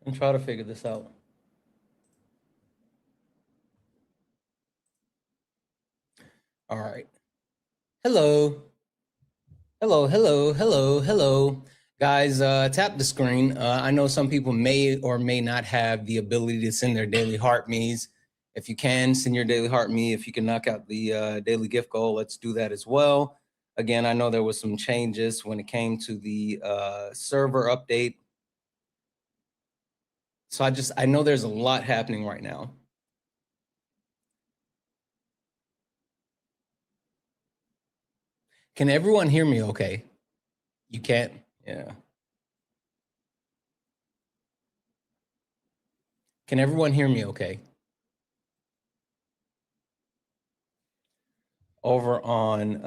and try to figure this out. All right. Hello. Hello, hello, hello, hello. Guys, tap the screen. I know some people may or may not have the ability to send their daily heart me's. If you can, send your daily heart me. If you can knock out the daily gift goal, let's do that as well. Again, I know there was some changes when it came to the server update. So I know there's a lot happening right now. Can everyone hear me okay? You can't? Yeah. Can everyone hear me okay? Over on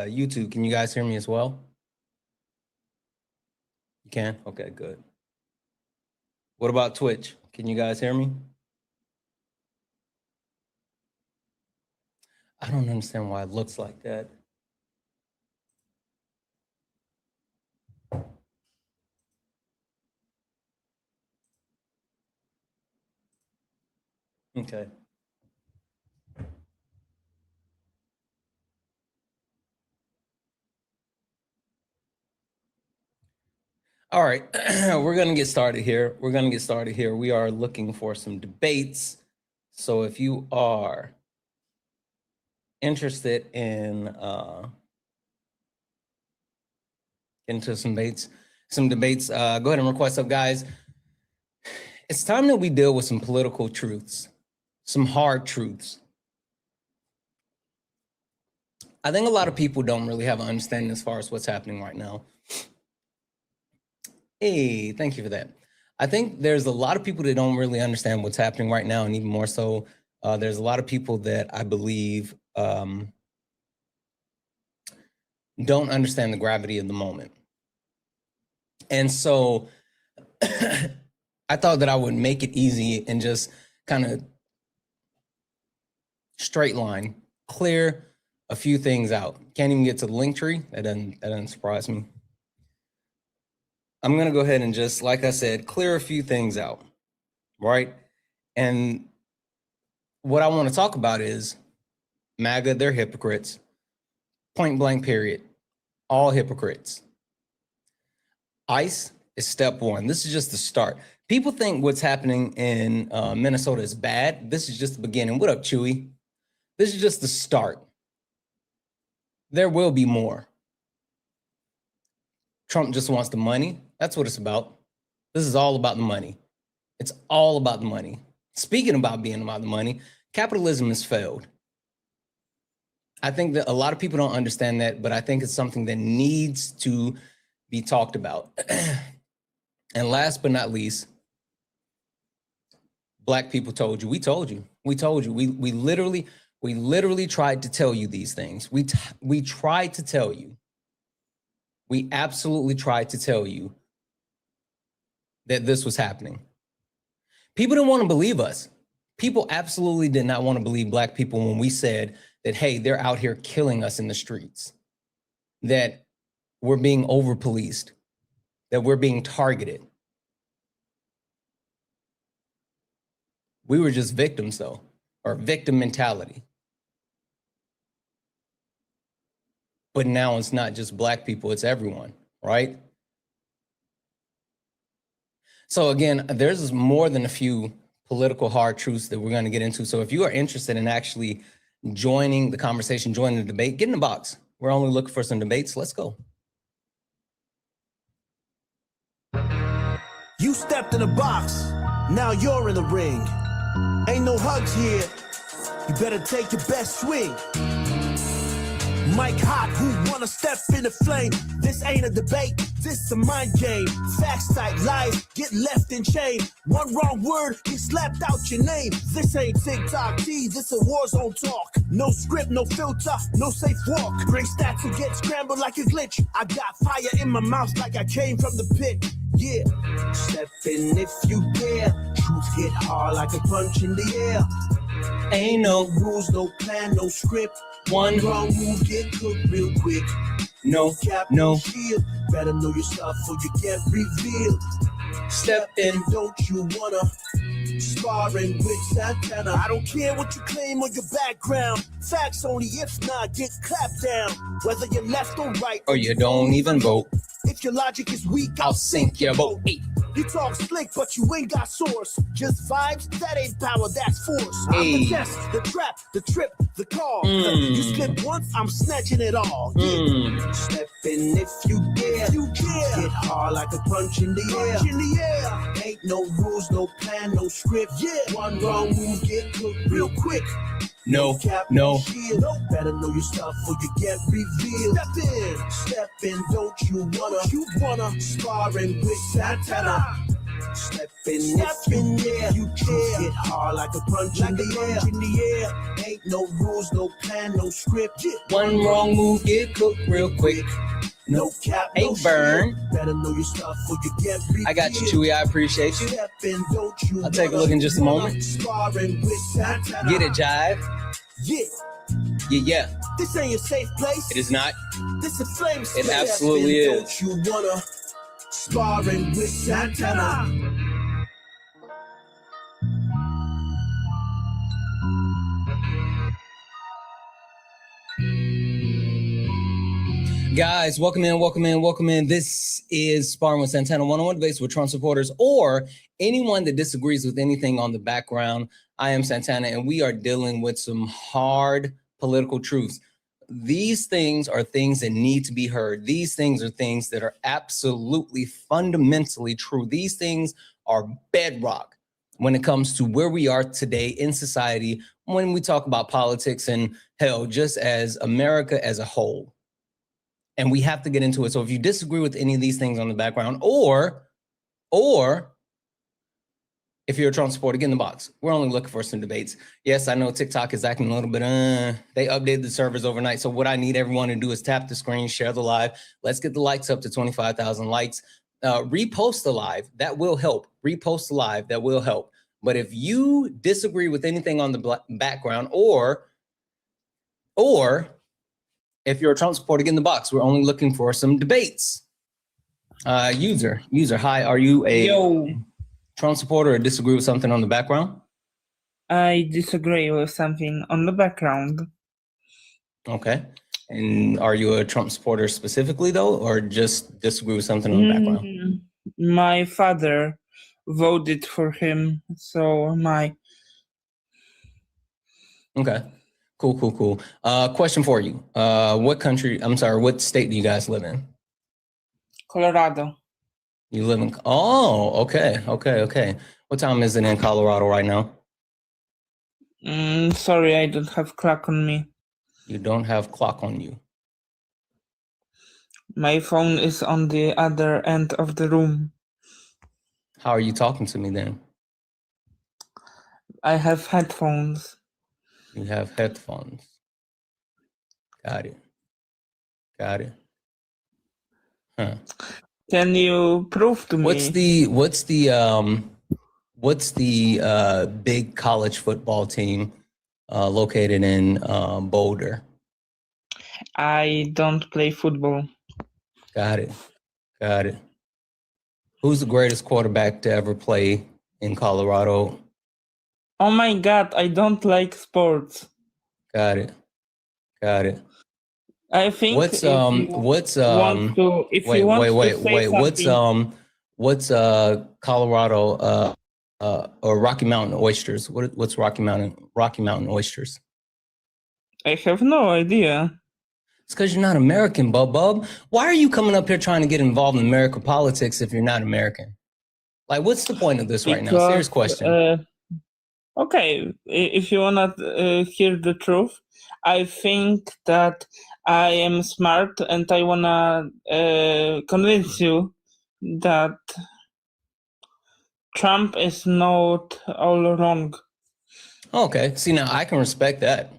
YouTube, can you guys hear me as well? You can? Okay, good. What about Twitch? Can you guys hear me? I don't understand why it looks like that. Okay. All right, we're gonna get started here. We are looking for some debates. So if you are interested in into some debates, go ahead and request up, guys. It's time that we deal with some political truths, some hard truths. I think a lot of people don't really have an understanding as far as what's happening right now. Hey, thank you for that. I think there's a lot of people that don't really understand what's happening right now, and even more so, there's a lot of people that I believe don't understand the gravity of the moment. And so I thought that I would make it easy and just kind of straight line, clear a few things out. Can't even get to the link tree. That doesn't surprise me. I'm gonna go ahead and just, like I said, clear a few things out, right? And what I want to talk about is MAGA, they're hypocrites. Point blank, period. All hypocrites. ICE is step one. This is just the start. People think what's happening in Minnesota is bad. This is just the beginning. What up, Chewy? This is just the start. There will be more. Trump just wants the money. That's what it's about. This is all about the money. It's all about the money. Speaking about being about the money, capitalism has failed. I think that a lot of people don't understand that, but I think it's something that needs to be talked about. And last but not least, Black people told you. We told you. We told you. We literally tried to tell you these things. We tried to tell you. We absolutely tried to tell you that this was happening. People didn't want to believe us. People absolutely did not want to believe Black people when we said that, hey, they're out here killing us in the streets, that we're being over-policed, that we're being targeted. We were just victims, though, or victim mentality. But now it's not just Black people, it's everyone, right? So again, there's more than a few political hard truths that we're going to get into. So if you are interested in actually joining the conversation, joining the debate, get in the box. We're only looking for some debates. Let's go. You stepped in the box, now you're in the ring. Ain't no hugs here, you better take your best swing. Mike Hot, who wanna step in the flame? This ain't a debate, this a mind game. Facts type lies, get left in chain. One wrong word, he slapped out your name. This ain't TikTok T, this a war zone talk. No script, no filter, no safe walk. Bring stats and get scrambled like a glitch. I got fire in my mouth like I came from the pit. Yeah, step in if you dare. Truth hit hard like a punch in the air. Ain't no rules, no plan, no script. One wrong move, get cooked real quick. No cap, no shield. Better know yourself or you get revealed. Step in. Don't you wanna? Sparring with Santana. I don't care what you claim on your background. Facts only, if not, get clapped down. Whether you're left or right, Or you don't even vote. if your logic is weak, I'll sink your boat. Hey. You talk slick, but you ain't got source. Just vibes, that ain't power, that's force. I'm Hey. the test, the trap, the trip, the call. You slip once, I'm snatching it all. Yeah. Step in if you dare. Get hard like a punch in the air. Ain't no rules, no plan, no script. One wrong move, get cooked real quick. No, Cap, no. shield. Better know your stuff or you get revealed. Step in, don't you wanna? Sparring with Santana. Step in, if you care. Get hard like a punch in the air. Ain't no rules, no plan, no script. One wrong move, get cooked real quick. No cap, Hey, no Burn. shit. Better know your stuff or you get revealed. I got you, Chewy. I appreciate you. Step in, don't you I'll take a look in just a moment. Sparring with Santana. Get it, Jive. Yeah, Yeah. this ain't your safe place. It is not. This is flame. It absolutely is. Don't you wanna? Sparring with Santana. Guys, welcome in. This is Sparring with Santana, one-on-one debates with Trump supporters or anyone that disagrees with anything on the background. I am Santana, and we are dealing with some hard political truths. These things are things that need to be heard. These things are things that are absolutely fundamentally true. These things are bedrock when it comes to where we are today in society when we talk about politics and, hell, just as America as a whole. And we have to get into it. So if you disagree with any of these things on the background, or if you're a Trump supporter, get in the box. We're only looking for some debates. Yes, I know TikTok is acting a little bit, they updated the servers overnight. So what I need everyone to do is tap the screen, share the live. Let's get the likes up to 25,000 likes. Repost the live. That will help. Repost the live. That will help. But if you disagree with anything on the background, or if you're a Trump supporter, get in the box. We're only looking for some debates. User, hi. Are you a Trump supporter or disagree with something on the background? I disagree with something on the background. Okay. And are you a Trump supporter specifically, though, or just disagree with something on the background? My father voted for him, so Okay. Cool. Question for you. What state do you guys live in? Colorado. You live in, okay. What time is it in Colorado right now? Sorry, I don't have clock on me. You don't have clock on you. My phone is on the other end of the room. How are you talking to me then? I have headphones. You have headphones. Got it. Huh. Can you prove to me? What's the big college football team located in Boulder? I don't play football. Got it. Who's the greatest quarterback to ever play in Colorado? Oh my God, I don't like sports. Got it. I think What's Colorado or Rocky Mountain oysters? What's Rocky Mountain oysters? I have no idea. It's because you're not American, bub. Why are you coming up here trying to get involved in American politics if you're not American? Like, what's the point of this right now? Serious question. Okay, if you wanna hear the truth, I think that I am smart and I wanna convince you that Trump is not all wrong. Okay, see, now I can respect that.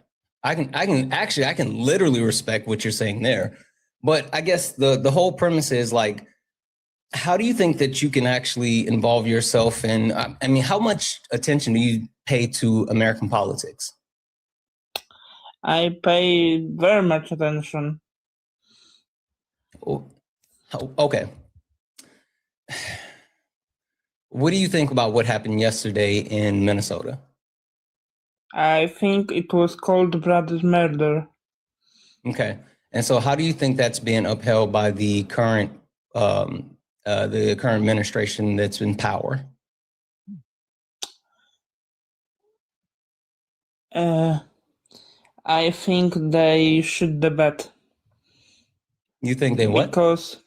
I can literally respect what you're saying there. But I guess the whole premise is, like, how do you think that you can actually involve yourself in, I mean, how much attention do you pay to American politics? I pay very much attention. Okay. What do you think about what happened yesterday in Minnesota? I think it was cold-blooded murder. Okay. And so how do you think that's being upheld by the current administration that's in power? I think they should debate. You think they what? Because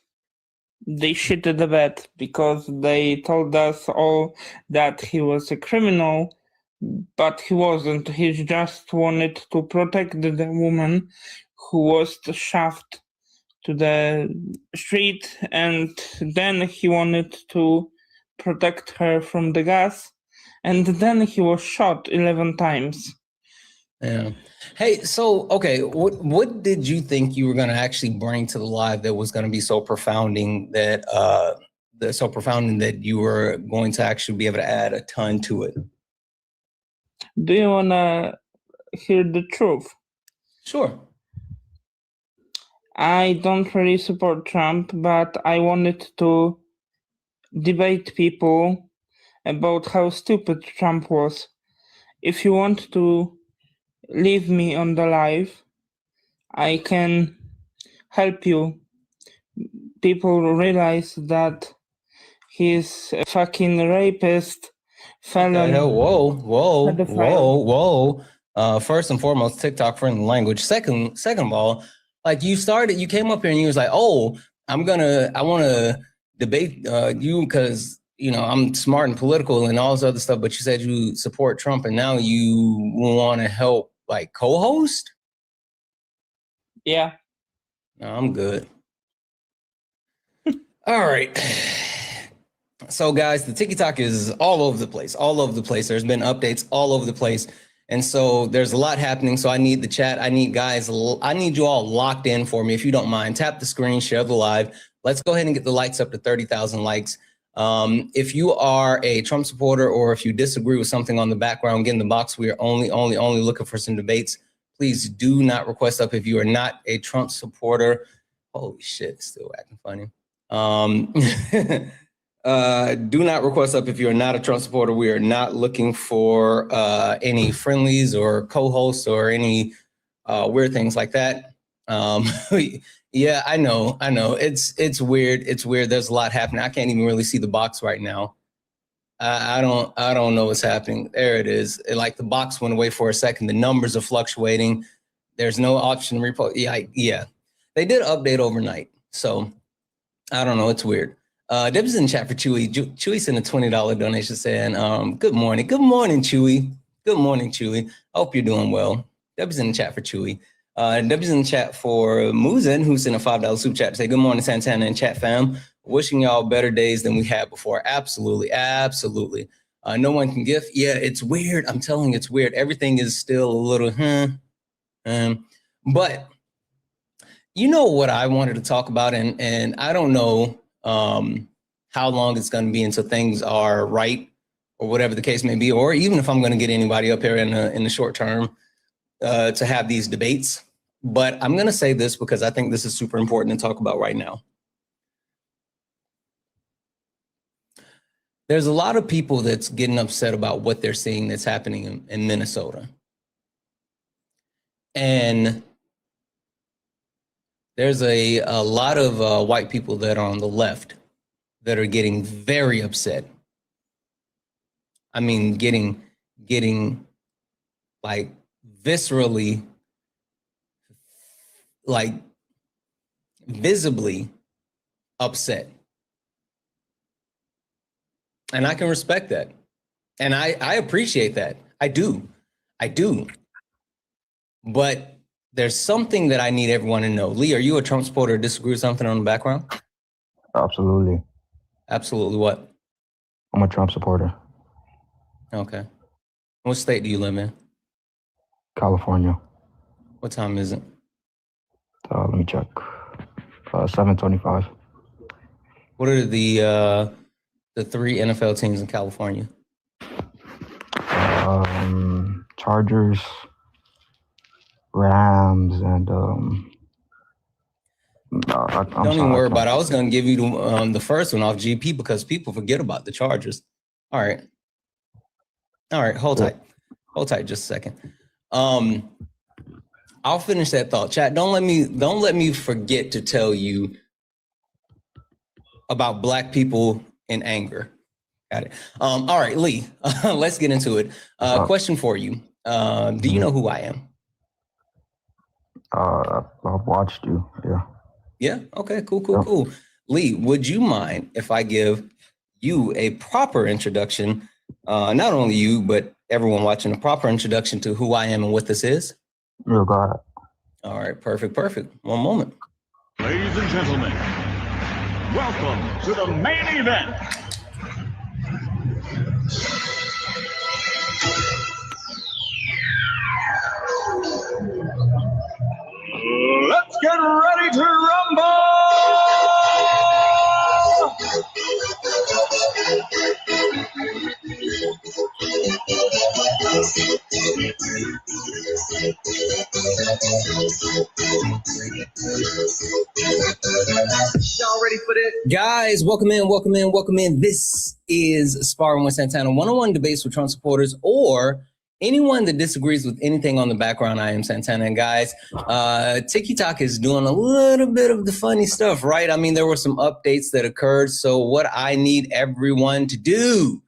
they shitted the bed because they told us all that he was a criminal, but he wasn't. He just wanted to protect the woman who was shoved to the street, and then he wanted to protect her from the gas, and then he was shot 11 times. Yeah. Hey, so okay, what did you think you were going to actually bring to the live that was going to be so profounding that you were going to actually be able to add a ton to it? Do you wanna hear the truth? Sure. I don't really support Trump, but I wanted to debate people about how stupid Trump was. If you want to leave me on the live, I can help you. People realize that he's a fucking rapist, felon. Whoa. First and foremost, TikTok friendly language. Second of all, like you came up here and you was like, oh, I want to debate you because, you know, I'm smart and political and all this other stuff, but you said you support Trump and now you want to help like co-host? Yeah. No, I'm good. All right. So guys, the TikTok is all over the place. There's been updates all over the place. And so there's a lot happening. So I need the chat. I need you all locked in for me. If you don't mind, tap the screen, share the live. Let's go ahead and get the likes up to 30,000 likes. If you are a Trump supporter or if you disagree with something on the background, get in the box. We are only looking for some debates. Please do not request up if you are not a Trump supporter. Holy shit, still acting funny. Do not request up if you're not a Trump supporter. We are not looking for any friendlies or co-hosts or any weird things like that. Yeah, I know. It's weird. There's a lot happening. I can't even really see the box right now. I don't know what's happening. There it is. Like the box went away for a second. The numbers are fluctuating. There's no option to repost. Yeah. They did update overnight. So I don't know. It's weird. Deb's in the chat for Chewy. Chewy sent a $20 donation saying, good morning. Good morning, Chewy. Good morning, Chewy. I hope you're doing well. Deb's in the chat for Chewy. Deb's in the chat for Muzin, who sent a $5 super chat to say, good morning, Santana and chat fam. Wishing y'all better days than we had before. Absolutely. No one can gift. Yeah, it's weird. I'm telling you, it's weird. Everything is still a little, but you know what I wanted to talk about, and I don't know how long it's going to be until things are right or whatever the case may be, or even if I'm going to get anybody up here in the short term to have these debates. But I'm going to say this because I think this is super important to talk about right now. There's a lot of people that's getting upset about what they're seeing that's happening in Minnesota. And there's a lot of white people that are on the left that are getting very upset. I mean, getting like viscerally, like visibly upset. And I can respect that. And I appreciate that. I do. But there's something that I need everyone to know. Lee, are you a Trump supporter or disagree with something on the background? Absolutely. Absolutely what? I'm a Trump supporter. Okay. What state do you live in? California. What time is it? Let me check. 7:25. What are the 3 NFL teams in California? Chargers, Rams, and don't even worry about it. I was going to give you the first one off GP because people forget about the Chargers. All right. All right. Hold tight. Hold tight just a second. I'll finish that thought. Chat, don't let me forget to tell you about Black people in anger. Got it. All right, Lee, let's get into it. Question for you. Do you know who I am? I've watched you. Yeah. Yeah. Okay, cool. Lee, would you mind if I give you a proper introduction? Not only you, but everyone watching, a proper introduction to who I am and what this is? Oh, God. All right, perfect. One moment. Ladies and gentlemen, welcome to the main event. Let's get ready to rumble! Y'all ready for this? Guys, welcome in. This is Sparring with Santana, one-on-one debates with Trump supporters or anyone that disagrees with anything on the background. I am Santana. And guys, TikTok is doing a little bit of the funny stuff, right? I mean, there were some updates that occurred. So what I need everyone to do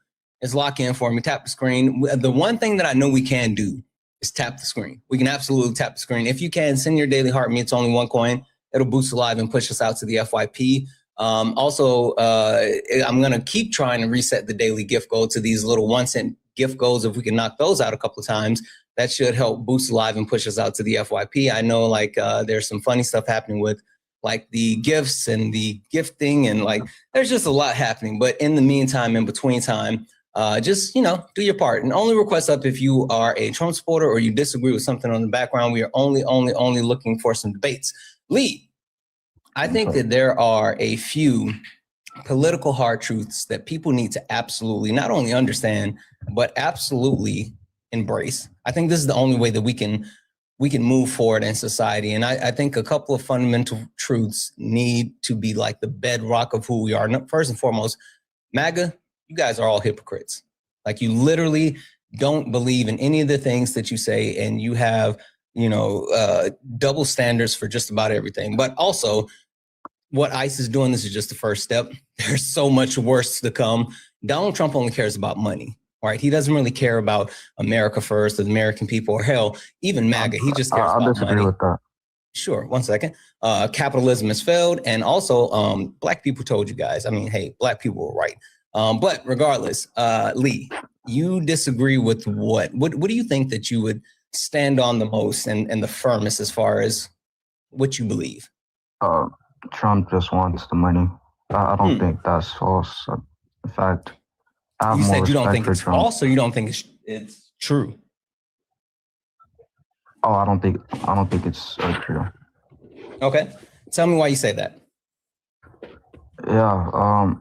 is lock in for me, tap the screen. The one thing that I know we can do is tap the screen. We can absolutely tap the screen. If you can, send your daily heart. Me, it's only one coin. It'll boost the live and push us out to the FYP. Also, I'm going to keep trying to reset the daily gift goal to these little 1 cent gift goals. If we can knock those out a couple of times, that should help boost the live and push us out to the FYP. I know there's some funny stuff happening with like the gifts and the gifting and there's just a lot happening. But in the meantime, in between time, just, do your part and only request up if you are a Trump supporter or you disagree with something on the background. We are only looking for some debates. Lee, I think that there are a few political hard truths that people need to absolutely not only understand, but absolutely embrace. I think this is the only way that we can move forward in society. And I think a couple of fundamental truths need to be like the bedrock of who we are. First and foremost, MAGA, you guys are all hypocrites. Like, you literally don't believe in any of the things that you say, and you have, double standards for just about everything. But also, what ICE is doing, this is just the first step. There's so much worse to come. Donald Trump only cares about money, right? He doesn't really care about America first, or the American people, or hell, even MAGA. He just cares about disagree money. with that. Sure, 1 second. Capitalism has failed, and also Black people told you guys. I mean, hey, Black people were right. But regardless, Lee, you disagree with what? What do you think that you would stand on the most and the firmest as far as what you believe? Trump just wants the money. I don't think that's false. In fact, I have you more said you don't respect think for it's Trump. false, or you don't think it's true? Oh, I don't think it's true. Okay, tell me why you say that. Yeah,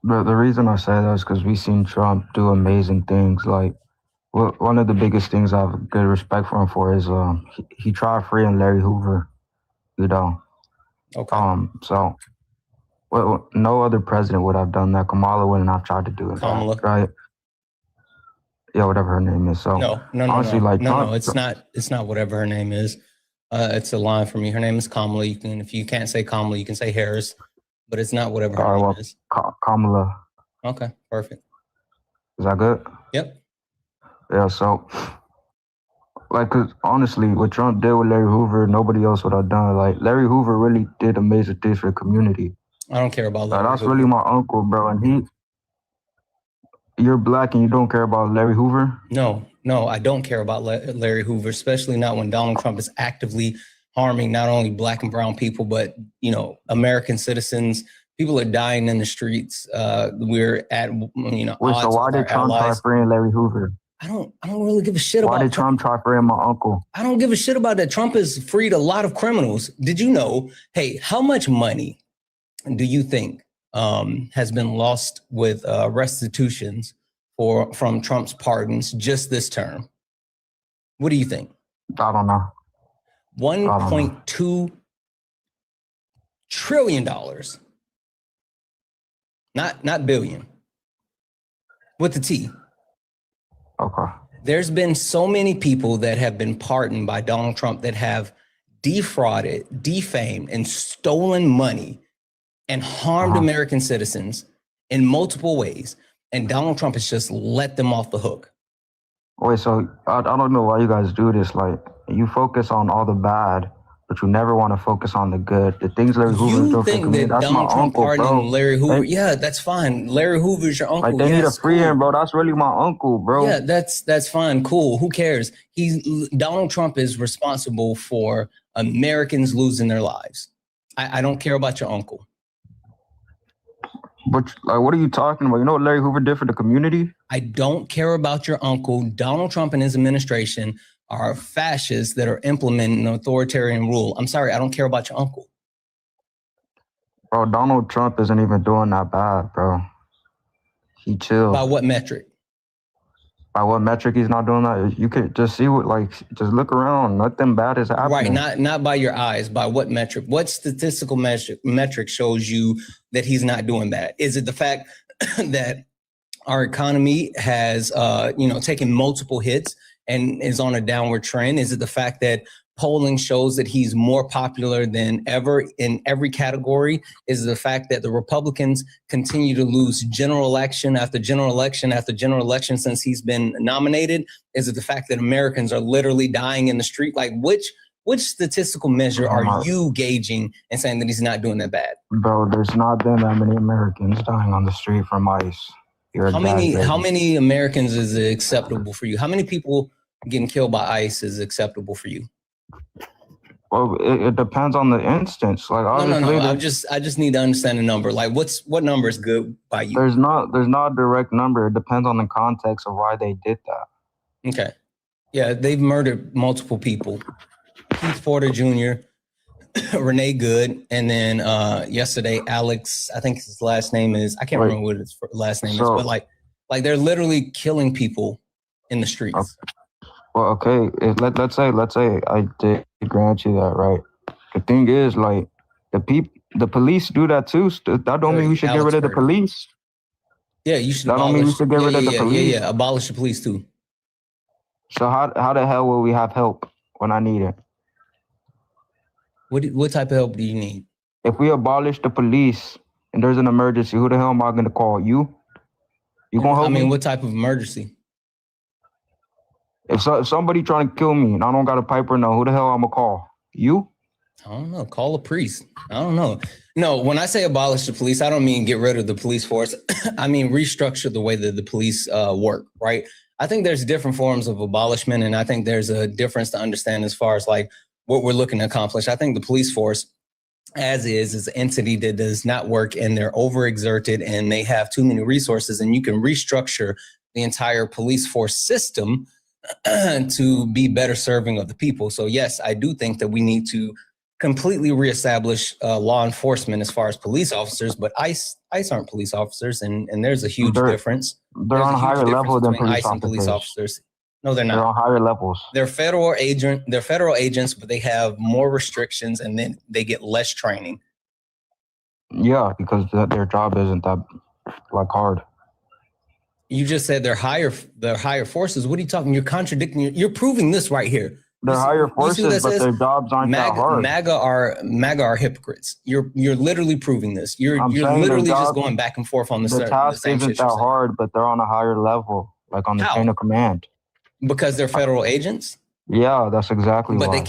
the reason I say that is because we've seen Trump do amazing things. Like, one of the biggest things I have good respect for him for is he tried freeing Larry Hoover. Okay. So no other president would have done that. Kamala wouldn't have tried to do it. Kamala, right? Yeah, whatever her name is. So no, honestly, no, it's not whatever her name is. It's a line for me. Her name is Kamala. If you can't say Kamala, you can say Harris, but it's not whatever her name is. Kamala. Okay, perfect. Is that good? Yep. Yeah. So, cause honestly, what Trump did with Larry Hoover, nobody else would have done. Like, Larry Hoover really did amazing things for the community. I don't care about Larry That's Hoover. really my uncle, bro, and you're Black and you don't care about Larry Hoover? No, I don't care about Larry Hoover, especially not when Donald Trump is actively harming not only Black and brown people, but, American citizens. People are dying in the streets. We're at, Wait, odds so why with did our Trump try allies. freeing Larry Hoover? I don't really give a shit about Why did Trump try freeing my uncle? I don't give a shit about that. Trump has freed a lot of criminals. Did you know, hey, how much money do you think has been lost with restitutions from Trump's pardons just this term? What do you think? I don't know. $1.2 trillion. Not billion. with the T. Okay. There's been so many people that have been pardoned by Donald Trump that have defrauded, defamed, and stolen money and harmed American citizens in multiple ways. And Donald Trump has just let them off the hook. Wait, so I don't know why you guys do this. Like, you focus on all the bad, but you never want to focus on the good. The things Larry Hoover You doing think for me, that that's Donald my Trump uncle, pardoned bro. Larry Hoover? Yeah, that's fine. Larry Hoover's your uncle. Like, they need to free him, cool. bro. That's really my uncle, bro. Yeah, that's fine. Cool. Who cares? Donald Trump is responsible for Americans losing their lives. I don't care about your uncle. But like, what are you talking about? You know what Larry Hoover did for the community? I don't care about your uncle. Donald Trump and his administration are fascists that are implementing an authoritarian rule. I'm sorry, I don't care about your uncle. Bro, Donald Trump isn't even doing that bad, bro. He chilled. By what metric? By what metric he's not doing that? You could just see what, like, just look around. Nothing bad is happening. Right, not by your eyes. By what metric? What statistical metric shows you that he's not doing that? Is it the fact that our economy has, taken multiple hits and is on a downward trend? Is it the fact that polling shows that he's more popular than ever in every category? Is the fact that the Republicans continue to lose general election after general election after general election since he's been nominated? Is it the fact that Americans are literally dying in the street? Like, which statistical measure are you gauging and saying that he's not doing that bad? Bro, there's not been that many Americans dying on the street from ICE. How many Americans is acceptable for you? How many people getting killed by ICE is acceptable for you? Well, it depends on the instance. Like, no. I just need to understand the number. Like, what number is good by you? There's not a direct number. It depends on the context of why they did that. Okay. Yeah, they've murdered multiple people. Keith Porter Jr., Renee Good, and then yesterday, Alex, I think his last name is, I can't remember what his last name is, but like they're literally killing people in the streets. Well, okay, let's say I did grant you that, right? The thing is, like, the police do that too. That don't mean we should get rid of the police. Yeah, you should. That don't mean we should get rid of the police. Yeah, abolish the police too. So how the hell will we have help when I need it? What type of help do you need? If we abolish the police and there's an emergency, who the hell am I going to call? You? You gonna help me? What type of emergency? If somebody trying to kill me and I don't got a piper, no, who the hell I'm gonna call? You? I don't know. Call a priest. I don't know. No, when I say abolish the police, I don't mean get rid of the police force. I mean restructure the way that the police work, right? I think there's different forms of abolishment, and I think there's a difference to understand as far as like what we're looking to accomplish. I think the police force, as is an entity that does not work, and they're overexerted and they have too many resources, and you can restructure the entire police force system to be better serving of the people. So yes, I do think that we need to completely reestablish law enforcement as far as police officers, but ICE aren't police officers, and there's a huge difference. They're on a higher level than police officers. No, they're not. They're on higher levels. They're federal agents, but they have more restrictions, and then they get less training. Yeah, because their job isn't that like hard. You just said they're higher forces. What are you talking? You're contradicting. You're proving this right here. They're higher forces, but their jobs aren't that hard. MAGA are hypocrites. You're literally proving this. You're literally just going back and forth on the task isn't that hard, but they're on a higher level, like on the chain of command. Because they're federal agents? Yeah, that's exactly why. But they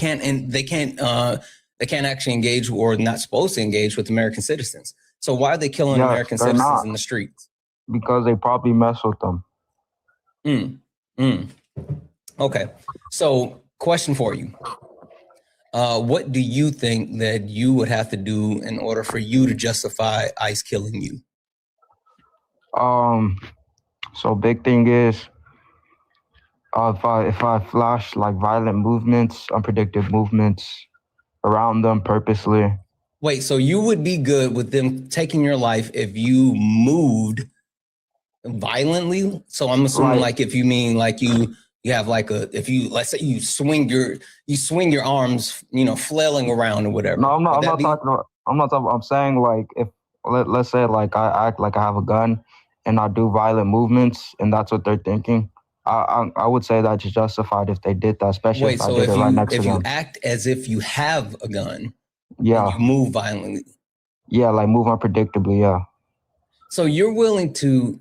can't actually engage, or not supposed to engage, with American citizens. So why are they killing American citizens in the streets? Because they probably mess with them. Okay. So question for you. What do you think that you would have to do in order for you to justify ICE killing you? So big thing is, if I flash like violent movements, unpredictable movements around them purposely. Wait, so you would be good with them taking your life if you moved violently? So I'm assuming like if you mean like you have like let's say you swing your arms, flailing around or whatever. No, I'm not talking. I'm saying like if let's say like I act like I have a gun and not do violent movements, and that's what they're thinking, I would say that's justified if they did that, especially Wait, if I so did it right next to if you them. act as if you have a gun, Yeah, and you move violently. yeah, like move unpredictably. Yeah, So you're willing to.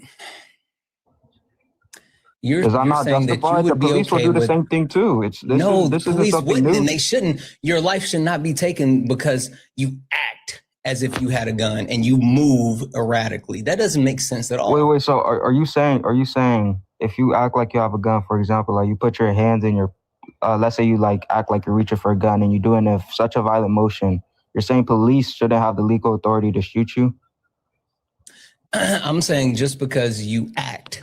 You're not saying that you justified? The would be police will okay do the with. same thing too. This isn't police something wouldn't, new. and they shouldn't. Your life should not be taken because you act as if you had a gun and you move erratically. That doesn't make sense at all. Wait. So are you saying if you act like you have a gun, for example, like you put your hands in your, let's say you like act like you're reaching for a gun and you're doing such a violent motion, you're saying police shouldn't have the legal authority to shoot you? I'm saying just because you act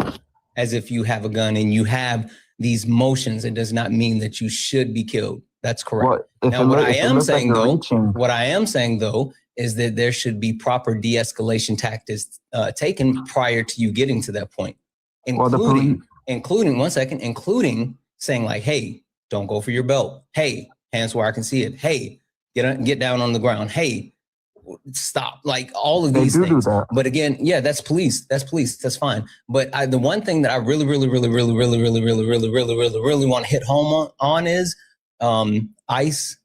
as if you have a gun and you have these motions, it does not mean that you should be killed. That's correct. Now, what I am saying though, is that there should be proper de-escalation tactics taken prior to you getting to that point, including saying like, hey, don't go for your belt. Hey, hands where I can see it. Hey, get down on the ground. Hey, stop. Like all of these things. Do that. But again, yeah, that's police. That's fine. But the one thing that I really want to hit home on is ICE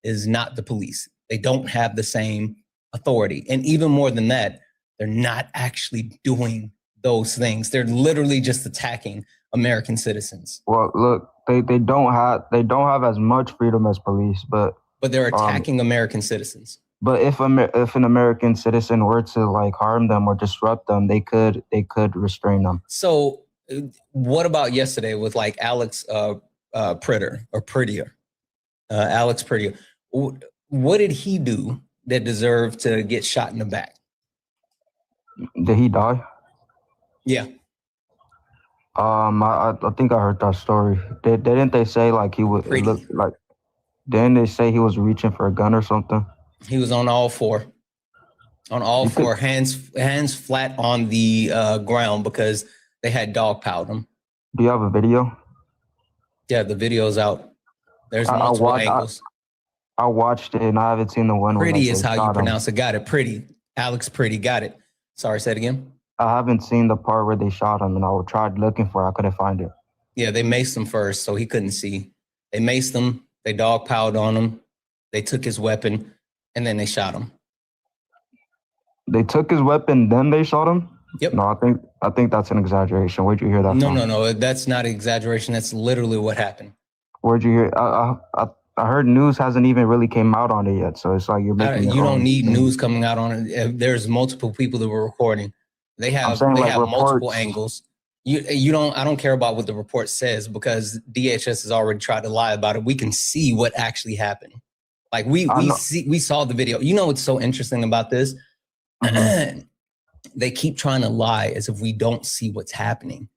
is not the police. They don't have the same authority. And even more than that, they're not actually doing those things. They're literally just attacking American citizens. Well, look, they don't have as much freedom as police, but they're attacking American citizens. But if an American citizen were to like harm them or disrupt them, they could restrain them. So what about yesterday with like Alex Prettier? Alex Prettier. What did he do that deserved to get shot in the back? Did he die? Yeah. I think I heard that story. Didn't they say like he was like? Didn't they say he was reaching for a gun or something? He was on all four, hands flat on the ground because they had dogpiled him. Do you have a video? Yeah, the video's out. There's multiple angles. I watched it and I haven't seen the one. Pretty is how you pronounce it. Got it. Pretty. Alex Pretty. Got it. Sorry, say it again. I haven't seen the part where they shot him and I tried looking for it. I couldn't find it. Yeah, they maced him first, so he couldn't see. They maced him. They dogpiled on him. They took his weapon. And then they shot him. They took his weapon, then they shot him? Yep. No, I think that's an exaggeration. Where'd you hear that from? No. That's not an exaggeration. That's literally what happened. Where'd you hear? I heard news hasn't even really came out on it yet. So it's like you're making. You don't need news coming out on it. There's multiple people that were recording. They have multiple angles. You don't. I don't care about what the report says because DHS has already tried to lie about it. We can see what actually happened. Like we saw the video. You know what's so interesting about this? Mm-hmm. They keep trying to lie as if we don't see what's happening,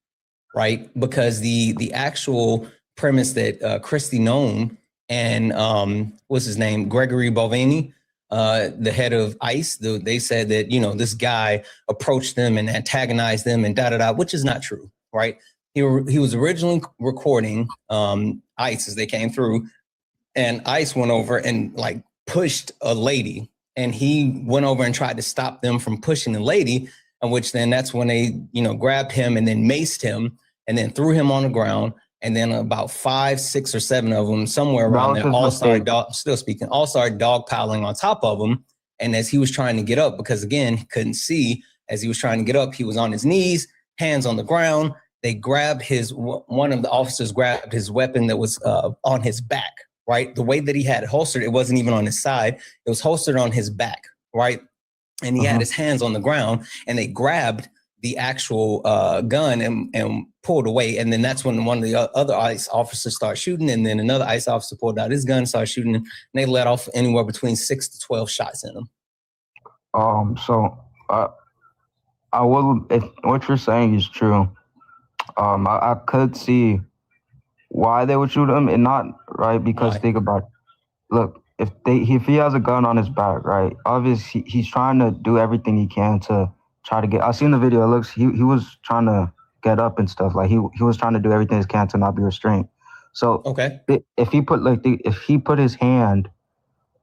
right? Because the actual premise that Christy Nome and what's his name, Gregory Bovini, the head of ICE, they said that this guy approached them and antagonized them and which is not true, right? He was originally recording ICE as they came through. And ICE went over and like pushed a lady, and he went over and tried to stop them from pushing the lady. And which then that's when they, grabbed him and then maced him and then threw him on the ground. And then about 5, 6, or 7 of them somewhere around there all started dogpiling on top of him. And as he was trying to get up, because again, he couldn't see, as he was trying to get up, he was on his knees, hands on the ground. They grabbed one of the officers grabbed his weapon that was on his back. Right. The way that he had it holstered, it wasn't even on his side. It was holstered on his back. Right. And he had his hands on the ground and they grabbed the actual gun and pulled away. And then that's when one of the other ICE officers started shooting. And then another ICE officer pulled out his gun and started shooting. And they let off anywhere between 6 to 12 shots in him. So I will, if what you're saying is true, I could see why they would shoot him and not right because think about it. Look, if he has a gun on his back, right? Obviously he's trying to do everything he can to try to get. I seen the video. It looks he was trying to get up and stuff. Like he was trying to do everything he can to not be restrained. So if he put his hand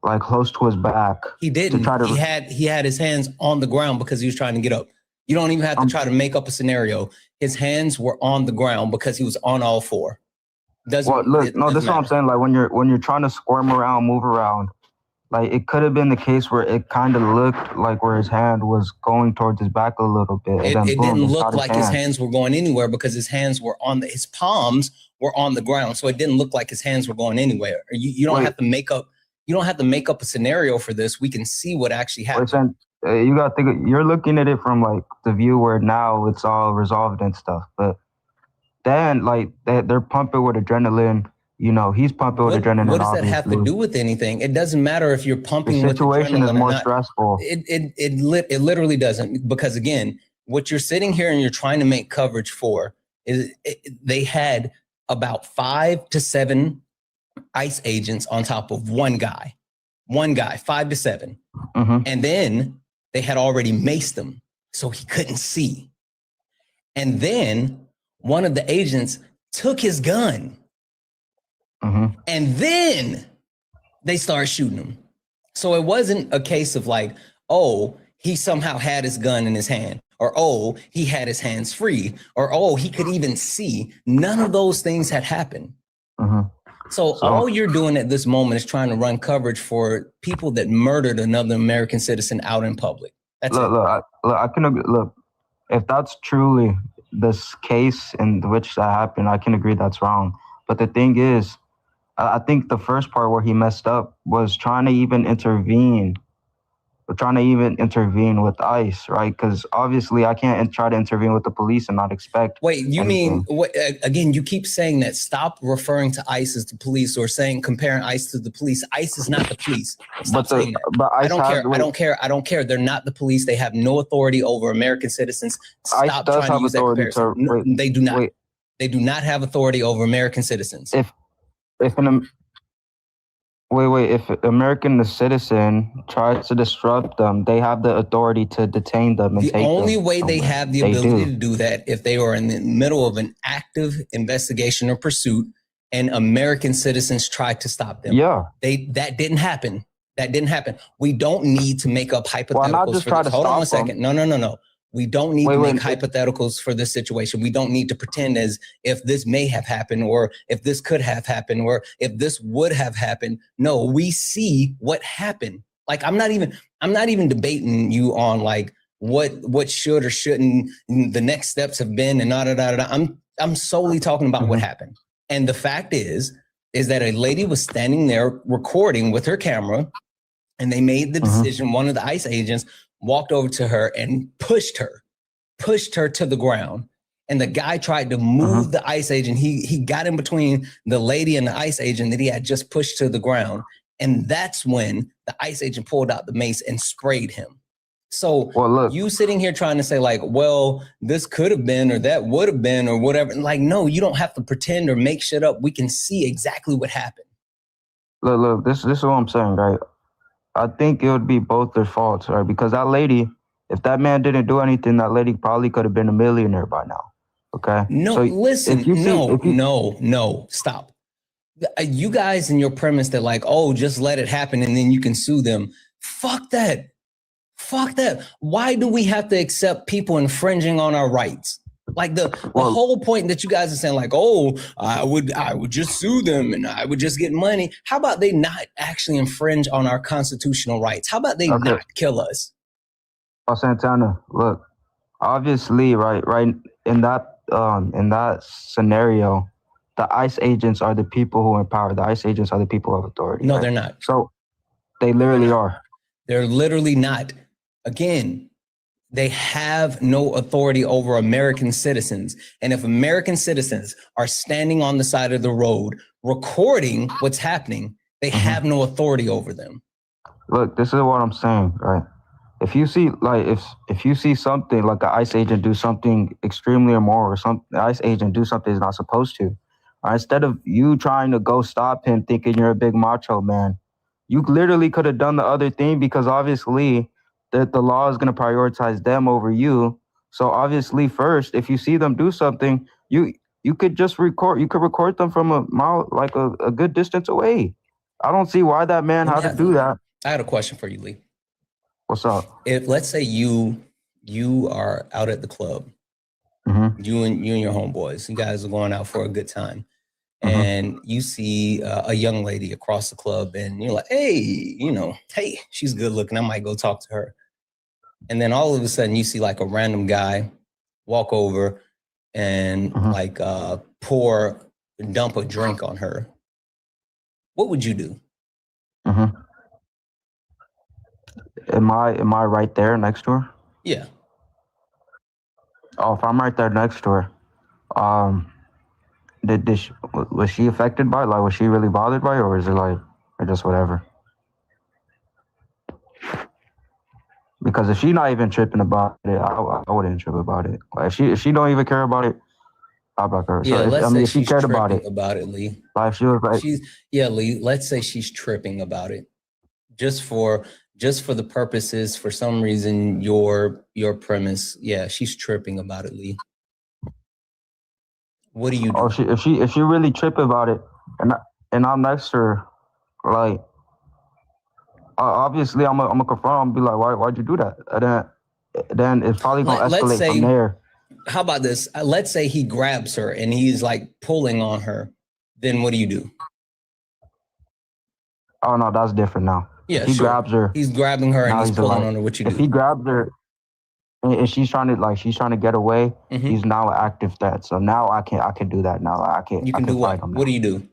like close to his back, he didn't. He had his hands on the ground because he was trying to get up. You don't even have to try to make up a scenario. His hands were on the ground because he was on all four. Well, look, no, this is what I'm saying. Like when you're trying to squirm around, move around, like it could have been the case where it kind of looked like where his hand was going towards his back a little bit. It didn't look like his hands were going anywhere because his hands were his palms were on the ground. So it didn't look like his hands were going anywhere. You don't have to make up. You don't have to make up a scenario for this. We can see what actually happened. You got to think, you're looking at it from like the view where now it's all resolved and stuff. But then like they're pumping with adrenaline. You know, he's pumping with adrenaline. What does that have to do with anything? It doesn't matter if you're pumping with adrenaline. The situation is more stressful. It literally doesn't, because again, what you're sitting here and you're trying to make coverage for is they had about 5 to 7 ICE agents on top of one guy, 5 to 7. And then they had already maced him, so he couldn't see. And then one of the agents took his gun. And then they started shooting him. So it wasn't a case of like, oh, he somehow had his gun in his hand, or oh, he had his hands free, or oh, he could even see. None of those things had happened. So all you're doing at this moment is trying to run coverage for people that murdered another American citizen out in public. That's look, if that's truly this case in which that happened, I can agree that's wrong. But the thing is, I think the first part where he messed up was trying to even intervene with ICE, right? Because obviously I can't try to intervene with the police and not expect. Wait, you mean, again, you keep saying that. Stop referring to ICE as the police or comparing ICE to the police. ICE is not the police. Stop saying that. But ICE I don't care. They're not the police. They have no authority over American citizens. Stop trying to use that comparison. No, they do not. They do not have authority over American citizens. If an American citizen tries to disrupt them, they have the authority to detain them and take them. The only way they have the ability to do that if they are in the middle of an active investigation or pursuit and American citizens try to stop them. Yeah. That didn't happen. That didn't happen. We don't need to make up hypotheticals for this. Hold on 1 second. No. We don't need to make hypotheticals for this situation. We don't need to pretend as if this may have happened or if this could have happened or if this would have happened. No, we see what happened. Like I'm not even debating you on like what should or shouldn't the next steps have been and I'm solely talking about what happened. And the fact is that a lady was standing there recording with her camera, and they made the decision. One of the ICE agents walked over to her and pushed her to the ground. And the guy tried to move the ICE agent. He got in between the lady and the ICE agent that he had just pushed to the ground. And that's when the ICE agent pulled out the mace and sprayed him. So you sitting here trying to say like, well, this could have been, or that would have been, or whatever. Like, no, you don't have to pretend or make shit up. We can see exactly what happened. Look, this is what I'm saying, right? I think it would be both their faults, right? Because that lady, if that man didn't do anything, that lady probably could have been a millionaire by now. Okay. No, so listen, no, stop. You guys and your premise that like, oh, just let it happen and then you can sue them. Fuck that. Why do we have to accept people infringing on our rights? Like the whole point that you guys are saying like, oh, I would just sue them and I would just get money. How about they not actually infringe on our constitutional rights? How about they not kill us? Santana, look, obviously, right in that scenario, the ICE agents are the people who empower. The ICE agents are the people of authority. No, they're not. So they literally are. They're literally not. Again, they have no authority over American citizens. And if American citizens are standing on the side of the road recording what's happening, they have no authority over them. Look, this is what I'm saying, right? If you see like if you see something like an ICE agent do something extremely immoral, or the ICE agent do something he's not supposed to, instead of you trying to go stop him thinking you're a big macho man, you literally could have done the other thing, because obviously that the law is going to prioritize them over you. So obviously first, if you see them do something, you could just record them from a mile, like a good distance away. I don't see why that man had to do that. I had a question for you, Lee. What's up? If let's say you you are out at the club. Mm-hmm. You and your homeboys, you guys are going out for a good time. Mm-hmm. And you see a young lady across the club and you're like, hey, hey, she's good looking. I might go talk to her. And then all of a sudden you see like a random guy walk over and dump a drink on her. What would you do? Mm-hmm. Am I right there next to her? Yeah. Oh, if I'm right there next to her, was she affected by it? Like, was she really bothered by it, or is it like, or just whatever? Because if she's not even tripping about it, I wouldn't trip about it. Like, if she don't even care about it, I'll block her. Yeah, So if she cared about it, Lee. like she was like, Lee. Let's say she's tripping about it, just for the purposes, for some reason, your premise. Yeah, she's tripping about it, Lee. What do you do? Oh, if she really tripping about it, and I'm next to her, like, obviously I'm gonna confront. I'm gonna be like, why'd you do that? And then it's probably gonna escalate from there. How about this? Let's say he grabs her and he's like pulling on her. Then what do you do? Oh no, that's different now. Yeah, he grabs her. He's grabbing her and he's pulling on her. What you do? If he grabs her and she's trying to get away, he's now an active threat. So now I can do that now. I can. You can do what? What do you do?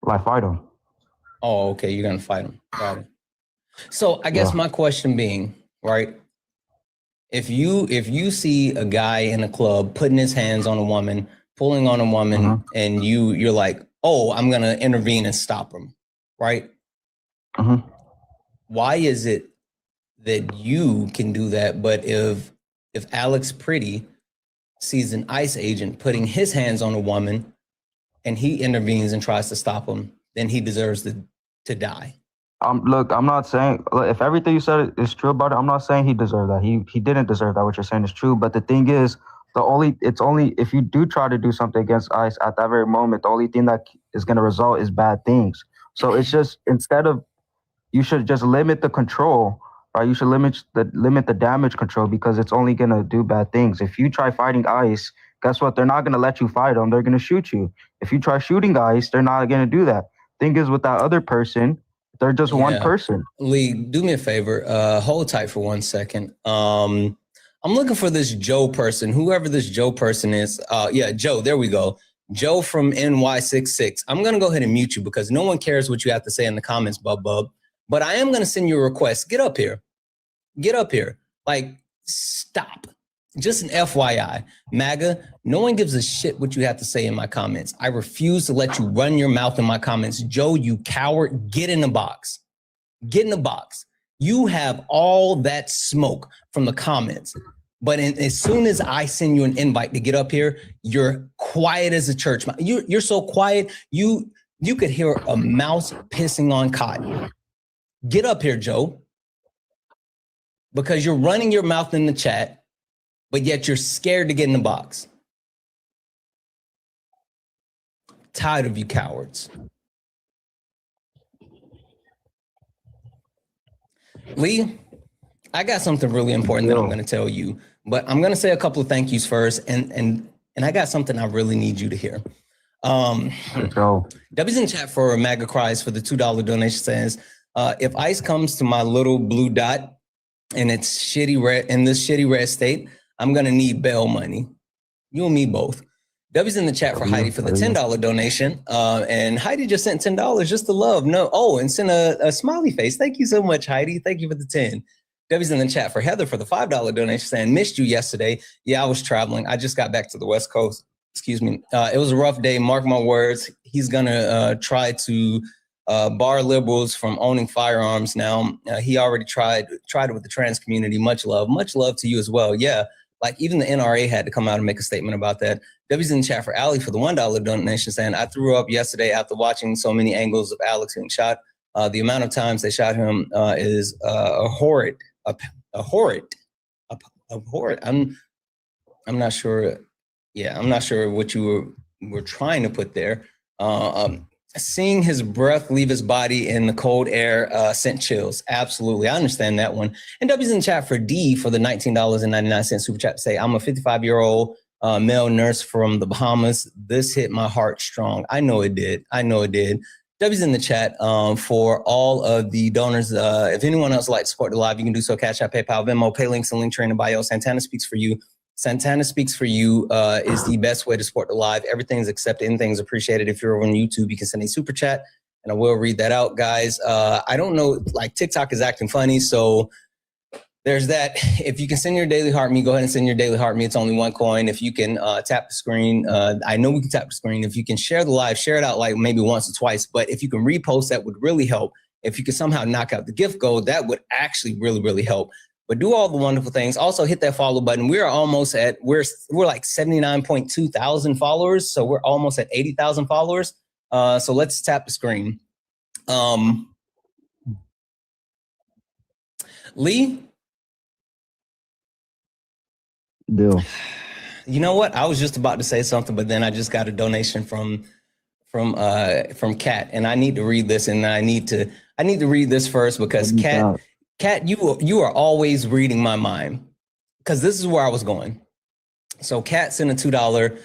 Like fight him. Oh, okay. You're gonna fight him. Got it. So I guess my question being, right? If you see a guy in a club putting his hands on a woman, pulling on a woman, and you're like, oh, I'm gonna intervene and stop him, right? Why is it that you can do that, but if Alex Pretty sees an ICE agent putting his hands on a woman and he intervenes and tries to stop him, then he deserves to die? Look, I'm not saying, if everything you said is true about it, I'm not saying he deserved that. He didn't deserve that. What you're saying is true. But the thing is, it's only if you do try to do something against ICE at that very moment, the only thing that is going to result is bad things. So it's just, you should just limit the control, right? You should limit the damage control, because it's only going to do bad things. If you try fighting ICE, guess what? They're not going to let you fight them. They're going to shoot you. If you try shooting ICE, they're not going to do that. Thing is, with that other person, they're just one person. Lee, do me a favor. Hold tight for 1 second. I'm looking for this Joe person, whoever this Joe person is. Yeah, Joe, there we go. Joe from NY66. I'm going to go ahead and mute you because no one cares what you have to say in the comments, bub. But I am going to send you a request. Get up here. Get up here. Like, stop. Just an FYI. MAGA, no one gives a shit what you have to say in my comments. I refuse to let you run your mouth in my comments. Joe, you coward, get in the box. Get in the box. You have all that smoke from the comments. But as soon as I send you an invite to get up here, you're quiet as a church mouse. You're so quiet, you could hear a mouse pissing on cotton. Get up here, Joe. Because you're running your mouth in the chat, but yet you're scared to get in the box. Tired of you cowards. Lee, I got something really important that I'm going to tell you, but I'm going to say a couple of thank yous first, and I got something I really need you to hear. W's in chat for MAGA Cries for the $2 donation says, if ICE comes to my little blue dot and it's shitty red in this shitty red state, I'm going to need bail money. You and me both. W's in the chat for Heidi for the $10 donation. And Heidi just sent $10 just to love. No. Oh, and sent a smiley face. Thank you so much, Heidi. Thank you for the 10. W's in the chat for Heather for the $5 donation saying, missed you yesterday. Yeah, I was traveling. I just got back to the West Coast. Excuse me. It was a rough day. Mark my words. He's going to try to bar liberals from owning firearms now. He already tried it with the trans community. Much love to you as well. Yeah, like even the NRA had to come out and make a statement about that. W's in the chat for Ali for the $1 donation saying, I threw up yesterday after watching so many angles of Alex getting shot. The amount of times they shot him is horrid. I'm not sure. Yeah, I'm not sure what you were trying to put there. Seeing his breath leave his body in the cold air sent chills. Absolutely. I understand that one. And W's in the chat for D for the $19.99 super chat to say, I'm a 55-year-old male nurse from the Bahamas. This hit my heart strong. I know it did. I know it did. W's in the chat for all of the donors. If anyone else would like to support the live, you can do so. Cash App, PayPal, Venmo, pay links and link tree in the bio. Santana Speaks for You. Santana Speaks for You is the best way to support the live. Everything's accepted, anything's appreciated. If you're on YouTube, you can send a super chat and I will read that out, guys. I don't know, like TikTok is acting funny, so there's that. If you can send your daily heart me, go ahead and send your daily heart me. It's only one coin. If you can tap the screen, I know we can tap the screen. If you can share the live, share it out like maybe once or twice, but if you can repost, that would really help. If you could somehow knock out the gift goal, that would actually really, really help. But do all the wonderful things. Also hit that follow button. We're almost at, we're like 79.2 thousand followers. So we're almost at 80,000 followers. So let's tap the screen. Lee? Deal. You know what? I was just about to say something, but then I just got a donation from Kat, and I need to read this, and I need to read this first because Kat, you are always reading my mind, because this is where I was going. So Kat sent a $2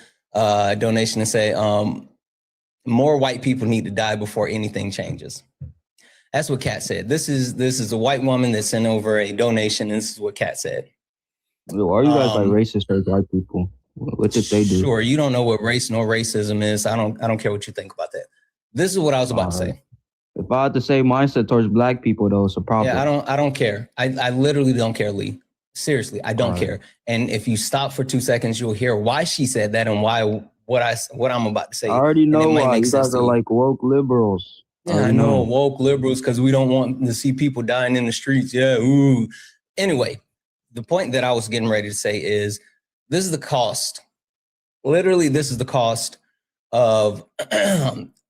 donation and say, more white people need to die before anything changes. That's what Kat said. This is a white woman that sent over a donation, and this is what Kat said. Why are you guys like racist towards white people? What did they do? Sure, you don't know what race nor racism is. I don't care what you think about that. This is what I was about to say. If I had to say mindset towards black people, though, it's a problem. Yeah, I don't care. I literally don't care, Lee. Seriously, I don't care. And if you stop for 2 seconds, you'll hear why she said that and why what I'm about to say. I already know why. You guys are like woke liberals. Yeah, I know, woke liberals, because we don't want to see people dying in the streets. Yeah, ooh. Anyway, the point that I was getting ready to say is this is the cost. Literally, this is the cost of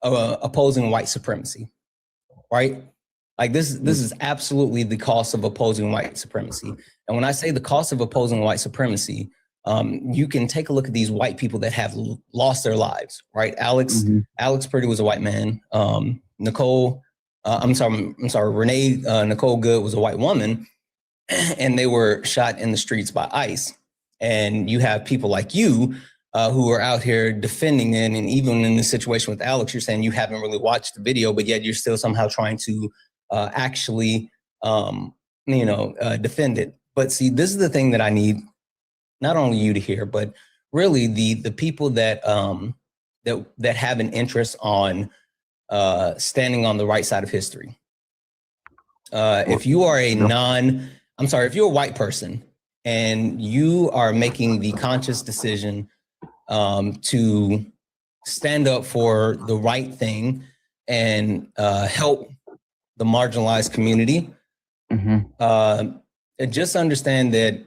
opposing white supremacy, right? Like this is absolutely the cost of opposing white supremacy. And when I say the cost of opposing white supremacy, you can take a look at these white people that have lost their lives, right? Alex Purdy was a white man. Renee Nicole Good was a white woman, and they were shot in the streets by ICE. And you have people like you who are out here defending it. And even in the situation with Alex, you're saying you haven't really watched the video, but yet you're still somehow trying to actually, defend it. But see, this is the thing that I need not only you to hear, but really the people that that have an interest on standing on the right side of history. If you are if you're a white person and you are making the conscious decision to stand up for the right thing and help the marginalized community, just understand that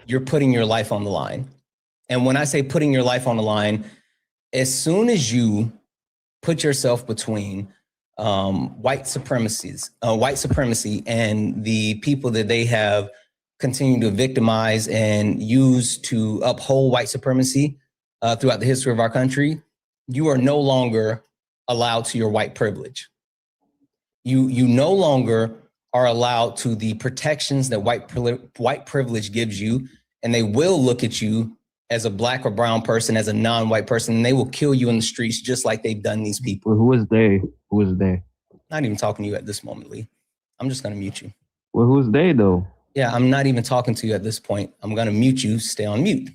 you're putting your life on the line. And when I say putting your life on the line, as soon as you put yourself between white supremacy and the people that they have continued to victimize and use to uphold white supremacy throughout the history of our country, you are no longer allowed to your white privilege. You no longer are allowed to the protections that white privilege gives you, and they will look at you as a black or brown person, as a non-white person, and they will kill you in the streets just like they've done these people. Well, who is they? Who is they? Not even talking to you at this moment, Lee. I'm just going to mute you. Well, who's they, though? Yeah, I'm not even talking to you at this point. I'm going to mute you. Stay on mute.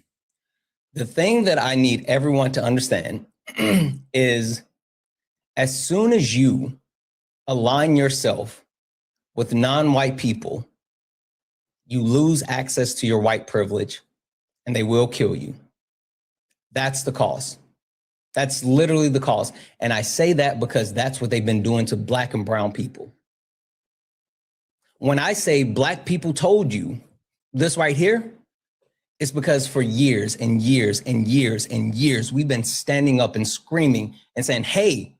The thing that I need everyone to understand is as soon as you align yourself with non-white people, you lose access to your white privilege and they will kill you. That's the cost. That's literally the cost. And I say that because that's what they've been doing to black and brown people. When I say black people told you this right here, it's because for years and years and years and years, we've been standing up and screaming and saying, hey,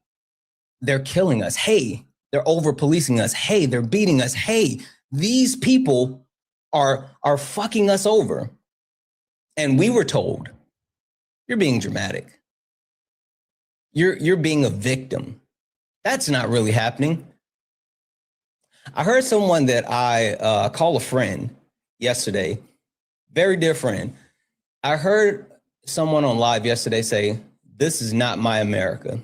they're killing us. Hey, they're over policing us. Hey, they're beating us. Hey, these people are fucking us over. And we were told, you're being dramatic. You're being a victim. That's not really happening. I heard someone that I call a friend yesterday, very dear friend. I heard someone on live yesterday say, "This is not my America."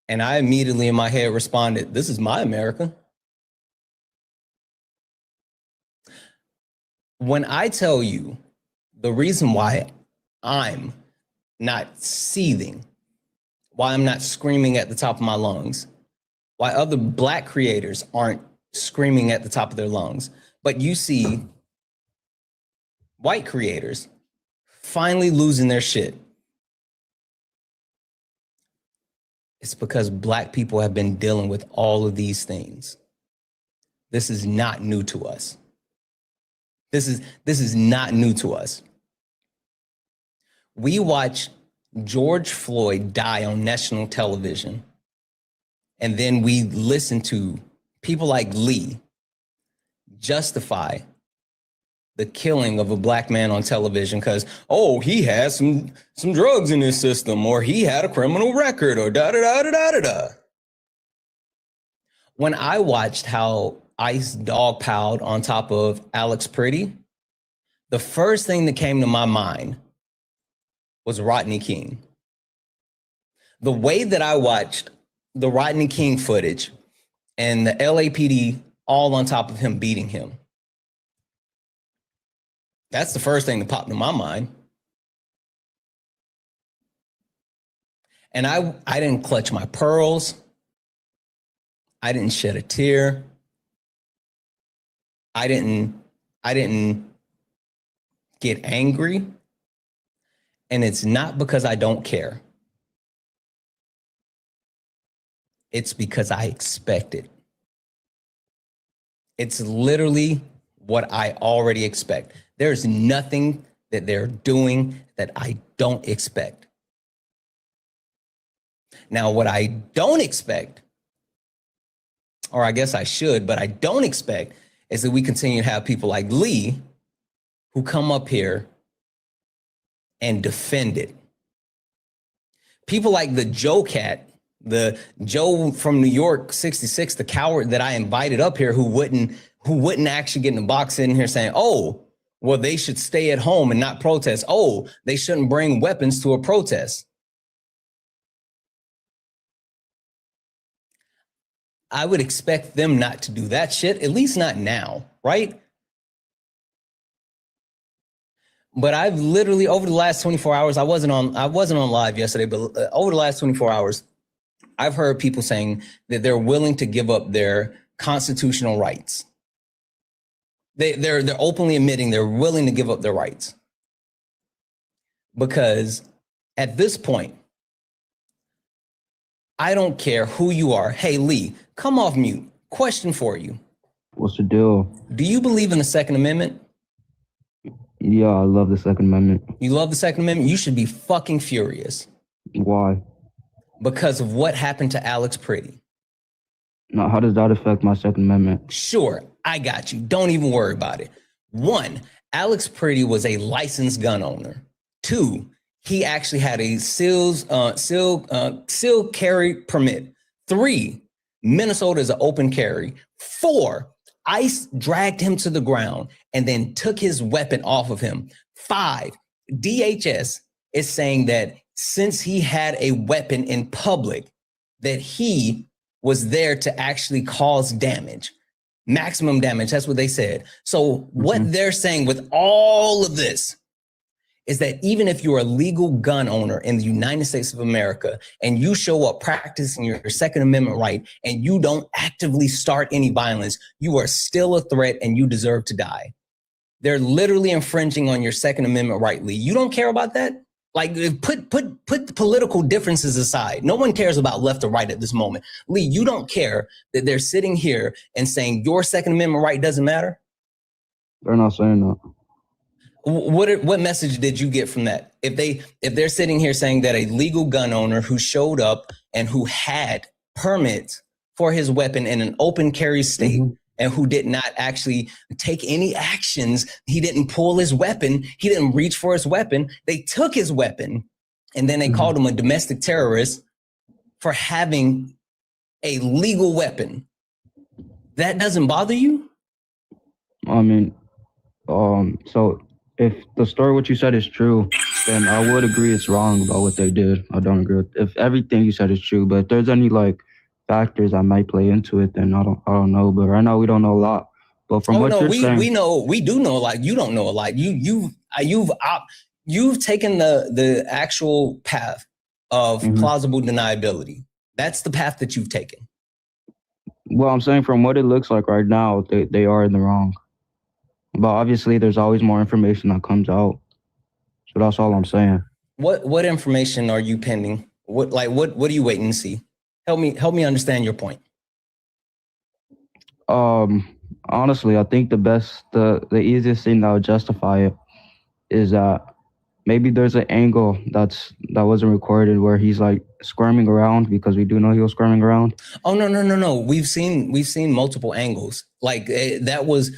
And I immediately in my head responded, "This is my America." When I tell you the reason why I'm not seething, why I'm not screaming at the top of my lungs, why other Black creators aren't screaming at the top of their lungs, but you see white creators finally losing their shit, it's because Black people have been dealing with all of these things. This is not new to us. This is not new to us. We watch George Floyd die on national television, and then we listen to people like Lee justify the killing of a Black man on television because, oh, he has some drugs in his system, or he had a criminal record, or da-da-da-da-da-da-da. When I watched how ICE dogpiled on top of Alex Pretty, the first thing that came to my mind was Rodney King. The way that I watched the Rodney King footage and the LAPD all on top of him beating him, that's the first thing that popped in my mind. And I didn't clutch my pearls. I didn't shed a tear. I didn't get angry. And it's not because I don't care. It's because I expect it. It's literally what I already expect. There's nothing that they're doing that I don't expect. Now, what I don't expect, or I guess I should, but I don't expect, is that we continue to have people like Lee who come up here and defend it. People like the Joe Cat, the Joe from New York 66, the coward that I invited up here who wouldn't actually get in the box sitting here saying, oh, well, they should stay at home and not protest. Oh, they shouldn't bring weapons to a protest. I would expect them not to do that shit, at least not now, right? But I've literally, over the last 24 hours, I wasn't on live yesterday, but over the last 24 hours, I've heard people saying that they're willing to give up their constitutional rights. They're openly admitting they're willing to give up their rights. Because at this point, I don't care who you are. Hey, Lee, come off mute. Question for you. What's the deal? Do you believe in the Second Amendment? Yeah, I love the Second Amendment. You love the Second Amendment? You should be fucking furious. Why? Because of what happened to Alex Pretty. Now, how does that affect my Second Amendment? Sure, I got you. Don't even worry about it. 1, Alex Pretty was a licensed gun owner. 2, he actually had a concealed carry permit. 3, Minnesota is an open carry. 4, ICE dragged him to the ground and then took his weapon off of him. 5, DHS is saying that since he had a weapon in public, that he was there to actually cause damage, maximum damage. That's what they said. So what they're saying with all of this is that even if you're a legal gun owner in the United States of America and you show up practicing your Second Amendment right and you don't actively start any violence, you are still a threat and you deserve to die. They're literally infringing on your Second Amendment right, Lee. You don't care about that? Like, put the political differences aside. No one cares about left or right at this moment. Lee, you don't care that they're sitting here and saying your Second Amendment right doesn't matter? They're not saying that. What message did you get from that? If they're sitting here saying that a legal gun owner who showed up and who had permits for his weapon in an open carry state and who did not actually take any actions, he didn't pull his weapon, he didn't reach for his weapon, they took his weapon And then they called him a domestic terrorist for having a legal weapon. That doesn't bother you? I mean, so if the story, what you said is true, then I would agree it's wrong about what they did. I don't agree with if everything you said is true, but if there's any like factors that might play into it, then I don't know. But right now we don't know a lot. But from what you're saying, we do know a lot. You don't know a lot. You've taken the actual path of plausible deniability. That's the path that you've taken. Well, I'm saying from what it looks like right now, they are in the wrong. But obviously, there's always more information that comes out. So that's all I'm saying. What information are you pending? What are you waiting to see? Help me understand your point. Honestly, I think the easiest thing that would justify it is that maybe there's an angle that wasn't recorded where he's like squirming around, because we do know he was squirming around. Oh no. We've seen multiple angles. Like that was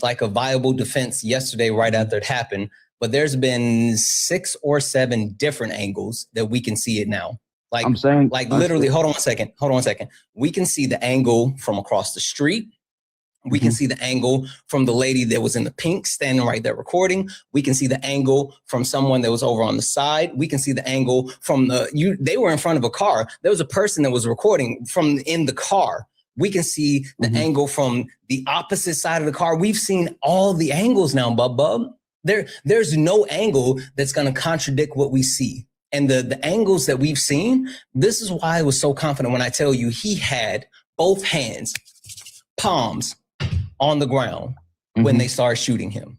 like a viable defense yesterday right after it happened. But there's been 6 or 7 different angles that we can see it now. Like I'm saying, like literally, hold on one second. We can see the angle from across the street. We can see the angle from the lady that was in the pink standing right there recording. We can see the angle from someone that was over on the side. We can see the angle from they were in front of a car. There was a person that was recording from in the car. We can see the angle from the opposite side of the car. We've seen all the angles now, Bub. There's no angle that's going to contradict what we see. And the angles that we've seen, this is why I was so confident when I tell you he had both hands, palms, on the ground when they start shooting him.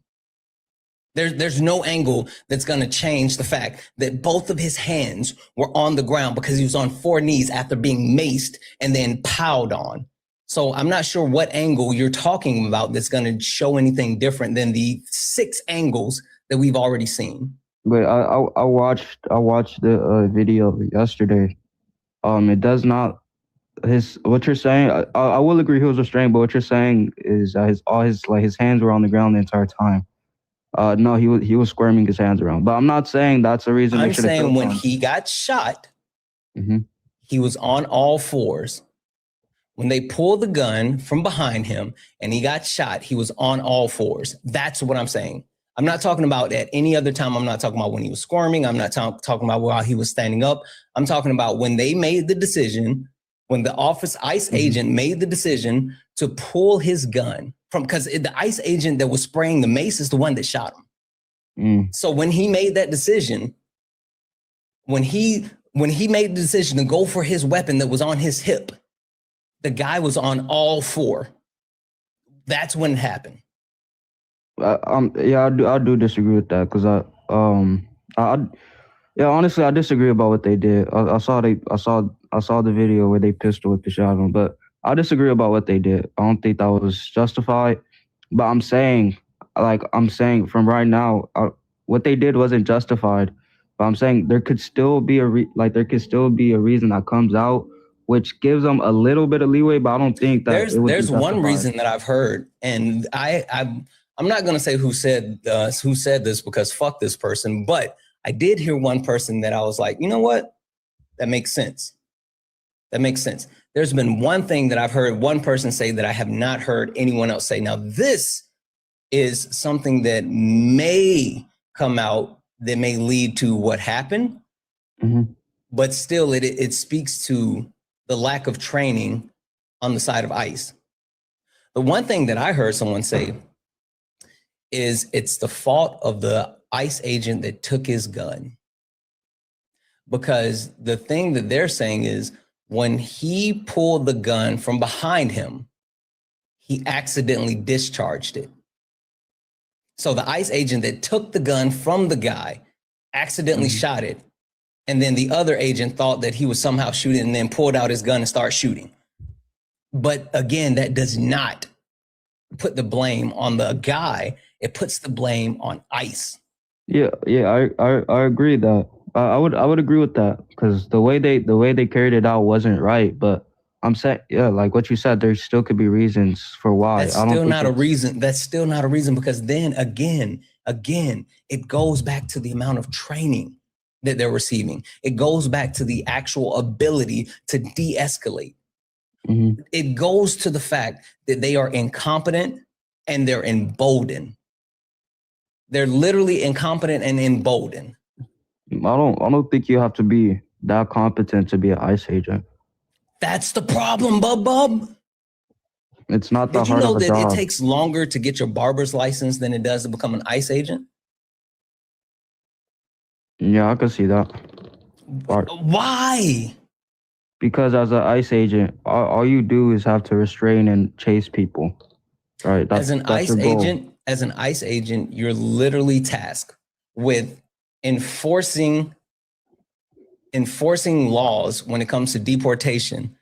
There's no angle that's going to change the fact that both of his hands were on the ground, because he was on 4 knees after being maced and then piled on. So I'm not sure what angle you're talking about that's going to show anything different than the 6 angles that we've already seen. But I watched the video yesterday. It does not. What you're saying, I will agree he was restrained, but what you're saying is that his hands were on the ground the entire time. No, he was squirming his hands around. But I'm not saying that's the reason. I'm saying when he got shot, he was on all 4s. When they pulled the gun from behind him and he got shot, he was on all 4s. That's what I'm saying. I'm not talking about at any other time. I'm not talking about when he was squirming. I'm not talking about while he was standing up. I'm talking about when they made the decision. When the ICE agent made the decision to pull his gun from, because the ICE agent that was spraying the mace is the one that shot him. So when he made that decision, when he made the decision to go for his weapon that was on his hip, the guy was on all 4. That's when it happened. Yeah, I do disagree with that, because honestly, I disagree about what they did. I saw the video where they pistol whipped the shot at him, but I disagree about what they did. I don't think that was justified. But I'm saying from right now, what they did wasn't justified. But I'm saying there could still be a reason that comes out, which gives them a little bit of leeway. But I don't think that there's one reason that I've heard, and I'm not going to say who said this, because fuck this person, but I did hear one person that I was like, you know what? That makes sense. There's been one thing that I've heard one person say that I have not heard anyone else say. Now, this is something that may come out that may lead to what happened, but still it speaks to the lack of training on the side of ICE. The one thing that I heard someone say is it's the fault of the ICE agent that took his gun. Because the thing that they're saying is when he pulled the gun from behind him, he accidentally discharged it. So the ICE agent that took the gun from the guy accidentally shot it. And then the other agent thought that he was somehow shooting and then pulled out his gun and started shooting. But again, that does not put the blame on the guy. It puts the blame on ICE. Yeah, I agree that. I would agree with that, because the way they carried it out wasn't right. But I'm saying, yeah, like what you said, there still could be reasons for why. That's still not a reason. That's still not a reason, because then again, it goes back to the amount of training. that they're receiving. It goes back to the actual ability to de-escalate. Mm-hmm. It goes to the fact that they are incompetent and they're emboldened. They're literally incompetent and emboldened. I don't think you have to be that competent to be an ICE agent. That's the problem, bub. It's not that Did you hard know of a that job. it takes longer to get your barber's license than it does to become an ICE agent? Yeah, I can see that. Why? Because as an ICE agent, all you do is have to restrain and chase people, right? As an ICE agent, you're literally tasked with enforcing laws when it comes to deportation,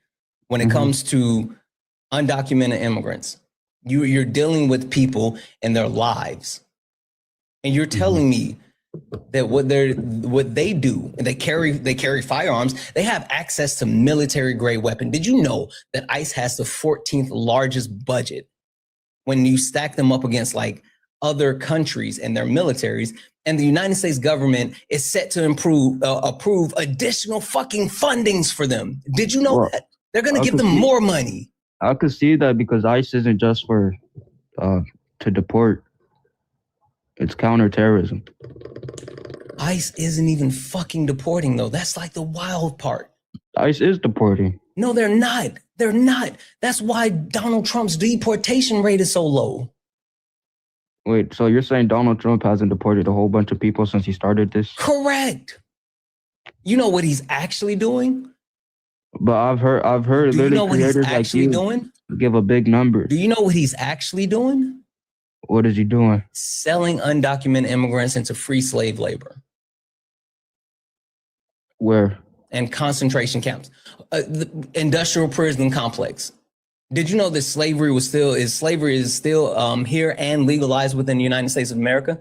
when it comes to undocumented immigrants. You're dealing with people and their lives, and you're telling me that what they do, and they carry firearms, they have access to military grade weapon. Did you know that ICE has the 14th largest budget when you stack them up against like other countries and their militaries? And the United States government is set to approve additional fucking fundings for them. Did you know that? They're going to give them more money. I could see that because ICE isn't just for to deport. It's counterterrorism. ICE isn't even fucking deporting though. That's like the wild part. ICE is deporting. No, they're not. They're not. That's why Donald Trump's deportation rate is so low. Wait, so you're saying Donald Trump hasn't deported a whole bunch of people since he started this? Correct. You know what he's actually doing? But I've heard Do you know what he's creators like actually you doing? give a big number. Do you know what he's actually doing? What is he doing? Selling undocumented immigrants into free slave labor. Where? And concentration camps. The industrial prison complex. Did you know that slavery is still here and legalized within the United States of America?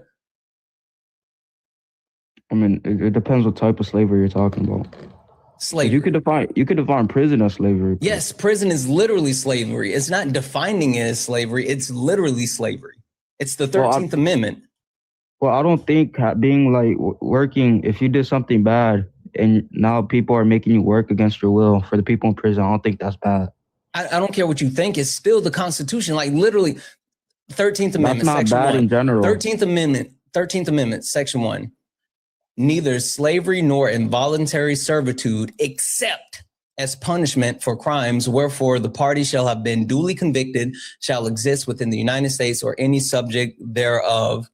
I mean, it depends what type of slavery you're talking about. Slavery. You could define prison as slavery. Yes, prison is literally slavery. It's not defining it as slavery. It's literally slavery. It's the 13th Amendment. Well, I don't think being like working, if you did something bad and now people are making you work against your will for the people in prison, I don't think that's bad. I don't care what you think. It's still the Constitution. Like literally 13th Amendment, that's not Section bad 1. in general. 13th Amendment, Section 1. Neither slavery nor involuntary servitude except as punishment for crimes wherefore the party shall have been duly convicted shall exist within the United States or any subject thereof,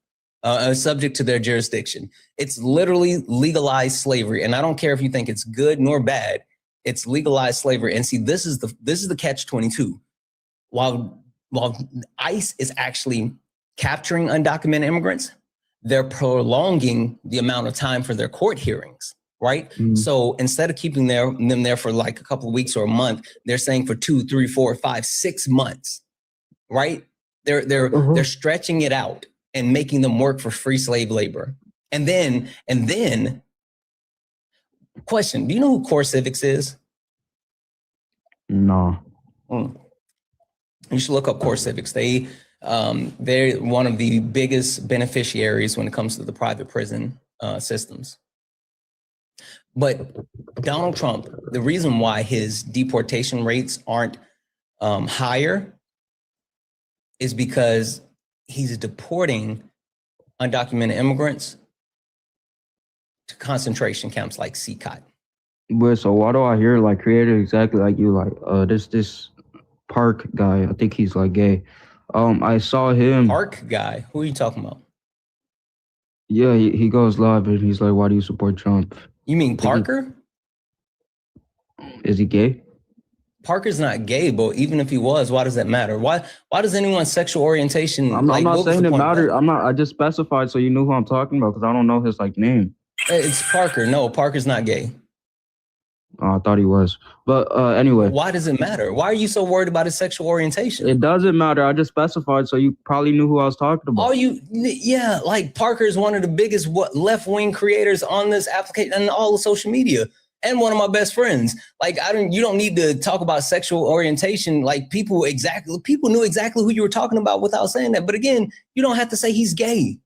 subject to their jurisdiction. It's literally legalized slavery. And I don't care if you think it's good nor bad. It's legalized slavery. And see, this is the catch-22. While ICE is actually capturing undocumented immigrants, they're prolonging the amount of time for their court hearings, right? Mm-hmm. So instead of keeping them there for like a couple of weeks or a month, they're saying for 2, 3, 4, 5, 6 months, right? They're stretching it out and making them work for free slave labor. And then, question, do you know who Core Civics is? No. You should look up Core Civics. They're one of the biggest beneficiaries when it comes to the private prison systems. But Donald Trump, the reason why his deportation rates aren't higher is because he's deporting undocumented immigrants to concentration camps like CCOT. But so why do I hear like creators exactly like you, like this Park guy, I think he's like gay. I saw him. Park guy? Who are you talking about? Yeah, he goes live and he's like, why do you support Trump? You mean Parker? Is he gay? Parker's not gay, but even if he was, why does that matter? Why does anyone's sexual orientation? I'm not saying it matters. I just specified so you knew who I'm talking about because I don't know his like name. It's Parker. No, Parker's not gay. Oh, I thought he was. But anyway. Why does it matter? Why are you so worried about his sexual orientation? It doesn't matter. I just specified so you probably knew who I was talking about. Yeah, like Parker is one of the biggest left-wing creators on this application and all of social media, and one of my best friends. Like you don't need to talk about sexual orientation. Like people knew exactly who you were talking about without saying that. But again, you don't have to say he's gay.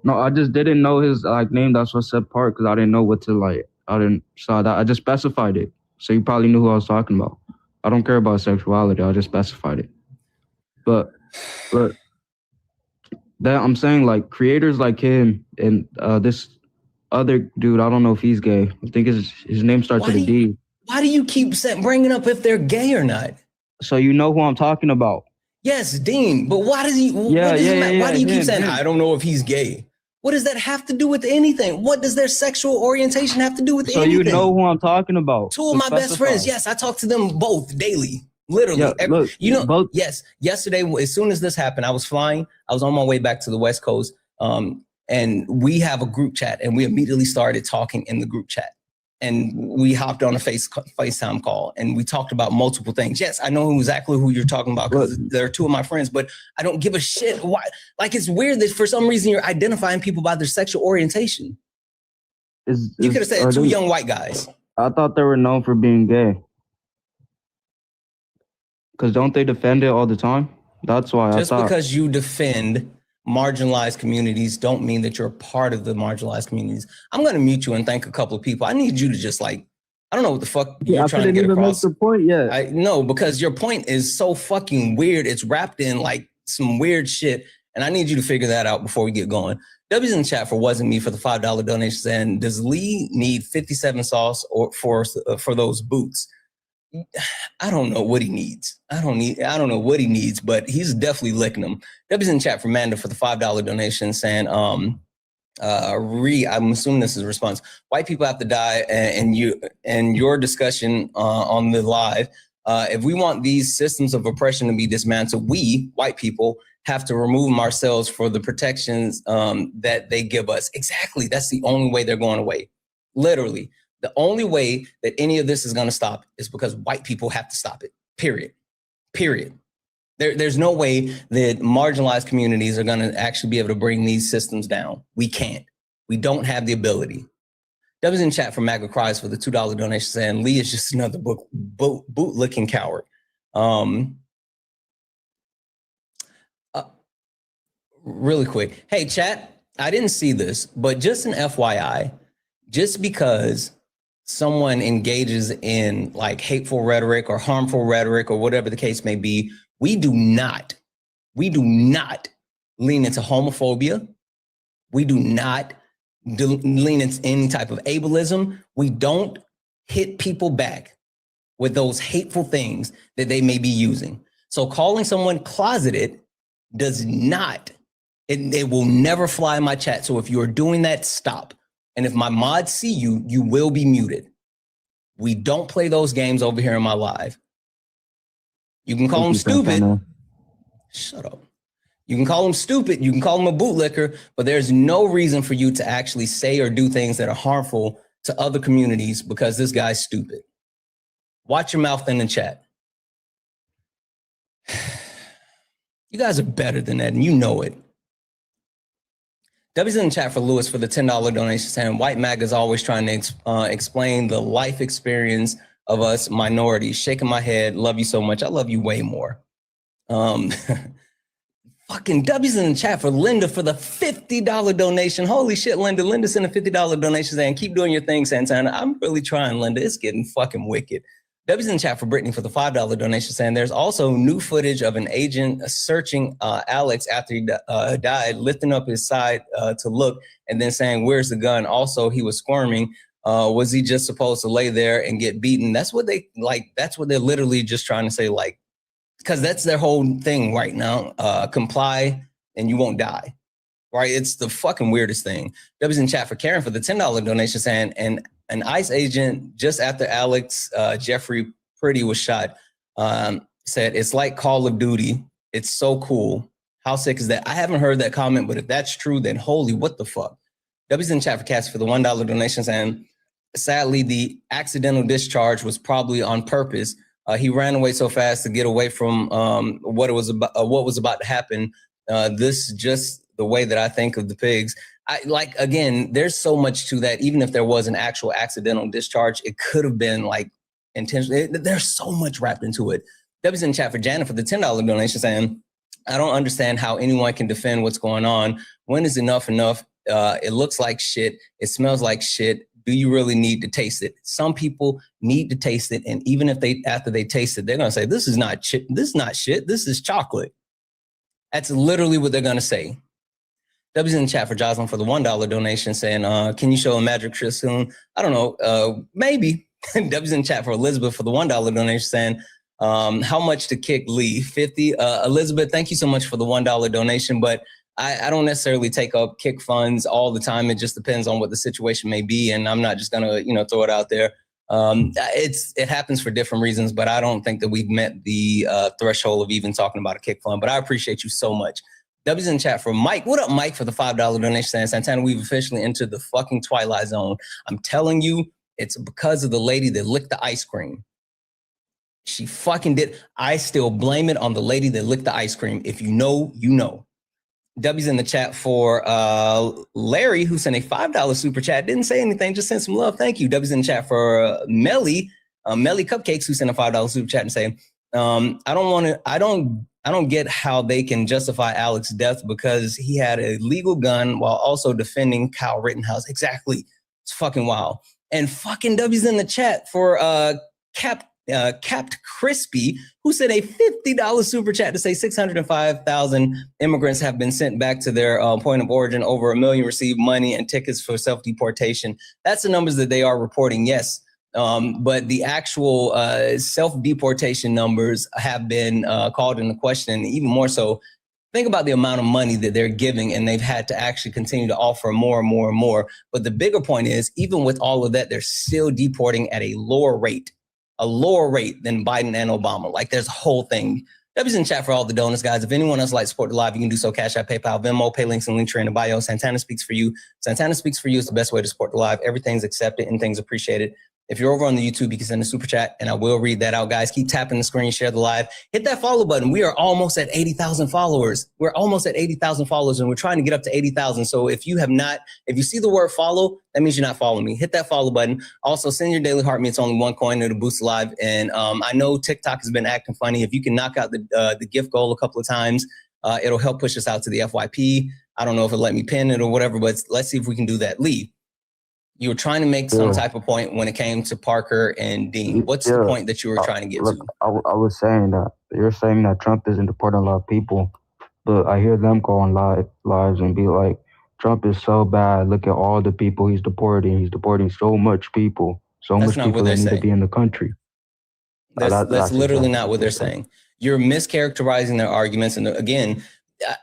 No, I just didn't know his like name. That's what said part because I didn't know what to like. I just specified it. So you probably knew who I was talking about. I don't care about sexuality. I just specified it. But that I'm saying like creators like him and this other dude. I don't know if he's gay. I think his name starts with a D. Why do you keep bringing up if they're gay or not? So you know who I'm talking about. Yes, Dean. But why does he? Why do you keep saying I don't know if he's gay? What does that have to do with anything? What does their sexual orientation have to do with anything? So you know who I'm talking about. Two of my best friends. Yes, I talk to them both daily. Literally. Yeah, both. Yes. Yesterday, as soon as this happened, I was flying. I was on my way back to the West Coast. And we have a group chat, and we immediately started talking in the group chat. And we hopped on a FaceTime call, and we talked about multiple things. Yes, I know exactly who you're talking about because they're two of my friends, but I don't give a shit. Why? Like, it's weird that for some reason you're identifying people by their sexual orientation. You could have said two young white guys. I thought they were known for being gay. Because don't they defend it all the time? That's why Just because you defend marginalized communities don't mean that you're a part of the marginalized communities. I'm going to mute you and thank a couple of people. I need you to just I don't know what the fuck you're trying to get across. Make the point yet. I know, because your point is so fucking weird. It's wrapped in like some weird shit. And I need you to figure that out before we get going. W's in the chat for Wasn't Me for the $5 donations. And does Lee need 57 sauce or for those boots? I don't know what he needs. I don't know what he needs, but he's definitely licking them. W's in the chat for Manda for the $5 donation saying, I'm assuming this is a response. White people have to die, and your discussion on the live. If we want these systems of oppression to be dismantled, we, white people, have to remove ourselves for the protections that they give us. Exactly. That's the only way they're going away. Literally. The only way that any of this is going to stop is because white people have to stop it. Period. There's no way that marginalized communities are going to actually be able to bring these systems down. We can't. We don't have the ability. That was in chat for MAGA Cries for the $2 donation saying Lee is just another boot-licking coward. Really quick. Hey, chat, I didn't see this, but just an FYI, just because someone engages in like hateful rhetoric or harmful rhetoric or whatever the case may be, we do not lean into homophobia. We do not lean into any type of ableism. We don't hit people back with those hateful things that they may be using. So calling someone closeted does not, it will never fly in my chat. So if you're doing that, stop. And if my mods see you, you will be muted. We don't play those games over here in my live. You can call them stupid. Shut up. You can call them stupid. You can call them a bootlicker, but there's no reason for you to actually say or do things that are harmful to other communities because this guy's stupid. Watch your mouth in the chat. You guys are better than that, and you know it. W's in the chat for Lewis for the $10 donation saying white MAGA is always trying to explain the life experience of us minorities. Shaking my head. Love you so much. I love you way more. Fucking W's in the chat for Linda for the $50 donation. Holy shit, Linda. Linda sent a $50 donation saying keep doing your thing, Santana. I'm really trying, Linda. It's getting fucking wicked. W's in the chat for Brittany for the $5 donation saying there's also new footage of an agent searching Alex after he died, lifting up his side to look and then saying, where's the gun? Also, he was squirming. Was he just supposed to lay there and get beaten? That's what they like. That's what they're literally just trying to say, like, because that's their whole thing right now. Comply and you won't die. Right? It's the fucking weirdest thing. W's in chat for Karen for the $10 donation saying, and an ICE agent just after Alex Jeffrey Pretty was shot said, it's like Call of Duty. It's so cool. How sick is that? I haven't heard that comment, but if that's true, then holy, what the fuck? W's in chat for Cass for the $1 donation saying, sadly, the accidental discharge was probably on purpose. He ran away so fast to get away from what was about to happen. This is just the way that I think of the pigs. Again, there's so much to that. Even if there was an actual accidental discharge, it could have been like intentional. There's so much wrapped into it. W's in chat for Janet for the $10 donation saying, I don't understand how anyone can defend what's going on. When is enough enough? It looks like shit. It smells like shit. Do you really need to taste it? Some people need to taste it. And even if after they taste it, they're going to say, this is not shit. This is not shit. This is chocolate. That's literally what they're going to say. W's in the chat for Jocelyn for the $1 donation saying, can you show a magic trick soon? I don't know. Maybe. W's in the chat for Elizabeth for the $1 donation saying, how much to kick Lee? 50. Elizabeth, thank you so much for the $1 donation. But I don't necessarily take up kick funds all the time. It just depends on what the situation may be. And I'm not just going to, throw it out there. It happens for different reasons, but I don't think that we've met the threshold of even talking about a kick fund. But I appreciate you so much. W's in chat for Mike. What up, Mike, for the $5 donation saying, Santana, we've officially entered the fucking twilight zone. I'm telling you, it's because of the lady that licked the ice cream. She fucking did. I still blame it on the lady that licked the ice cream. If you know, you know. W's in the chat for Larry, who sent a $5 super chat. Didn't say anything, just sent some love. Thank you. W's in the chat for Melly Cupcakes, who sent a $5 super chat and say, I don't get how they can justify Alex's death because he had a legal gun while also defending Kyle Rittenhouse. Exactly. It's fucking wild. And fucking W's in the chat for Capped Crispy, who said a $50 super chat to say 605,000 immigrants have been sent back to their point of origin. Over 1 million received money and tickets for self-deportation. That's the numbers that they are reporting, yes. But the actual self-deportation numbers have been called into question. And even more so, think about the amount of money that they're giving, and they've had to actually continue to offer more and more and more. But the bigger point is, even with all of that, they're still deporting at a lower rate than Biden and Obama. Like, there's a whole thing. W's in chat for all the donuts, guys. If anyone else would like to support the live, you can do so. Cash App, PayPal, Venmo, pay links and link tree in the bio. Santana Speaks for You. Santana Speaks for You is the best way to support the live. Everything's accepted and things appreciated. If you're over on the YouTube, you can send a super chat and I will read that out, guys. Keep tapping the screen, share the live, hit that follow button. We are almost at 80,000 followers. We're almost at 80,000 followers and we're trying to get up to 80,000. So if you see the word follow, that means you're not following me. Hit that follow button. Also send your daily heart. It's only one coin to boost the live. And I know TikTok has been acting funny. If you can knock out the gift goal a couple of times, it'll help push us out to the FYP. I don't know if it'll let me pin it or whatever, but let's see if we can do that. Lee, you were trying to make some type of point when it came to Parker and Dean. What's the point that you were trying to get to? I was saying that you're saying that Trump isn't deporting a lot of people, but I hear them go on lives and be like, Trump is so bad. Look at all the people he's deporting. He's deporting so much people, much people that need to be in the country. That's literally not what they're saying. You're mischaracterizing their arguments. And again,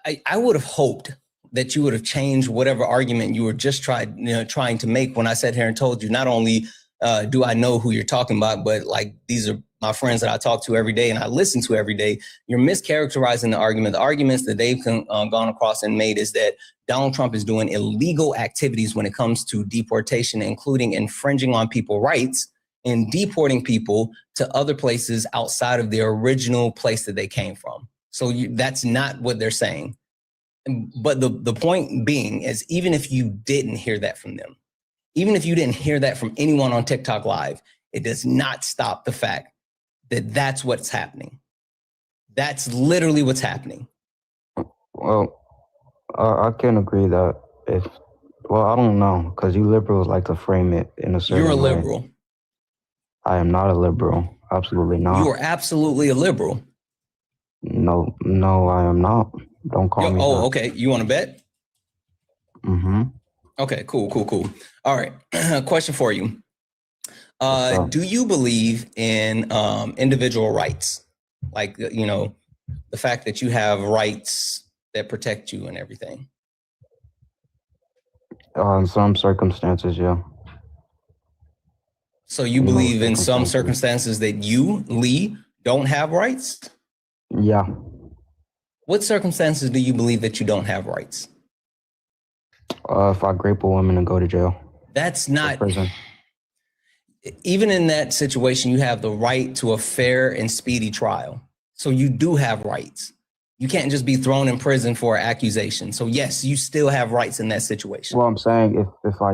I would have hoped that you would have changed whatever argument you were just trying to make when I sat here and told you, not only do I know who you're talking about, but like, these are my friends that I talk to every day and I listen to every day. You're mischaracterizing the argument. The arguments that they've gone across and made is that Donald Trump is doing illegal activities when it comes to deportation, including infringing on people's rights and deporting people to other places outside of the original place that they came from. So that's not what they're saying. But the point being is, even if you didn't hear that from them, even if you didn't hear that from anyone on TikTok Live, it does not stop the fact that that's what's happening. That's literally what's happening. Well, I can agree that I don't know, because you liberals like to frame it in a certain way. You're a liberal. I am not a liberal. Absolutely not. You are absolutely a liberal. No, I am not. Don't call me. Oh, okay. You want to bet? Mm-hmm. Okay, cool. All right. Question for you. Do you believe in individual rights? Like, the fact that you have rights that protect you and everything? In some circumstances, yeah. So you believe in some circumstances that you, Lee, don't have rights? Yeah. What circumstances do you believe that you don't have rights? If I grape a woman and go to jail. That's not prison. Even in that situation, you have the right to a fair and speedy trial. So you do have rights. You can't just be thrown in prison for an accusation. So yes, you still have rights in that situation. Well, I'm saying if I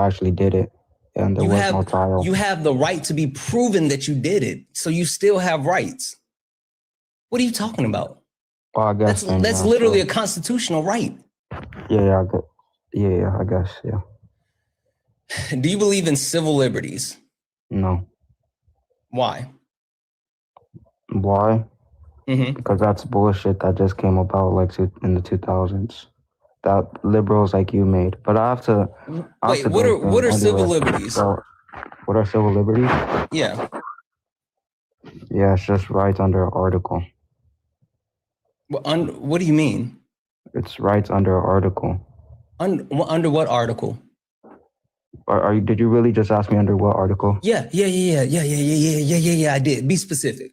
actually did it, and there was no trial. You have the right to be proven that you did it. So you still have rights. What are you talking about? Well, I guess that's literally a constitutional right. Yeah, I get. Yeah, I guess, yeah. Do you believe in civil liberties? No. Why? Why? Mm-hmm. Because that's bullshit that just came about like in the 2000s. That liberals like you made. But I have to Wait, do a thing what are civil anyway. liberties? So, what are civil liberties? Yeah. Yeah, it's just rights under an article. What do you mean? It's rights under an article. Under what article? Are you? Did you really just ask me under what article? Yeah. I did. Be specific.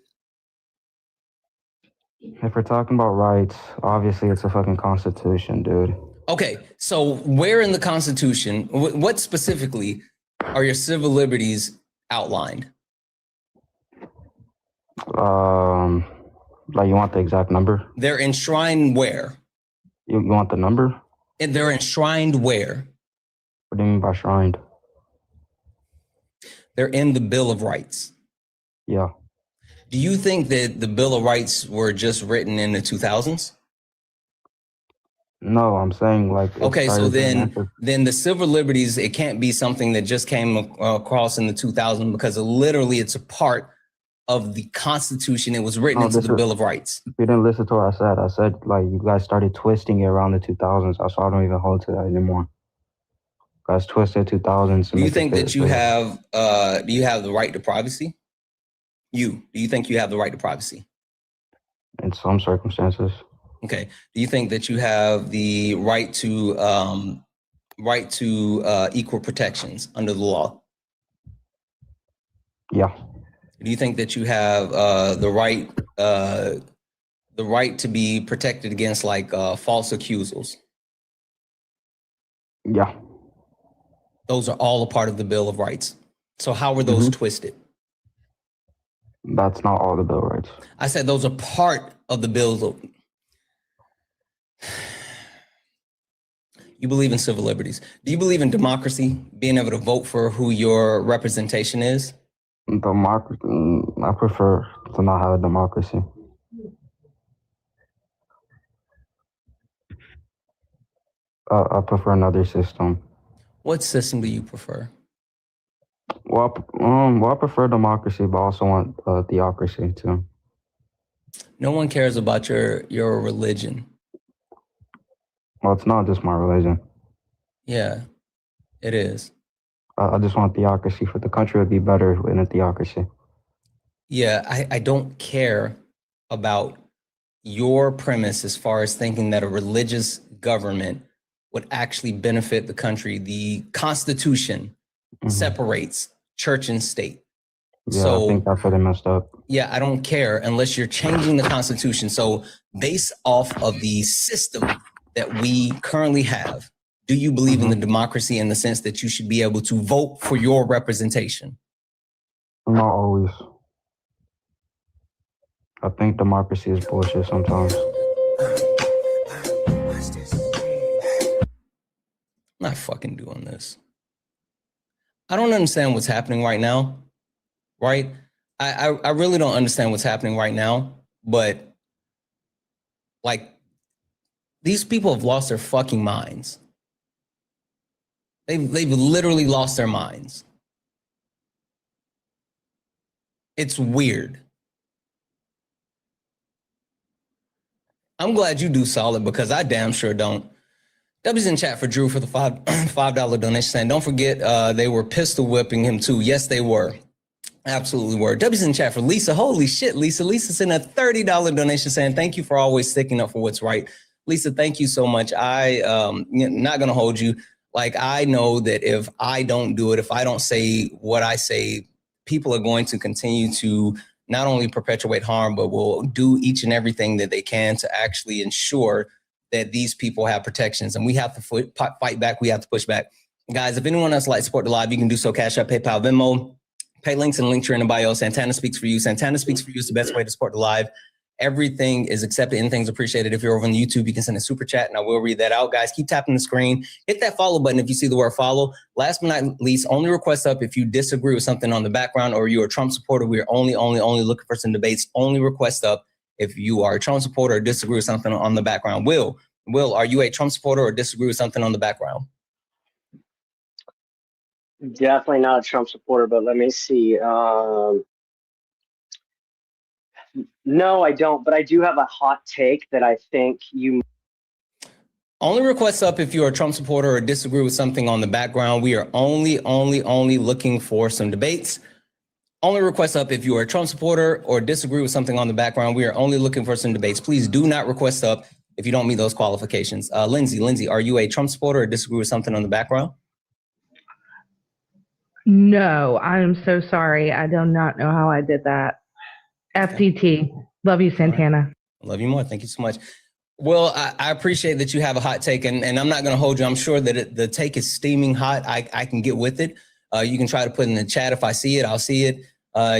If we're talking about rights, obviously it's a fucking constitution, dude. Okay, so where in the Constitution, what specifically are your civil liberties outlined? Like you want the exact number? They're enshrined where? You want the number? And they're enshrined where? What do you mean by shrined? They're in the Bill of Rights. Yeah. Do you think that the Bill of Rights were just written in the 2000s? No, I'm saying like. Okay, so then the civil liberties, it can't be something that just came across in the 2000s because it's a part of the Constitution. It was written into the Bill of Rights. You didn't listen to what I said. I said like you guys started twisting it around the 2000s. So I don't even hold to that anymore. You guys twisted 2000s. Do you think that you have the right to privacy? Do you think you have the right to privacy? In some circumstances. Okay. Do you think that you have the right to equal protections under the law? Yeah. Do you think that you have the right to be protected against like false accusals? Yeah. Those are all a part of the Bill of Rights. So how were those twisted? That's not all the Bill of Rights. I said those are part of the Bill. You believe in civil liberties. Do you believe in democracy, being able to vote for who your representation is? Democracy, I prefer to not have a democracy. I prefer another system. What system do you prefer? Well, I prefer democracy, but I also want theocracy too. No one cares about your religion. Well, it's not just my religion. Yeah, it is. I just want theocracy. For the country would be better in a theocracy. Yeah, I don't care about your premise as far as thinking that a religious government would actually benefit the country. The Constitution separates church and state. Yeah, so, I think that's where they messed up. Yeah, I don't care unless you're changing the Constitution. So based off of the system that we currently have, do you believe in the democracy in the sense that you should be able to vote for your representation? Not always. I think democracy is bullshit sometimes. I'm not fucking doing this. I don't understand what's happening right now, right? I really don't understand what's happening right now, but like these people have lost their fucking minds. They've literally lost their minds. It's weird. I'm glad you do solid because I damn sure don't. W's in chat for Drew for the $5 donation saying, don't forget they were pistol whipping him too. Yes, they were. Absolutely were. W's in chat for Lisa. Holy shit, Lisa. Lisa sent a $30 donation saying, thank you for always sticking up for what's right. Lisa, thank you so much. I not going to hold you. Like, I know that if I don't do it, if I don't say what I say, people are going to continue to not only perpetuate harm, but will do each and everything that they can to actually ensure that these people have protections. And we have to fight back. We have to push back. Guys, if anyone else would like to support the live, you can do so. Cash App, PayPal, Venmo. Pay links and links are in the bio. Santana speaks for you. Santana speaks for you is the best way to support the live. Everything is accepted. Anything's appreciated. If you're over on YouTube, you can send a super chat and I will read that out. Guys, keep tapping the screen. Hit that follow button if you see the word follow. Last but not least, only request up if you disagree with something on the background or you're a Trump supporter. We are only looking for some debates. Only request up if you are a Trump supporter or disagree with something on the background. Will, Will, are you a Trump supporter or disagree with something on the background? Definitely not a Trump supporter, but let me see. No, I don't, but I do have a hot take that I think you. Only request up if you're a Trump supporter or disagree with something on the background. We are only looking for some debates. Only request up if you are a Trump supporter or disagree with something on the background. We are only looking for some debates. Please do not request up if you don't meet those qualifications. Lindsay, are you a Trump supporter or disagree with something on the background? No, I am so sorry. I do not know how I did that. FTT. Love you, Santana. Right. Love you more. Thank you so much. Well, I appreciate that you have a hot take, and I'm not going to hold you. I'm sure that the take is steaming hot. I can get with it. You can try to put in the chat. If I see it, I'll see it.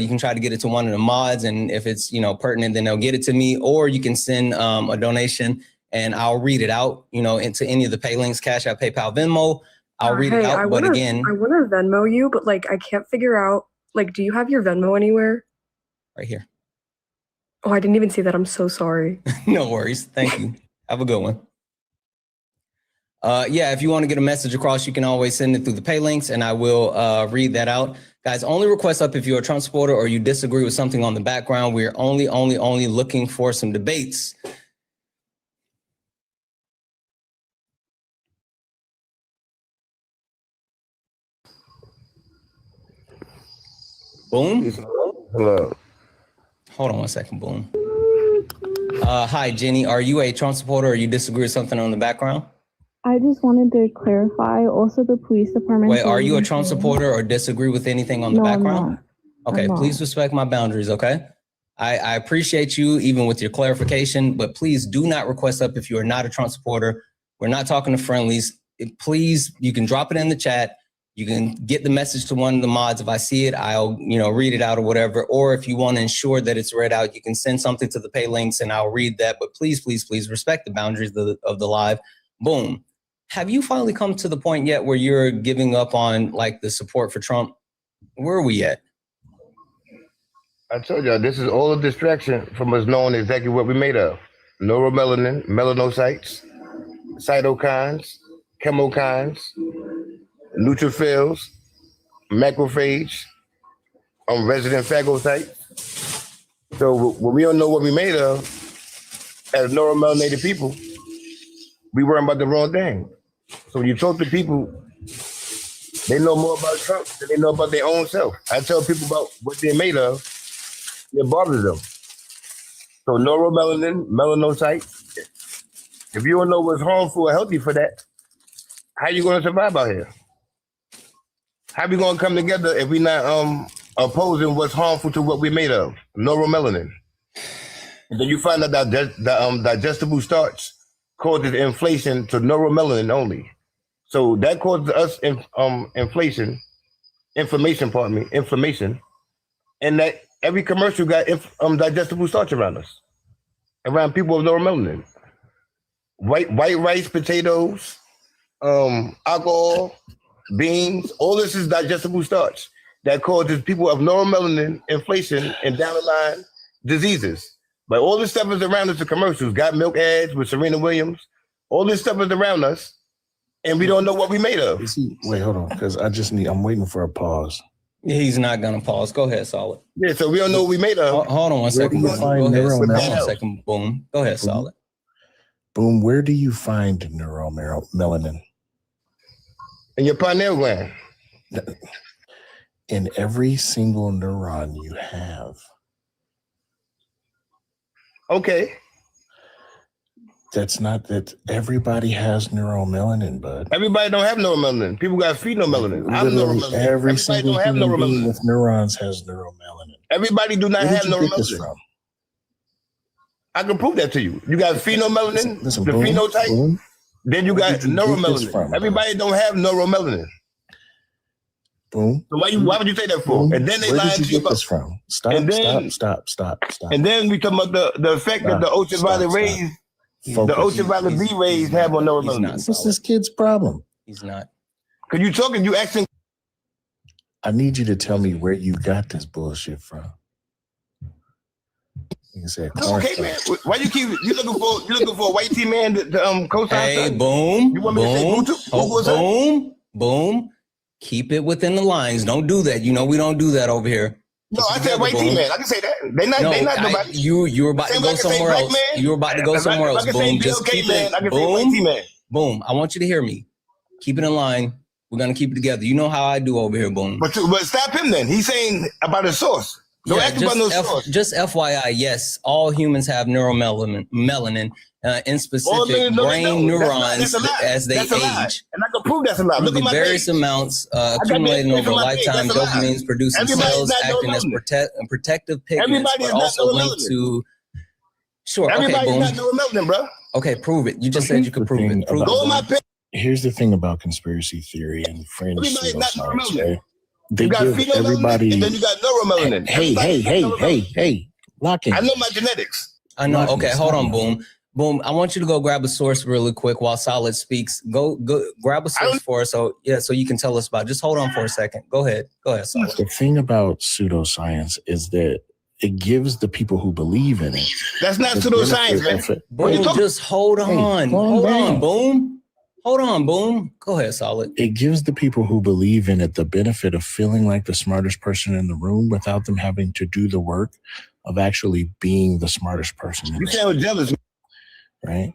You can try to get it to one of the mods, and if it's pertinent, then they'll get it to me. Or you can send a donation, and I'll read it out. Into any of the pay links: Cash App, PayPal, Venmo. I'll read it out. But again, I want to Venmo you, but I can't figure out. Do you have your Venmo anywhere? Right here. Oh, I didn't even see that. I'm so sorry. No worries. Thank you. Have a good one. Yeah, if you want to get a message across, you can always send it through the pay links, and I will read that out. Guys, only request up if you're a Trump supporter or you disagree with something on the background. We're only looking for some debates. Boom. Hello. Hold on one second, Boom. Hi, Jenny. Are you a Trump supporter or you disagree with something on the background? I just wanted to clarify. Also, the police department. Wait, are you a Trump supporter or disagree with anything on the background? Okay, please respect my boundaries, okay? I appreciate you even with your clarification, but please do not request up if you are not a Trump supporter. We're not talking to friendlies. Please, you can drop it in the chat. You can get the message to one of the mods. If I see it, I'll read it out or whatever. Or if you want to ensure that it's read out, you can send something to the pay links and I'll read that. But please, please, please respect the boundaries of the live. Boom. Have you finally come to the point yet where you're giving up on the support for Trump? Where are we at? I told y'all, this is all a distraction from us knowing exactly what we made of. Neuromelanin, melanocytes, cytokines, chemokines, neutrophils, macrophage, resident phagocyte. So when we don't know what we made of, as neuromelanated people, we worrying about the wrong thing. So when you talk to people, they know more about Trump than they know about their own self. I tell people about what they're made of, it bothers them. So neuromelanin, melanocyte, if you don't know what's harmful or healthy for that, how you going to survive out here? How we going to come together if we're not opposing what's harmful to what we're made of? Neuromelanin. And then you find out that the digestible starch causes inflation to neuromelanin only. So that causes us inflammation, and that every commercial got digestible starch around us, around people with neuromelanin. White rice, potatoes, alcohol, beans, all this is digestible starch that causes people of neuromelanin inflation and down the line diseases. But all this stuff is around us, the commercials, got milk ads with Serena Williams. All this stuff is around us, and we don't know what we made of. Wait, hold on, because I'm waiting for a pause. He's not going to pause. Go ahead, Solid. Yeah, so we don't know what we made of. Hold on one second. Go ahead. Hold on 1 second. Boom. Go ahead, Solid. Boom, where do you find neuromelanin? In your pineal gland. In every single neuron you have. Okay. That's not that everybody has neuromelanin, bud. Everybody don't have neuromelanin. People got phenomelanin. I'm neuromelanin. Every single human being with neurons has neuromelanin. Everybody do not have neuromelanin. I can prove that to you. You got phenomelanin, the phenotype. Boom. Then you got neuromelanin. Everybody don't have neuromelanin. Boom. So why would you say that for? Boom. And then they lie to you about this from. Stop. And then we talk about the effect that the ultraviolet rays, the ultraviolet B rays have on neuromelanin. What's this kid's problem? He's not. Because you talking, you asking. I need you to tell me where you got this bullshit from. He said, It's okay, man. Why you looking for a white T man to co-sign? Hey, something? boom, You want me to say boom, boo too? Boo was that? boom. Keep it within the lines. Don't do that. You know we don't do that over here. No, I said white T man. I can say that. They not nobody. You were about to go somewhere else. You were about to go somewhere else. Boom. Just keep it. Boom. Boom. I want you to hear me. Keep it in line. We're gonna keep it together. You know how I do over here, boom. But stop him then. He's saying about a source. Don't ask about no source. Just FYI, yes, all humans have neuromelanin in specific brain neurons as they age. And I can prove that's a lie. Look at my various amounts accumulating over a lifetime. Dopamine producing cells acting as protective pigments, but also linked to. Sure. Everybody's okay, not neuromelanin, bro. Okay, prove it. You just said you could prove it. Prove Go on my page. Here's the thing about conspiracy theory and fringe pseudoscience, right? They you got give everybody. And then you got neuromelanin. Hey, lock in. I know my genetics. I know. Okay, hold on, boom. Boom. I want you to go grab a source really quick while Solid speaks. Go grab a source for us. So you can tell us about it. Just hold on for a second. Go ahead, Solid. The thing about pseudoscience is that it gives the people who believe in it. That's not pseudoscience, man. Boom, just hold on. Hold on, boom. Hold on, boom. Go ahead, Solid. It gives the people who believe in it the benefit of feeling like the smartest person in the room without them having to do the work of actually being the smartest person. You sound jealous, right?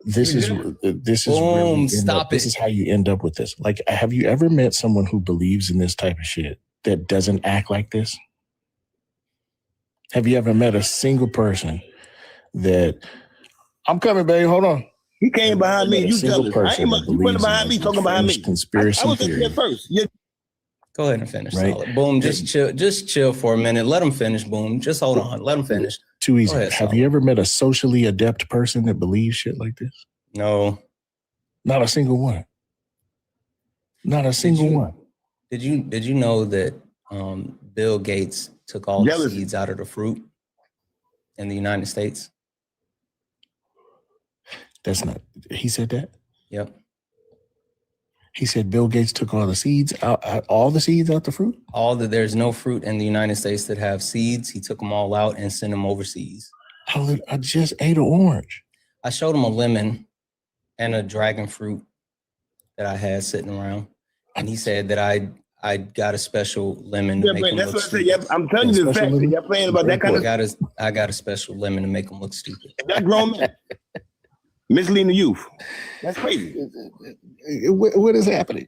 This is boom. Really stop it. This is how you end up with this. Like, have you ever met someone who believes in this type of shit that doesn't act like this? Have you ever met a single person that I'm coming, babe? Hold on. He came behind me. You jealous? You went behind me, talking behind me. Conspiracy I was theory. at first. Go ahead and finish. Right. Solid. Boom. Just chill for a minute. Let him finish. Boom. Just hold on. Let him finish. Too easy. Ahead, have you ever met a socially adept person that believes shit like this? No. Not a single one. Not a single one. Did you know that Bill Gates took all the seeds out of the fruit in the United States? That's not, he said that? Yep. He said Bill Gates took all the seeds out the fruit? There's no fruit in the United States that have seeds. He took them all out and sent them overseas. I just ate an orange. I showed him a lemon and a dragon fruit that I had sitting around. And he said that I got a special lemon to make him look stupid. I'm telling you the fact. You're playing about that kind of stuff. I got a special lemon to make him look stupid. That grown man. Misleading the youth. That's crazy. What is happening?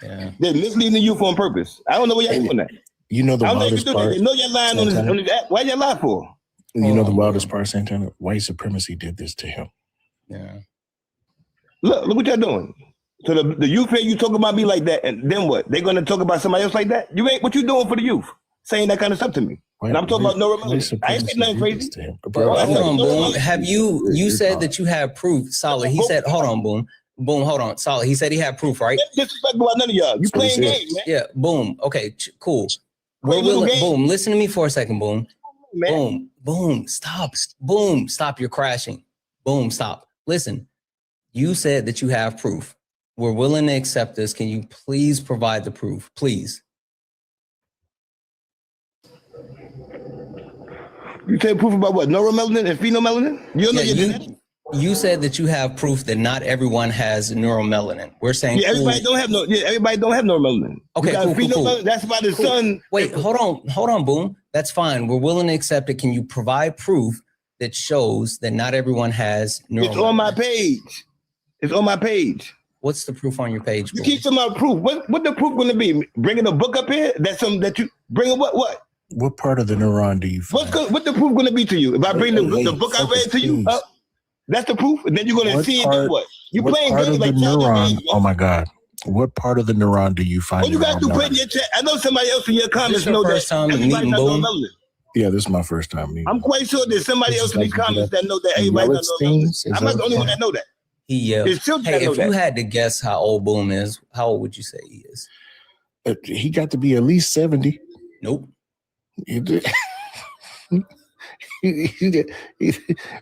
Yeah. They're misleading the youth on purpose. I don't know what y'all doing that. You know the wildest part? They know you're lying on this app. Why y'all lie for? You know the wildest part, Santana? White supremacy did this to him. Yeah. Look what y'all doing. So the youth hear you talk about me like that, and then what? They're gonna talk about somebody else like that? What you doing for the youth? Saying that kind of stuff to me. And I'm talking about neuromelanin. I ain't saying nothing crazy. Bro, hold on, boom. Have you said that you have proof? Solid. He said, hold on, boom. Boom, hold on. Solid. He said he had proof, right? Disrespect about none of y'all. You playing games, man. Yeah, boom. Okay, cool. We're willing. Boom. Listen to me for a second, boom. Boom. Boom. Stop. Boom. Stop. You're crashing. Boom. Stop. Listen. You said that you have proof. We're willing to accept this. Can you please provide the proof? Please. You said proof about what? Neuromelanin and phenomelanin? You don't know your genetics? You said that you have proof that not everyone has neuromelanin. We're saying everybody don't have neuromelanin. Okay, cool. That's why the sun. Wait, hold on, boom. That's fine. We're willing to accept it. Can you provide proof that shows that not everyone has neuromelanin? It's on my page. It's on my page. What's the proof on your page? You keep talking about proof. What the proof going to be? Bringing a book up here? That's something that you bring. What? What part of the neuron do you find? What the proof going to be to you? If I bring the book I read to you up, that's the proof. And then you're going to see it. What? You playing games like neuron? Oh my God! What part of the neuron do you find? What you got to put in your chat? I know somebody else in your comments know that. Everybody not neuromelanin. Yeah, this is my first time meeting. I'm quite sure there's somebody else in these comments that know that everybody not neuromelanin. I'm not the only one that know that. Hey, if you had to guess how old Boom is, how old would you say he is? He got to be at least 70. Nope.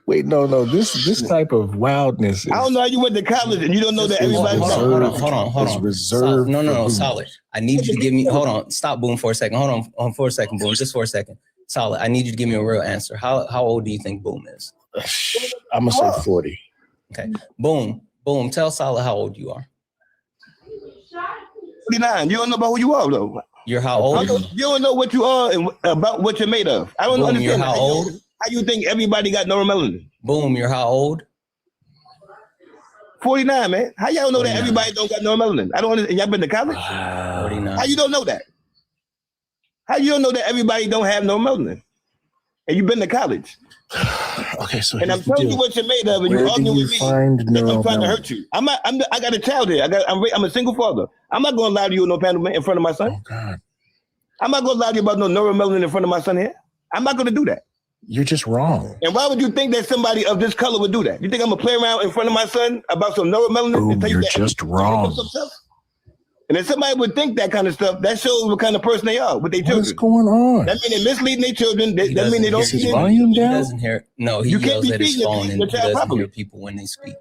Wait, no. This type of wildness. I don't know how you went to college and you don't know that everybody. Hold on. It's reserved. No, Solid. I need you to give me. Hold on. Stop, Boom, for a second. Hold on for a second, Boom. Just for a second. Solid. I need you to give me a real answer. How old do you think Boom is? I'm gonna say 40. Okay. Boom. Tell Solid how old you are. 49. You don't know about who you are, though. You're how old? You don't know what you are and about what you're made of. I don't Boom, understand. You're how old? How you think everybody got neuromelanin? Boom. You're how old? 49, man. How y'all know 49. that everybody don't got neuromelanin? I don't understand. Y'all been to college? 49. How you don't know that? How you don't know that everybody don't have neuromelanin? And you been to college? Okay, so and I'm telling you what you're made of, and Where you're arguing with me. Find I'm trying to hurt you. I got a child here. I'm a single father. I'm not going to lie to you on no panel in front of my son. Oh God. I'm not going to lie to you about no neuromelanin in front of my son here. I'm not going to do that. You're just wrong. And why would you think that somebody of this color would do that? You think I'm gonna play around in front of my son about some neuromelanin? Boom, and tell you you're that just wrong. And if somebody would think that kind of stuff, that shows what kind of person they are with their children. What's going on? That means they're misleading their children. That means they don't His volume down? He doesn't hear. No, he yells at his phone and he doesn't hear people when they speak.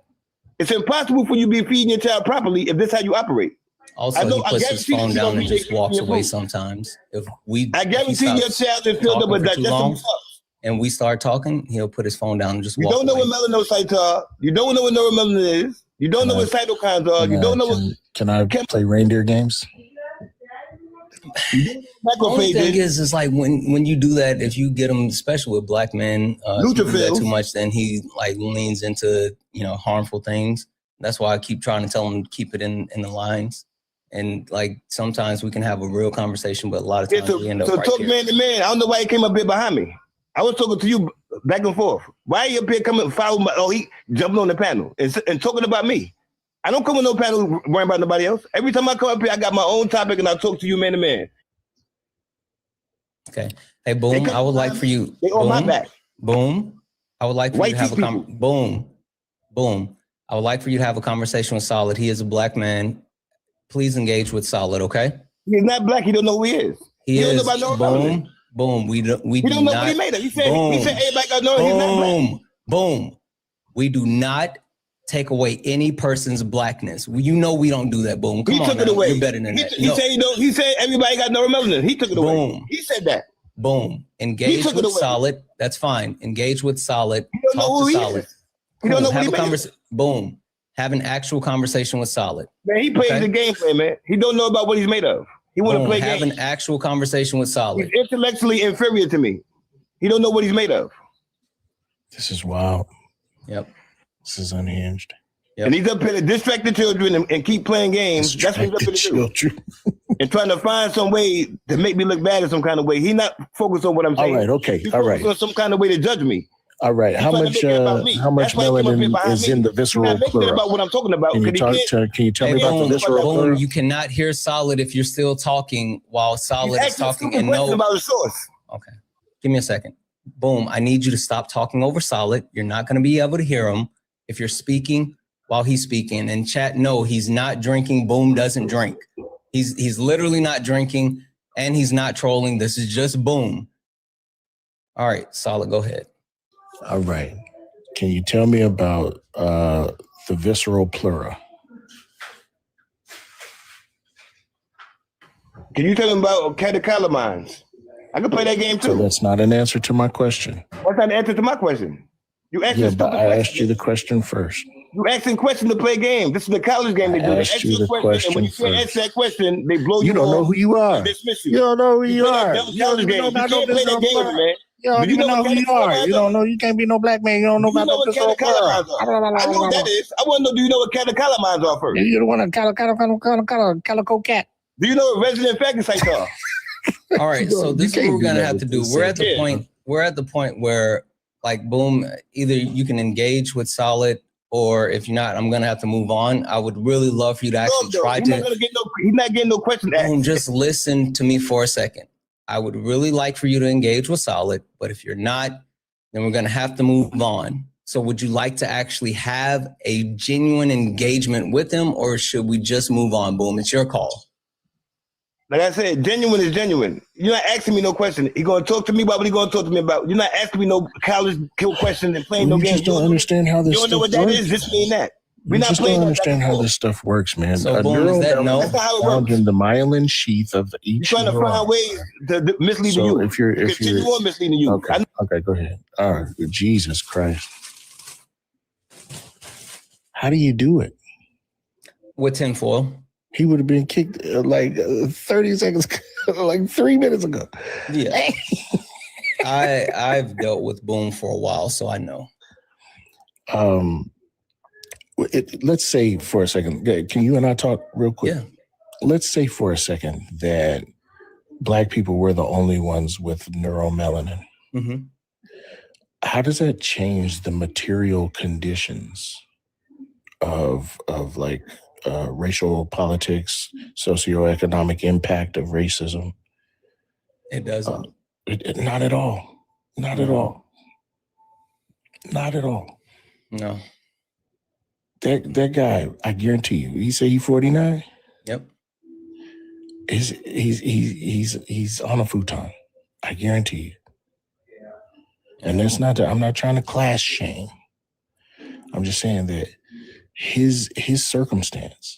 It's impossible for you to be feeding your child properly if this is how you operate. Also, he puts his phone down and just walks away sometimes. I guarantee your child is filled up with digestible stuff. And we start talking, he'll put his phone down and just walk away. You don't know what melanocytes are. You don't know what neuromelanin is. You don't know what cytokines are. You don't know what. Can I play reindeer games? The only thing is like when you do that, if you get him, especially with black men, if you do that too much, then he like leans into harmful things. That's why I keep trying to tell him to keep it in the lines. And like sometimes we can have a real conversation, but a lot of times we end up right talk here. Man to man. I don't know why he came up here behind me. I was talking to you back and forth. Why are you up here coming following my? Oh, he jumping on the panel and talking about me. I don't come on no panel worrying about nobody else. Every time I come up here, I got my own topic and I talk to you man to man. Okay. Hey, Boom. I would like for you. They on my back. Boom. I would like for you to have a Boom. I would like for you to have a conversation with Solid. He is a black man. Please engage with Solid. Okay. He's not black. He don't know who he is. He is. Don't know about no Boom. We do not know what he made of. He said everybody got no. He's not black. Boom. We do not take away any person's blackness. We don't do that. Boom. Come he on, took it away. You're better than that. He said everybody got neuromelanin. He took it away. Boom. He said that. Boom. Engage with Solid. That's fine. Engage with Solid. Talk to Solid. You don't know what he made. Boom. Have an actual conversation with Solid. Man, he plays the game for him, man. He don't know about what he's made of. He want to play games. Have an actual conversation with Solid. He's intellectually inferior to me. He don't know what he's made of. This is wild. Yep. This is unhinged. Yep. And he's up here to distract the children and keep playing games. That's what he's up here to do. And trying to find some way to make me look bad in some kind of way. He's not focused on what I'm saying. All right, okay. He's all right. focused on some kind of way to judge me. All right. How much melanin is in the visceral pleura? About what I'm talking about. Can you tell me about the visceral pleura? You cannot hear Solid if you're still talking while Solid is talking and no. About the source. Okay. Give me a second. Boom. I need you to stop talking over Solid. You're not going to be able to hear him if you're speaking while he's speaking. And chat, no, he's not drinking. Boom doesn't drink. He's literally not drinking and he's not trolling. This is just Boom. All right, Solid, go ahead. All right. Can you tell me about the visceral pleura? Can you tell me about catecholamines? I can play that game too. So that's not an answer to my question. What's not an answer to my question? You asked but I asked you the question first. You asking questions to play game. This is the college game they do. They asked you the question and when you can't answer that question, they blow you. You don't know who you are. Dismiss You don't know who you are. You don't know about no visceral pleura, man. You don't even know who you are. You don't know. You can't be no black man. You don't know about no visceral pleura. I know what that is. I want to know. Do you know what catecholamines are first? You don't want a calico cat. Do you know what resident phagocytes are? All right. So this is what we're gonna have to do. We're at the point. We're at the point where, like, Boom. Either you can engage with Solid, or if you're not, I'm gonna have to move on. I would really love for you to actually try to. He's not getting no question. Boom. Just listen to me for a second. I would really like for you to engage with Solid, but if you're not, then we're going to have to move on. So would you like to actually have a genuine engagement with him, or should we just move on? Boom, it's your call. Like I said, genuine is genuine. You're not asking me no question. You're going to talk to me about what he's going to talk to me about. You're not asking me no college question and playing no games. You just don't understand how this You don't know what that is, this mean that. You not just playing don't that back understand and how forth. this stuff works, man. So, A Boom, is that neuromelon no? That's not how it found works. in the myelin sheath of You're each trying to neuron. find ways to mislead So you. if you're Continue on misleading you. okay, go ahead. All right, Jesus Christ, how do you do it? With tinfoil. He would have been kicked 30 seconds, like 3 minutes ago. Yeah. I've dealt with Boom for a while, so I know. Let's say for a second, can you and I talk real quick? Yeah. Let's say for a second that Black people were the only ones with neuromelanin. Mm-hmm. How does that change the material conditions of like racial politics, socioeconomic impact of racism? It doesn't. Not at all. Not at all. Not at all. No. That guy, I guarantee you, he said he's 49. Yep. He's on a futon. I guarantee you. And that's not I'm not trying to class shame. I'm just saying that his circumstance,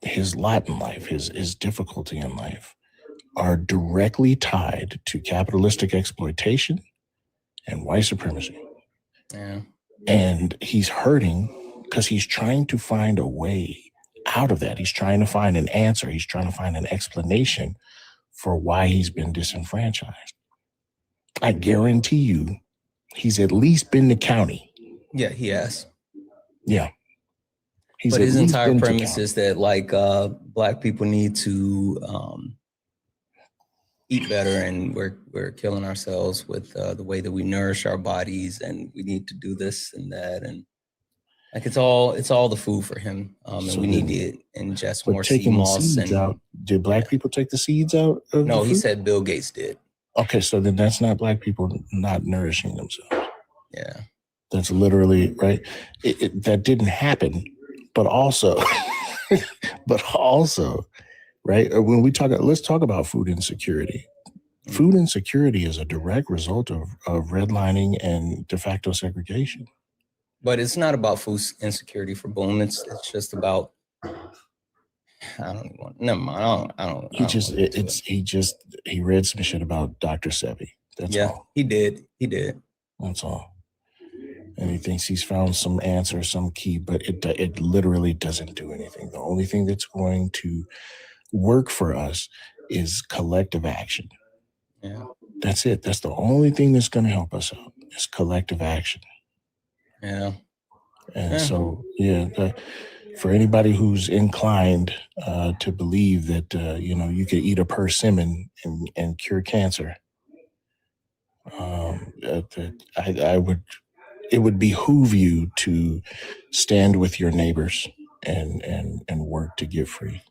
his lot in life, his difficulty in life are directly tied to capitalistic exploitation and white supremacy. Yeah. And he's hurting because he's trying to find a way out of that. He's trying to find an answer. He's trying to find an explanation for why he's been disenfranchised. I guarantee you, he's at least been to county. Yeah, he has. Yeah. But his entire premise is that Black people need to eat better, and we're killing ourselves with the way that we nourish our bodies, and we need to do this and that, and it's all the food for him. And we need to ingest more sea moss. Did Black people take the seeds out of No, the he food? said Bill Gates did. Okay, so then that's not Black people not nourishing themselves. Yeah. That's literally right. That didn't happen, but also, right? When we let's talk about food insecurity. Food insecurity is a direct result of redlining and de facto segregation. But it's not about food insecurity for Boom. It's just about. Never mind. He read some shit about Dr. Sebi. That's all. He did. That's all. And he thinks he's found some answer, some key, but it literally doesn't do anything. The only thing that's going to work for us is collective action. Yeah. That's it. That's the only thing that's going to help us out is collective action. Yeah. And so, for anybody who's inclined to believe that, you could eat a persimmon and cure cancer, it would behoove you to stand with your neighbors and work to get free.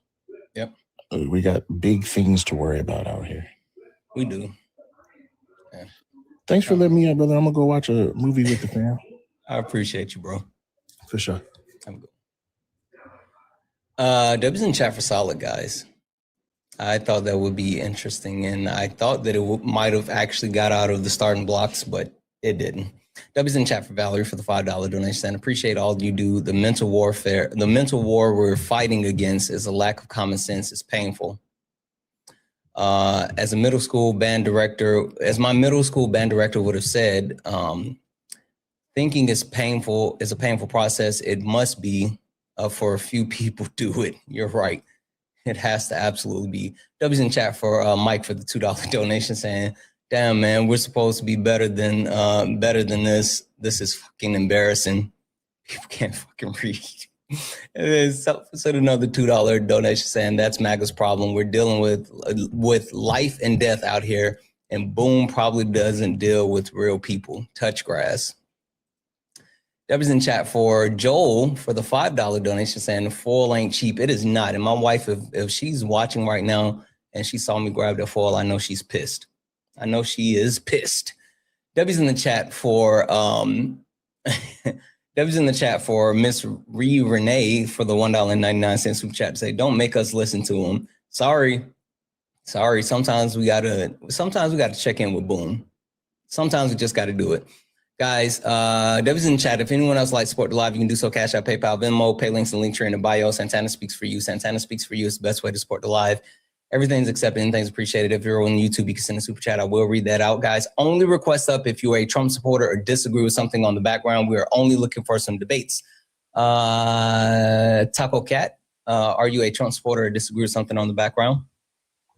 Yep. We got big things to worry about out here. We do. Yeah. Thanks for letting me out, brother. I'm going to go watch a movie with the fam. I appreciate you, bro. For sure. I'm good. Dub's in chat for solid, guys. I thought that would be interesting, and I thought that it might have actually got out of the starting blocks, but it didn't. W's in chat for Valerie for the $5 donation. And appreciate all you do. The mental war we're fighting against is a lack of common sense. It's painful. As my middle school band director would have said, thinking is a painful process. It must be for a few people do it. You're right. It has to absolutely be. W's in chat for Mike for the $2 donation saying, damn, man, we're supposed to be better than this. This is fucking embarrassing. People can't fucking read. And then so another $2 donation saying that's MAGA's problem. We're dealing with life and death out here, and Boom probably doesn't deal with real people. Touch grass. Deborah's in chat for Joel for the $5 donation saying the foil ain't cheap. It is not. And my wife, if she's watching right now and she saw me grab that foil, I know she's pissed. I know she is pissed. Debbie's in the chat for Miss Renee for the $1.99 super chat to say, don't make us listen to him. Sorry. Sometimes we gotta check in with Boom. Sometimes we just gotta do it. Guys, Debbie's in the chat. If anyone else would like to support the live, you can do so. Cash App, PayPal, Venmo, pay links and link tree in the bio. Santana speaks for you. Santana speaks for you. It's the best way to support the live. Everything's accepted. Anything's appreciated. If you're on YouTube, you can send a super chat. I will read that out, guys. Only request up if you're a Trump supporter or disagree with something on the background. We are only looking for some debates. Taco Cat, are you a Trump supporter or disagree with something on the background?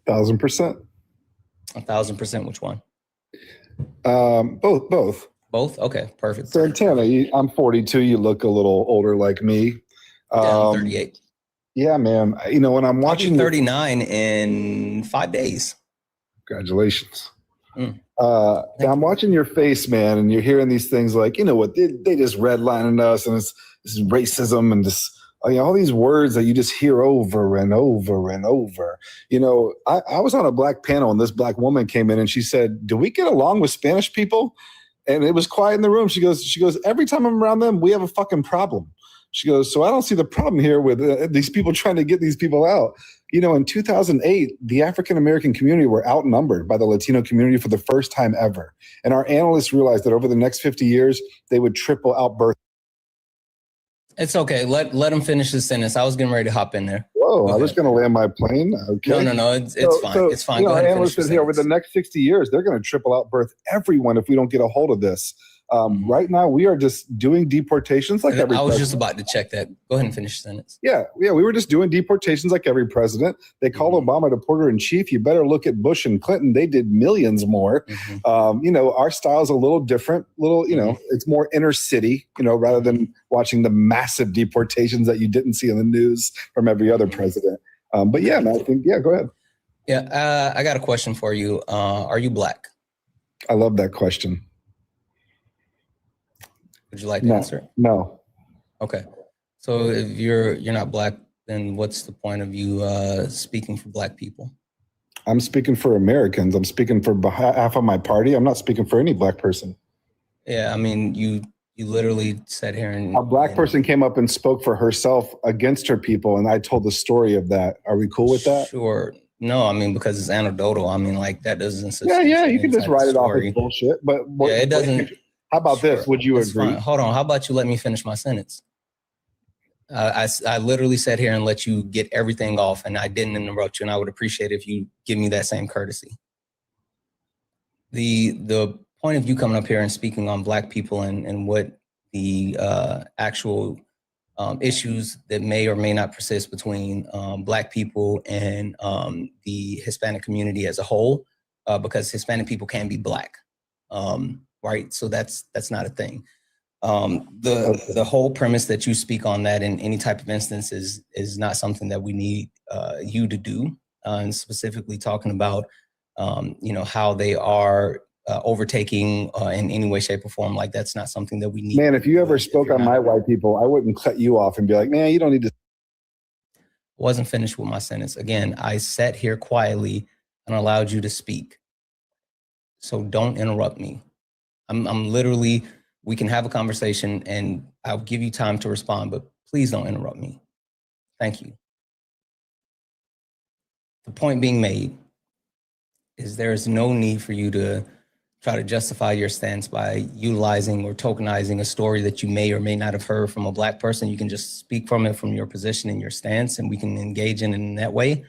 1,000%. 1,000%. Which one? Both. Both? Okay, perfect. Santana, I'm 42. You look a little older like me. I'm 38. Yeah, man. You know, when I'm watching 39 in 5 days. Congratulations. I'm watching your face, man, and you're hearing these things like, you know what, they just redlining us, and it's racism and just, you know, all these words that you just hear over and over and over. You know, I was on a black panel, and this black woman came in and she said, do we get along with Spanish people? And it was quiet in the room. She goes, every time I'm around them, we have a fucking problem. She goes, so I don't see the problem here with these people trying to get these people out. You know, in 2008, the African-American community were outnumbered by the Latino community for the first time ever. And our analysts realized that over the next 50 years, they would triple out birth. It's okay. Let him finish his sentence. I was getting ready to hop in there. Whoa, I was going to land my plane. Okay. No. It's fine. It's fine. You know, Go ahead and analysts finish said here over the next 60 years, they're going to triple out birth everyone if we don't get a hold of this. Right now, we are just doing deportations like every I was president. just about to check that. Go ahead and finish the sentence. Yeah, we were just doing deportations like every president. They call Obama deporter in chief. You better look at Bush and Clinton. They did millions more. You know, our style is a little different. You know, it's more inner city, you know, rather than watching the massive deportations that you didn't see in the news from every other president. But yeah, man, I think, go ahead. Yeah, I got a question for you. Are you black? I love that question. Would you like to answer? No. Okay. So if you're not black, then what's the point of you speaking for black people? I'm speaking for Americans. I'm speaking for half of my party. I'm not speaking for any black person. Yeah, I mean, you literally sat here and a black person came up and spoke for herself against her people, and I told the story of that. Are we cool with that? Sure. No, I mean, because it's anecdotal. I mean, like, that doesn't. Yeah, you can just write it off as bullshit. But it doesn't. How about this? Would you agree? Fine. Hold on. How about you let me finish my sentence? I literally sat here and let you get everything off, and I didn't interrupt you, and I would appreciate if you give me that same courtesy. The point of you coming up here and speaking on black people and what the actual issues that may or may not persist between black people and the Hispanic community as a whole, because Hispanic people can be black. Right, so that's not a thing. The whole premise that you speak on that in any type of instance is not something that we need you to do. And specifically talking about you know, how they are overtaking in any way, shape, or form. Like, that's not something that we need. Man, if you ever spoke on my white people, I wouldn't cut you off and be like, man, you don't need to. Wasn't finished with my sentence. Again, I sat here quietly and allowed you to speak. So don't interrupt me. I'm literally, we can have a conversation and I'll give you time to respond, but please don't interrupt me. Thank you. The point being made is there is no need for you to try to justify your stance by utilizing or tokenizing a story that you may or may not have heard from a black person. You can just speak from it, from your position and your stance, and we can engage in that way.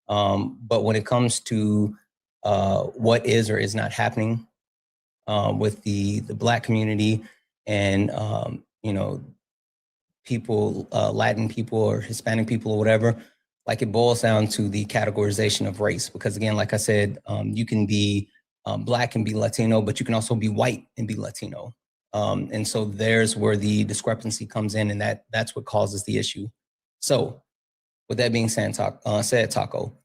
But when it comes to what is or is not happening with the black community and you know, people, Latin people or Hispanic people or whatever, like, it boils down to the categorization of race. Because again, like I said, you can be black and be Latino, but you can also be white and be Latino. And so there's where the discrepancy comes in, and that's what causes the issue. So with that being said, Taco,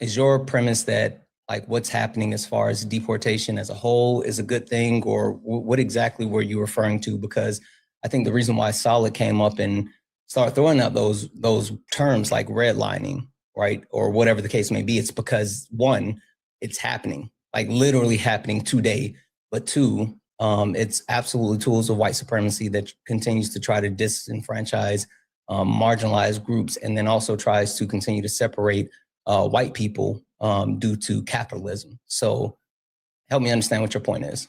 is your premise that, like, what's happening as far as deportation as a whole is a good thing, or what exactly were you referring to? Because I think the reason why Solid came up and started throwing out those terms like redlining, right, or whatever the case may be, it's because, one, it's happening, like literally happening today, but two, it's absolutely tools of white supremacy that continues to try to disenfranchise marginalized groups, and then also tries to continue to separate white people due to capitalism. So help me understand what your point is.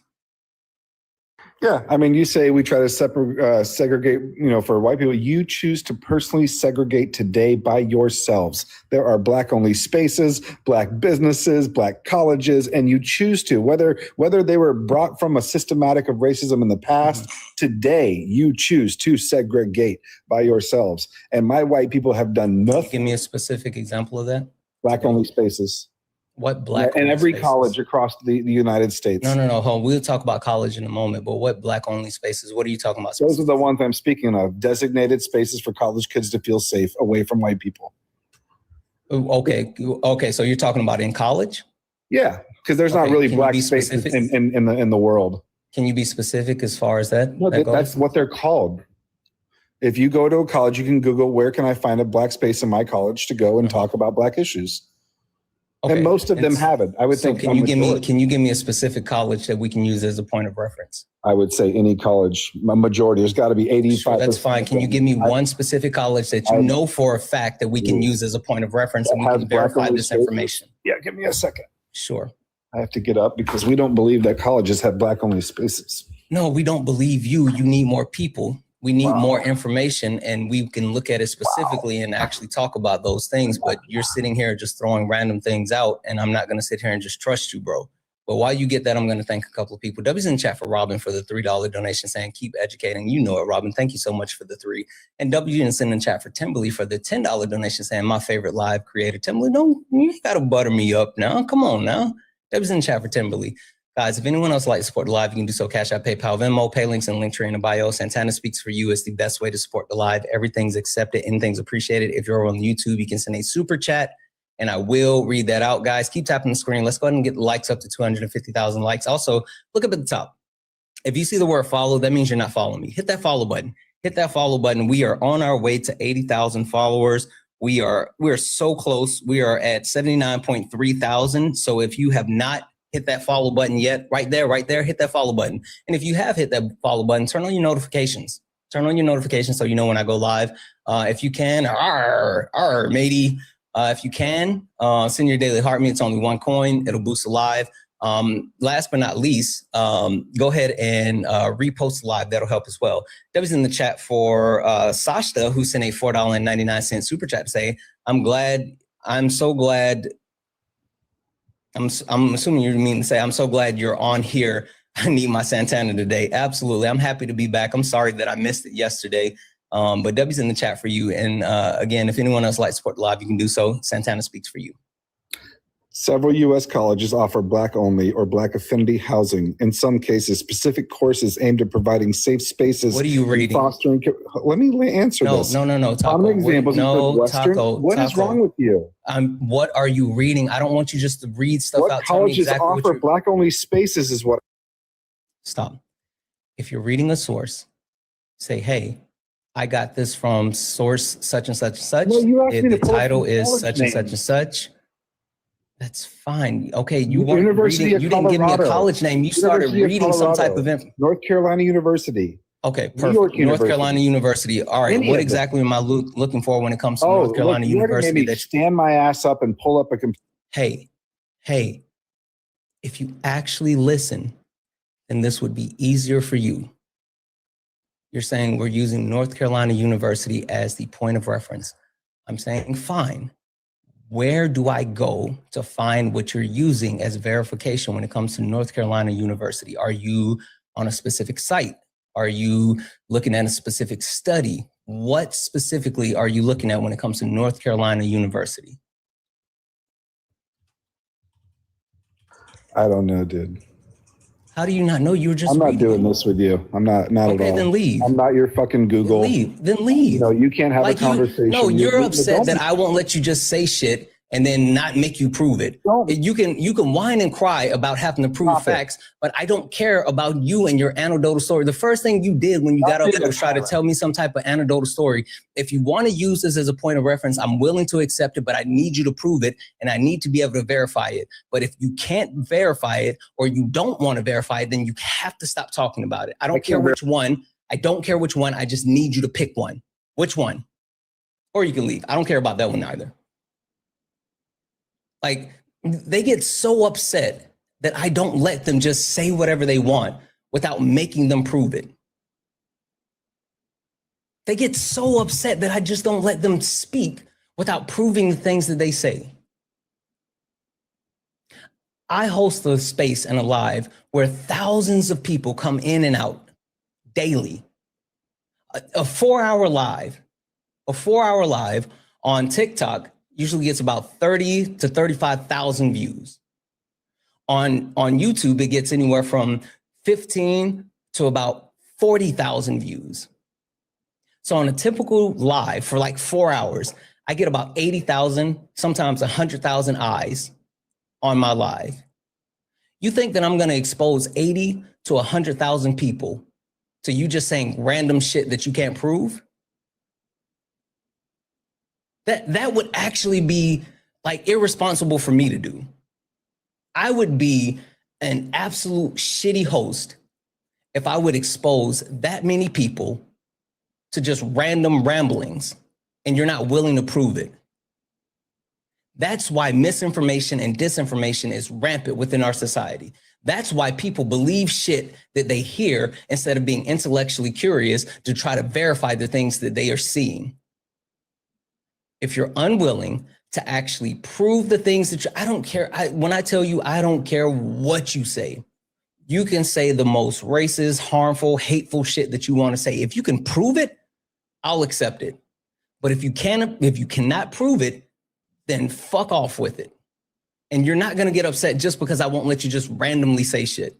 Yeah, I mean, you say we try to segregate, for white people. You choose to personally segregate today by yourselves. There are Black-only spaces, Black businesses, Black colleges, and you choose to, whether they were brought from a systematic of racism in the past, today you choose to segregate by yourselves. And my white people have done nothing. Give me a specific example of that. Black-only spaces. What Black? And every college across the United States. No. Hold on. We'll talk about college in a moment. But what Black-only spaces? What are you talking about? Those are the ones I'm speaking of. Designated spaces for college kids to feel safe away from white people. Okay. So you're talking about in college? Yeah, because there's not really Black spaces in the world. Can you be specific as far as that? No, that's what they're called. If you go to a college, you can Google where can I find a Black space in my college to go and talk about Black issues. Okay. And most of them have it. I would think. Can you give me a specific college that we can use as a point of reference? I would say any college. A majority. There's got to be 85%. Sure, that's fine. Can you give me one specific college that you know for a fact that we can use as a point of reference and we can verify this information? Yeah, give me a second. Sure. I have to get up because we don't believe that colleges have Black-only spaces. No, we don't believe you. You need more people. We need more information, and we can look at it specifically and actually talk about those things. But you're sitting here just throwing random things out, and I'm not going to sit here and just trust you, bro. But while you get that, I'm going to thank a couple of people. W's in chat for Robin for the $3 donation saying, keep educating. You know it, Robin. Thank you so much for the 3. And W in chat for Timberly for the $10 donation saying, my favorite live creator. Timberly, no, you got to butter me up now. Come on now. W's in chat for Timberly. Guys, if anyone else would like to support the live, you can do so. Cash App, PayPal, Venmo, pay links, and Linktree in the bio. Santana Speaks For You is the best way to support the live. Everything's accepted, anything's appreciated. If you're on YouTube, you can send a super chat, and I will read that out. Guys, keep tapping the screen. Let's go ahead and get the likes up to 250,000 likes. Also, look up at the top. If you see the word follow, that means you're not following me. Hit that follow button. Hit that follow button. We are on our way to 80,000 followers. We're so close. We are at 79.3 thousand. So if you have not hit that follow button yet, right there, hit that follow button. And if you have hit that follow button, turn on your notifications. Turn on your notifications so you know when I go live. If you can, matey. If you can, send your daily heart me. It's only 1 coin. It'll boost the live. Last but not least, go ahead and repost the live. That'll help as well. That was in the chat for Sashta, who sent a $4.99 super chat to say, I'm so glad. I'm assuming you mean to say, I'm so glad you're on here. I need my Santana today. Absolutely. I'm happy to be back. I'm sorry that I missed it yesterday. But W's in the chat for you. And again, if anyone else likes to support the live, you can do so. Santana Speaks For You. Several U.S. colleges offer Black-only or Black affinity housing. In some cases, specific courses aimed at providing safe spaces. What are you reading? Fostering. Let me answer this. No. Taco. Examples what is wrong with you? What are you reading? I don't want you just to read stuff what out. Colleges offer Black-only spaces is what. Stop. If you're reading a source, say, hey, I got this from source such and such and such. No, you asked me the to title is such and such and such. That's fine. Okay, you weren't University reading, of you didn't give me a Colorado. college name. You started reading some type of info. North Carolina University. Okay, perfect. North Carolina University. All right, what exactly am I looking for when it comes to North Carolina University? That stand my ass up and pull up a computer. Hey, if you actually listen, then this would be easier for you. You're saying we're using North Carolina University as the point of reference. I'm saying, fine. Where do I go to find what you're using as verification when it comes to North Carolina University? Are you on a specific site? Are you looking at a specific study? What specifically are you looking at when it comes to North Carolina University? I don't know, dude. How do you not know? You were just I'm not doing this with you. I'm not at all. Okay, then leave. I'm not your fucking Google. Then leave. No, you can't have a conversation. You're upset that I won't let you just say shit and then not make you prove it. You can whine and cry about having to prove facts, but I don't care about you and your anecdotal story. The first thing you did when you got up there was try to tell me some type of anecdotal story. If you want to use this as a point of reference, I'm willing to accept it, but I need you to prove it and I need to be able to verify it. But if you can't verify it or you don't want to verify it, then you have to stop talking about it. I don't care which one. I don't care which one. I just need you to pick one. Which one? Or you can leave. I don't care about that one either. Like, they get so upset that I don't let them just say whatever they want. without making them prove it. They get so upset that I just don't let them speak without proving the things that they say. I host a space and a live where thousands of people come in and out daily. A 4-hour live on TikTok usually gets about 30 to 35,000 views. On YouTube, it gets anywhere from 15 to about 40,000 views. So on a typical live for like 4 hours, I get about 80,000, sometimes 100,000 eyes on my live. You think that I'm going to expose 80 to 100,000 people to you just saying random shit that you can't prove? That would actually be like irresponsible for me to do. I would be an absolute shitty host if I would expose that many people to just random ramblings and you're not willing to prove it. That's why misinformation and disinformation is rampant within our society. That's why people believe shit that they hear instead of being intellectually curious to try to verify the things that they are seeing. If you're unwilling to actually prove the things that I don't care. When I tell you, I don't care what you say. You can say the most racist, harmful, hateful shit that you want to say. If you can prove it, I'll accept it. But if you cannot prove it, then fuck off with it. And you're not going to get upset just because I won't let you just randomly say shit.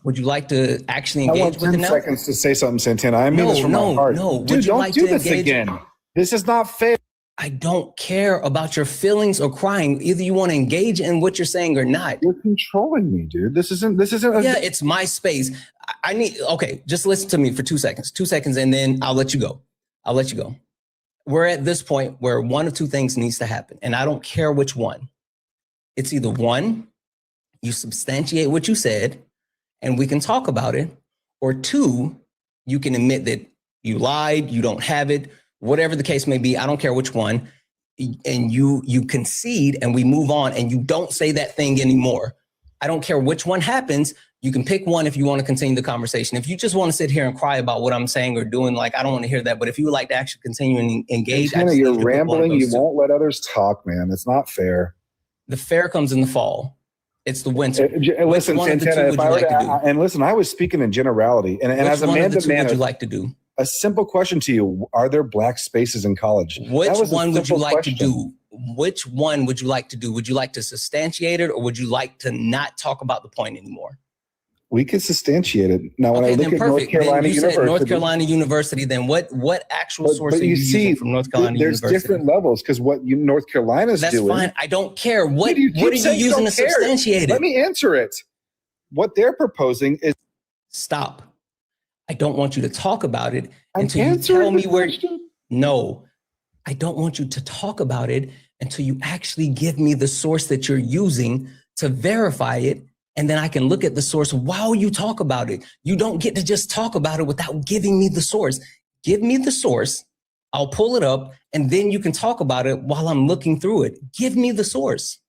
Would you like to actually engage with it now? 10 seconds to say something, Santana. I mean this from my heart. No. Dude, don't do this again. This is not fair. I don't care about your feelings or crying. Either you want to engage in what you're saying or not. You're controlling me, dude. This isn't. Yeah, it's my space. Okay, just listen to me for 2 seconds. 2 seconds, and then I'll let you go. We're at this point where one of two things needs to happen, and I don't care which one. It's either one, you substantiate what you said, and we can talk about it, or two, you can admit that you lied, you don't have it, whatever the case may be. I don't care which one, and you concede, and we move on, and you don't say that thing anymore. I don't care which one happens. You can pick one if you want to continue the conversation. If you just want to sit here and cry about what I'm saying or doing, like, I don't want to hear that. But if you would like to actually continue and engage, you're rambling. You won't let others talk, man. It's not fair. The fair comes in the fall. It's the winter. Listen, Santana, if I were and listen, I was speaking in generality. And as a man to man, would you like to do? A simple question to you: are there black spaces in college? Which one would you like to do? Which one would you like to do? Would you like to substantiate it, or would you like to not talk about the point anymore? We could substantiate it. Now, when I look at North Carolina University, North Carolina University, then what actual source are you using from North Carolina University? There's different levels because what North Carolina's doing. That's fine. I don't care. What are you using to substantiate it? Let me answer it. What they're proposing is stop. I don't want you to talk about it until you tell me where. No, I don't want you to talk about it until you actually give me the source that you're using to verify it. And then I can look at the source while you talk about it. You don't get to just talk about it without giving me the source. Give me the source. I'll pull it up, and then you can talk about it while I'm looking through it. Give me the source.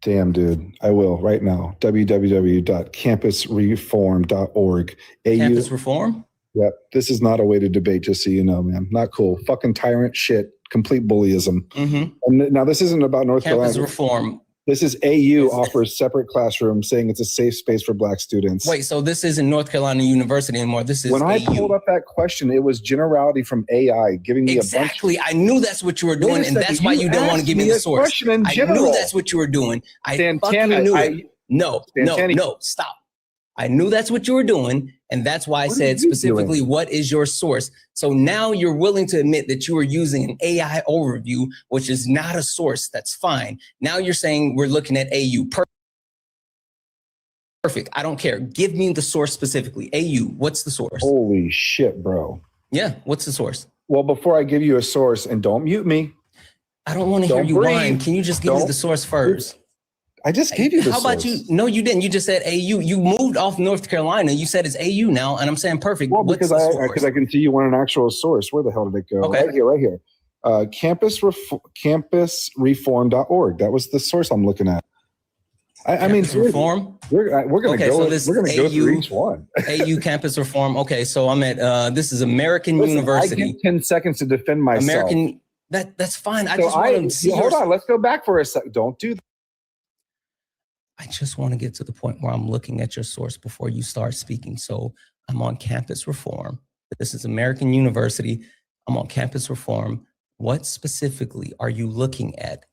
Damn, dude. I will right now. www.campusreform.org. Campus Reform? Yep. This is not a way to debate, just so you know, man. Not cool. Fucking tyrant shit. Complete bullyism. Mm-hmm. And now this isn't about North Carolina. Campus Reform. This is AU offers separate classrooms, saying it's a safe space for black students. Wait, so this isn't North Carolina University anymore. This is when I AU. pulled up that question, it was generality from AI giving me exactly. I knew that's what you were doing, and that's why you don't want to give me the source. I knew that's what you were doing. I fucking knew it. No, stop. I knew that's what you were doing, and that's why I said specifically, what is your source? So now you're willing to admit that you are using an AI overview, which is not a source. That's fine. Now you're saying we're looking at AU. Perfect. I don't care. Give me the source specifically. AU, what's the source? Holy shit, bro. Yeah, what's the source? Well, before I give you a source, and don't mute me. I don't want to hear you whine. Can you just give me the source first? I just gave you the source. How about you? No, you didn't. You just said AU. You moved off North Carolina. You said it's AU now, and I'm saying perfect. Well, because I can see you want an actual source. Where the hell did it go? Okay. Right here. campusreform.org. That was the source I'm looking at. I mean, Campus reform. we're gonna Okay, go. so this We're gonna go through AU each one. AU campus reform. Okay, so I'm at this is American University. I get 10 seconds to defend myself. American. That's fine. I So just want to see. hold on. Let's go back for a second. Don't do that. I just want to get to the point where I'm looking at your source before you start speaking. So I'm on campus reform. This is American University. I'm on campus reform. What specifically are you looking at?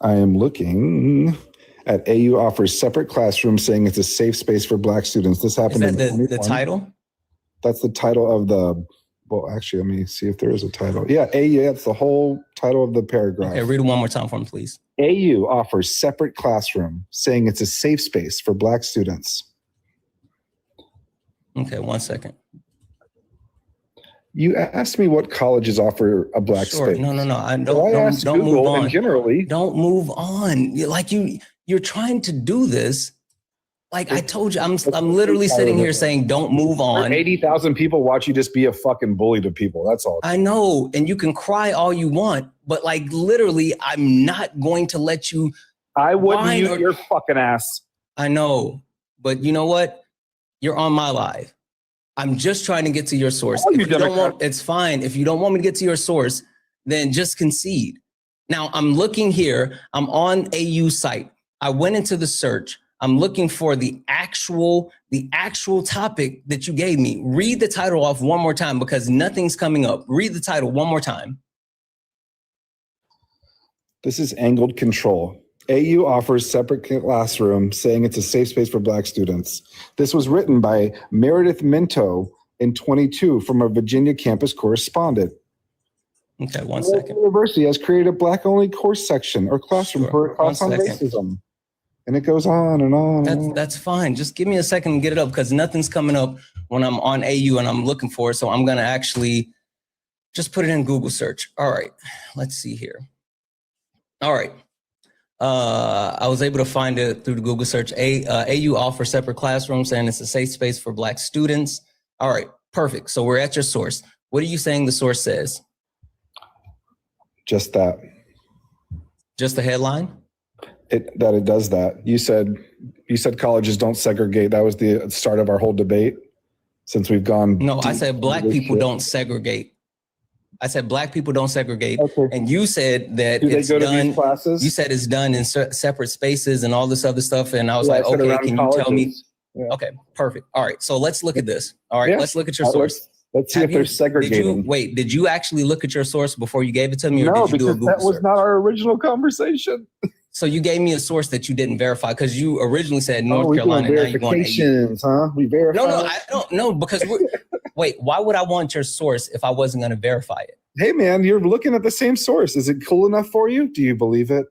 I am looking at AU offers separate classrooms, saying it's a safe space for Black students. This happened Is that in the title? That's the title of the. Well, actually, let me see if there is a title. Yeah, AU. That's the whole title of the paragraph. Okay, read it one more time for me, please. AU offers separate classroom, saying it's a safe space for Black students. Okay, 1 second. You asked me what colleges offer a Black space. No. I asked don't Google, move on. and generally, don't move on. You're trying to do this. Like I told you, I'm literally sitting here saying, don't move on. 80,000 people watch you just be a fucking bully to people. That's all. I know. And you can cry all you want, but like literally, I'm not going to let you. I wouldn't mute your fucking ass. I know. But you know what? You're on my live. I'm just trying to get to your source. If you don't want, it's fine. If you don't want me to get to your source, then just concede. Now I'm looking here. I'm on AU site. I went into the search. I'm looking for the actual topic that you gave me. Read the title off one more time because nothing's coming up. Read the title one more time. This is angled control. AU offers separate classroom, saying it's a safe space for Black students. This was written by Meredith Minto in 22 from a Virginia campus correspondent. Okay, 1 second. The university has created a Black-only course section or classroom for a class on racism. And it goes on and on. That's fine. Just give me a second and get it up because nothing's coming up when I'm on AU and I'm looking for it. So I'm going to actually just put it in Google search. All right, let's see here. All right. I was able to find it through the Google search. AU offers separate classrooms and it's a safe space for Black students. All right, perfect. So we're at your source. What are you saying the source says? Just that. Just the headline? It does that. You said colleges don't segregate. That was the start of our whole debate. Since we've gone. No, I said Black people don't segregate. I said Black people don't segregate, okay. And you said that it's done. You said it's done in separate spaces and all this other stuff, and I was like, okay, can you tell me? Yeah. Okay, perfect. All right, so let's look at this. All right, let's look at your source. Let's see if they're segregating. Did you actually look at your source before you gave it to me, or did you do a Google that was search? Not our original conversation. So you gave me a source that you didn't verify because you originally said North Carolina. Now you're going huh? We verify. No, I don't know because wait, why would I want your source if I wasn't going to verify it? Hey man, you're looking at the same source. Is it cool enough for you? Do you believe it?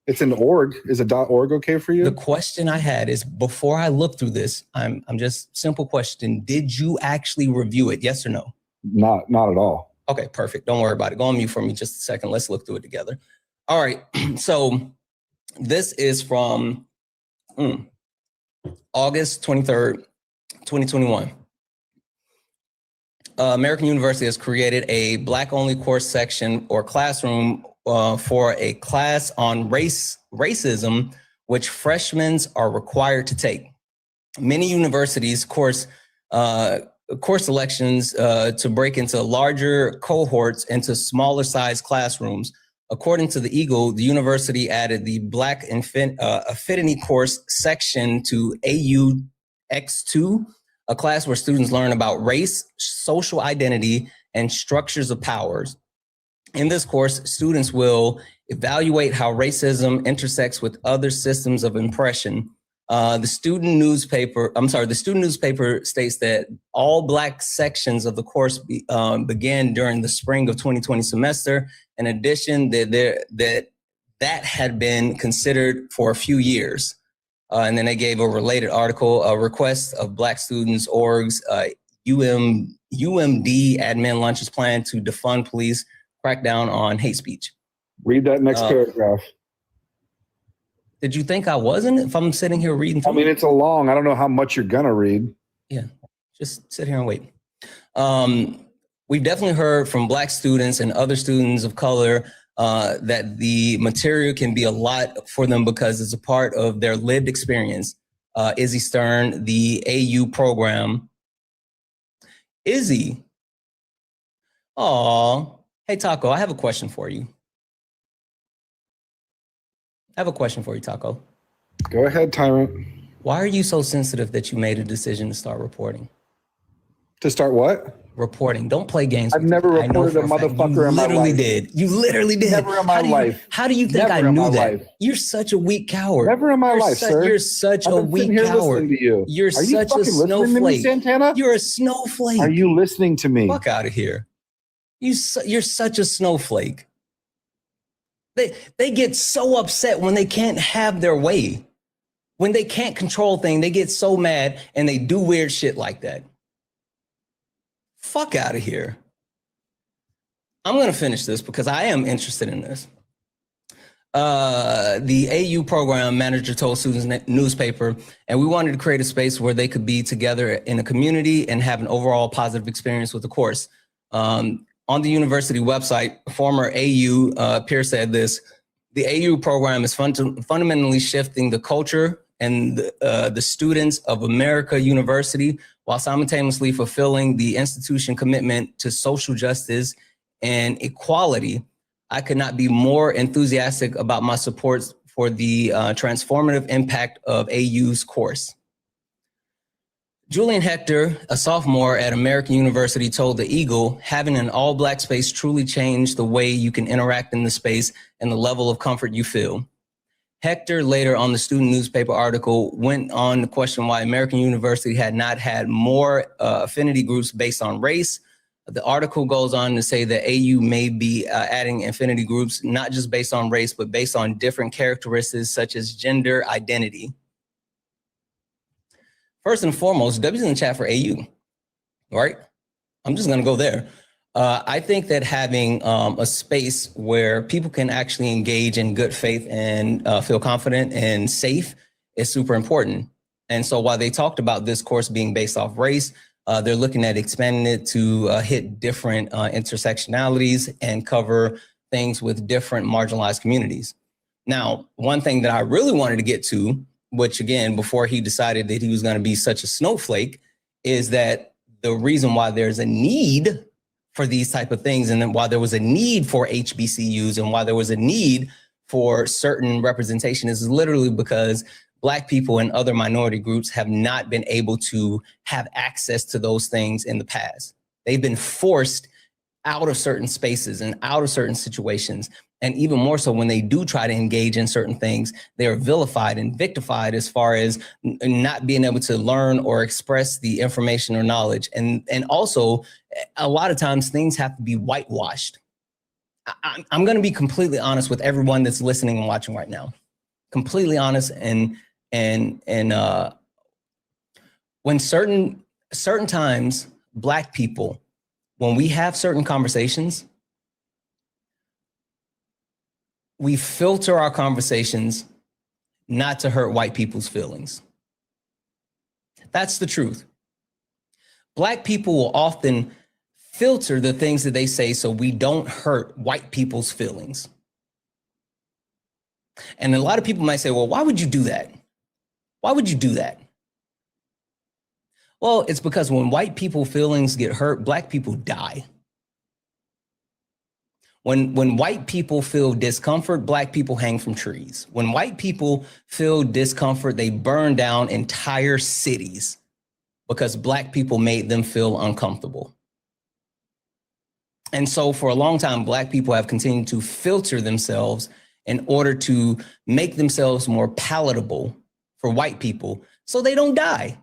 It's an org. Is a .org okay for you? The question I had is before I look through this, I'm just simple question. Did you actually review it? Yes or no? Not at all. Okay, perfect. Don't worry about it. Go on mute for me just a second. Let's look through it together. All right. So this is from August 23rd, 2021. American University has created a Black-only course section or classroom for a class on racism, which freshmen are required to take. Many universities course selections to break into larger cohorts into smaller size classrooms. According to the Eagle, the university added the Black Affinity course section to AU X2, a class where students learn about race, social identity, and structures of powers. In this course, students will evaluate how racism intersects with other systems of oppression. The student newspaper states that all Black sections of the course began during the spring of 2020 semester. In addition, that had been considered for a few years. And then they gave a related article, a request of Black students, orgs, UMD admin lunches plan to defund police, crack down on hate speech. Read that next paragraph. Did you think I wasn't if I'm sitting here reading? I mean, it's a long, I don't know how much you're gonna read. Yeah, just sit here and wait. We've definitely heard from Black students and other students of color that the material can be a lot for them because it's a part of their lived experience. Izzy Stern, the AU program. Izzy. Oh, hey, Taco, I have a question for you. Taco. Go ahead, Tyrant. Why are you so sensitive that you made a decision to start reporting? To start what? Reporting. Don't play games. I've never reported a motherfucker in my life. You literally did. Never in my life. How do you think I knew that? You're such a weak coward. Never in my life, sir. You're such a weak coward. To you. You're Are you such a snowflake. Me, Santana? You're a snowflake. Are you listening to me? Fuck out of here. You're such a snowflake. They get so upset when they can't have their way. When they can't control things, they get so mad and they do weird shit like that. Fuck out of here. I'm going to finish this because I am interested in this. The AU program manager told students newspaper, and we wanted to create a space where they could be together in a community and have an overall positive experience with the course. On the university website, former AU peer said this: the AU program is fundamentally shifting the culture and the students of America University while simultaneously fulfilling the institution commitment to social justice and equality. I could not be more enthusiastic about my support for the transformative impact of AU's course. Julian Hector, a sophomore at American University, told The Eagle, having an all-Black space truly changed the way you can interact in the space and the level of comfort you feel. Hector later on the student newspaper article went on to question why American University had not had more affinity groups based on race. The article goes on to say that AU may be adding affinity groups, not just based on race, but based on different characteristics such as gender identity. First and foremost, W's in the chat for AU, right? I'm just gonna go there. I think that having a space where people can actually engage in good faith and feel confident and safe is super important. And so while they talked about this course being based off race, they're looking at expanding it to hit different intersectionalities and cover things with different marginalized communities. Now, one thing that I really wanted to get to, which again, before he decided that he was going to be such a snowflake, is that the reason why there's a need for these type of things, and then why there was a need for HBCUs and why there was a need for certain representation is literally because Black people and other minority groups have not been able to have access to those things in the past. They've been forced out of certain spaces and out of certain situations. And even more so when they do try to engage in certain things, they're vilified and victified as far as not being able to learn or express the information or knowledge. And also, a lot of times things have to be whitewashed. I'm going to be completely honest with everyone that's listening and watching right now. Completely honest, and when certain times, Black people, when we have certain conversations, we filter our conversations not to hurt white people's feelings. That's the truth. Black people will often filter the things that they say so we don't hurt white people's feelings. And a lot of people might say, well, why would you do that? Why would you do that? Well, it's because when white people's feelings get hurt, Black people die. When white people feel discomfort, Black people hang from trees. When white people feel discomfort, they burn down entire cities because Black people made them feel uncomfortable. And so for a long time, Black people have continued to filter themselves in order to make themselves more palatable for white people so they don't die.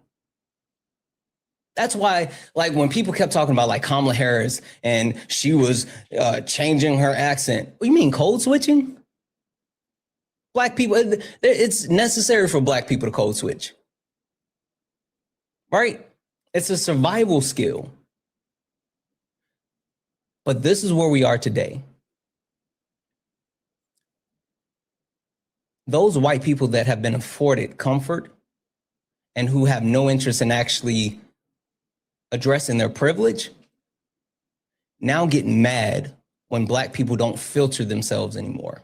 That's why, like, when people kept talking about like Kamala Harris and she was changing her accent, what do you mean code switching? Black people, it's necessary for Black people to code switch, right? It's a survival skill. But this is where we are today. Those white people that have been afforded comfort and who have no interest in actually addressing their privilege now get mad when Black people don't filter themselves anymore.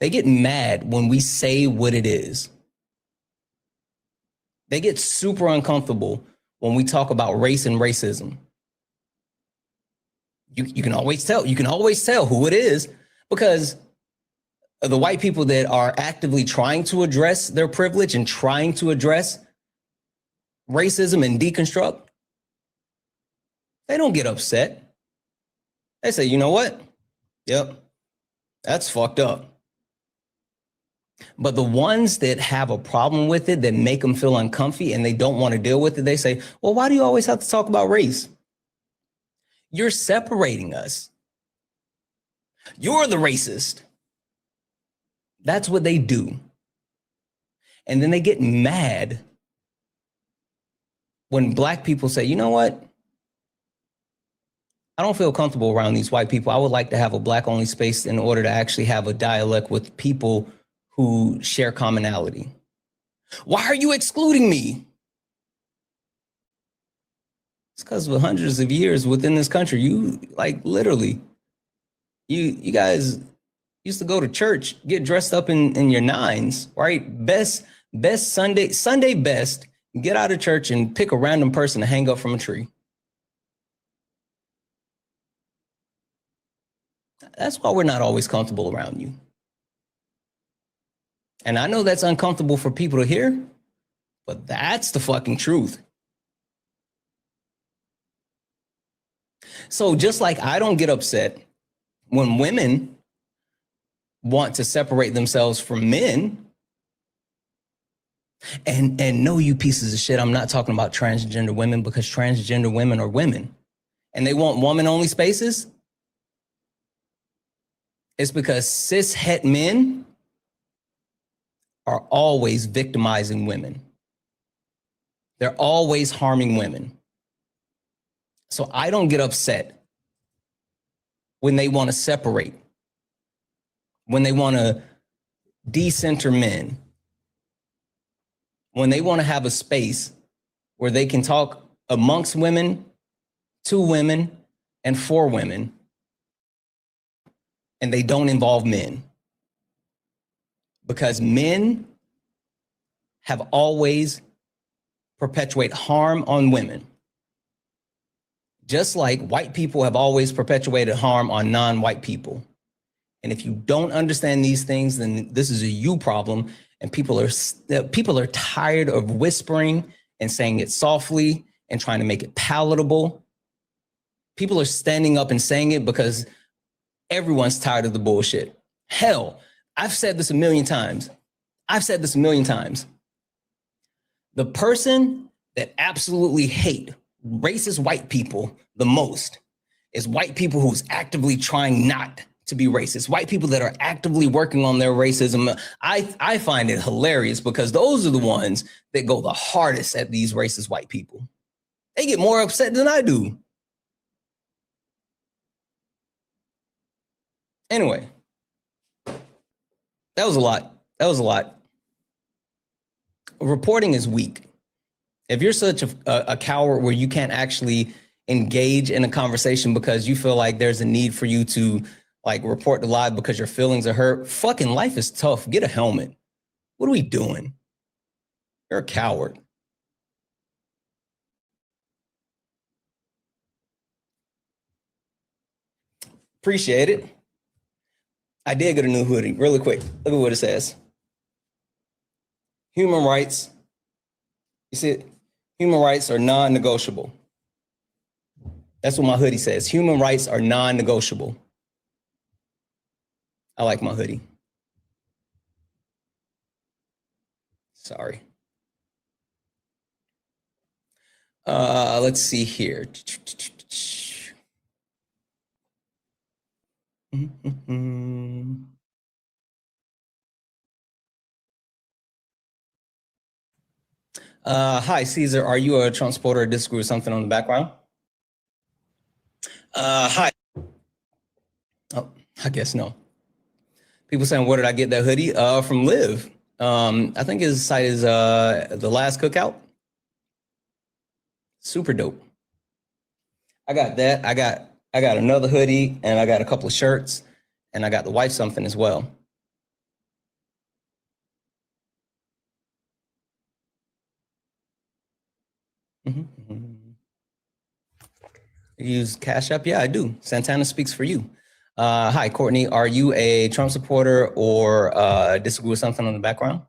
They get mad when we say what it is. They get super uncomfortable when we talk about race and racism. You can always tell. You can always tell who it is, because the white people that are actively trying to address their privilege and trying to address racism and deconstruct, they don't get upset. They say, you know what? Yep, that's fucked up. But the ones that have a problem with it, that make them feel uncomfy and they don't want to deal with it, they say, well, why do you always have to talk about race? You're separating us. You're the racist. That's what they do. And then they get mad when Black people say, you know what? I don't feel comfortable around these white people. I would like to have a Black only space in order to actually have a dialect with people who share commonality. Why are you excluding me? It's because of hundreds of years within this country, you like literally, you guys used to go to church, get dressed up in your nines, right? Best Sunday best, get out of church and pick a random person to hang up from a tree. That's why we're not always comfortable around you. And I know that's uncomfortable for people to hear, but that's the fucking truth. So just like I don't get upset when women want to separate themselves from men, and no, you pieces of shit, I'm not talking about transgender women, because transgender women are women and they want woman-only spaces. It's because cis-het men are always victimizing women. They're always harming women. So I don't get upset when they want to separate, when they want to decenter men, when they want to have a space where they can talk amongst women, to women, and for women, and they don't involve men. Because men have always perpetuated harm on women. Just like white people have always perpetuated harm on non-white people. And if you don't understand these things, then this is a you problem. And people are tired of whispering and saying it softly and trying to make it palatable. People are standing up and saying it because everyone's tired of the bullshit. Hell, I've said this a million times. The person that absolutely hate racist white people the most is white people who's actively trying not to be racist. White people that are actively working on their racism. I find it hilarious because those are the ones that go the hardest at these racist white people. They get more upset than I do. Anyway, that was a lot. Reporting is weak. If you're such a coward where you can't actually engage in a conversation because you feel like there's a need for you to like report the lie because your feelings are hurt, fucking life is tough. Get a helmet. What are we doing? You're a coward. Appreciate it. I did get a new hoodie really quick. Look at what it says. Human rights. You see it? Human rights are non-negotiable. That's what my hoodie says. Human rights are non-negotiable. I like my hoodie. Sorry. Let's see here. Hi, Caesar. Are you a Trump supporter or disagree with something on the background? Hi. Oh, I guess no. People saying, where did I get that hoodie? From Liv. I think his site is The Last Cookout. Super dope. I got that. I got I got another hoodie, and I got a couple of shirts, and I got the wife something as well. Use Cash App? Yeah, I do. Santana speaks for you. Hi, Courtney. Are you a Trump supporter or disagree with something on the background?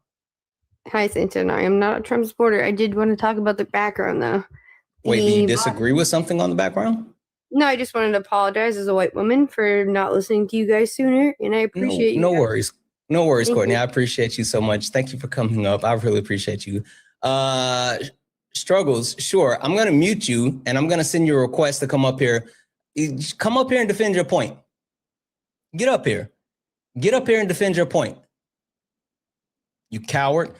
Hi, Santana. I am not a Trump supporter. I did want to talk about the background, though. Wait, do you disagree with something on the background? No, I just wanted to apologize as a white woman for not listening to you guys sooner, and I appreciate you. No worries. No worries, Thank Courtney. you. I appreciate you so much. Thank you for coming up. I really appreciate you. Struggles, sure. I'm going to mute you, and I'm going to send you a request to come up here. Come up here and defend your point. Get up here. Get up here and defend your point. You coward.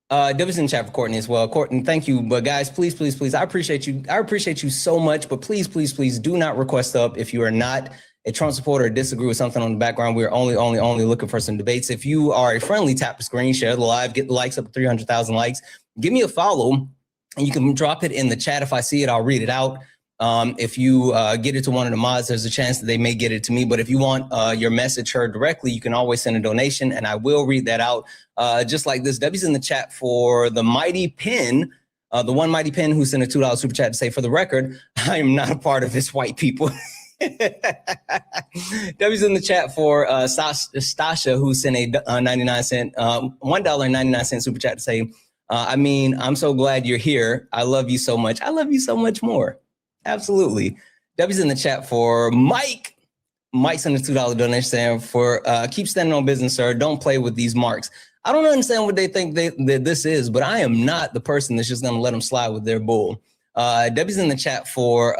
W's in the chat for Courtney as well. Courtney, thank you. But guys, please, please, please, I appreciate you. I appreciate you so much. But please, please, please do not request up if you are not a Trump supporter or disagree with something on the background. We're only looking for some debates. If you are a friendly, tap the screen, share the live, get the likes up to 300,000 likes. Give me a follow, and you can drop it in the chat. If I see it, I'll read it out. If you get it to one of the mods, there's a chance that they may get it to me. But if you want your message heard directly, you can always send a donation, and I will read that out. Just like this, Debbie's in the chat for the Mighty Pin, the one Mighty Pin who sent a $2 super chat to say, for the record, I am not a part of this white people. Debbie's in the chat for Stasha, who sent a 99 cent, $1.99 super chat to say, I mean, I'm so glad you're here. I love you so much. I love you so much more. Absolutely. Debbie's in the chat for Mike. Mike's in the $2 donation saying for keep standing on business, sir. Don't play with these marks. I don't understand what they think that this is, but I am not the person that's just going to let them slide with their bull. Debbie's in the chat for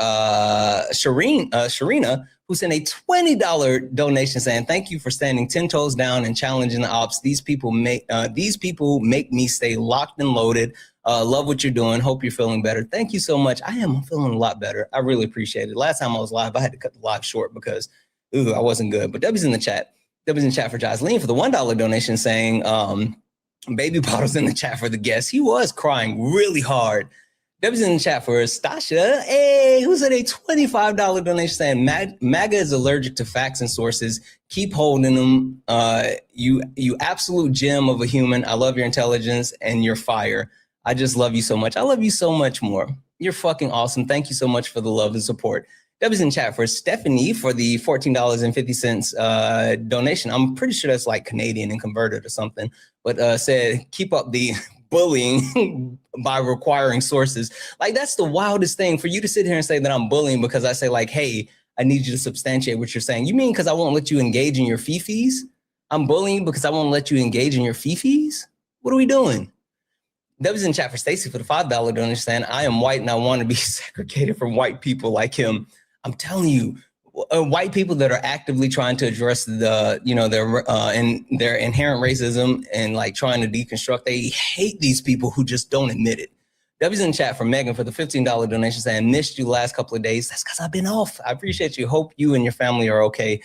Sharina, who sent a $20 donation saying, thank you for standing 10 toes down and challenging the ops. These people make me stay locked and loaded. Love what you're doing. Hope you're feeling better. Thank you so much. I'm feeling a lot better. I really appreciate it. Last time I was live, I had to cut the live short because I wasn't good. But Debbie's in the chat. Debbie's in the chat for Jocelyn for the $1 donation saying, baby bottles in the chat for the guest. He was crying really hard. Debbie's in the chat for Stasha, hey, who's at a $25 donation saying MAGA is allergic to facts and sources. Keep holding them. You absolute gem of a human. I love your intelligence and your fire. I just love you so much. I love you so much more. You're fucking awesome. Thank you so much for the love and support. Debbie's in chat for Stephanie for the $14.50 donation. I'm pretty sure that's like Canadian and converted or something, but said, keep up the bullying by requiring sources. Like, that's the wildest thing for you to sit here and say that I'm bullying because I say like, hey, I need you to substantiate what you're saying. You mean because I won't let you engage in your fifis? I'm bullying because I won't let you engage in your fifis? What are we doing? Debbie's in chat for Stacy for the $5 donation saying, I am white and I want to be segregated from white people like him. I'm telling you, white people that are actively trying to address the, their inherent racism and like trying to deconstruct, they hate these people who just don't admit it. Debbie's in chat for Megan for the $15 donation saying, missed you last couple of days. That's because I've been off. I appreciate you. Hope you and your family are okay.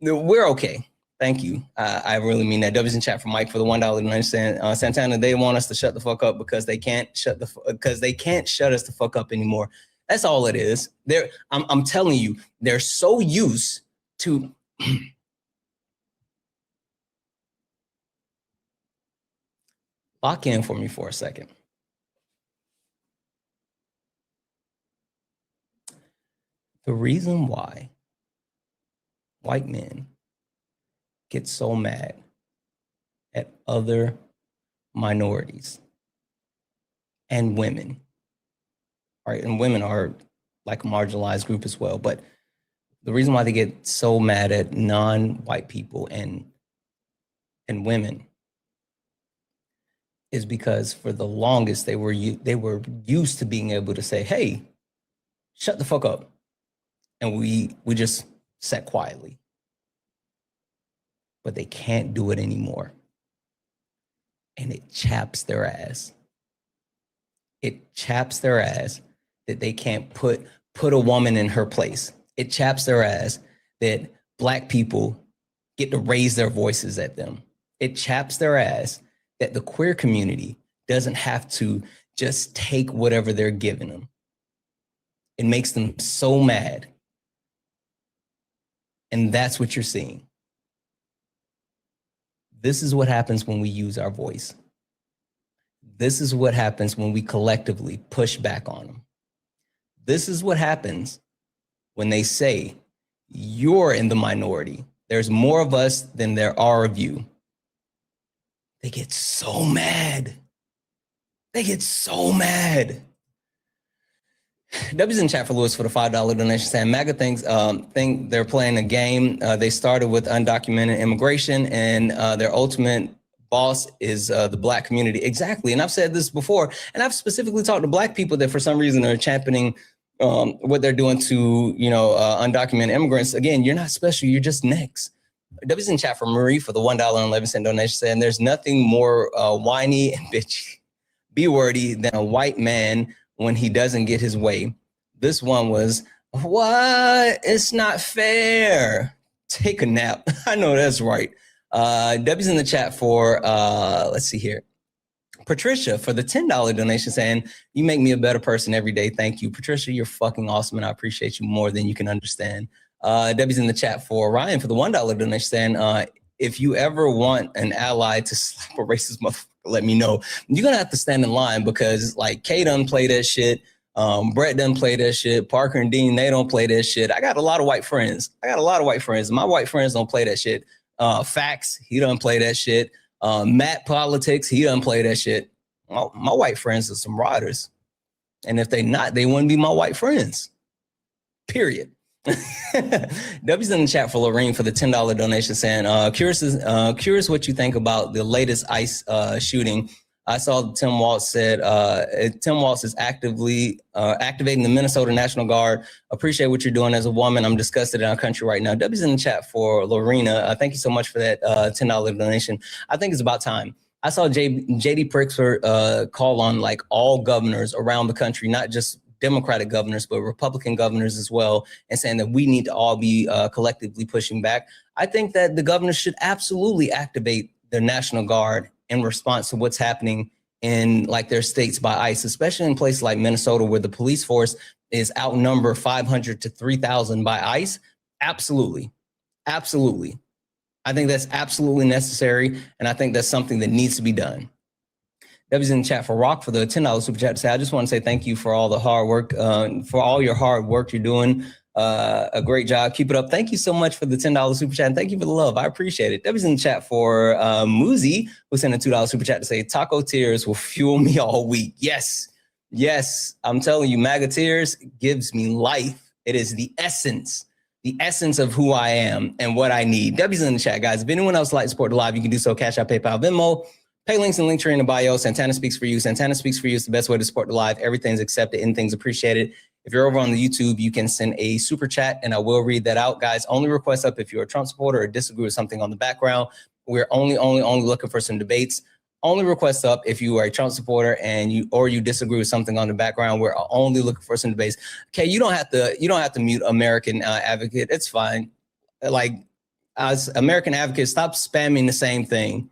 We're okay. Thank you. I really mean that. Debbie's in chat for Mike for the $1 donation saying, Santana, they want us to shut the fuck up because they can't shut us the fuck up anymore. That's all it is. I'm telling you, they're so used to lock in for me for a second. The reason why white men get so mad at other minorities and women, right? And women are like a marginalized group as well. But the reason why they get so mad at non-white people and women is because for the longest they were used to being able to say, hey, shut the fuck up. And we just sat quietly. But they can't do it anymore. And it chaps their ass. It chaps their ass that they can't put a woman in her place. It chaps their ass that Black people get to raise their voices at them. It chaps their ass that the queer community doesn't have to just take whatever they're giving them. It makes them so mad And that's what you're seeing. This is what happens when we use our voice. This is what happens when we collectively push back on them. This is what happens when they say, you're in the minority. There's more of us than there are of you. They get so mad. They get so mad. W's in chat for Lewis for the $5 donation saying MAGA think they're playing a game. They started with undocumented immigration and their ultimate boss is the black community. Exactly. And I've said this before, and I've specifically talked to black people that for some reason are championing what they're doing to, undocumented immigrants. Again, you're not special. You're just next. W's in chat for Marie for the $1.11 donation saying there's nothing more whiny and bitchy, B-wordy than a white man when he doesn't get his way. This one was, what? It's not fair. Take a nap. I know that's right. W's in the chat for, let's see here. Patricia for the $10 donation saying, you make me a better person every day. Thank you. Patricia, you're fucking awesome and I appreciate you more than you can understand. W's in the chat for Ryan for the $1 donation saying, if you ever want an ally to slap a racist motherfucker, let me know. You're going to have to stand in line because like Kay doesn't play that shit. Brett doesn't play that shit. Parker and Dean, they don't play that shit. I got a lot of white friends. My white friends don't play that shit. Facts, he doesn't play that shit. Matt Politics, he doesn't play that shit. My white friends are some riders. And if they not, they wouldn't be my white friends. Period. W's in the chat for Lorraine for the $10 donation saying, curious what you think about the latest ICE shooting. I saw Tim Walz said, Tim Walz is actively activating the Minnesota National Guard. Appreciate what you're doing as a woman. I'm disgusted in our country right now. W's in the chat for Lorena. Thank you so much for that $10 donation. I think it's about time. I saw JD Pritzker call on like all governors around the country, not just Democratic governors, but Republican governors as well, and saying that we need to all be collectively pushing back. I think that the governors should absolutely activate the National Guard in response to what's happening in like their states by ICE, especially in places like Minnesota where the police force is outnumbered 500 to 3,000 by ICE. Absolutely. Absolutely. I think that's absolutely necessary. And I think that's something that needs to be done. W's in the chat for Rock for the $10 super chat to say, I just want to say thank you for all the hard work, for all your hard work you're doing. A great job. Keep it up. Thank you so much for the $10 super chat. And thank you for the love. I appreciate it. W's in the chat for Muzi, who sent a $2 super chat to say, taco tears will fuel me all week. Yes. Yes. I'm telling you, MAGA tears gives me life. It is the essence of who I am and what I need. W's in the chat, guys. If anyone else would like to support the live, you can do so. Cash App, PayPal, Venmo. Pay links and Linktree in the bio. Santana Speaks for You. Santana Speaks for You is the best way to support the live. Everything's accepted. Anything's appreciated. If you're over on the YouTube, you can send a super chat and I will read that out. Guys, only request up if you're a Trump supporter or disagree with something on the background. We're only looking for some debates. Only request up if you are a Trump supporter and you disagree with something on the background. We're only looking for some debates. Okay, you don't have to mute American Advocate. It's fine. Like as American Advocate, stop spamming the same thing.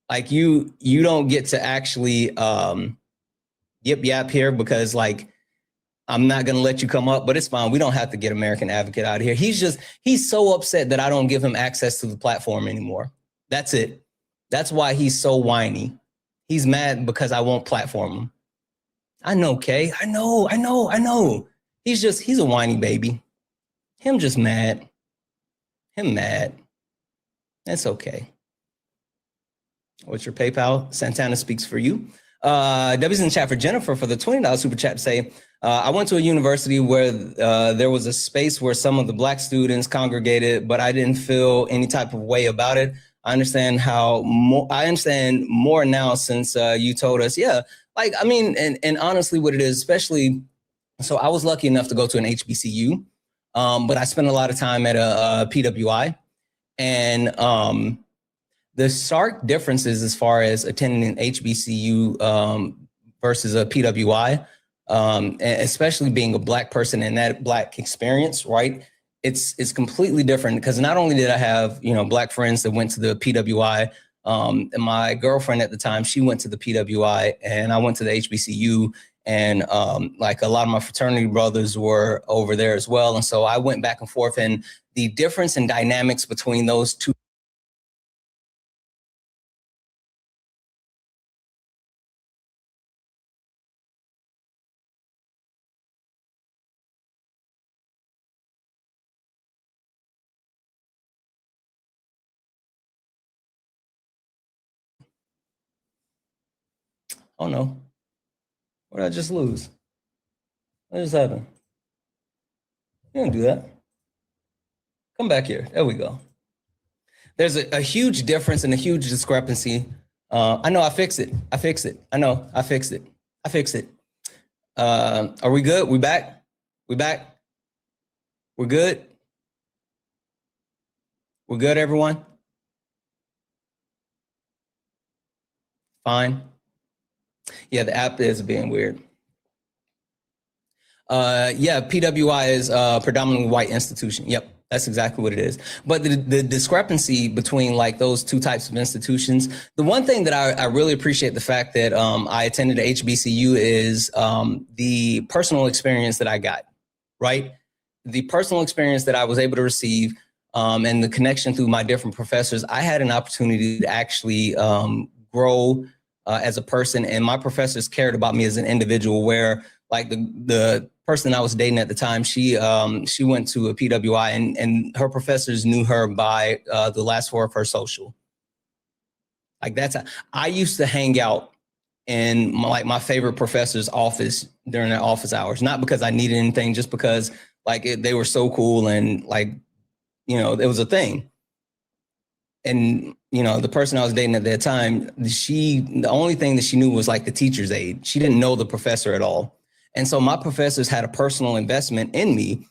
Like you don't get to actually yip here because like I'm not gonna let you come up, but it's fine. We don't have to get American Advocate out of here. He's so upset that I don't give him access to the platform anymore. That's it. That's why he's so whiny. He's mad because I won't platform him. I know, Kay. I know. He's a whiny baby. Him just mad. Him mad. That's okay. What's your PayPal? Santana Speaks for You. W's in the chat for Jennifer for the $20 super chat to say, I went to a university where there was a space where some of the black students congregated, but I didn't feel any type of way about it. I understand more now since you told us. Yeah, like, I mean, and honestly what it is, especially, so I was lucky enough to go to an HBCU, but I spent a lot of time at a PWI, and the stark differences as far as attending an HBCU versus a PWI, especially being a black person in that black experience, right? It's completely different because not only did I have, black friends that went to the PWI, and my girlfriend at the time, she went to the PWI and I went to the HBCU, And like a lot of my fraternity brothers were over there as well. And so I went back and forth, and the difference in dynamics between those two. Oh no, what did I just lose? What just happened? You don't do that. Come back here. There we go. There's a huge difference and a huge discrepancy. I know I fixed it. I fixed it. I know I fixed it. I fixed it. Are we good? We back? We back? We're good? We're good, everyone? Fine. Yeah, the app is being weird. Yeah, PWI is a predominantly white institution. Yep, that's exactly what it is. But the discrepancy between like those two types of institutions, the one thing that I really appreciate the fact that I attended HBCU is the personal experience that I got, right? The personal experience that I was able to receive and the connection through my different professors. I had an opportunity to actually grow as a person, and my professors cared about me as an individual, where like the person I was dating at the time, she went to a PWI, and her professors knew her by the last four of her social. Like I used to hang out in my favorite professor's office during their office hours, not because I needed anything, just because like they were so cool, and like, you know, it was a thing. And, you know, the person I was dating at that time, the only thing that she knew was like the teacher's aide. She didn't know the professor at all. And so my professors had a personal investment in me,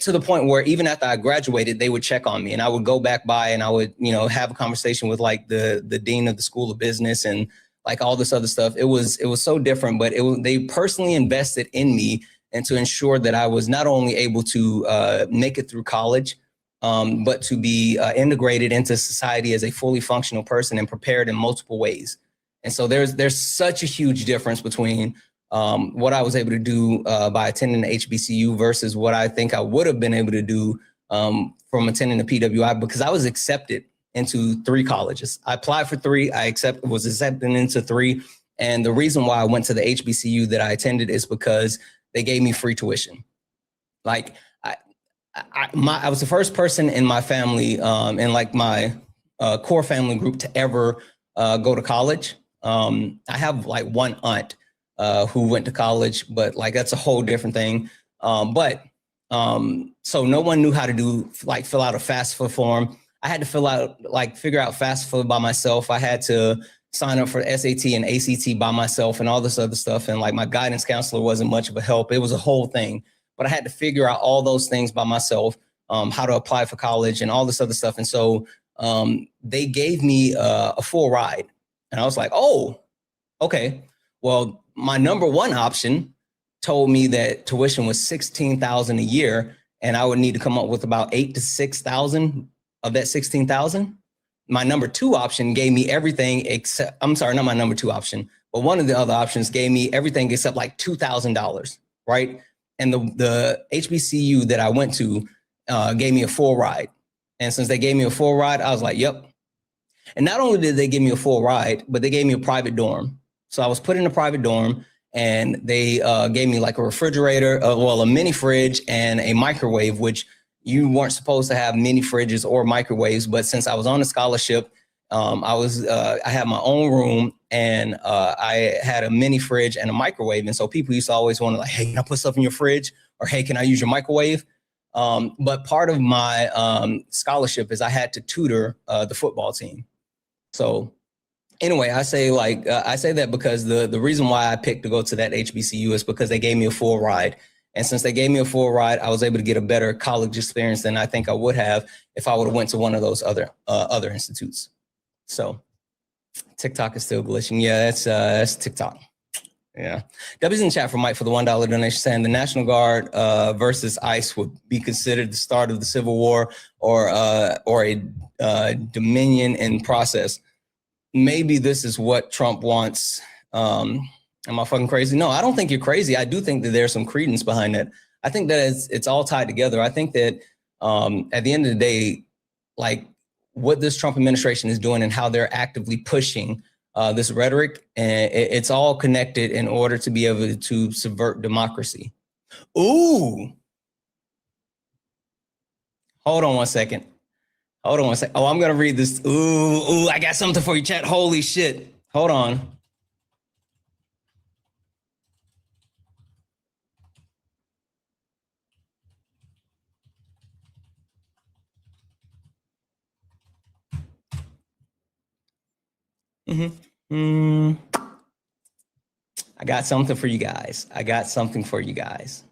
to the point where even after I graduated, they would check on me, and I would go back by and I would, you know, have a conversation with like the dean of the School of Business and like all this other stuff. It was so different, but they personally invested in me, and to ensure that I was not only able to make it through college, but to be integrated into society as a fully functional person and prepared in multiple ways. And so there's such a huge difference between what I was able to do by attending the HBCU versus what I think I would have been able to do from attending the PWI, because I was accepted into 3 colleges. I applied for 3, was accepted into 3. And the reason why I went to the HBCU that I attended is because they gave me free tuition. Like I was the first person in my family and like my core family group to ever go to college. I have like one aunt who went to college, but like that's a whole different thing. So no one knew how to fill out a FAFSA form. I had to figure out FAFSA by myself. I had to sign up for SAT and ACT by myself and all this other stuff. And like my guidance counselor wasn't much of a help. It was a whole thing. But I had to figure out all those things by myself, how to apply for college and all this other stuff. And so they gave me a full ride. And I was like, oh, okay. Well, my number one option told me that tuition was $16,000 a year, and I would need to come up with about $8,000 to $6,000 of that $16,000. My number 2 option gave me everything except, I'm sorry, not my number 2 option, but one of the other options gave me everything except like $2,000, right? And the HBCU that I went to gave me a full ride. And since they gave me a full ride, I was like, yep. And not only did they give me a full ride, but they gave me a private dorm. So I was put in a private dorm, and they gave me like a refrigerator, a mini fridge and a microwave, which you weren't supposed to have mini fridges or microwaves. But since I was on a scholarship, I had my own room, and I had a mini fridge and a microwave. And so people used to always want to like, hey, can I put stuff in your fridge? Or hey, can I use your microwave? But part of my scholarship is I had to tutor the football team. So anyway, I say that because the reason why I picked to go to that HBCU is because they gave me a full ride. And since they gave me a full ride, I was able to get a better college experience than I think I would have if I would have went to one of those other institutes. So TikTok is still glitching. Yeah, that's TikTok. Yeah. W's in chat for Mike for the $1 donation, saying the National Guard versus ICE would be considered the start of the Civil War or a dominion in process. Maybe this is what Trump wants Am I fucking crazy? No, I don't think you're crazy. I do think that there's some credence behind that. I think that it's all tied together. I think that at the end of the day, like what this Trump administration is doing and how they're actively pushing this rhetoric, and it's all connected in order to be able to subvert democracy. Ooh. Hold on one second. Hold on one second. Oh, I'm going to read this. Ooh, I got something for you, chat. Holy shit. Hold on. I got something for you guys. I got something for you guys.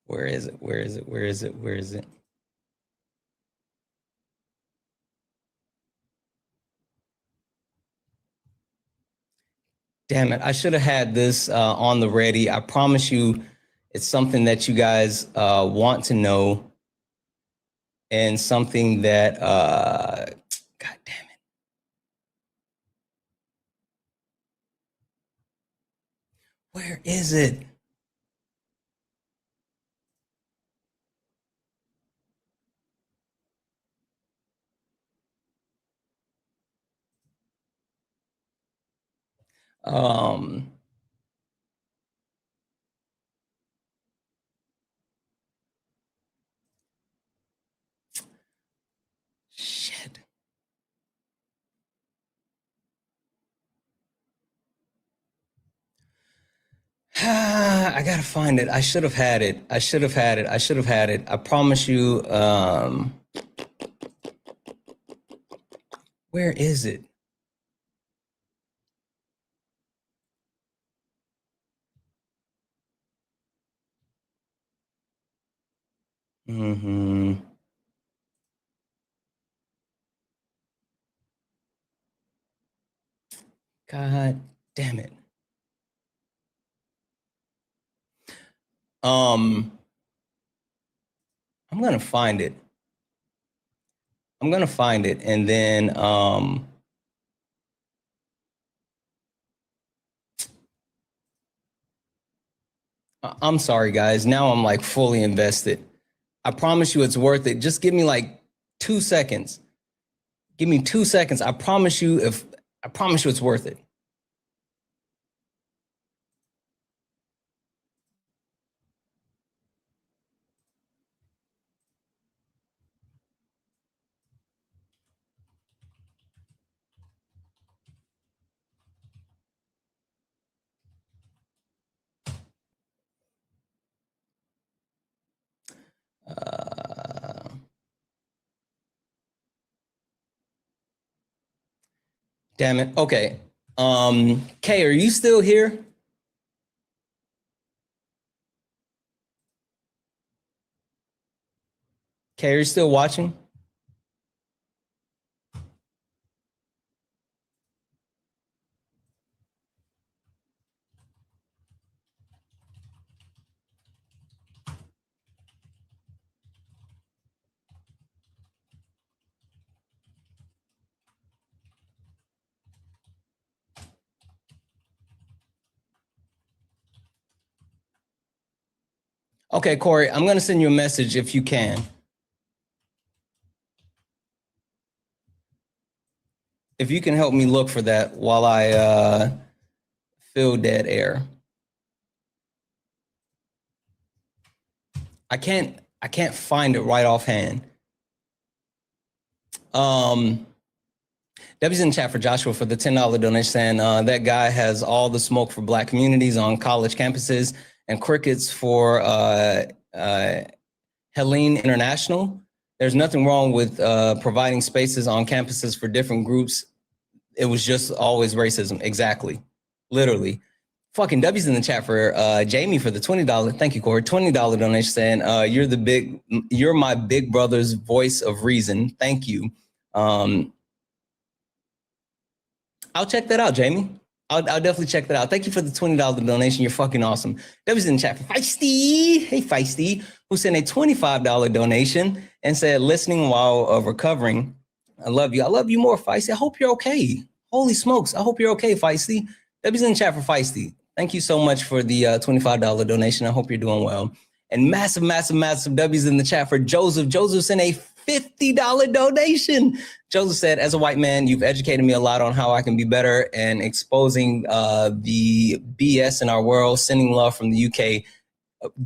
Where is it? Where is it? Where is it? Where is it? Damn it. I should have had this on the ready. I promise you it's something that you guys want to know and something that, God damn it. Where is it? Shit. I gotta find it. I should have had it. I should have had it. I should have had it. I promise you. Where is it? God damn it. I'm gonna find it. I'm gonna find it, and then I'm sorry, guys. Now I'm like fully invested. I promise you it's worth it. Just give me like 2 seconds. Give me 2 seconds. I promise you it's worth it. Damn it. Okay. Kay, are you still here? Kay, are you still watching? Okay, Corey, I'm going to send you a message if you can. If you can help me look for that while I fill dead air. I can't find it right offhand. Debbie's in the chat for Joshua for the $10 donation saying that guy has all the smoke for Black communities on college campuses and crickets for Helene International. There's nothing wrong with providing spaces on campuses for different groups. It was just always racism. Exactly. Literally. Fucking W's in the chat for Jamie for the $20. Thank you, Corey. $20 donation saying you're my big brother's voice of reason. Thank you. I'll check that out, Jamie. I'll definitely check that out. Thank you for the $20 donation. You're fucking awesome. That was in the chat for Feisty. Hey, Feisty, who sent a $25 donation and said, listening while recovering. I love you. I love you more, Feisty. I hope you're okay. Holy smokes. I hope you're okay, Feisty. That was in the chat for Feisty. Thank you so much for the $25 donation. I hope you're doing well. And massive, massive, massive W's in the chat for Joseph. Joseph sent a $50 donation. Joseph said, as a white man, you've educated me a lot on how I can be better and exposing the BS in our world. Sending love from the UK.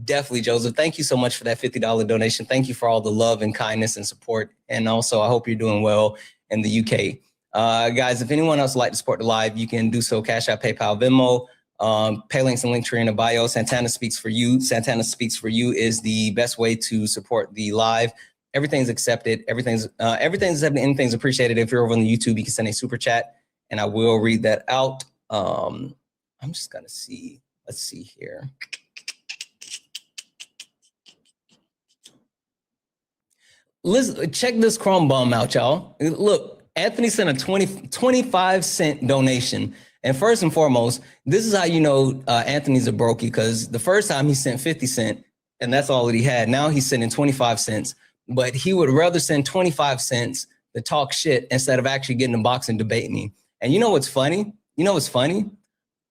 Definitely, Joseph. Thank you so much for that $50 donation. Thank you for all the love and kindness and support. And also, I hope you're doing well in the UK. Guys, if anyone else would like to support the live, you can do so. Cash App, PayPal, Venmo. Pay links and Linktree in the bio. Santana Speaks for You. Santana Speaks for You is the best way to support the live. Everything's accepted. Everything's accepted. Anything's appreciated. If you're over on the YouTube, you can send a super chat, and I will read that out. I'm just gonna see. Let's see here. Listen, check this crumb bum out, y'all. Look, Anthony sent a 25-cent donation. And first and foremost, this is how you know Anthony's a brokey, because the first time he sent 50 cents, and that's all that he had. Now he's sending 25 cents. But he would rather send 25 cents to talk shit instead of actually getting in the box and debate me. And you know what's funny?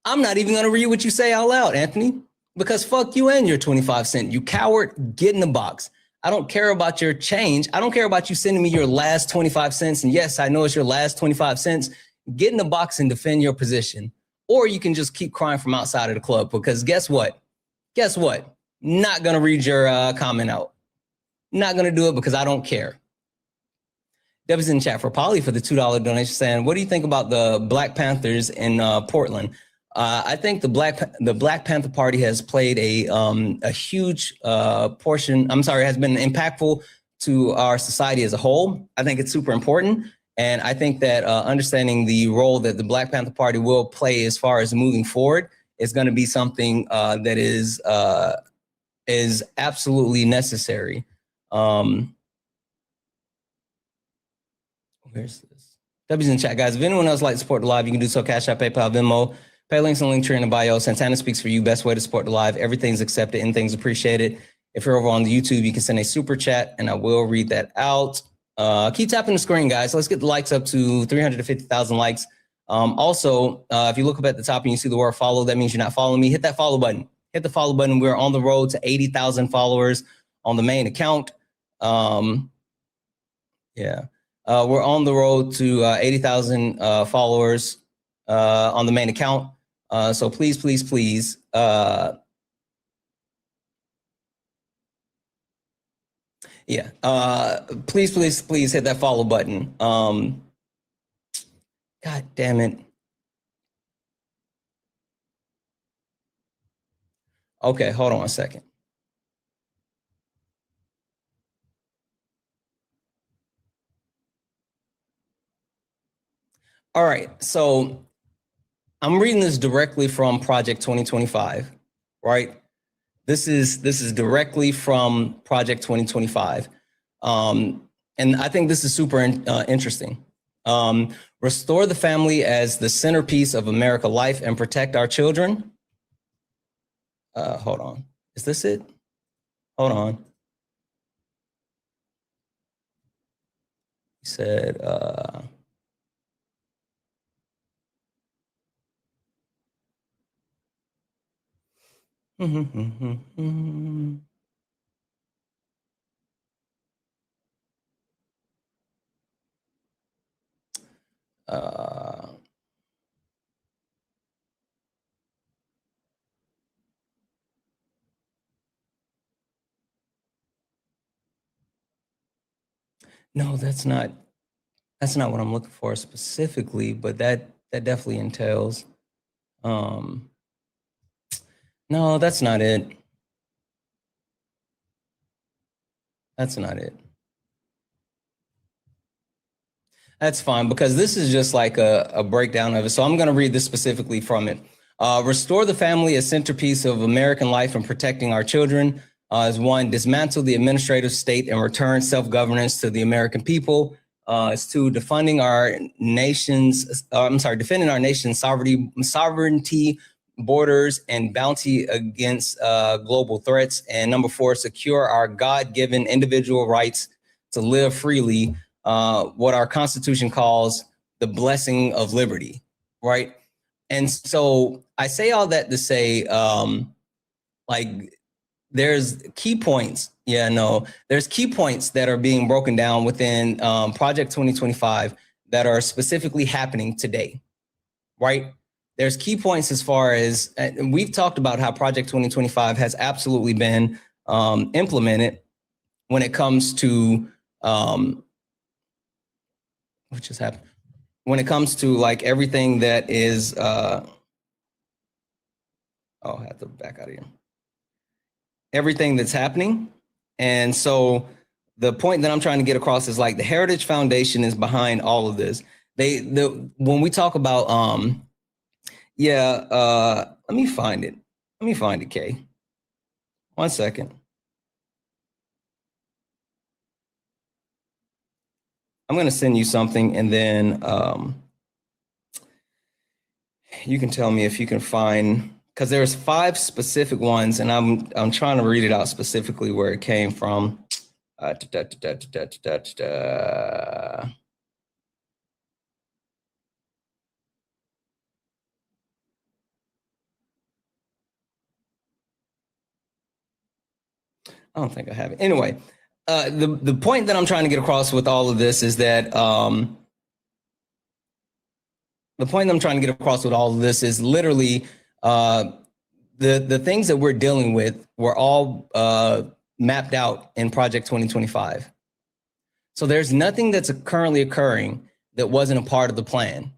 I'm not even going to read what you say out loud, Anthony, because fuck you and your 25 cents. You coward, get in the box. I don't care about your change. I don't care about you sending me your last 25 cents. And yes, I know it's your last 25 cents. Get in the box and defend your position. Or you can just keep crying from outside of the club, because guess what? Not going to read your comment out. Not going to do it because I don't care. Debbie's in chat for Polly for the $2 donation saying, what do you think about the Black Panthers in Portland? I think the Black Panther Party has played a huge portion. Has been impactful to our society as a whole. I think it's super important. And I think that understanding the role that the Black Panther Party will play as far as moving forward is going to be something that is absolutely necessary. Where's this? W's in the chat, guys. If anyone else would like to support the live, you can do so. Cash App, PayPal, Venmo. Pay links and Linktree in the bio. Santana Speaks for You. Best way to support the live. Everything's accepted. Anything's appreciated. If you're over on the YouTube, you can send a super chat, and I will read that out. Keep tapping the screen, guys. Let's get the likes up to 350,000 likes. Also, if you look up at the top and you see the word follow, that means you're not following me. Hit that follow button. Hit the follow button. We're on the road to 80,000 followers on the main account. We're on the road to 80,000 followers on the main account. So please, please, please. Please, please, please hit that follow button. God damn it. Okay, hold on a second. All right, so I'm reading this directly from Project 2025, right? This is directly from Project 2025. And I think this is super interesting. Restore the family as the centerpiece of American life and protect our children. Hold on, is this it? Hold on. He said, no, that's not what I'm looking for specifically, but that definitely entails. No, that's not it. That's not it. That's fine, because this is just like a breakdown of it. So I'm going to read this specifically from it. Restore the family as centerpiece of American life and protecting our children. As one, dismantle the administrative state and return self-governance to the American people. It's to defending our nation's sovereignty, borders, and bounty against global threats. And number 4, secure our God-given individual rights to live freely, what our Constitution calls the blessing of liberty, right? And so I say all that to say, like, there's key points. There's key points that are being broken down within Project 2025 that are specifically happening today, right? There's key points as far as, and we've talked about how Project 2025 has absolutely been implemented when it comes to, what just happened? When it comes to like everything that is, I have to back out of here. Everything that's happening. And so the point that I'm trying to get across is like the Heritage Foundation is behind all of this. When we talk about, let me find it. Kay. 1 second. I'm going to send you something, and then you can tell me if you can find, because there's 5 specific ones, and I'm trying to read it out specifically where it came from. I don't think I have it. Anyway, the point that I'm trying to get across with all of this is that literally the things that we're dealing with were all mapped out in Project 2025. So there's nothing that's currently occurring that wasn't a part of the plan.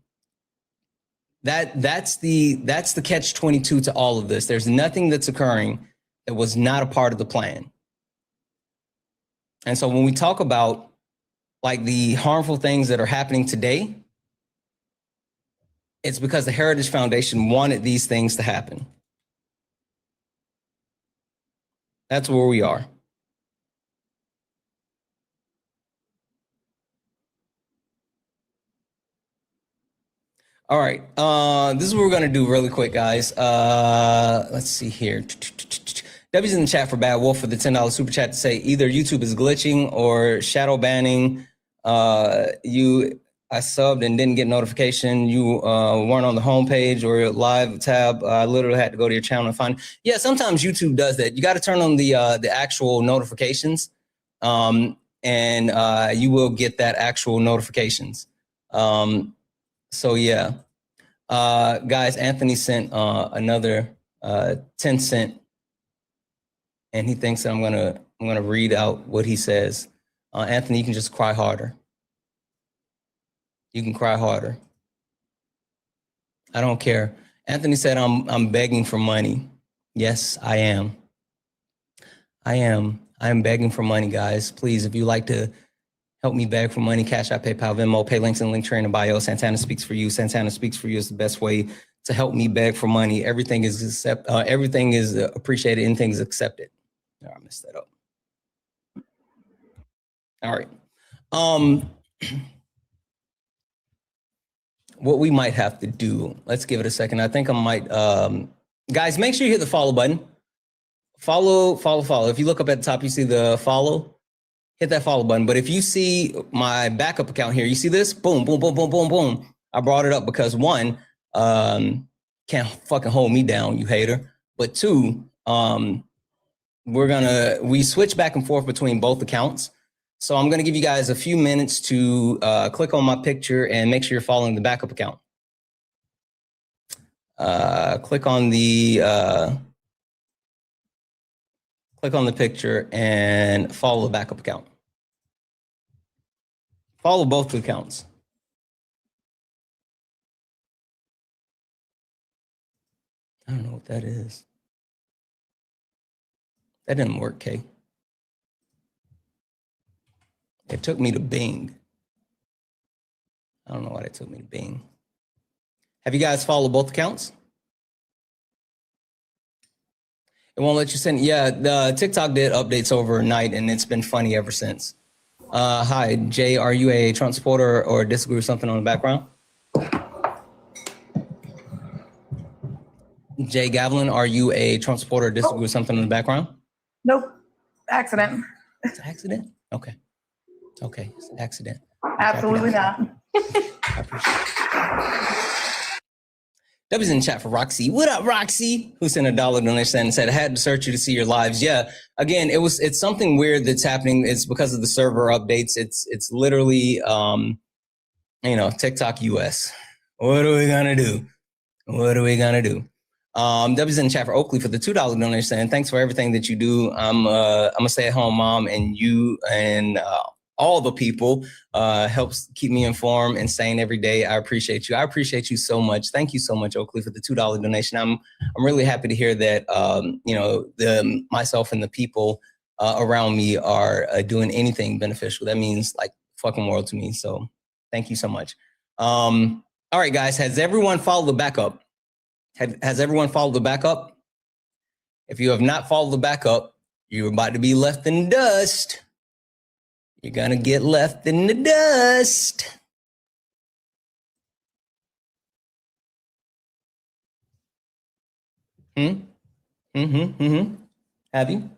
That's the catch-22 to all of this. There's nothing that's occurring that was not a part of the plan. And so when we talk about like the harmful things that are happening today, it's because the Heritage Foundation wanted these things to happen. That's where we are. All right, this is what we're gonna do really quick, guys. Let's see here. W's in the chat for Bad Wolf for the $10 super chat to say either YouTube is glitching or shadow banning. I subbed and didn't get notification. You weren't on the homepage or live tab. I literally had to go to your channel and find. Yeah, sometimes YouTube does that. You got to turn on the actual notifications, and you will get that actual notifications. So yeah, guys, Anthony sent another 10 cent. And he thinks that I'm gonna read out what he says. Anthony, you can just cry harder. You can cry harder. I don't care. Anthony said I'm begging for money. Yes, I am. I am begging for money, guys. Please, if you like to help me beg for money, Cash App, PayPal, Venmo, pay links in link tree in the bio. Santana Speaks For You. Santana Speaks For You is the best way to help me beg for money. Everything is appreciated. Anything is accepted. Oh, I messed that up. All right. What we might have to do, let's give it a second. I think I might, guys, make sure you hit the follow button. Follow. If you look up at the top, you see the follow, hit that follow button. But if you see my backup account here, you see this? Boom, boom, boom, boom, boom, boom. I brought it up because 1, can't fucking hold me down, you hater. But 2, we switch back and forth between both accounts. So I'm gonna give you guys a few minutes to click on my picture and make sure you're following the backup account. Click on the picture and follow the backup account. Follow both accounts. I don't know what that is. That didn't work, Kay. It took me to Bing. I don't know why they took me to Bing. Have you guys followed both accounts? It won't let you send. Yeah, the TikTok did updates overnight, and it's been funny ever since. Hi, Jay, are you a Trump supporter or disagree with something on the background? Jay Gavlin, are you a Trump supporter or disagree with something in the background? Nope. Accident. It's an accident? Okay. Okay, it's an accident. Absolutely not. I appreciate it. W's in chat for Roxy. What up, Roxy? Who sent $1 donation and said, I had to search you to see your lives. Yeah, again, it's something weird that's happening. It's because of the server updates. It's literally, TikTok US. What are we gonna do? What are we gonna do? W's in chat for Oakley for the $2 donation saying, thanks for everything that you do. I'm a stay-at-home mom, and you and all the people helps keep me informed and sane every day. I appreciate you. I appreciate you so much. Thank you so much, Oakley, for the $2 donation. I'm really happy to hear that myself and the people around me are doing anything beneficial. That means like fucking world to me. So thank you so much. All right, guys, has everyone followed the backup? Has everyone followed the backup? If you have not followed the backup, you're about to be left in the dust. You're gonna get left in the dust. Have you?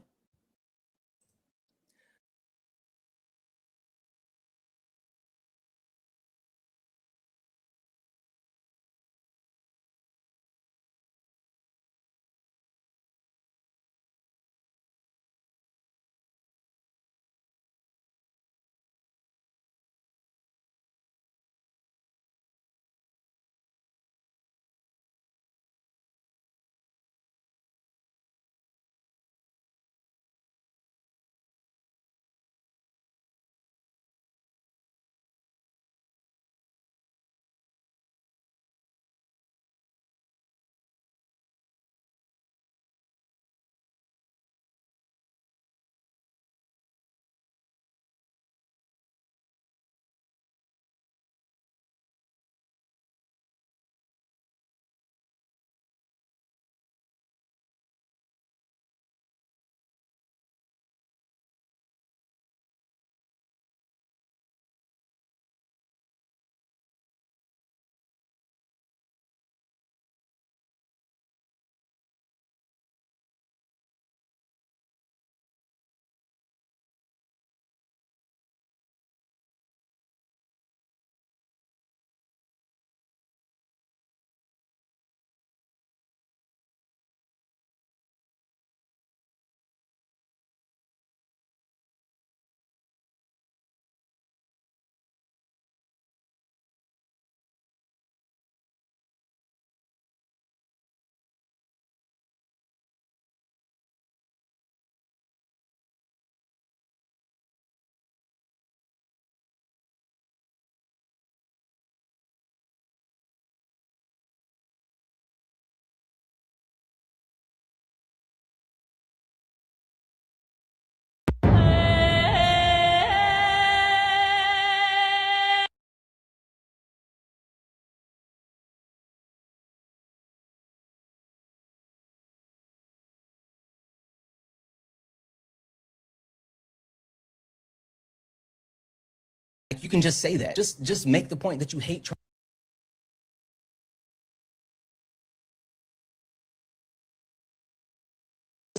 You can just say that. Just make the point that you hate Trump.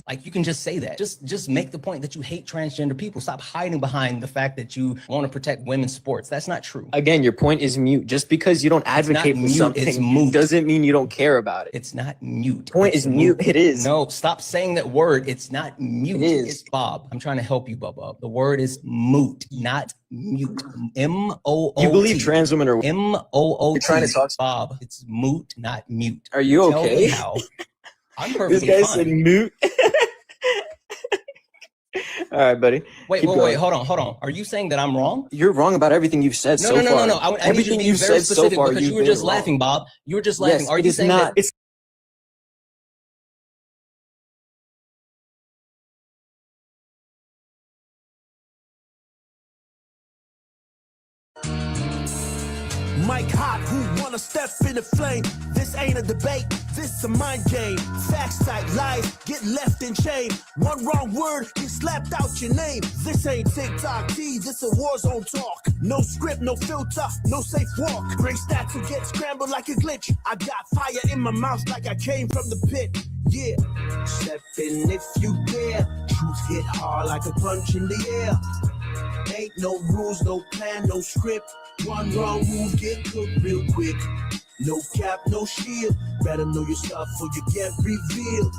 Like, you can just say that. Just make the point that you hate transgender people. Stop hiding behind the fact that you want to protect women's sports. That's not true. Again, your point is mute. Just because you don't advocate for something doesn't mean you don't care about it. It's not mute. Point is mute. It is. No, stop saying that word. It's not mute. It is. It's Bob. I'm trying to help you, Bubba. The word is moot, not mute. M-O-O-T. You believe trans women are M-O-O-T. You're trying to talk. Bob. It's moot, not mute. Are you Tell okay? me how. I'm perfectly This guy fine. said mute. All right, buddy. Wait, hold on. Are you saying that I'm wrong? You're wrong about everything you've said so far. No. I Everything need you you've to be very said so specific far, because you were just laughing, Bob. You were just laughing. Yes, Are it you is saying not. that? Mike Hot, who wanna step in the flame? This ain't a debate, This a mind game. Facts type lies get left in chain. One wrong word get slapped out your name. This ain't TikTok T, this a war zone talk. No script, no filter, no safe walk. Great stats will get scrambled like a glitch. I got fire in my mouth like I came from the pit. Yeah, step in if you dare. Truth hit hard like a punch in the air. Ain't no rules, no plan, no script. One wrong move get cooked real quick. No cap, no shield. Better know your stuff or you get revealed.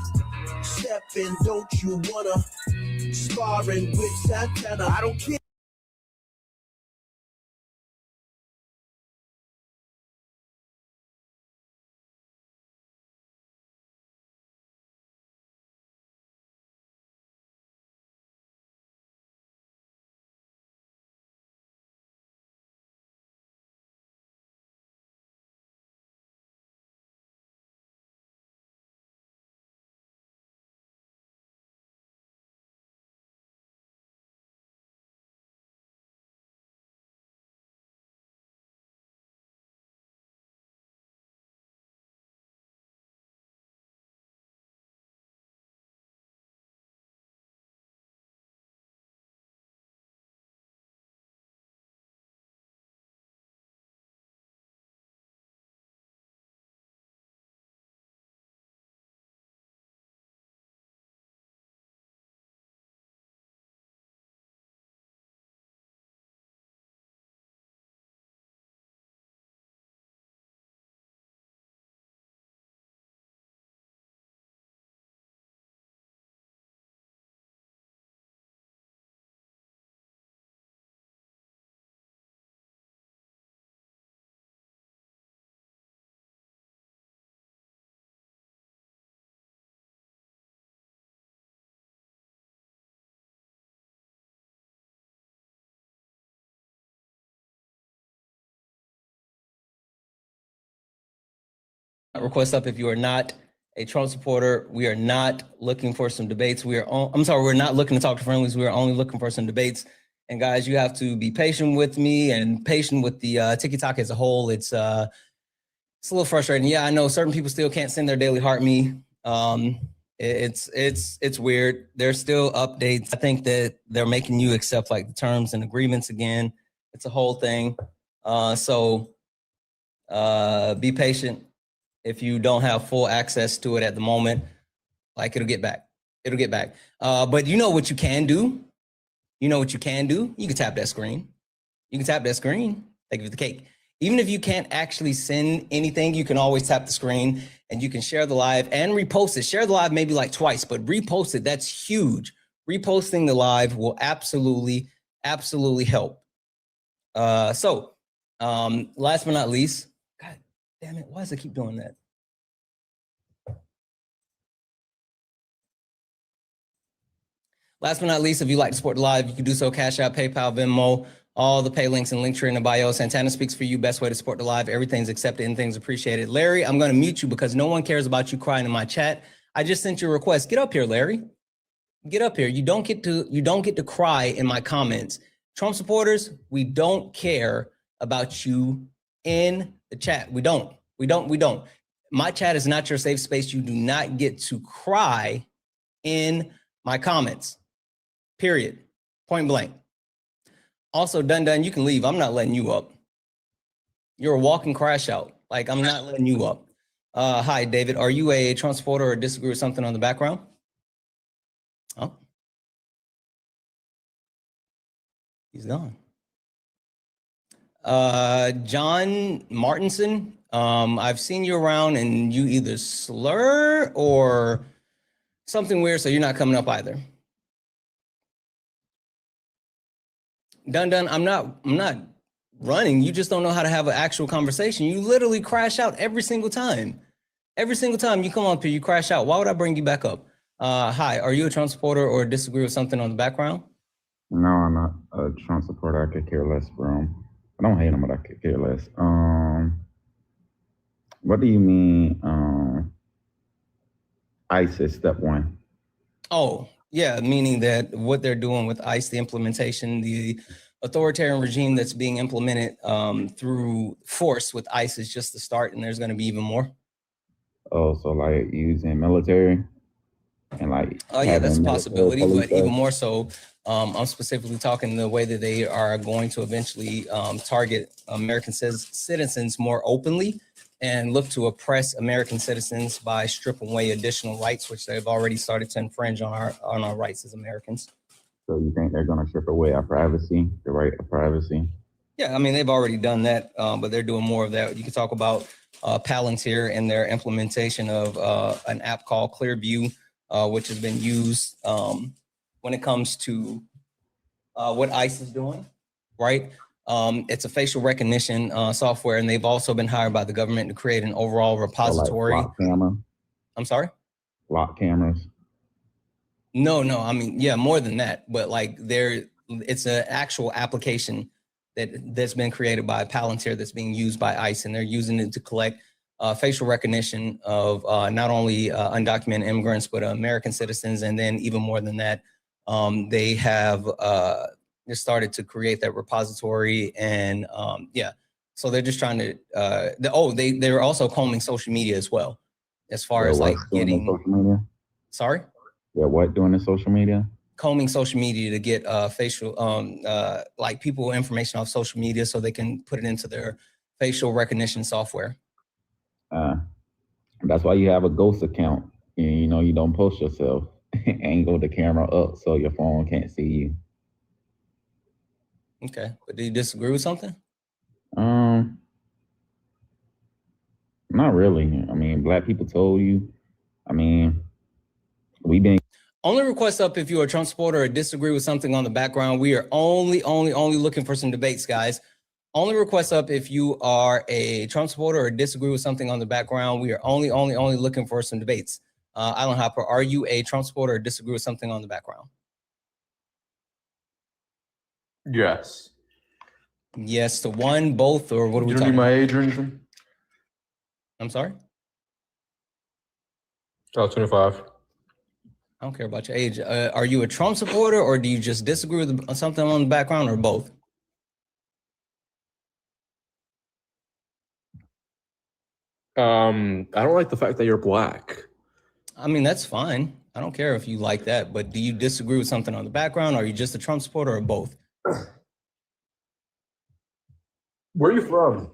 Step in, don't you wanna? Sparring with Santana, I don't care. Request up if you are not a Trump supporter. We are not looking for some debates. We're not looking to talk to friendlies. We are only looking for some debates. And guys, you have to be patient with me and patient with the TikTok as a whole. It's a little frustrating. Yeah, I know certain people still can't send their daily heart me. It's weird. There's still updates. I think that they're making you accept like the terms and agreements again. It's a whole thing. So be patient. If you don't have full access to it at the moment, like it'll get back. It'll get back. But you know what you can do? You know what you can do? You can tap that screen. You can tap that screen. Thank you for the cake. Even if you can't actually send anything, you can always tap the screen and you can share the live and repost it. Share the live maybe like twice, but repost it. That's huge. Reposting the live will absolutely, absolutely help. Last but not least, God damn it, why does it keep doing that? Last but not least, if you'd like to support the live, you can do so. Cash App, PayPal, Venmo, all the pay links and Linktree in the bio. Santana speaks for you. Best way to support the live. Everything's accepted and things appreciated. Larry, I'm going to mute you because no one cares about you crying in my chat. I just sent you a request. Get up here, Larry. Get up here. You don't get to cry in my comments. Trump supporters, we don't care about you in the chat. We don't. My chat is not your safe space. You do not get to cry in my comments. Period. Point blank. Also, Dun, you can leave. I'm not letting you up. You're a walking crash out. Like, I'm not letting you up. Hi, David. Are you a Trump supporter or disagree with something on the background? Oh. He's gone. John Martinson, I've seen you around and you either slur or something weird, so you're not coming up either. Dun, I'm not running. You just don't know how to have an actual conversation. You literally crash out every single time. Every single time you come up here, you crash out. Why would I bring you back up? Hi, are you a Trump supporter or disagree with something on the background? No, I'm not a Trump supporter. I could care less, bro. I don't hate him, but I could care less. What do you mean, ISIS, step one? Oh, yeah, meaning that what they're doing with ICE, the implementation, the authoritarian regime that's being implemented through force with ICE is just the start, and there's going to be even more. Oh, so like using military and like. Oh yeah, that's a having possibility, police but even there? more so, I'm specifically talking the way that they are going to eventually target American citizens more openly and look to oppress American citizens by stripping away additional rights, which they've already started to infringe on our rights as Americans. So you think they're gonna strip away our privacy, the right of privacy? Yeah, I mean, they've already done that, but they're doing more of that. You can talk about Palantir and their implementation of an app called Clearview, which has been used when it comes to what ICE is doing, right? It's a facial recognition software, and they've also been hired by the government to create an overall repository. So like flock camera? I'm sorry? Flock cameras? No, I mean, yeah, more than that, but like it's an actual application that's been created by Palantir that's being used by ICE, and they're using it to collect facial recognition of not only undocumented immigrants, but American citizens. And then even more than that, they have just started to create that repository. And yeah, so they're just trying to, they're also combing social media as well, as far as like getting, social media? Sorry? Yeah, what doing in social media? Combing social media to get facial, like people information off social media so they can put it into their facial recognition software. That's why you have a ghost account. You know, you don't post yourself. Angle the camera up so your phone can't see you. Okay, but do you disagree with something? Not really. I mean, black people told you. I mean, we've been. Only request up if you're a Trump supporter or disagree with something on the background. We are only looking for some debates, guys. Only request up if you are a Trump supporter or disagree with something on the background. We are only looking for some debates. Island Hopper, are you a Trump supporter or disagree with something on the background? Yes. Yes to one, both, or what are we You don't talking need my about? age or anything? I'm sorry? Oh, 25. I don't care about your age. Are you a Trump supporter or do you just disagree with something on the background, or both? I don't like the fact that you're black. I mean, that's fine. I don't care if you like that, but do you disagree with something on the background? Or are you just a Trump supporter, or both? Where are you from?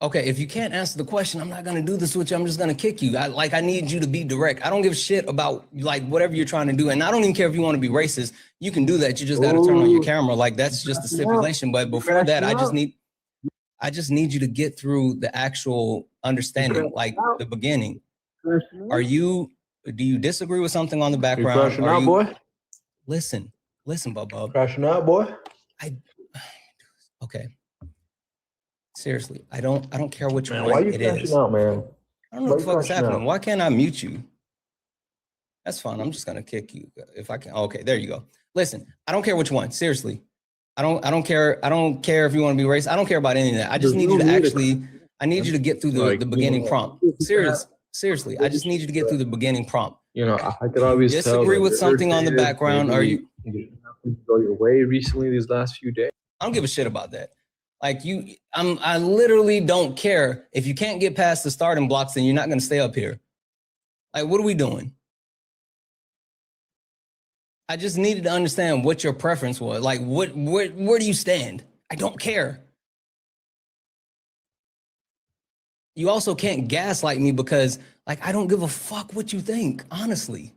Okay, if you can't answer the question, I'm not gonna do this with you. I'm just gonna kick you. I need you to be direct. I don't give a shit about like whatever you're trying to do. And I don't even care if you want to be racist. You can do that. You just gotta turn on your camera. Like that's just a stipulation. But before that, I just need you to get through the actual understanding, like the beginning. Do you disagree with something on the background? You crashing out, boy? Listen, Bubba. Crashing out, boy? Okay. Seriously, I don't care which Man, one why you it crashing is. out, man? I don't know what the fuck is happening. Why can't I mute you? That's fine. I'm just gonna kick you if I can. Okay, there you go. Listen, I don't care which one. Seriously, I don't care. I don't care if you want to be racist. I don't care about any of that. I just need you to actually. I need you to get through the beginning prompt. Seriously, I just need you to get through the beginning prompt. You know, I could always disagree with something on the background. Are you go your way recently these last few days? I don't give a shit about that. Like I literally don't care. If you can't get past the starting blocks, then you're not going to stay up here. Like, what are we doing? I just needed to understand what your preference was. Like, where do you stand? I don't care. You also can't gaslight me because, like, I don't give a fuck what you think, honestly.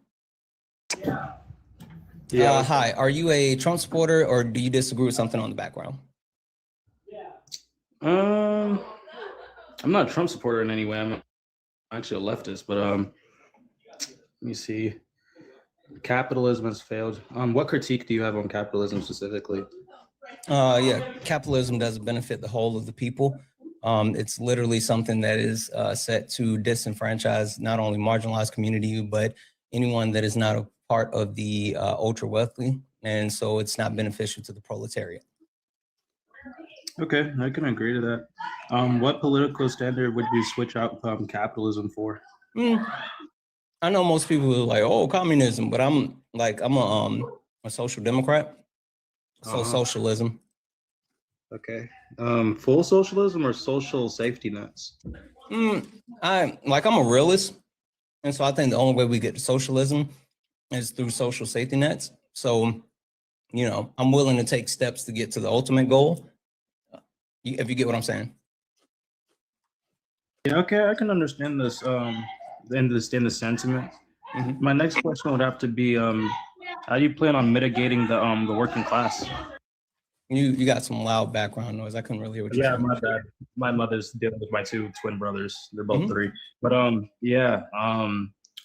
Yeah. Hi, are you a Trump supporter or do you disagree with something on the background? I'm not a Trump supporter in any way. I'm actually a leftist, but let me see. Capitalism has failed. What critique do you have on capitalism specifically? Yeah, capitalism doesn't benefit the whole of the people. It's literally something that is set to disenfranchise not only marginalized community, but anyone that is not a part of the ultra wealthy. And so it's not beneficial to the proletariat. Okay, I can agree to that. What political standard would you switch out capitalism for? I know most people are like, oh, communism, but I'm a social democrat. So socialism. Okay. Full socialism or social safety nets? I'm a realist. And so I think the only way we get to socialism is through social safety nets. So, you know, I'm willing to take steps to get to the ultimate goal. If you get what I'm saying. Yeah, okay, I can understand this. Understand the sentiment. My next question would have to be, how do you plan on mitigating the working class? You got some loud background noise. I couldn't really hear what you're saying. Yeah, my bad. My mother's dealing with my two twin brothers. They're both 3. But yeah.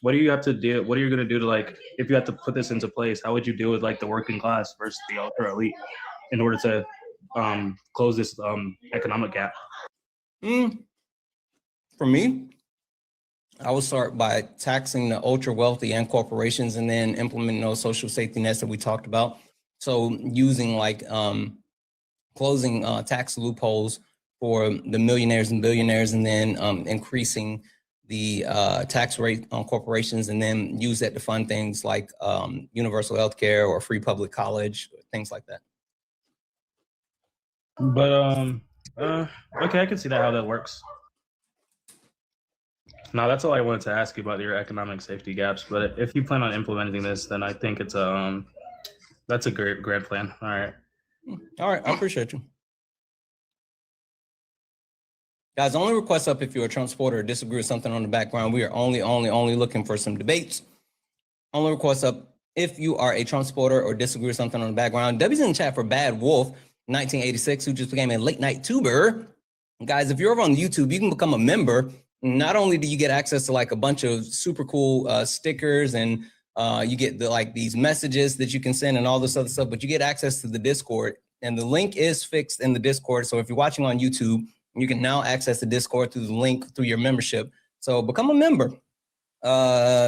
What do you have to do? What are you gonna do to, like, if you have to put this into place? How would you deal with like the working class versus the ultra elite in order to close this economic gap? For me, I would start by taxing the ultra wealthy and corporations, and then implementing those social safety nets that we talked about. So using like closing tax loopholes for the millionaires and billionaires, and then increasing the tax rate on corporations, and then use that to fund things like universal health care or free public college, things like that. But okay, I can see that how that works. No, that's all I wanted to ask you about your economic safety gaps. But if you plan on implementing this, then I think it's that's a great plan. All right. All right, I appreciate you. Guys, only request up if you're a Trump supporter or disagree with something on the background. We are only looking for some debates. Only request up if you are a Trump supporter or disagree with something on the background. W's in the chat for Bad Wolf 1986, who just became a late night tuber. Guys, if you're over on YouTube, you can become a member. Not only do you get access to like a bunch of super cool stickers, and you get these messages that you can send and all this other stuff, but you get access to the Discord, and the link is fixed in the Discord. So if you're watching on YouTube, you can now access the Discord through the link through your membership. So become a member.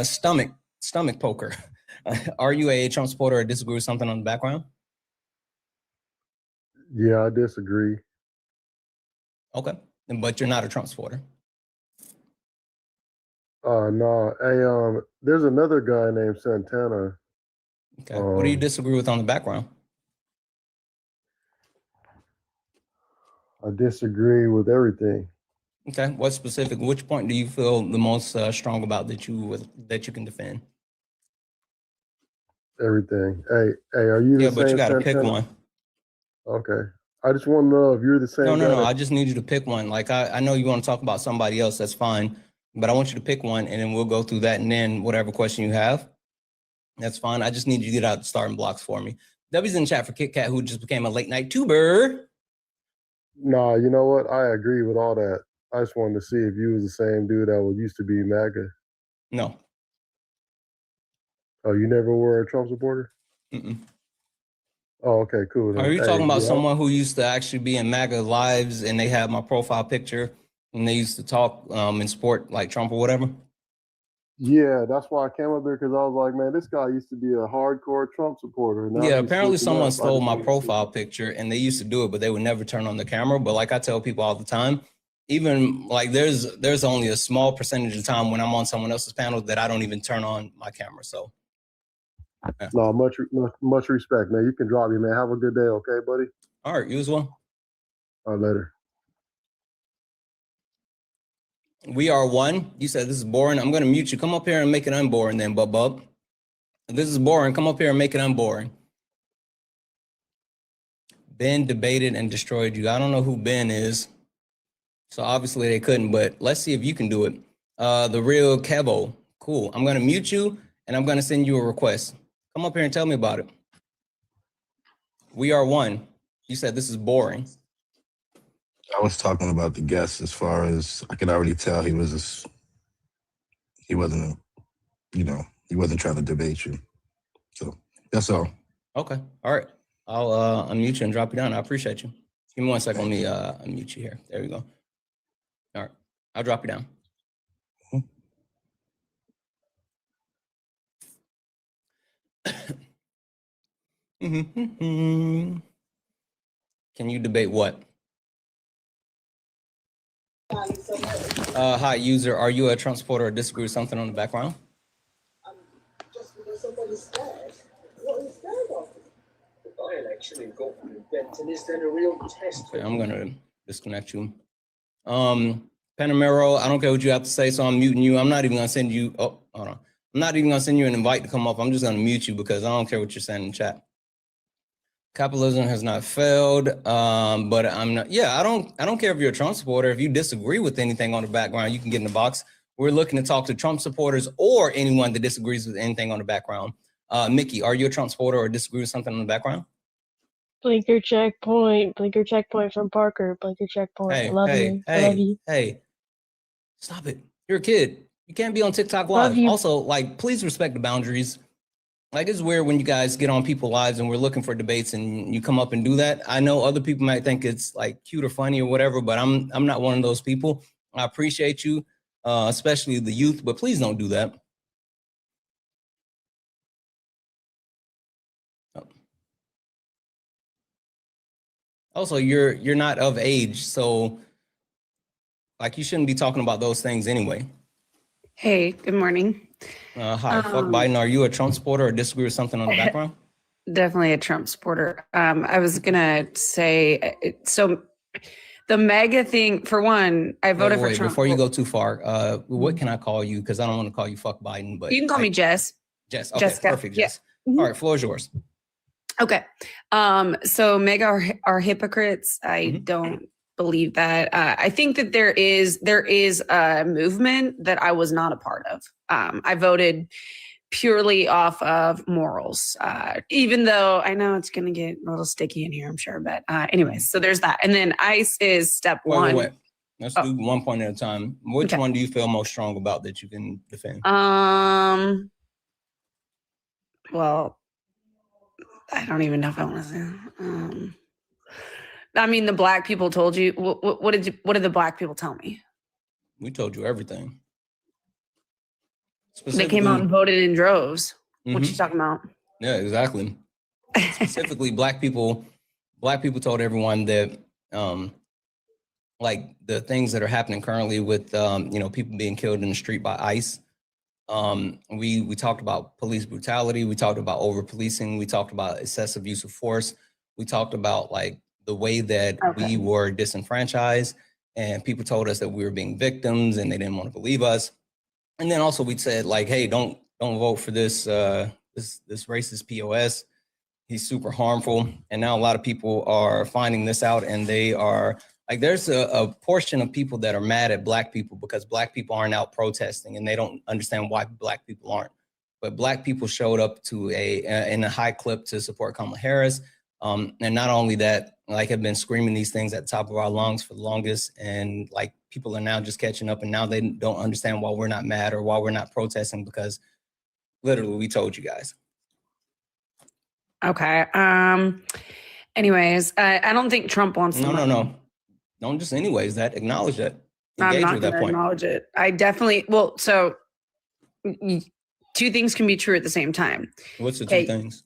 Stomach poker. Are you a Trump supporter or disagree with something on the background? Yeah, I disagree. Okay, but you're not a Trump supporter. No. Hey, there's another guy named Santana. Okay. What do you disagree with on the background? I disagree with everything. Okay. What specific? Which point do you feel the most strong about that you can defend? Everything. Hey, are you the same? Yeah, but you got to pick Santana? one. Okay. I just want to know if you're the same. No. I just need you to pick one. Like I know you want to talk about somebody else. That's fine. But I want you to pick one, and then we'll go through that, and then whatever question you have, that's fine. I just need you to get out the starting blocks for me. W's in chat for Kit Kat, who just became a late night tuber. Nah, you know what? I agree with all that. I just wanted to see if you was the same dude that used to be MAGA. No. Oh, you never were a Trump supporter? Mm-mm. Oh, okay, cool. Then. Are you talking about someone who used to actually be in MAGA lives, and they have my profile picture, and they used to talk and support like Trump or whatever? Yeah, that's why I came up there, because I was like, man, this guy used to be a hardcore Trump supporter. Now Yeah, he's apparently switching someone up. stole my profile picture, and they used to do it, but they would never turn on the camera. But like I tell people all the time, even like there's only a small percentage of time when I'm on someone else's panel that I don't even turn on my camera. So yeah. No, much respect, man. You can drop me, man. Have a good day, okay, buddy? All right, you as well. All right, later. We are one. You said this is boring. I'm going to mute you. Come up here and make it unboring then, bub. This is boring. Come up here and make it unboring. Ben debated and destroyed you. I don't know who Ben is. So obviously they couldn't, but let's see if you can do it. The real Kevo. Cool. I'm going to mute you, and I'm going to send you a request. Come up here and tell me about it. We are one. You said this is boring. I was talking about the guest as far as I could already tell he wasn't trying to debate you. So that's all. Okay. All right. I'll unmute you and drop you down. I appreciate you. Give me 1 second. Let me unmute you here. There we go. All right. I'll drop you down. Can you debate what? Hi, user. Are you a Trump supporter or disagree with something on the background? Just because somebody's scared. What is scared of? The by-election in Gotland and Benton is then a real test. Okay, I'm gonna disconnect you. Panamero, I don't care what you have to say, so I'm muting you. I'm not even gonna send you, oh, hold on. I'm not even gonna send you an invite to come up. I'm just gonna mute you because I don't care what you're saying in chat. Capitalism has not failed, but I'm not, yeah, I don't care if you're a Trump supporter. If you disagree with anything on the background, you can get in the box. We're looking to talk to Trump supporters or anyone that disagrees with anything on the background. Mickey, are you a Trump supporter or disagree with something on the background? Blinker checkpoint from Parker. Blinker checkpoint. Hey, I love you. I love you. Hey, stop it. You're a kid. You can't be on TikTok Love Live. you. Also, like, please respect the boundaries. Like, it's weird when you guys get on people's lives and we're looking for debates and you come up and do that. I know other people might think it's like cute or funny or whatever, but I'm not one of those people. I appreciate you, especially the youth, but please don't do that. Also, you're not of age, so like you shouldn't be talking about those things anyway. Hey, good morning. Hi, fuck Biden. Are you a Trump supporter or disagree with something on the background? Definitely a Trump supporter. I was gonna say, so the MAGA thing, for one, I voted for Trump. Before you go too far, what can I call you? Because I don't want to call you fuck Biden, but You can call me Jess. Jess. Okay, Jessica. perfect, Yeah. Jess. All right, floor is yours. Okay. So MAGA are hypocrites. I don't believe that. I think that there is a movement that I was not a part of. I voted purely off of morals, even though I know it's going to get a little sticky in here, I'm sure. But anyways, so there's that. And then ICE is step one. Wait. Let's do one point at a time. Which one do you feel most strong about that you can defend? Well, I don't even know if I want to say. I mean, the black people told you. What did the black people tell me? We told you everything. They came out and voted in droves. What you talking about? Yeah, exactly. Specifically, black people told everyone that, like the things that are happening currently with, people being killed in the street by ICE. We talked about police brutality. We talked about over policing. We talked about excessive use of force. We talked about like the way that we were disenfranchised, and people told us that we were being victims and they didn't want to believe us. And then also we said like, hey, don't vote for this racist POS. He's super harmful. And now a lot of people are finding this out, and they are like, there's a portion of people that are mad at black people because black people aren't out protesting, and they don't understand why black people aren't. But black people showed up to in a high clip to support Kamala Harris. And not only that, like, have been screaming these things at the top of our lungs for the longest. And like, people are now just catching up, and now they don't understand why we're not mad or why we're not protesting, because literally we told you guys. Okay. Anyways, I don't think Trump wants to. No. Don't just anyways that. Acknowledge that. I'm not going to acknowledge it. I definitely, so two things can be true at the same time. What's the two things?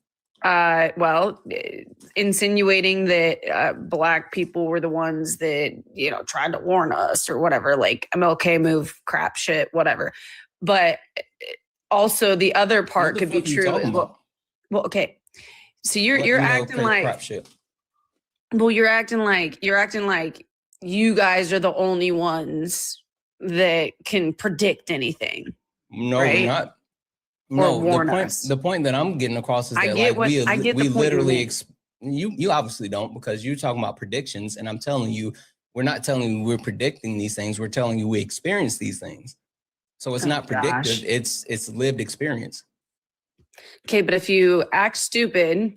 Insinuating that black people were the ones that, tried to warn us or whatever, like MLK move crap shit, whatever. But also the other part could be true as well. Well, okay. So you're acting like crap shit. Well, you're acting like you guys are the only ones that can predict anything. No, right? We're not. No, the point that I'm getting across is that we literally, you obviously don't, because you're talking about predictions, and I'm telling you, we're not telling you we're predicting these things. We're telling you we experience these things. So it's not predictive. It's lived experience. Okay, but if you act stupid,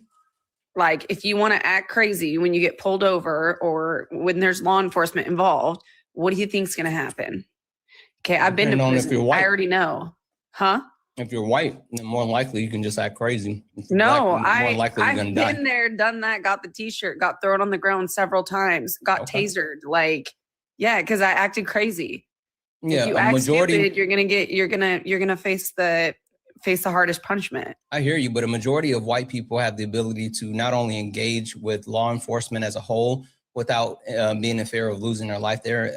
like if you want to act crazy when you get pulled over or when there's law enforcement involved, what do you think's going to happen? Okay, I've been to prison. I already know. Huh? If you're white, then more likely you can just act crazy. No, I've been there, done that, got the t-shirt, got thrown on the ground several times, got tasered. Like, yeah, because I acted crazy. Yeah, if you act stupid, you're gonna face the hardest punishment. I hear you, but a majority of white people have the ability to not only engage with law enforcement as a whole without being in fear of losing their life. They're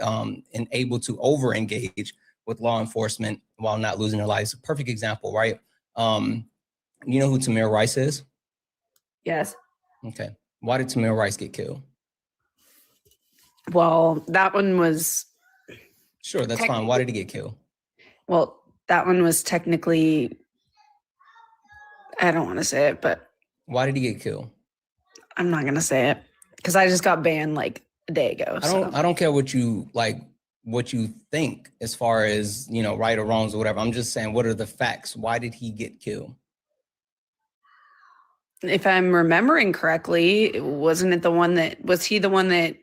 able to over-engage with law enforcement while not losing their lives. A perfect example, right? You know who Tamir Rice is? Yes. Okay. Why did Tamir Rice get killed? Well, that one was... Sure, that's fine. Why did he get killed? Well, that one was technically, I don't want to say it, but why did he get killed? I'm not gonna say it because I just got banned like a day ago. I don't care what you like, what you think as far as, you know, right or wrongs or whatever. I'm just saying, what are the facts? Why did he get killed? If I'm remembering correctly, wasn't it the one that was he the one that?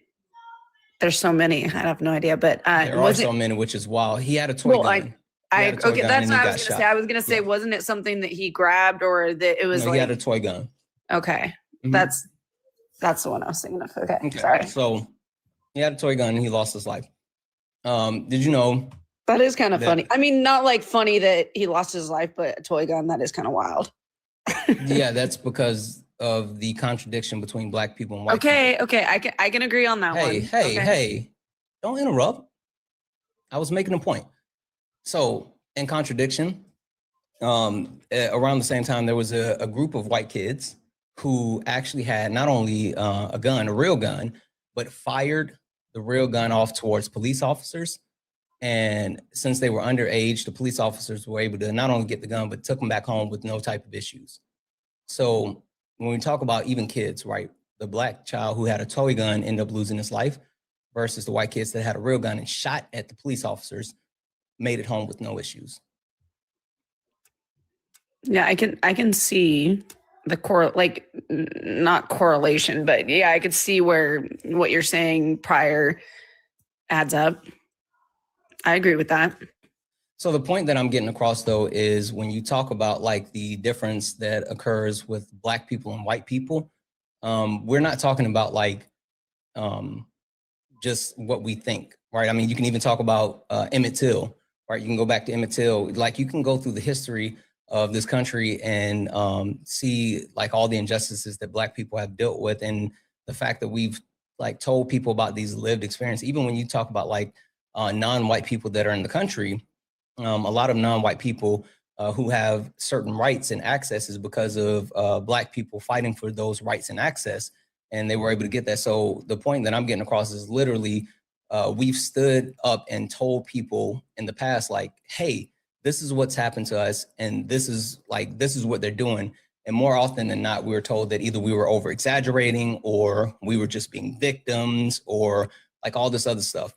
There's so many. I have no idea, but there are so many, which is wild. He had a toy gun. Okay, that's what I was gonna say. I was gonna say, wasn't it something that he grabbed or that it was he had a toy gun. Okay, that's the one I was thinking of. Okay, sorry. So he had a toy gun and he lost his life. Did you know? That is kind of funny. I mean, not like funny that he lost his life, but a toy gun, that is kind of wild. Yeah, that's because of the contradiction between black people and white people. Okay, I can agree on that one. Hey, don't interrupt. I was making a point. So in contradiction, around the same time, there was a group of white kids who actually had not only a gun, a real gun, but fired the real gun off towards police officers. And since they were underage, the police officers were able to not only get the gun, but took them back home with no type of issues. So when we talk about even kids, right, the black child who had a toy gun ended up losing his life versus the white kids that had a real gun and shot at the police officers, made it home with no issues. Yeah, I can see the not correlation, but yeah, I could see where what you're saying prior adds up. I agree with that. So the point that I'm getting across though is when you talk about like the difference that occurs with black people and white people, we're not talking about like just what we think, right? I mean, you can even talk about Emmett Till, right? You can go back to Emmett Till, like you can go through the history of this country and see like all the injustices that black people have dealt with, and the fact that we've like told people about these lived experiences. Even when you talk about like non-white people that are in the country, a lot of non-white people who have certain rights and accesses because of black people fighting for those rights and access, and they were able to get that. So the point that I'm getting across is literally we've stood up and told people in the past, like, hey, this is what's happened to us, and this is what they're doing. And more often than not, we were told that either we were over exaggerating or we were just being victims or like all this other stuff.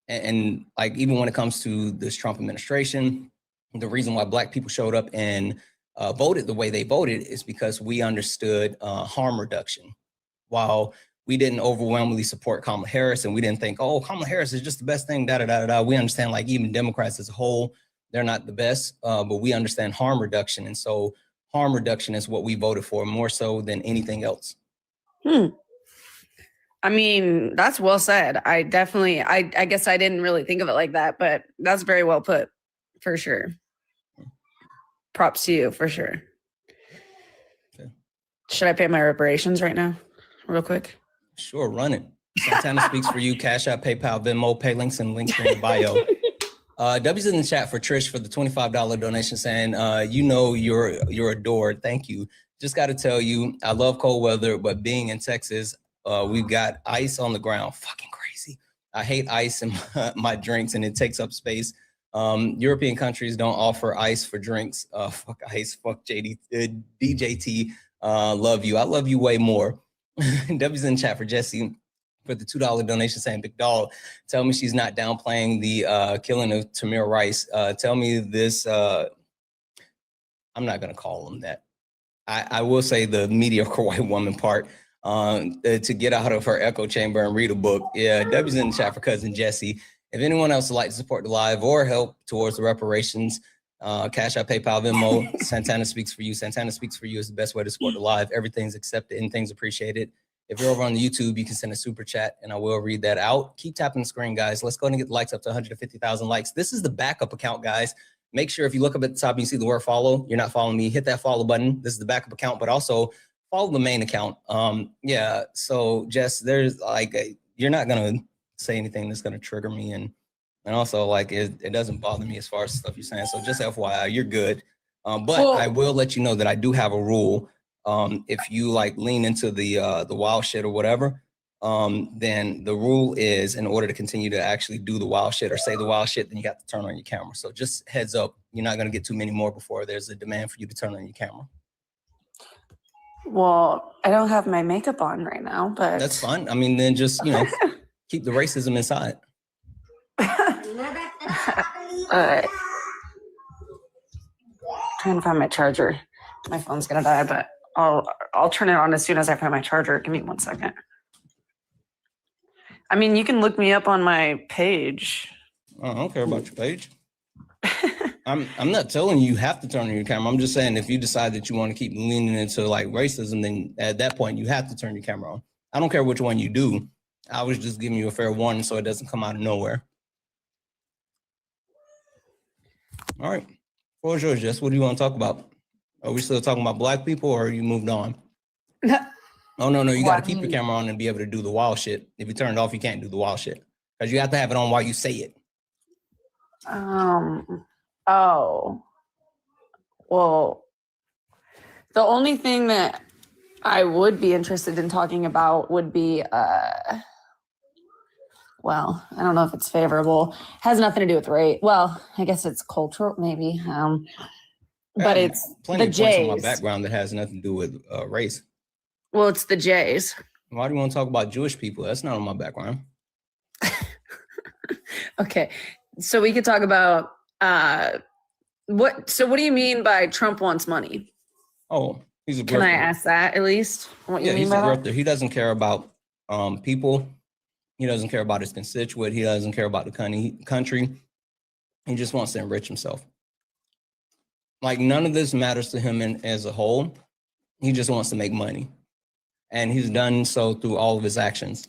And like, even when it comes to this Trump administration, the reason why black people showed up and voted the way they voted is because we understood harm reduction. While we didn't overwhelmingly support Kamala Harris and we didn't think, oh, Kamala Harris is just the best thing, we understand like even Democrats as a whole, they're not the best, but we understand harm reduction. And so harm reduction is what we voted for more so than anything else. I mean, that's well said. I guess I didn't really think of it like that, but that's very well put, for sure. Props to you, for sure. Okay. Should I pay my reparations right now, real quick? Sure, run it. Santana speaks for you. Cash App, PayPal, Venmo, pay links and links in the bio. W's in the chat for Trish for the $25 donation saying, you're adored. Thank you. Just got to tell you, I love cold weather, but being in Texas, we've got ice on the ground. Fucking crazy. I hate ice in my drinks and it takes up space. European countries don't offer ice for drinks. Fuck ice. Fuck DJT. Love you. I love you way more. W's in the chat for Jesse for the $2 donation saying, big dog, tell me she's not downplaying the killing of Tamir Rice. Tell me this. I'm not going to call him that. I will say the mediocre white woman part. To get out of her echo chamber and read a book. Yeah, W's in the chat for cousin Jesse. If anyone else would like to support the live or help towards the reparations, Cash App, PayPal, Venmo, Santana Speaks for You. Santana Speaks for You is the best way to support the live. Everything's accepted, anything's appreciated. If you're over on the YouTube, you can send a super chat and I will read that out. Keep tapping the screen, guys. Let's go and get the likes up to 150,000 likes. This is the backup account, guys. Make sure if you look up at the top and you see the word follow, you're not following me, hit that follow button. This is the backup account, but also follow the main account. Yeah, so Jess, there's like, you're not gonna say anything that's gonna trigger me, and also like it doesn't bother me as far as stuff you're saying. So just FYI, you're good. But I will let you know that I do have a rule. If you like lean into the wild shit or whatever, then the rule is in order to continue to actually do the wild shit or say the wild shit, then you have to turn on your camera. So just heads up, you're not going to get too many more before there's a demand for you to turn on your camera. Well, I don't have my makeup on right now, but that's fine. I mean, then just, keep the racism inside. Trying to find my charger. My phone's gonna die, but I'll turn it on as soon as I find my charger. Give me 1 second. I mean, you can look me up on my page. Oh, I don't care about your page. I'm not telling you have to turn on your camera. I'm just saying if you decide that you want to keep leaning into like racism, then at that point you have to turn your camera on. I don't care which one you do. I was just giving you a fair warning so it doesn't come out of nowhere. All right. What was yours, Jess? What do you want to talk about? Are we still talking about black people or you moved on? Oh, no, you got to keep your camera on and be able to do the wild shit. If you turn it off, you can't do the wild shit. Because you have to have it on while you say it. Oh. Well, the only thing that I would be interested in talking about would be, well, I don't know if it's favorable. Has nothing to do with race. Well, I guess it's cultural, maybe. But it's plenty the of points on my Jays. background that has nothing to do with race. Well, it's the Jays. Why do you want to talk about Jewish people? That's not on my background. Okay, so we could talk about what. So, what do you mean by Trump wants money? Oh, he's a grifter. Can I ask that at least? What you mean he's by a that? grifter. He doesn't care about people. He doesn't care about his constituent. He doesn't care about the country. He just wants to enrich himself. Like none of this matters to him as a whole. He just wants to make money. And he's done so through all of his actions.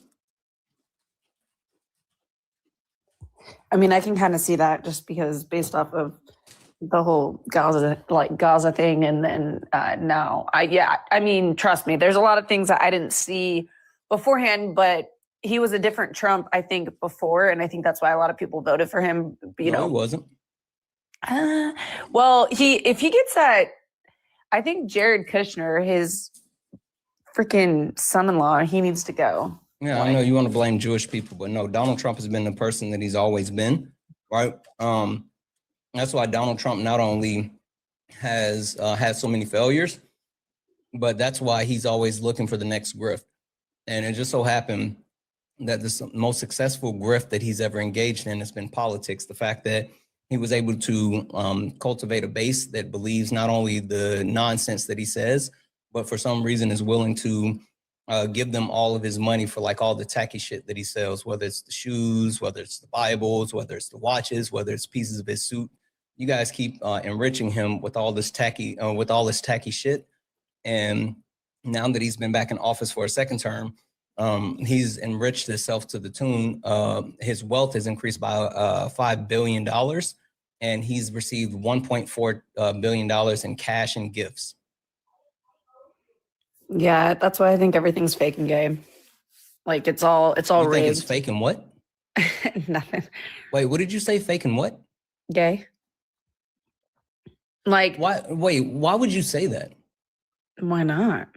I mean, I can kind of see that just because based off of the whole Gaza thing, and then now, I mean, trust me, there's a lot of things that I didn't see beforehand, but he was a different Trump, I think, before, and I think that's why a lot of people voted for him. You know, he wasn't. Well, if he gets that, I think Jared Kushner, his freaking son-in-law, he needs to go. Yeah, I know you want to blame Jewish people, but no, Donald Trump has been the person that he's always been, right? That's why Donald Trump not only has had so many failures, but that's why he's always looking for the next grift. And it just so happened that the most successful grift that he's ever engaged in has been politics. The fact that he was able to cultivate a base that believes not only the nonsense that he says, but for some reason is willing to give them all of his money for like all the tacky shit that he sells, whether it's the shoes, whether it's the Bibles, whether it's the watches, whether it's pieces of his suit. You guys keep enriching him with all this tacky shit. And now that he's been back in office for a second term, he's enriched himself to the tune. His wealth has increased by $5 billion, and he's received $1.4 billion in cash and gifts. Yeah, that's why I think everything's fake and gay. Like it's all You think rigged. it's fake and what? Nothing. Wait, what did you say? Fake and what? Gay. Like why? Wait, why would you say that? Why not?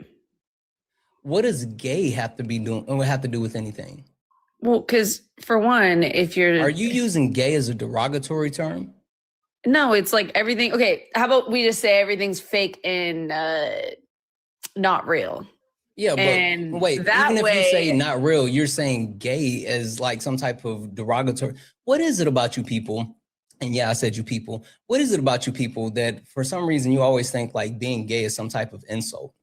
What does gay have to do with anything? Well, because for one, if you're Are you using gay as a derogatory term? No, it's like everything. Okay, how about we just say everything's fake and not real? Yeah, but and wait, that even if way, you say not real, you're saying gay as like some type of derogatory. What is it about you people? And yeah, I said you people. What is it about you people that for some reason you always think like being gay is some type of insult?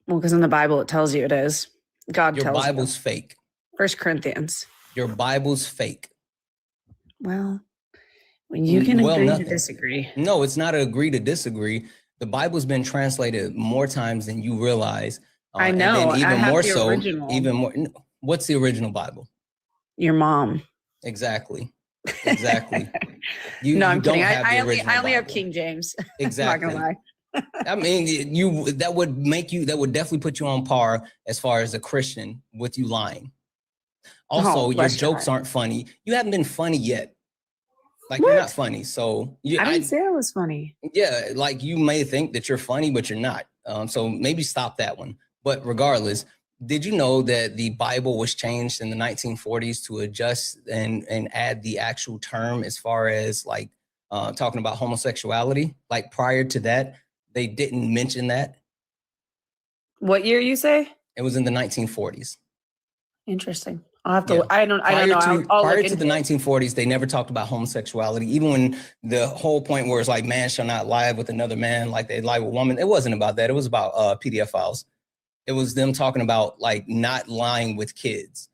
Well, because in the Bible it tells you it is. God Your tells Bible's you. fake. 1 Corinthians. Your Bible's fake. Well, you can agree nothing. to disagree. No, it's not agree to disagree. The Bible's been translated more times than you realize. I know. And then I even have more the so, original. even more. What's the original Bible? Your mom. Exactly. Exactly. No, I'm kidding. have the I original only have Bible. King James. Exactly. I'm not gonna lie. I mean, that would definitely put you on par as far as a Christian with you lying. Also, Oh, your bless your jokes heart. aren't funny. You haven't been funny yet. Like What? you're not funny. So I didn't say I was funny. yeah, like you may think that you're funny, but you're not. So maybe stop that one. But regardless, did you know that the Bible was changed in the 1940s to adjust and add the actual term as far as like talking about homosexuality? Like prior to that, they didn't mention that. What year you say? It was in the 1940s. Interesting. I'll have to. I don't know. I'll Prior look to the 1940s, they never talked about homosexuality. Even when the whole point where it's like man shall not lie with another man, like they lie with woman. It wasn't about that. It was about PDF files. It was them talking about like not lying with kids.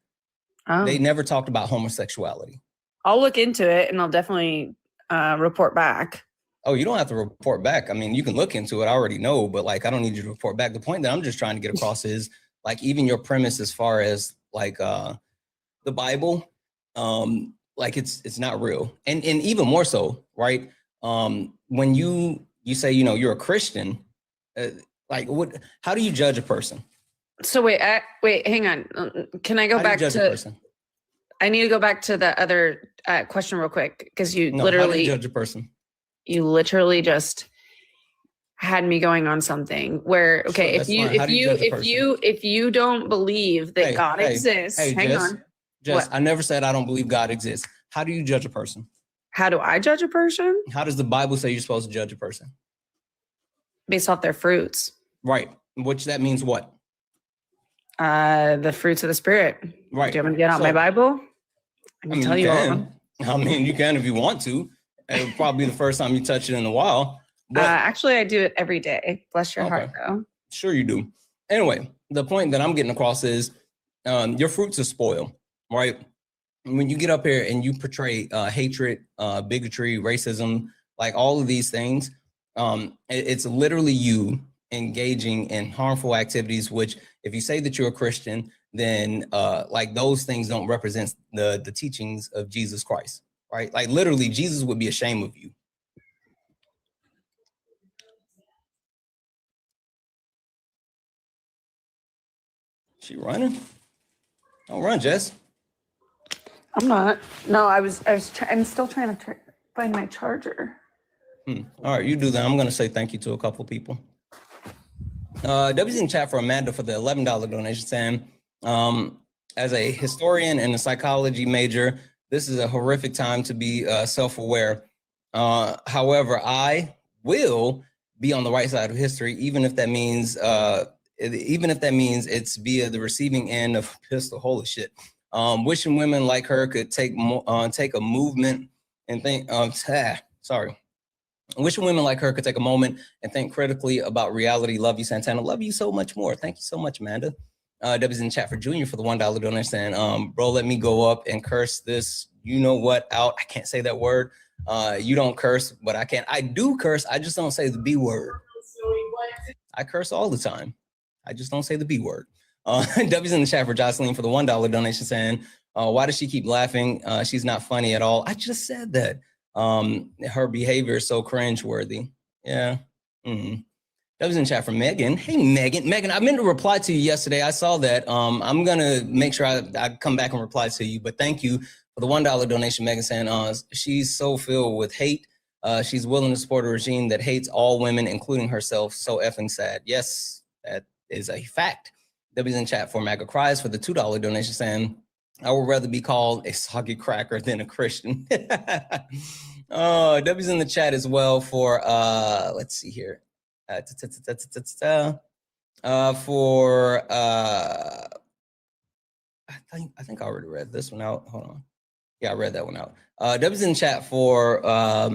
Oh. They never talked about homosexuality. I'll look into it and I'll definitely report back. Oh, you don't have to report back. I mean, you can look into it. I already know, but like, I don't need you to report back. The point that I'm just trying to get across is like, even your premise as far as like the Bible, like it's not real. And even more so, right? When you say, you know, you're a Christian, like what, how do you judge a person? So wait, hang on. Can I go back to, I need to go back to the other question real quick. Because you literally how do you judge a person? You literally just had me going on something where, okay, Sure, if you don't believe that God exists, hang on. Jess, I never said I don't believe God exists. How do you judge a person? How do I judge a person? How does the Bible say you're supposed to judge a person? Based off their fruits. Right. Which that means what? The fruits of the Spirit. Right. Do you want me to get out my Bible? I can tell you all of them. I mean, you can if you want to. It would probably be the first time you touch it in a while. But actually, I do it every day. Bless your heart, though. Sure you do. Anyway, the point that I'm getting across is your fruits are spoiled, right? When you get up here and you portray hatred, bigotry, racism, like all of these things, it's literally you engaging in harmful activities, which if you say that you're a Christian, then like those things don't represent the teachings of Jesus Christ, right? Like literally Jesus would be ashamed of you. She running? Don't run, Jess. I'm not. No, I'm still trying to find my charger. All right, you do that. I'm going to say thank you to a couple people. W's in chat for Amanda for the $11 donation saying, as a historian and a psychology major, this is a horrific time to be self-aware. However, I will be on the right side of history, even if that means it's via the receiving end of pistol. Holy shit. Wishing women like her could take a movement and think, wishing women like her could take a moment and think critically about reality. Love you, Santana. Love you so much more. Thank you so much, Amanda. W's in chat for Junior for the $1 donation saying, bro, let me go up and curse this, you know what, out. I can't say that word. You don't curse, but I can. I do curse. I just don't say the B word. I curse all the time. I just don't say the B word. W's in the chat for Jocelyn for the $1 donation saying, why does she keep laughing? She's not funny at all. I just said that. Her behavior is so cringeworthy. Yeah. That was in chat for Megan. Hey, Megan. Megan, I meant to reply to you yesterday. I saw that. I'm going to make sure I come back and reply to you. But thank you for the $1 donation, Megan, saying she's so filled with hate. She's willing to support a regime that hates all women, including herself. So effing sad. Yes, that is a fact. W's in chat for MAGA Cries for the $2 donation saying, I would rather be called a soggy cracker than a Christian. W's in the chat as well for, let's see here. I think I already read this one out. Hold on. Yeah, I read that one out. W's in chat for I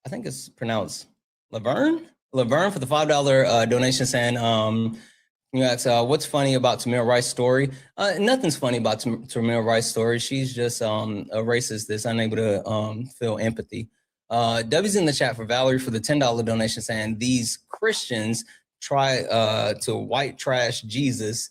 think it's pronounced Laverne for the $5 donation saying, you ask, what's funny about Tamir Rice's story? Nothing's funny about Tamir Rice's story. She's just a racist that's unable to feel empathy. W's in the chat for Valerie for the $10 donation saying these Christians try to white trash Jesus.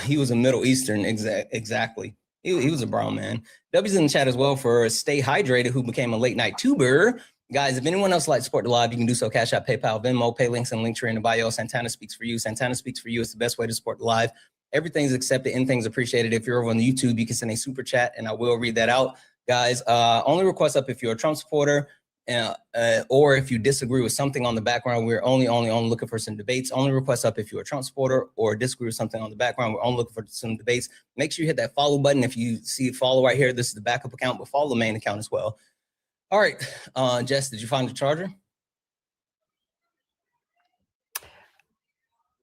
He was a Middle Eastern, exactly. He was a brown man. W's in the chat as well for Stay Hydrated, who became a late night tuber. Guys, if anyone else would like to support the live, you can do so. Cash App, PayPal, Venmo, pay links and link tree in the bio. Santana Speaks for You. Santana Speaks for You is the best way to support the live. Everything's accepted, anything's appreciated. If you're over on the YouTube, you can send a super chat and I will read that out. Guys, only request up if you're a Trump supporter or if you disagree with something on the background, we're only looking for some debates. Only request up if you're a Trump supporter or disagree with something on the background. We're only looking for some debates. Make sure you hit that follow button. If you see follow right here, this is the backup account, but follow the main account as well. All right, Jess, did you find the charger?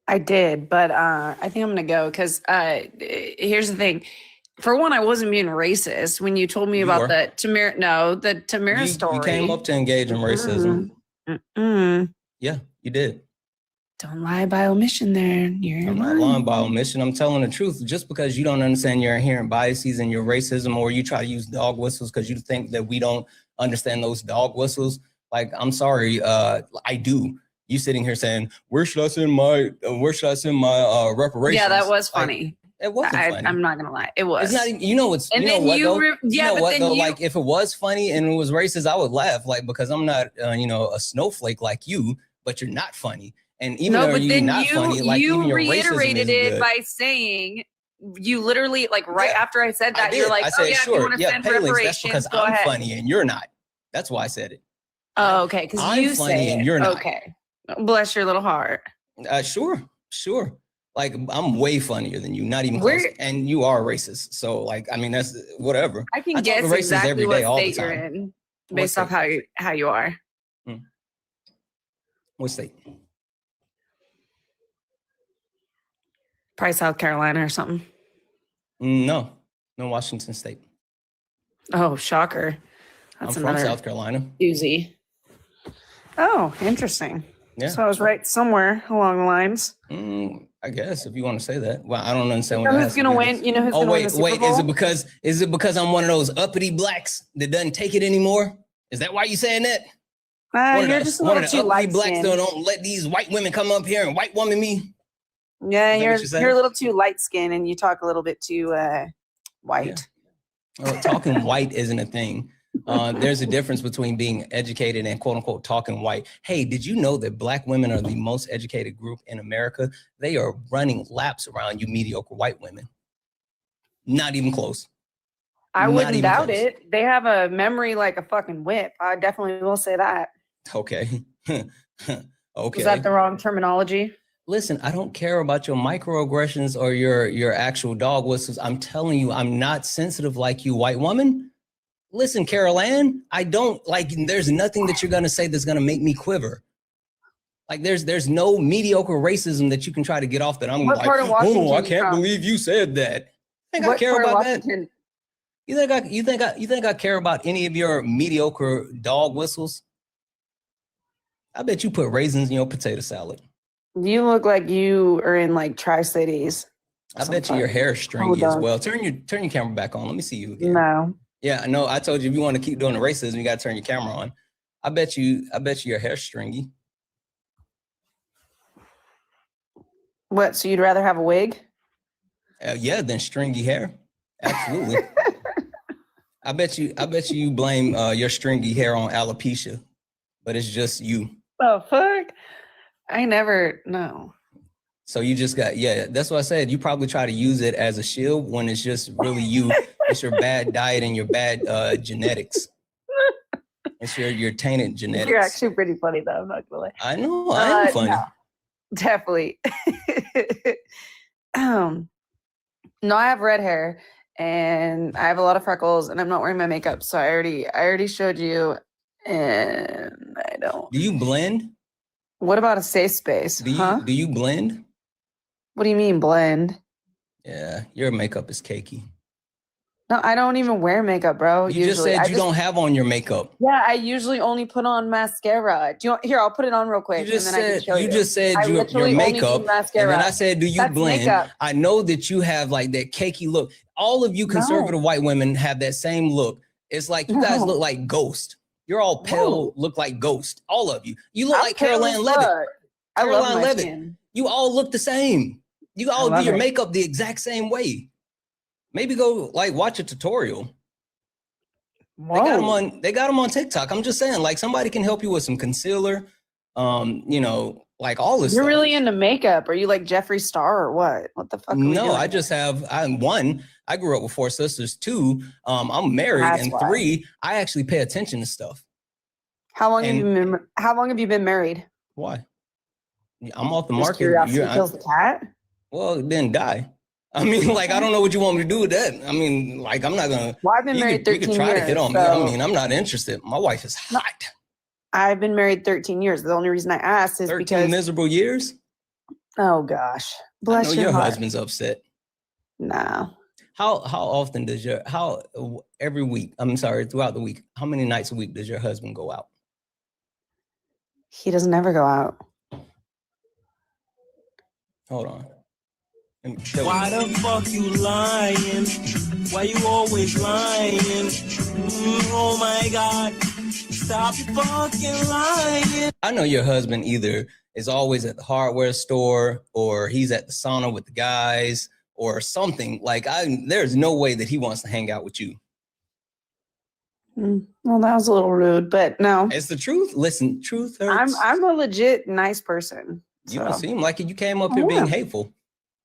I did, but I think I'm gonna go because here's the thing. For one, I wasn't being racist when you told me about the Tamara. No, the Tamara story. You came up to engage in racism. Yeah, you did. Don't lie by omission there. I'm not lying by omission. I'm telling the truth. Just because you don't understand your inherent biases and your racism, or you try to use dog whistles because you think that we don't understand those dog whistles. Like, I'm sorry, I do. You sitting here saying, where should I send my reparations? Yeah, that was funny. It wasn't funny. I'm not gonna lie, it was. It's not even, you know what's, and you know then what you though? yeah, you know but what then though? you, Like, if it was funny and it was racist, I would laugh, like, because I'm not, a snowflake like you, but you're not funny. And even though you're not funny, like, even your racism reiterated isn't it good. by saying, you literally, like, right after I said that, I you're did. like, I oh said, yeah, sure. if you want to Yeah, send Palix, that's reparations, because go I'm ahead. funny and you're not. That's why I said it. Oh, okay, because I'm you funny say and it. you're not. Okay, bless your little heart. Sure. Like, I'm way funnier than you, not even close. And you are racist. So, like, I mean, that's whatever. I can talk to guess racists exactly every what day, all the state you're time. in What based off how you are. What state? Probably South Carolina or something. No, Washington State. Oh, shocker. I'm from South Carolina. Doozy. Oh, interesting. Yeah. So I was right somewhere along the lines. I guess, if you want to say that. Well, I don't understand You know what who's gonna win? You know who's gonna win the Super wait. Bowl? Is it because I'm one of those uppity blacks that doesn't take it anymore? Is that why you saying that? You're just a little too light blacks skinned. don't let these white women come up here and white woman me. Yeah, Is that what you're a little too light skinned and you talk a little bit too white. Talking white isn't a thing. There's a difference between being educated and quote unquote talking white. Hey, did you know that black women are the most educated group in America? They are running laps around you mediocre white women. Not even close. I wouldn't doubt close. it. They have a memory like a fucking whip. I definitely will say that. Okay. Okay. Was that the wrong terminology? Listen, I don't care about your microaggressions or your actual dog whistles. I'm telling you, I'm not sensitive like you, white woman. Listen, Carol Ann, I don't like, there's nothing that you're going to say that's going to make me quiver. Like, there's no mediocre racism that you can try to get off that I'm What like, part of Washington oh, I you can't from? believe you said that. I think What I care part of about that. Washington? You think I care about any of your mediocre dog whistles? I bet you put raisins in your potato salad. You look like you are in like Tri-Cities. I bet you your hair is stringy as well. Turn your camera back on. Let me see you again. No. Yeah, no, I told you if you want to keep doing the racism, you got to turn your camera on. I bet you your hair's stringy. What? So you'd rather have a wig? Yeah, than stringy hair. Absolutely. I bet you blame your stringy hair on alopecia, but it's just you. Oh fuck! I never know. So you just got, that's what I said. You probably try to use it as a shield when it's just really you. It's your bad diet and your bad genetics. It's your tainted genetics. You're actually pretty funny though. I'm not gonna lie. I know, I am funny. No, definitely. No, I have red hair and I have a lot of freckles and I'm not wearing my makeup. So I already showed you, and I don't. Do you blend? What about a safe space? Do you blend? What do you mean blend? Yeah, your makeup is cakey. No, I don't even wear makeup, bro. You just said you don't have on your makeup. Yeah, I usually only put on mascara. Do you want, here, I'll put it on real quick. You just and then I can show you. you just said I your literally only makeup, do mascara. and then I said, do you That's blend? makeup. I know that you have like that cakey look. All of you conservative white women have that same look. It's like you guys look like Ghost. You're all pale, look like Ghost. All of you. You look like Caroline Levitt. I love Caroline my Levitt. skin. You all look the same. You all do your makeup the exact same way. Maybe go like watch a tutorial. They got them on TikTok. I'm just saying, like, somebody can help you with some concealer. Like all this You're stuff. really into makeup. Are you like Jeffree Star or what? What the fuck? No, I just have. One, I grew up with 4 sisters. 2, I'm married, That's and why. 3, I actually pay attention to stuff. How long have you been married? Why? I'm off the Just market. curiosity kills the cat. Well, then die. I mean, like, I don't know what you want me to do with that. I mean, like, I'm not gonna. Well, I've been married 13 You could try years, to hit on me. I mean, I'm not interested. My wife is hot. I've been married 13 years. The only reason I asked is 13 because miserable years. Oh gosh, I know your heart. husband's upset. No. How often does every week? I'm sorry, throughout the week. How many nights a week does your husband go out? He doesn't ever go out. Hold on. Why the fuck you lying? Why you always lying? Oh my God. Stop fucking lying. I know your husband either is always at the hardware store or he's at the sauna with the guys or something. Like, there's no way that he wants to hang out with you. Well, that was a little rude, but no. It's the truth. Listen, truth hurts. I'm a legit nice person. You don't seem like it. You came up I here being am. hateful.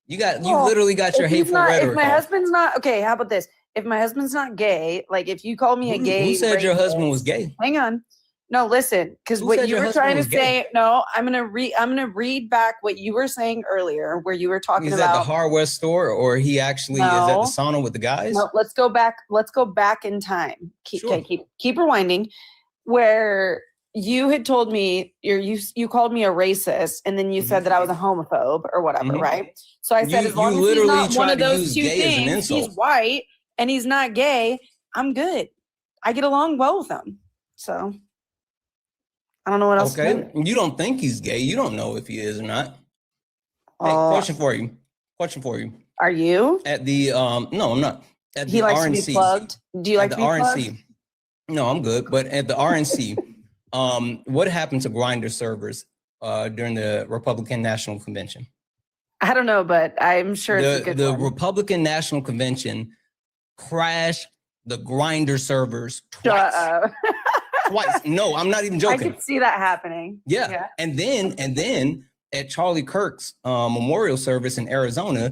You literally got your hateful rhetoric. If my off. husband's not okay, how about this? If my husband's not gay, like if you call me a gay, Who said your rapist- husband was gay? Hang on. No, listen, because Who what said you your were trying to husband was gay? say. No, I'm gonna read back what you were saying earlier, where you were talking He's about at the hardware store or he actually is at the No. sauna with the guys? No, let's go back. Let's go back in time. Keep rewinding. Where you had told me you called me a racist, and then you said that I was a homophobe or whatever, right? So I said, as long as he's not one of those two things, he's white and he's not gay, I'm good. I get along well with him. So I don't know what else. Okay. You don't think he's gay. You don't know if he is or not. Hey, question for you. Are you? At the no, I'm not. At He the likes RNC. to be plugged. Do you like at to the be RNC? plugged? No, I'm good. But at the RNC, what happened to Grindr servers during the Republican National Convention? I don't know, but I'm sure it's a good The one. Republican National Convention crashed the Grindr servers Shut up. twice. No, I'm not even I joking. could see that happening. Yeah. And then at Charlie Kirk's memorial service in Arizona,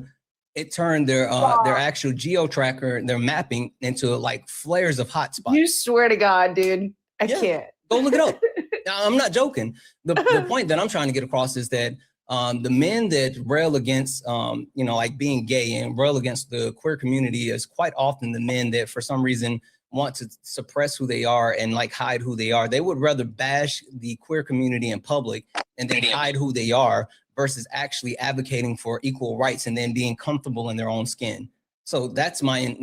it turned their actual geo tracker, their mapping into like flares of hotspots. You swear to God, dude. I can't. Go look it up. I'm not joking. The point that I'm trying to get across is that the men that rail against, like being gay and rail against the queer community is quite often the men that for some reason want to suppress who they are and like hide who they are. They would rather bash the queer community in public and then hide who they are versus actually advocating for equal rights and then being comfortable in their own skin. So that's my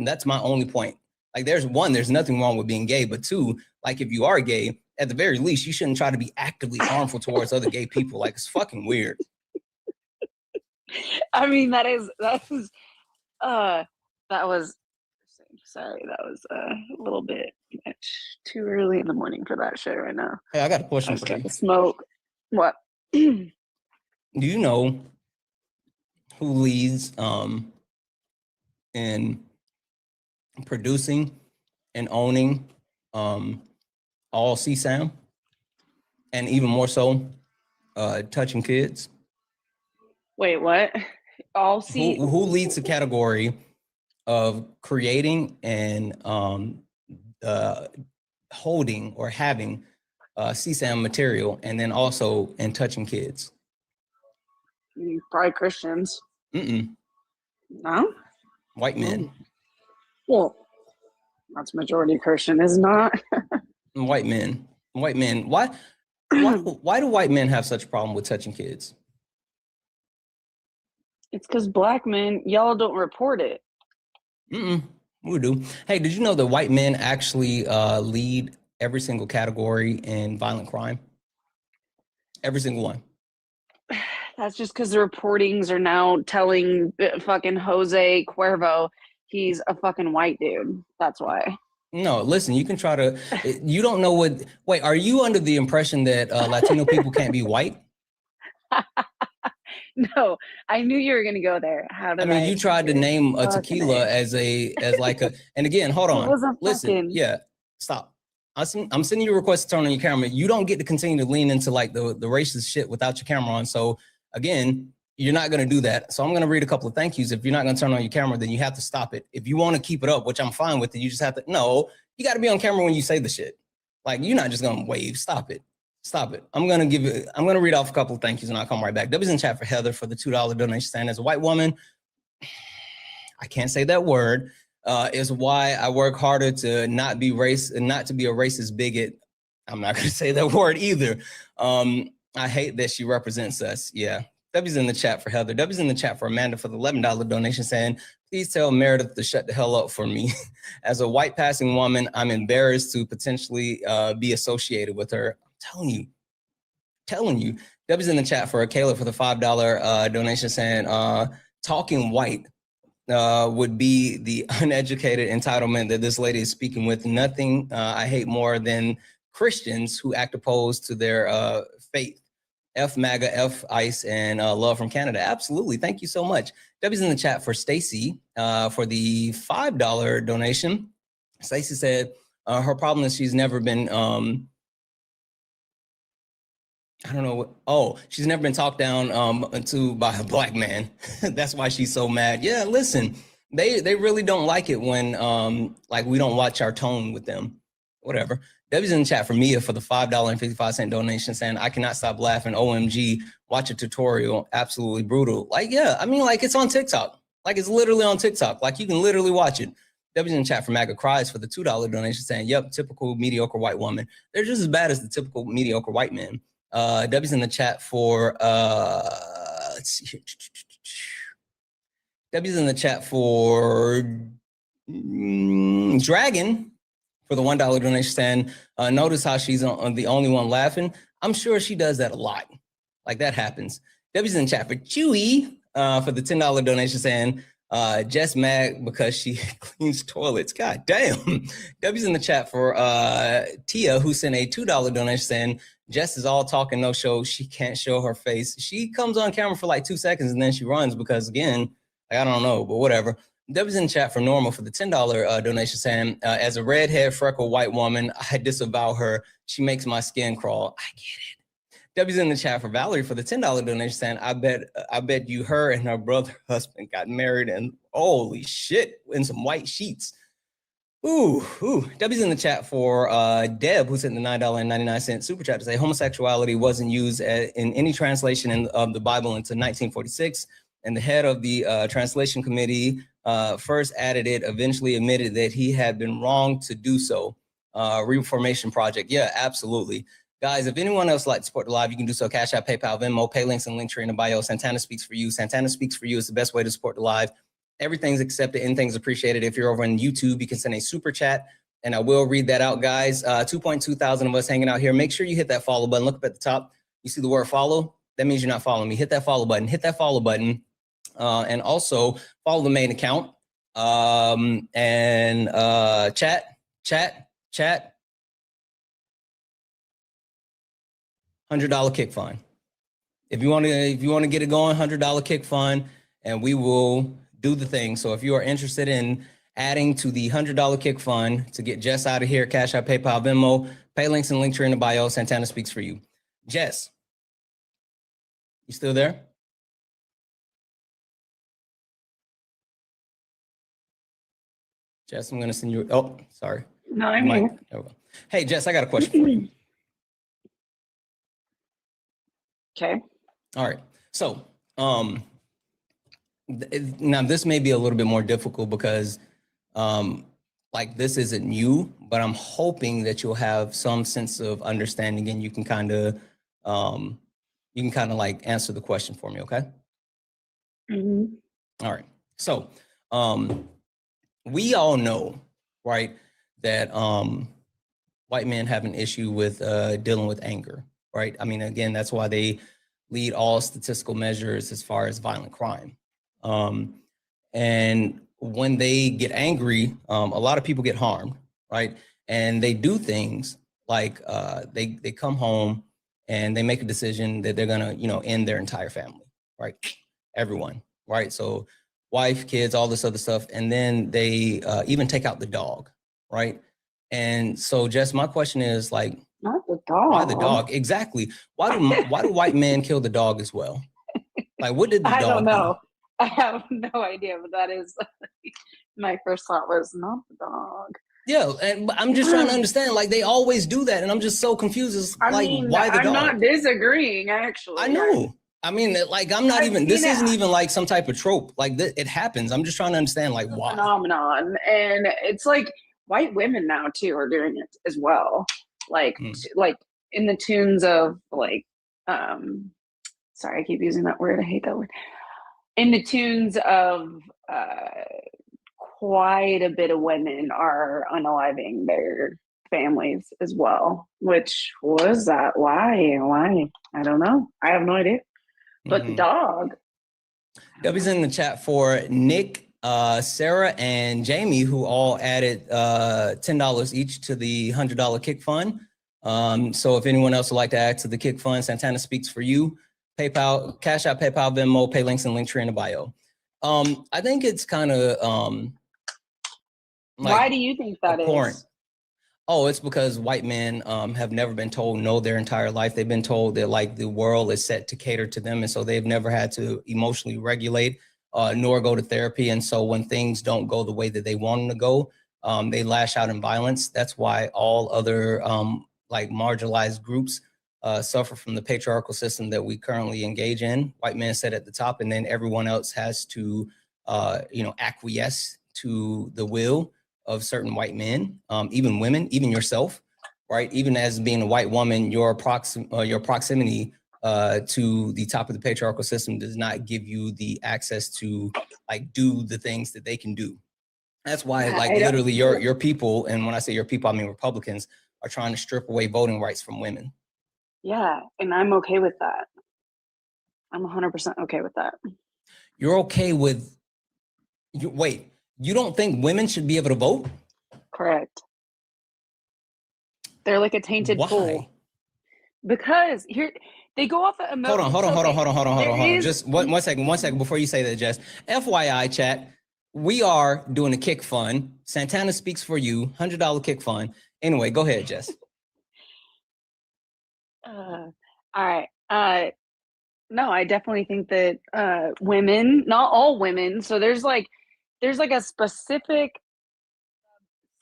only point. Like there's nothing wrong with being gay, but two, like if you are gay, at the very least, you shouldn't try to be actively harmful towards other gay people. Like it's fucking weird. I mean, that was sorry, that was a little bit too early in the morning for that shit right now. Hey, I got a question for you. Smoke. What? Do you know who leads in producing and owning all CSAM and even more so touching kids? Wait, what? All C. Who leads the category of creating and holding or having CSAM material and then also in touching kids? Probably Christians. No? White men. Well, that's majority Christian, is not. White men. Why do white men have such a problem with touching kids? It's because black men, y'all don't report it. We do. Hey, did you know that white men actually lead every single category in violent crime? Every single one. That's just because the reportings are now telling fucking Jose Cuervo he's a fucking white dude. That's why. No, listen, you can try to, you don't know what, wait, are you under the impression that Latino people can't be white? No, I knew you were going to go there. How did I mean, you tried to name a tequila as like a, and again, hold on. Listen, stop. I'm sending you a request to turn on your camera. You don't get to continue to lean into like the racist shit without your camera on. So again, you're not going to do that. So I'm going to read a couple of thank yous. If you're not going to turn on your camera, then you have to stop it. If you want to keep it up, which I'm fine with, you just have to, no, you got to be on camera when you say the shit. Like, you're not just gonna wave. Stop it. Stop it. I'm gonna read off a couple of thank yous and I'll come right back. W's in chat for Heather for the $2 donation, saying, as a white woman, I can't say that word, is why I work harder to not be a racist bigot. I'm not gonna say that word either. I hate that she represents us. Yeah. W's in the chat for Heather. W's in the chat for Amanda for the $11 donation, saying, please tell Meredith to shut the hell up for me. As a white passing woman, I'm embarrassed to potentially be associated with her. I'm telling you. W's in the chat for Kayla for the $5 donation, saying, talking white would be the uneducated entitlement that this lady is speaking with. Nothing I hate more than Christians who act opposed to their faith. F MAGA, F ICE, and love from Canada. Absolutely. Thank you so much. W's in the chat for Stacy for the $5 donation. Stacy said her problem is she's never been, she's never been talked down to by a black man. That's why she's so mad. Yeah, listen, they really don't like it when like we don't watch our tone with them. Whatever. W's in the chat for Mia for the $5.55 donation, saying, I cannot stop laughing. OMG, watch a tutorial. Absolutely brutal. Like, yeah, I mean, like, it's on TikTok. Like, it's literally on TikTok. Like, you can literally watch it. W's in the chat for MAGA Cries for the $2 donation, saying, yep, typical mediocre white woman. They're just as bad as the typical mediocre white man. W's in the chat for, let's see here. W's in the chat for Dragon for the $1 donation, saying, notice how she's on the only one laughing. I'm sure she does that a lot. Like, that happens. W's in the chat for Chewy for the $10 donation, saying, Jess mad because she cleans toilets. God damn. W's in the chat for Tia, who sent a $2 donation, saying, Jess is all talking, no show. She can't show her face. She comes on camera for like 2 seconds and then she runs because, again, I don't know, but whatever. W's in the chat for Normal for the $10 donation, saying, as a redhead, freckle white woman, I disavow her. She makes my skin crawl. I get it. W's in the chat for Valerie for the $10 donation, saying, I bet you her and her brother husband got married and holy shit, in some white sheets. Ooh. W's in the chat for Deb, who sent the $9.99 super chat to say homosexuality wasn't used in any translation of the Bible until 1946. And the head of the translation committee first added it, eventually admitted that he had been wrong to do so. Reformation Project. Yeah, absolutely. Guys, if anyone else would like to support the live, you can do so. Cash App, PayPal, Venmo, pay links and Linktree in the bio. Santana Speaks for You. Santana Speaks for You is the best way to support the live. Everything's accepted, anything's appreciated. If you're over on YouTube, you can send a super chat and I will read that out, guys. 2.2 thousand of us hanging out here. Make sure you hit that follow button. Look up at the top. You see the word follow? That means you're not following me. Hit that follow button. Hit that follow button. And also follow the main account. Chat. $100 kick fund. If you want to get it going, $100 kick fund, and we will do the thing. So if you are interested in adding to the $100 kick fund to get Jess out of here, Cash App, PayPal, Venmo, pay links and Linktree in the bio. Santana Speaks for You. Jess, you still there? Jess, I'm going to send you. Oh, sorry. No, I'm here. There we go. Hey, Jess, I got a question for you. Okay. All right. So, now this may be a little bit more difficult because, like, this isn't new, but I'm hoping that you'll have some sense of understanding and you can kind of like answer the question for me. Okay. Mm-hmm. All right. So, we all know, right, that white men have an issue with dealing with anger, right? I mean, again, that's why they lead all statistical measures as far as violent crime. And when they get angry, a lot of people get harmed, right? And they do things like they come home and they make a decision that they're gonna, end their entire family, right? Everyone, right? So wife, kids, all this other stuff. And then they even take out the dog, right? And so Jess, my question is like, not the dog. Why the dog? Exactly. Why do white men kill the dog as well? Like, what did the dog do? I don't know. I have no idea, but that is my first thought was not the dog. Yeah, and I'm just trying to understand. Like they always do that, and I'm just so confused. It's like, why the I'm dog? not disagreeing, actually. I know. I mean, like I'm not even. This isn't even like some type of trope. Like it happens. I'm just trying to understand, like why. Phenomenon, and it's like white women now too are doing it as well. Like like in the tunes of like, sorry, I keep using that word. I hate that word. In the tunes of quite a bit of women are unaliving their families as well. Which was that? Why? I don't know. I have no idea. But the dog. W's in the chat for Nick, Sarah, and Jamie, who all added $10 each to the $100 kick fund. So if anyone else would like to add to the kick fund, Santana speaks for you. PayPal, Cash App, PayPal, Venmo, pay links and Linktree in the bio. I think it's kind of Why do you think that is? Oh, it's because white men have never been told no their entire life. They've been told that like the world is set to cater to them. And so they've never had to emotionally regulate nor go to therapy. And so when things don't go the way that they want them to go, they lash out in violence. That's why all other like marginalized groups suffer from the patriarchal system that we currently engage in. White men sit at the top, and then everyone else has to, acquiesce to the will of certain white men, even women, even yourself, right? Even as being a white woman, your proximity to the top of the patriarchal system does not give you the access to like do the things that they can do. That's why like literally your people, and when I say your people, I mean Republicans, are trying to strip away voting rights from women. Yeah, and I'm okay with that. I'm 100% okay with that. You're okay with, wait, you don't think women should be able to vote? Correct. They're like a tainted pool. Because here they go off of emotion. Hold on. Just one second before you say that, Jess. FYI, chat, we are doing a kick fund. Santana speaks for you, $100 kick fund. Anyway, go ahead, Jess. All right. No, I definitely think that women, not all women, so there's like a specific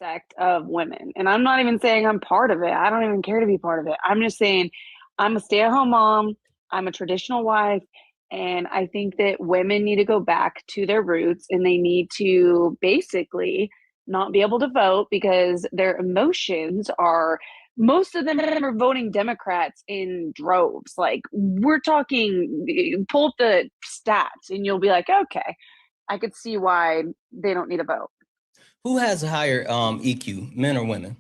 sect of women. And I'm not even saying I'm part of it. I don't even care to be part of it. I'm just saying I'm a stay-at-home mom, I'm a traditional wife, and I think that women need to go back to their roots, and they need to basically not be able to vote because their emotions are, most of them are voting Democrats in droves. Like we're talking, pull up the stats and you'll be like, okay, I could see why they don't need a vote. Who has a higher EQ, men or women?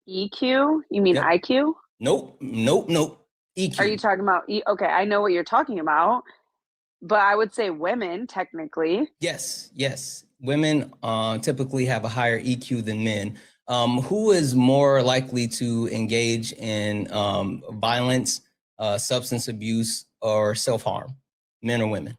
EQ? You mean IQ? Nope. EQ. Are you talking about okay, I know what you're talking about, but I would say women technically. Yes. Women typically have a higher EQ than men. Who is more likely to engage in violence, substance abuse, or self-harm, men or women?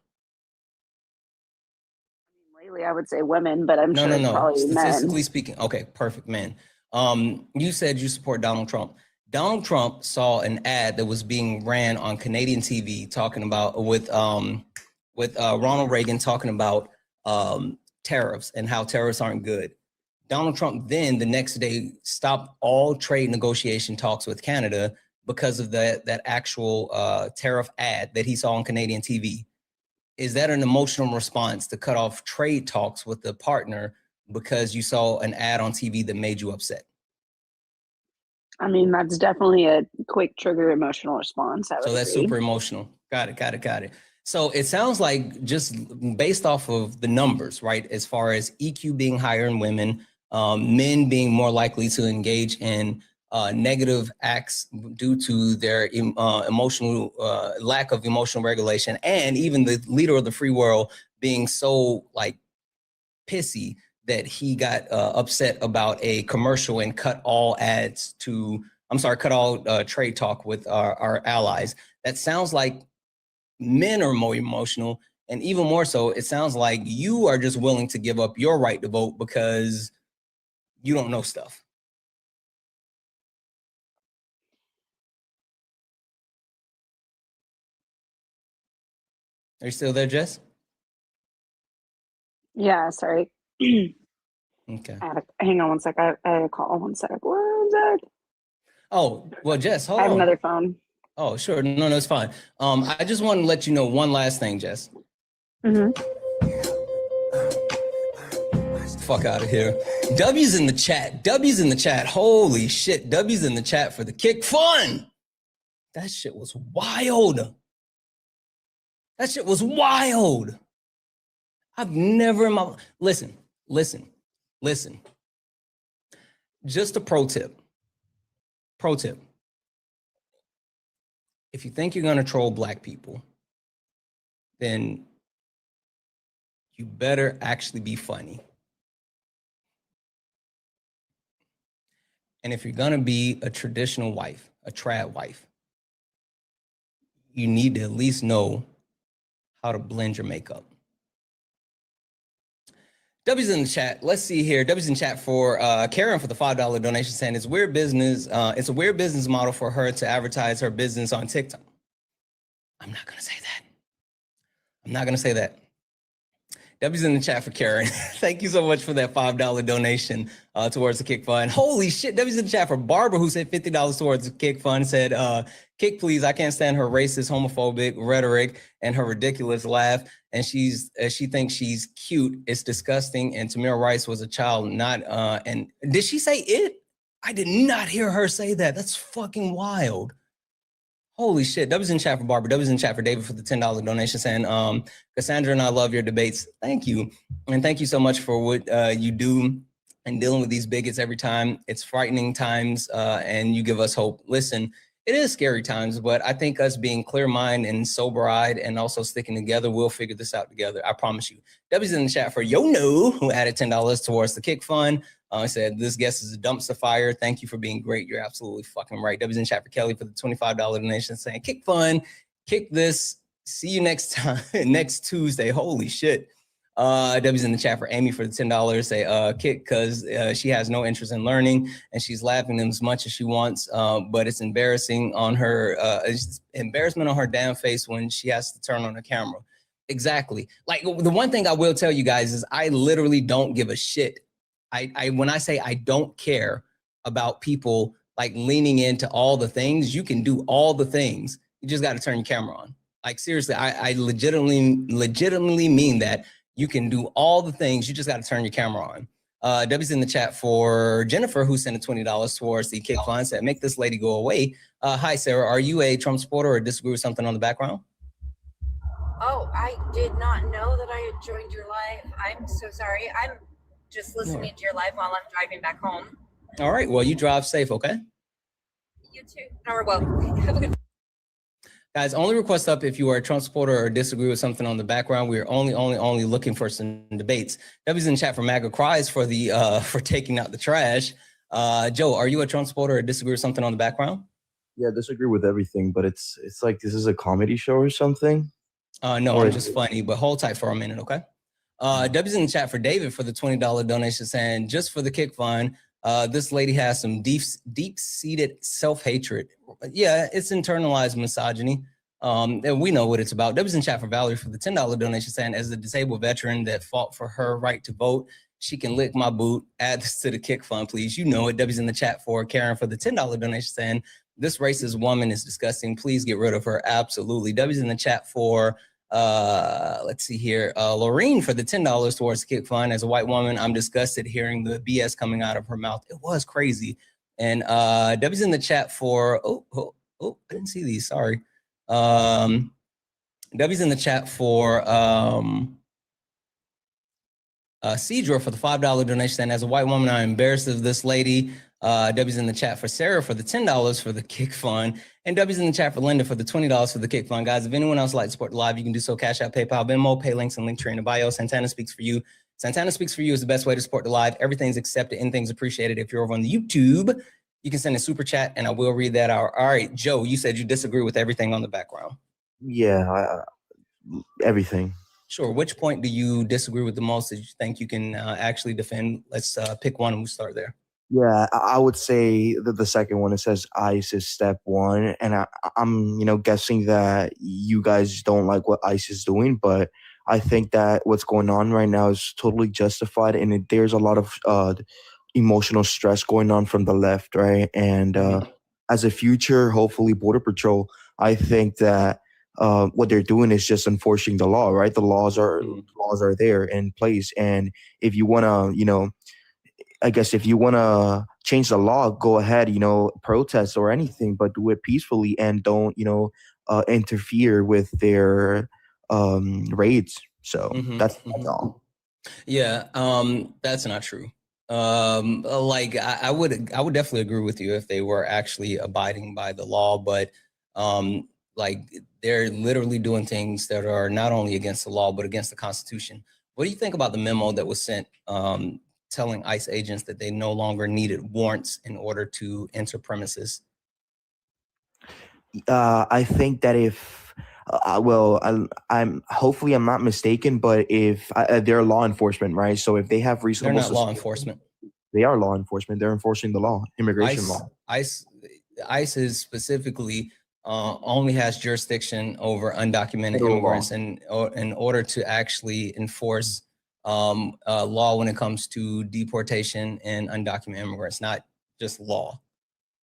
Lately, I would say women, but I'm sure it's probably Statistically men. speaking, okay, perfect, men. You said you support Donald Trump. Donald Trump saw an ad that was being ran on Canadian TV talking about with Ronald Reagan talking about tariffs and how tariffs aren't good. Donald Trump then the next day stopped all trade negotiation talks with Canada because of that actual tariff ad that he saw on Canadian TV. Is that an emotional response to cut off trade talks with the partner because you saw an ad on TV that made you upset? I mean, that's definitely a quick trigger emotional response. So that's super emotional. Got it. So it sounds like just based off of the numbers, right? As far as EQ being higher in women, men being more likely to engage in negative acts due to their emotional lack of emotional regulation, and even the leader of the free world being so like pissy that he got upset about a commercial and cut all trade talk with our allies. That sounds like men are more emotional, and even more so, it sounds like you are just willing to give up your right to vote because you don't know stuff. Are you still there, Jess? Yeah, sorry. Okay. Hang on one sec. I had a call. One sec. One sec. Oh, well, Jess, hold I have on. another phone. Oh, sure. No, it's fine. I just want to let you know one last thing, Jess. Mm-hmm. Fuck out of here. W's in the chat. W's in the chat. Holy shit. W's in the chat for the kick fun. That shit was wild. That shit was wild. I've never in my listen. Just a pro tip. If you think you're gonna troll black people, then you better actually be funny. And if you're gonna be a traditional wife, a trad wife, you need to at least know how to blend your makeup. W's in the chat. Let's see here. W's in chat for Karen for the $5 donation, saying it's weird business. It's a weird business model for her to advertise her business on TikTok. I'm not gonna say that. W's in the chat for Karen. Thank you so much for that $5 donation towards the kick fund. Holy shit. W's in the chat for Barbara, who said $50 towards the kick fund. Said, kick please. I can't stand her racist, homophobic rhetoric and her ridiculous laugh. And she thinks she's cute. It's disgusting. And Tamir Rice was a child, not and did she say it? I did not hear her say that. That's fucking wild. Holy shit. W's in chat for Barbara. W's in chat for David for the $10 donation, saying, Cassandra and I love your debates. Thank you. And thank you so much for what you do and dealing with these bigots every time. It's frightening times and you give us hope. Listen, it is scary times, but I think us being clear-minded and sober-eyed and also sticking together, we'll figure this out together. I promise you. W's in the chat for Yono, who added $10 towards the kick fund. I said, this guest is a dumpster fire. Thank you for being great. You're absolutely fucking right. W's in chat for Kelly for the $25 donation, saying, kick fun, kick this. See you next time, next Tuesday. Holy shit. W's in the chat for Amy for the $10. Say, kick, because she has no interest in learning and she's laughing as much as she wants. But it's embarrassing on her, it's embarrassment on her damn face when she has to turn on the camera. Exactly. Like the one thing I will tell you guys is I literally don't give a shit. When I say I don't care about people like leaning into all the things, you can do all the things. You just got to turn your camera on. Like seriously, I legitimately mean that. You can do all the things. You just got to turn your camera on. W's in the chat for Jennifer, who sent a $20 towards the kick fund, said, make this lady go away. Hi, Sarah. Are you a Trump supporter or disagree with something on the background? Oh, I did not know that I had joined your live. I'm so sorry. I'm just listening to your live while I'm driving back home. All right. Well, you drive safe, okay? You too. Or well, have a good. Guys, only request up if you are a Trump supporter or disagree with something on the background. We are only looking for some debates. W's in chat for MAGA cries for the for taking out the trash. Joe, are you a Trump supporter or disagree with something on the background? Yeah, I disagree with everything, but it's like this is a comedy show or something. No, I'm just funny, but hold tight for a minute, okay? W's in the chat for David for the $20 donation, saying just for the kick fund. This lady has some deep-seated self-hatred. Yeah, it's internalized misogyny. And we know what it's about. W's in chat for Valerie for the $10 donation, saying as a disabled veteran that fought for her right to vote, she can lick my boot. Add this to the kick fund, please. You know it. W's in the chat for Karen for the $10 donation, saying this racist woman is disgusting. Please get rid of her. Absolutely. W's in the chat for let's see here. Lorene for the $10 towards the kick fund. As a white woman, I'm disgusted hearing the BS coming out of her mouth. It was crazy. And W's in the chat for, oh, I didn't see these, sorry. W's in the chat for Cedra for the $5 donation. And as a white woman, I'm embarrassed of this lady. W's in the chat for Sarah for the $10 for the kick fund. And W's in the chat for Linda for the $20 for the kick fund. Guys, if anyone else would like to support the live, you can do so. Cash App, PayPal, Venmo, pay links and Linktree in the bio. Santana Speaks For You. Santana Speaks For You is the best way to support the live. Everything's accepted, anything's appreciated. If you're over on the YouTube, you can send a super chat and I will read that out. All right, Joe, you said you disagree with everything on the background. Yeah, everything. Sure. Which point do you disagree with the most that you think you can actually defend? Let's pick one and we'll start there. Yeah, I would say that the second one, it says ICE is step one. And I'm guessing that you guys don't like what ICE is doing, but I think that what's going on right now is totally justified, and there's a lot of emotional stress going on from the left, right? And as a future, hopefully, Border Patrol, I think that what they're doing is just enforcing the law, right? The laws are there in place, and if you want to, I guess if you want to change the law, go ahead, protest or anything, but do it peacefully and don't, interfere with their raids. So that's all. Yeah, that's not true. Like I would definitely agree with you if they were actually abiding by the law, but like they're literally doing things that are not only against the law but against the Constitution. What do you think about the memo that was sent telling ICE agents that they no longer needed warrants in order to enter premises? I think that if, I'm hopefully I'm not mistaken, but if they're law enforcement, right? So if they have reasonable, they're not law enforcement. They are law enforcement. They're enforcing the law, immigration law. ICE is specifically only has jurisdiction over undocumented immigrants, and in order to actually enforce law when it comes to deportation and undocumented immigrants, not just law.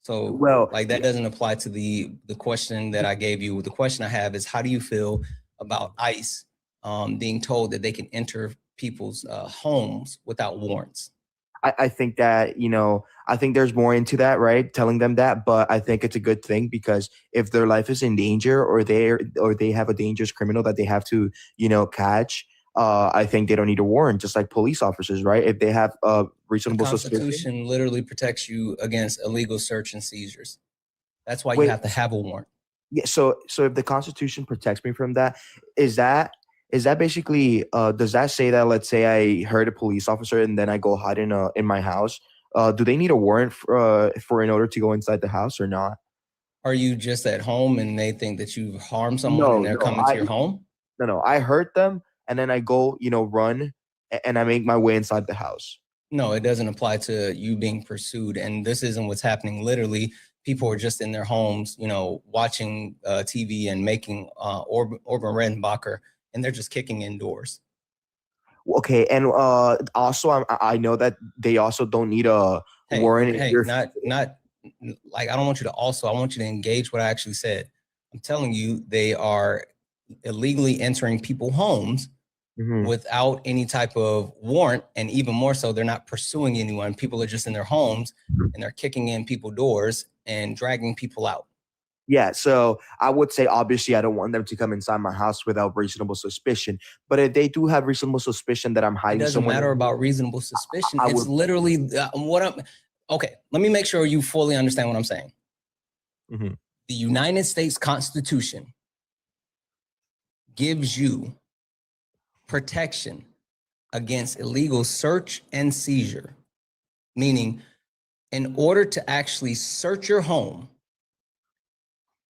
So like that doesn't apply to the question that I gave you. The question I have is, how do you feel about ICE being told that they can enter people's homes without warrants? I think that, I think there's more into that, right? Telling them that, but I think it's a good thing, because if their life is in danger or they have a dangerous criminal that they have to, catch, I think they don't need a warrant, just like police officers, right? If they have a reasonable suspicion. The Constitution literally protects you against illegal search and seizures. That's why you have to have a warrant. Yeah. So if the Constitution protects me from that, is that basically, does that say that, let's say I heard a police officer and then I go hide in my house, do they need a warrant for in order to go inside the house or not? Are you just at home and they think that you've harmed someone and they're coming to your home? No, I hurt them and then I go, run and I make my way inside the house. No, it doesn't apply to you being pursued. And this isn't what's happening. Literally, people are just in their homes, watching TV and making Orban Redenbacher, and they're just kicking in doors. Okay, and also I know that they also don't need a warrant. Hey, not like, I don't want you to also. I want you to engage what I actually said. I'm telling you, they are illegally entering people's homes without any type of warrant, and even more so, they're not pursuing anyone. People are just in their homes and they're kicking in people's doors and dragging people out. Yeah, so I would say, obviously, I don't want them to come inside my house without reasonable suspicion. But if they do have reasonable suspicion that I'm hiding, it doesn't matter about reasonable suspicion. It's literally okay. Let me make sure you fully understand what I'm saying. The United States Constitution gives you protection against illegal search and seizure, meaning in order to actually search your home,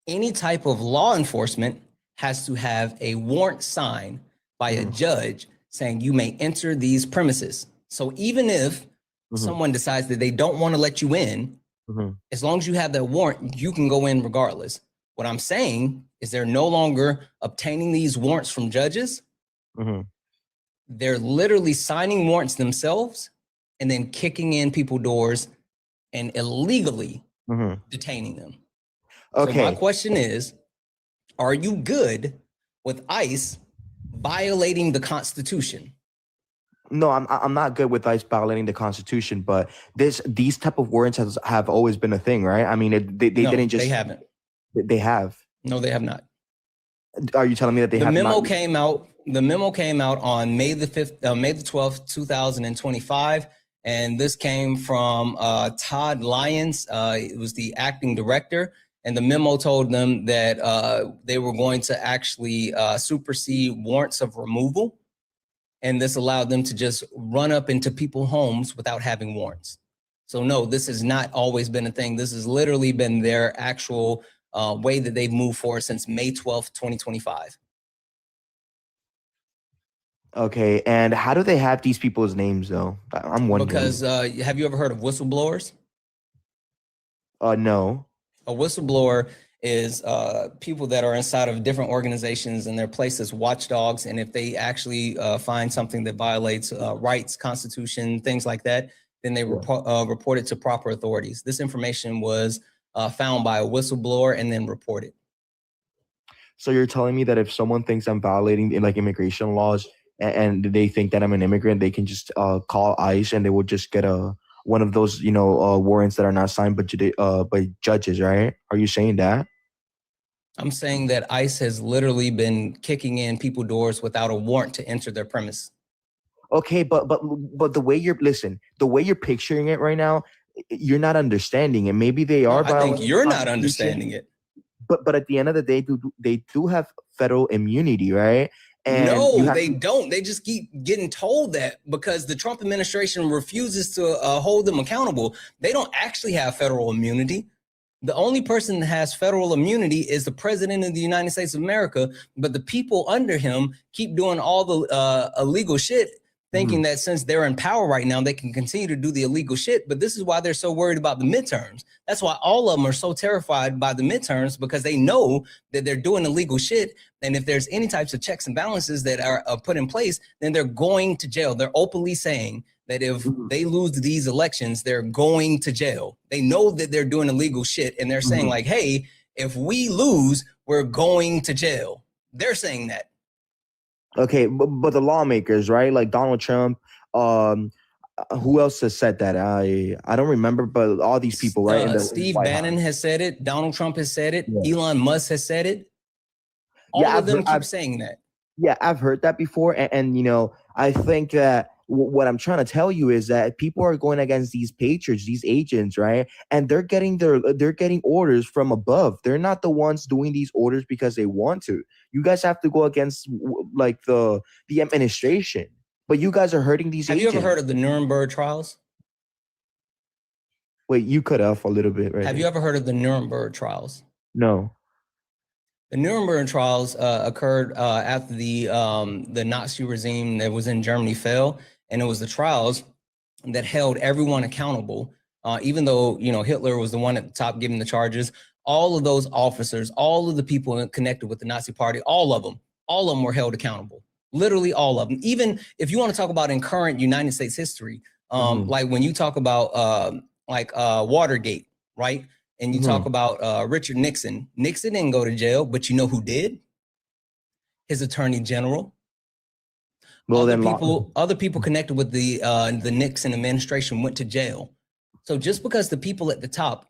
any type of law enforcement has to have a warrant signed by a judge saying you may enter these premises. So even if someone decides that they don't want to let you in, as long as you have that warrant, you can go in regardless. What I'm saying is they're no longer obtaining these warrants from judges. They're literally signing warrants themselves and then kicking in people's doors and illegally detaining them. Okay. So my question is, are you good with ICE violating the Constitution? No, I'm not good with ICE violating the Constitution, but these type of warrants have always been a thing, right? I mean, they didn't just. They haven't. They have. No, they have not. Are you telling me that they have not? The memo came out on May the 12th, 2025. And this came from Todd Lyons. It was the acting director. And the memo told them that they were going to actually supersede warrants of removal. And this allowed them to just run up into people's homes without having warrants. So no, this has not always been a thing. This has literally been their actual way that they've moved forward since May 12th, 2025. Okay, and how do they have these people's names, though? I'm wondering. Because have you ever heard of whistleblowers? No. A whistleblower is people that are inside of different organizations and they're placed as watchdogs. And if they actually find something that violates rights, constitution, things like that, then they report it to proper authorities. This information was found by a whistleblower and then reported. So you're telling me that if someone thinks I'm violating like immigration laws and they think that I'm an immigrant, they can just call ICE and they will just get one of those, warrants that are not signed by judges, right? Are you saying that? I'm saying that ICE has literally been kicking in people's doors without a warrant to enter their premise. Okay, but the way you're picturing it right now, you're not understanding it. Maybe they are. I think you're not understanding it. But at the end of the day, they do have federal immunity, right? And no, they don't. They just keep getting told that because the Trump administration refuses to hold them accountable. They don't actually have federal immunity. The only person that has federal immunity is the president of the United States of America, but the people under him keep doing all the illegal shit, thinking that since they're in power right now, they can continue to do the illegal shit. But this is why they're so worried about the midterms. That's why all of them are so terrified by the midterms, because they know that they're doing illegal shit. And if there's any types of checks and balances that are put in place, then they're going to jail. They're openly saying that if they lose these elections, they're going to jail. They know that they're doing illegal shit. And they're saying like, hey, if we lose, we're going to jail. They're saying that. Okay, but the lawmakers, right? Like Donald Trump, who else has said that? I don't remember, but all these people, right? Steve Bannon has said it. Donald Trump has said it. Yeah. Elon Musk has said it. All of them keep saying that. Yeah, I've heard that before. And I think that what I'm trying to tell you is that people are going against these patriots, these agents, right? And they're getting orders from above. They're not the ones doing these orders because they want to. You guys have to go against like the administration. But you guys are hurting these agents. Have you ever heard of the Nuremberg trials? Wait, you cut off a little bit, right? Have you ever heard of the Nuremberg trials? No. The Nuremberg trials occurred after the Nazi regime that was in Germany fell, and it was the trials that held everyone accountable. Even though Hitler was the one at the top giving the charges, all of those officers, all of the people connected with the Nazi Party, all of them were held accountable. Literally all of them. Even if you want to talk about in current United States history, like when you talk about Watergate, right? And you talk about Richard Nixon. Nixon didn't go to jail, but you know who did? His attorney general. Well, other people connected with the Nixon administration went to jail. So just because the people at the top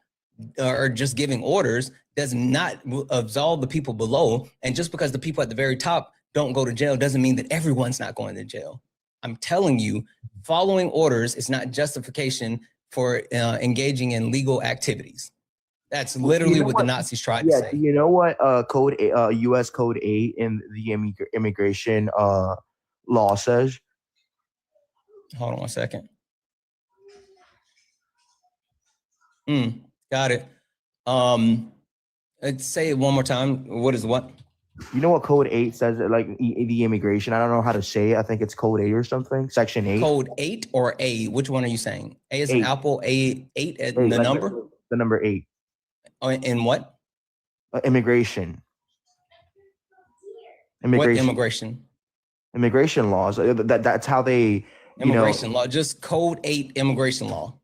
are just giving orders does not absolve the people below. And just because the people at the very top don't go to jail doesn't mean that everyone's not going to jail. I'm telling you, following orders is not justification for engaging in legal activities. That's literally what the Nazis tried to say. Do you know what U.S. Code 8 in the immigration law says? Hold on one second. Got it. Say it one more time. What is what? You know what Code 8 says? Like the immigration. I don't know how to say it. I think it's Code 8 or something. Section 8. Code 8 or A? Which one are you saying? A is an apple. A 8 at the number. The number 8. In what? Immigration. What immigration? Immigration laws. That's how they. Immigration law. Just Code 8 immigration law.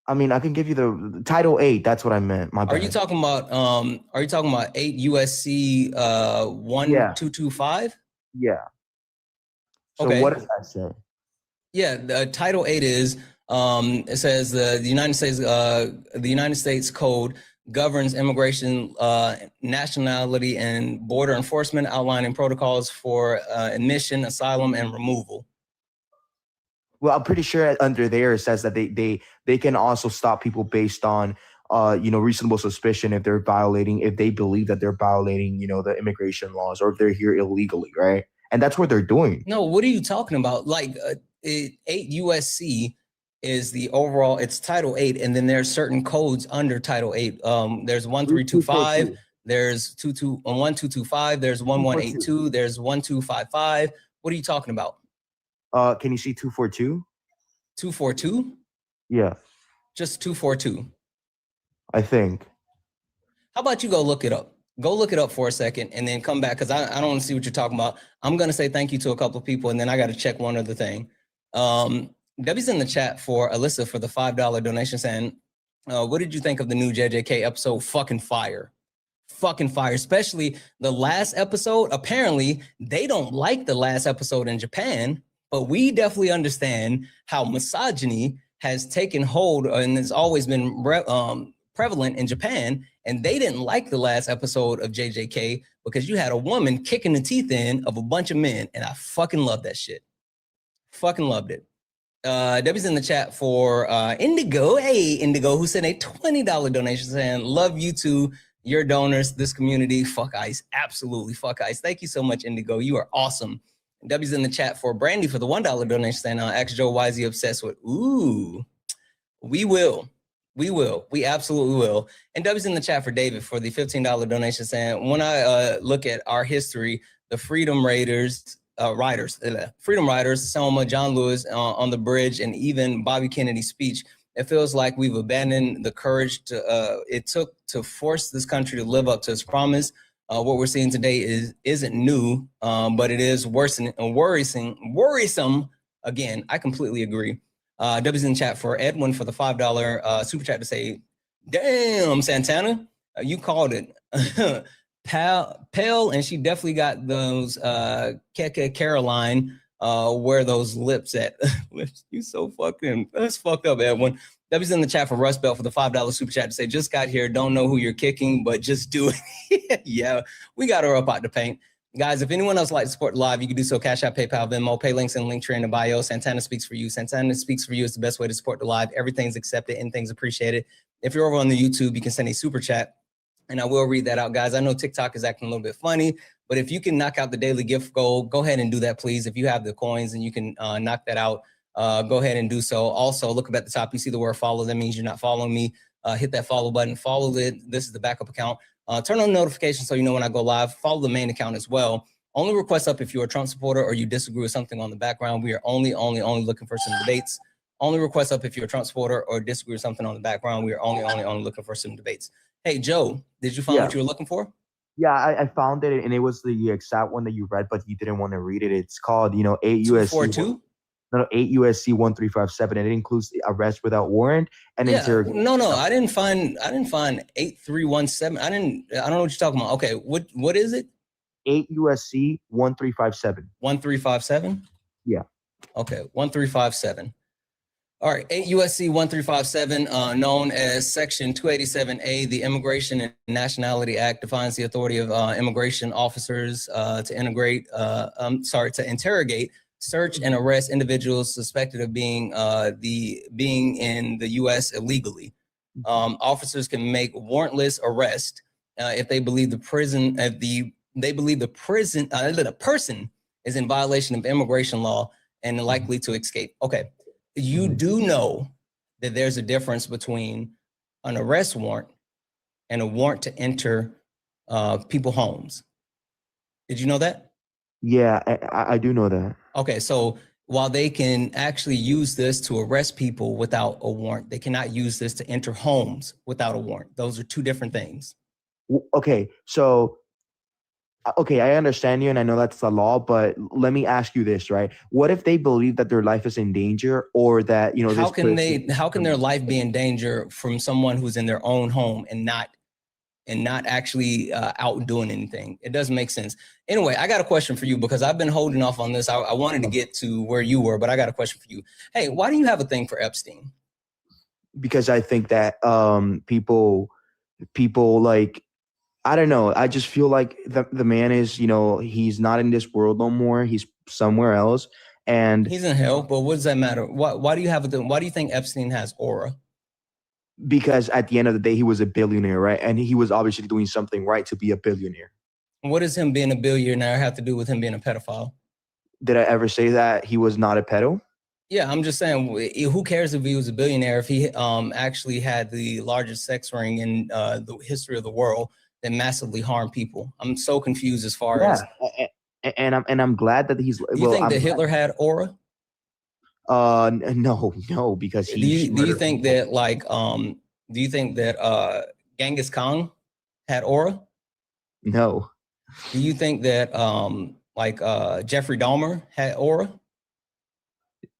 I mean, I can give you the Title 8. That's what I meant. My bad. Are you talking about 8 USC 1225? Yeah. So okay. What does that say? Yeah, the Title 8 is it says the United States Code governs immigration, nationality, and border enforcement, outlining protocols for admission, asylum, and removal. Well, I'm pretty sure under there it says that they can also stop people based on reasonable suspicion if they believe that they're violating the immigration laws or if they're here illegally, right? And that's what they're doing. No, what are you talking about? Like 8 USC is the overall, it's Title 8, and then there's certain codes under Title 8. There's 1325, there's 1225, there's 1182, there's 1255. What are you talking about? Can you see 242? 242? Yeah. Just 242. I think. How about you go look it up? Go look it up for a second and then come back, because I don't want to see what you're talking about. I'm going to say thank you to a couple of people, and then I got to check one other thing. Debbie's in the chat for Alyssa for the $5 donation saying, what did you think of the new JJK episode? Fucking fire. Fucking fire. Especially the last episode. Apparently, they don't like the last episode in Japan, but we definitely understand how misogyny has taken hold and has always been prevalent in Japan. And they didn't like the last episode of JJK because you had a woman kicking the teeth in of a bunch of men. And I fucking love that shit. Fucking loved it. Debbie's in the chat for Indigo. Hey, Indigo, who sent a $20 donation saying, love you too, your donors, this community. Fuck ICE. Absolutely. Fuck ICE. Thank you so much, Indigo. You are awesome. Debbie's in the chat for Brandy for the $1 donation saying, ask Joe, why is he obsessed with? Ooh, we will. We will. We absolutely will. And W's in the chat for David for the $15 donation saying, when I look at our history, the Freedom Riders, Selma, John Lewis on the bridge, and even Bobby Kennedy's speech, it feels like we've abandoned the courage it took to force this country to live up to its promise. What we're seeing today isn't new, but it is worrisome. Again, I completely agree. W's in chat for Edwin for the $5 super chat to say, damn, Santana, you called it. Pale, and she definitely got those Caroline, where those lips at. Lips, you so fucking, that's fucked up, Edwin. W's in the chat for Rust Belt for the $5 super chat to say, just got here, don't know who you're kicking, but just do it. Yeah, we got her up out the paint. Guys, if anyone else would like to support live, you can do so. Cash App, PayPal, Venmo, pay links in the link tree in the bio. Santana Speaks For You. Santana Speaks For You is the best way to support the live. Everything's accepted, anything's appreciated. If you're over on the YouTube, you can send a super chat, and I will read that out, guys. I know TikTok is acting a little bit funny, but if you can knock out the daily gift goal, go ahead and do that, please. If you have the coins and you can knock that out, go ahead and do so. Also, look up at the top, you see the word follow. That means you're not following me. Hit that follow button, follow it. This is the backup account. Turn on notifications so you know when I go live. Follow the main account as well. Only request up if you're a Trump supporter or you disagree with something on the background. We are only looking for some debates. Only request up if you're a Trump supporter or disagree with something on the background. We are only looking for some debates. Hey, Joe, did you find what you were looking for? Yeah, I found it, and it was the exact one that you read, but you didn't want to read it. It's called, 8 USC. 8 USC 1357, and it includes the arrest without warrant and interrogation. No, I didn't find 8317. I don't know what you're talking about. Okay, what is it? 8 USC 1357. 1357? Yeah. Okay, 1357. All right, 8 USC 1357, known as Section 287A, the Immigration and Nationality Act, defines the authority of immigration officers to interrogate, search, and arrest individuals suspected of being in the U.S. illegally. Officers can make warrantless arrest if they believe the person is in violation of immigration law and likely to escape. Okay, you do know that there's a difference between an arrest warrant and a warrant to enter people's homes. Did you know that? Yeah, I do know that. Okay, so while they can actually use this to arrest people without a warrant, they cannot use this to enter homes without a warrant. Those are two different things. Okay, so I understand you, and I know that's the law, but let me ask you this, right? What if they believe that their life is in danger, or that how can their life be in danger from someone who's in their own home and not actually out doing anything? It doesn't make sense. Anyway, I got a question for you because I've been holding off on this. I wanted to get to where you were, but I got a question for you. Hey, why do you have a thing for Epstein? Because I think that people like, I don't know. I just feel like the man is, he's not in this world no more. He's somewhere else, and he's in hell. But what does that matter? Why do you have why do you think Epstein has aura? Because at the end of the day, he was a billionaire, right? And he was obviously doing something right to be a billionaire. What does him being a billionaire have to do with him being a pedophile? Did I ever say that he was not a pedo? Yeah, I'm just saying, who cares if he was a billionaire if he actually had the largest sex ring in the history of the world that massively harmed people? I'm so confused as far as. And I'm glad that he's. Do you think that Hitler had aura? No, because he. Do you think that Genghis Khan had aura? No. Do you think that Jeffrey Dahmer had aura?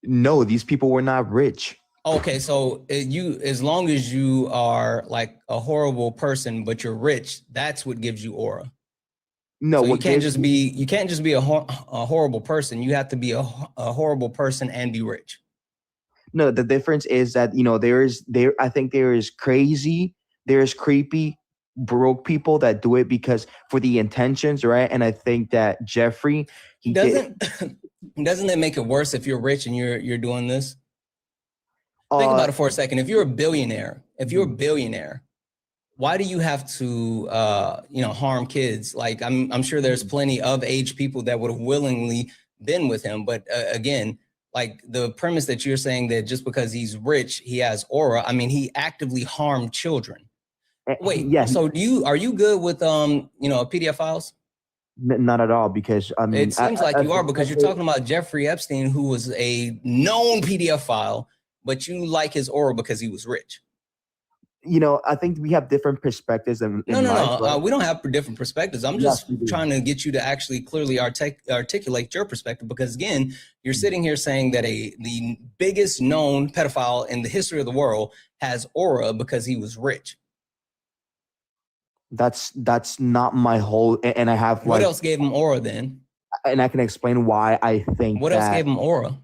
No, these people were not rich. Okay, so as long as you are like a horrible person, but you're rich, that's what gives you aura. No, so you can't just be a horrible person. You have to be a horrible person and be rich. No, the difference is that, you know, I think there is crazy, there's creepy, broke people that do it because for the intentions, right? And I think that Jeffrey, doesn't it make it worse if you're rich and you're doing this? Think about it for a second. If you're a billionaire, why do you have to harm kids? Like I'm sure there's plenty of age people that would have willingly been with him, but again, like the premise that you're saying that just because he's rich, he has aura. I mean, he actively harmed children. Wait, yeah. So are you good with PDF files? Not at all, because I mean, it seems like you are, because you're talking about Jeffrey Epstein, who was a known PDF file, but you like his aura because he was rich. You know, I think we have different perspectives. No. We don't have different perspectives. I'm just trying to get you to actually clearly articulate your perspective, because again, you're sitting here saying that the biggest known pedophile in the history of the world has aura because he was rich. That's not my whole, and I have what else gave him aura then? And I can explain why I think what else gave him aura?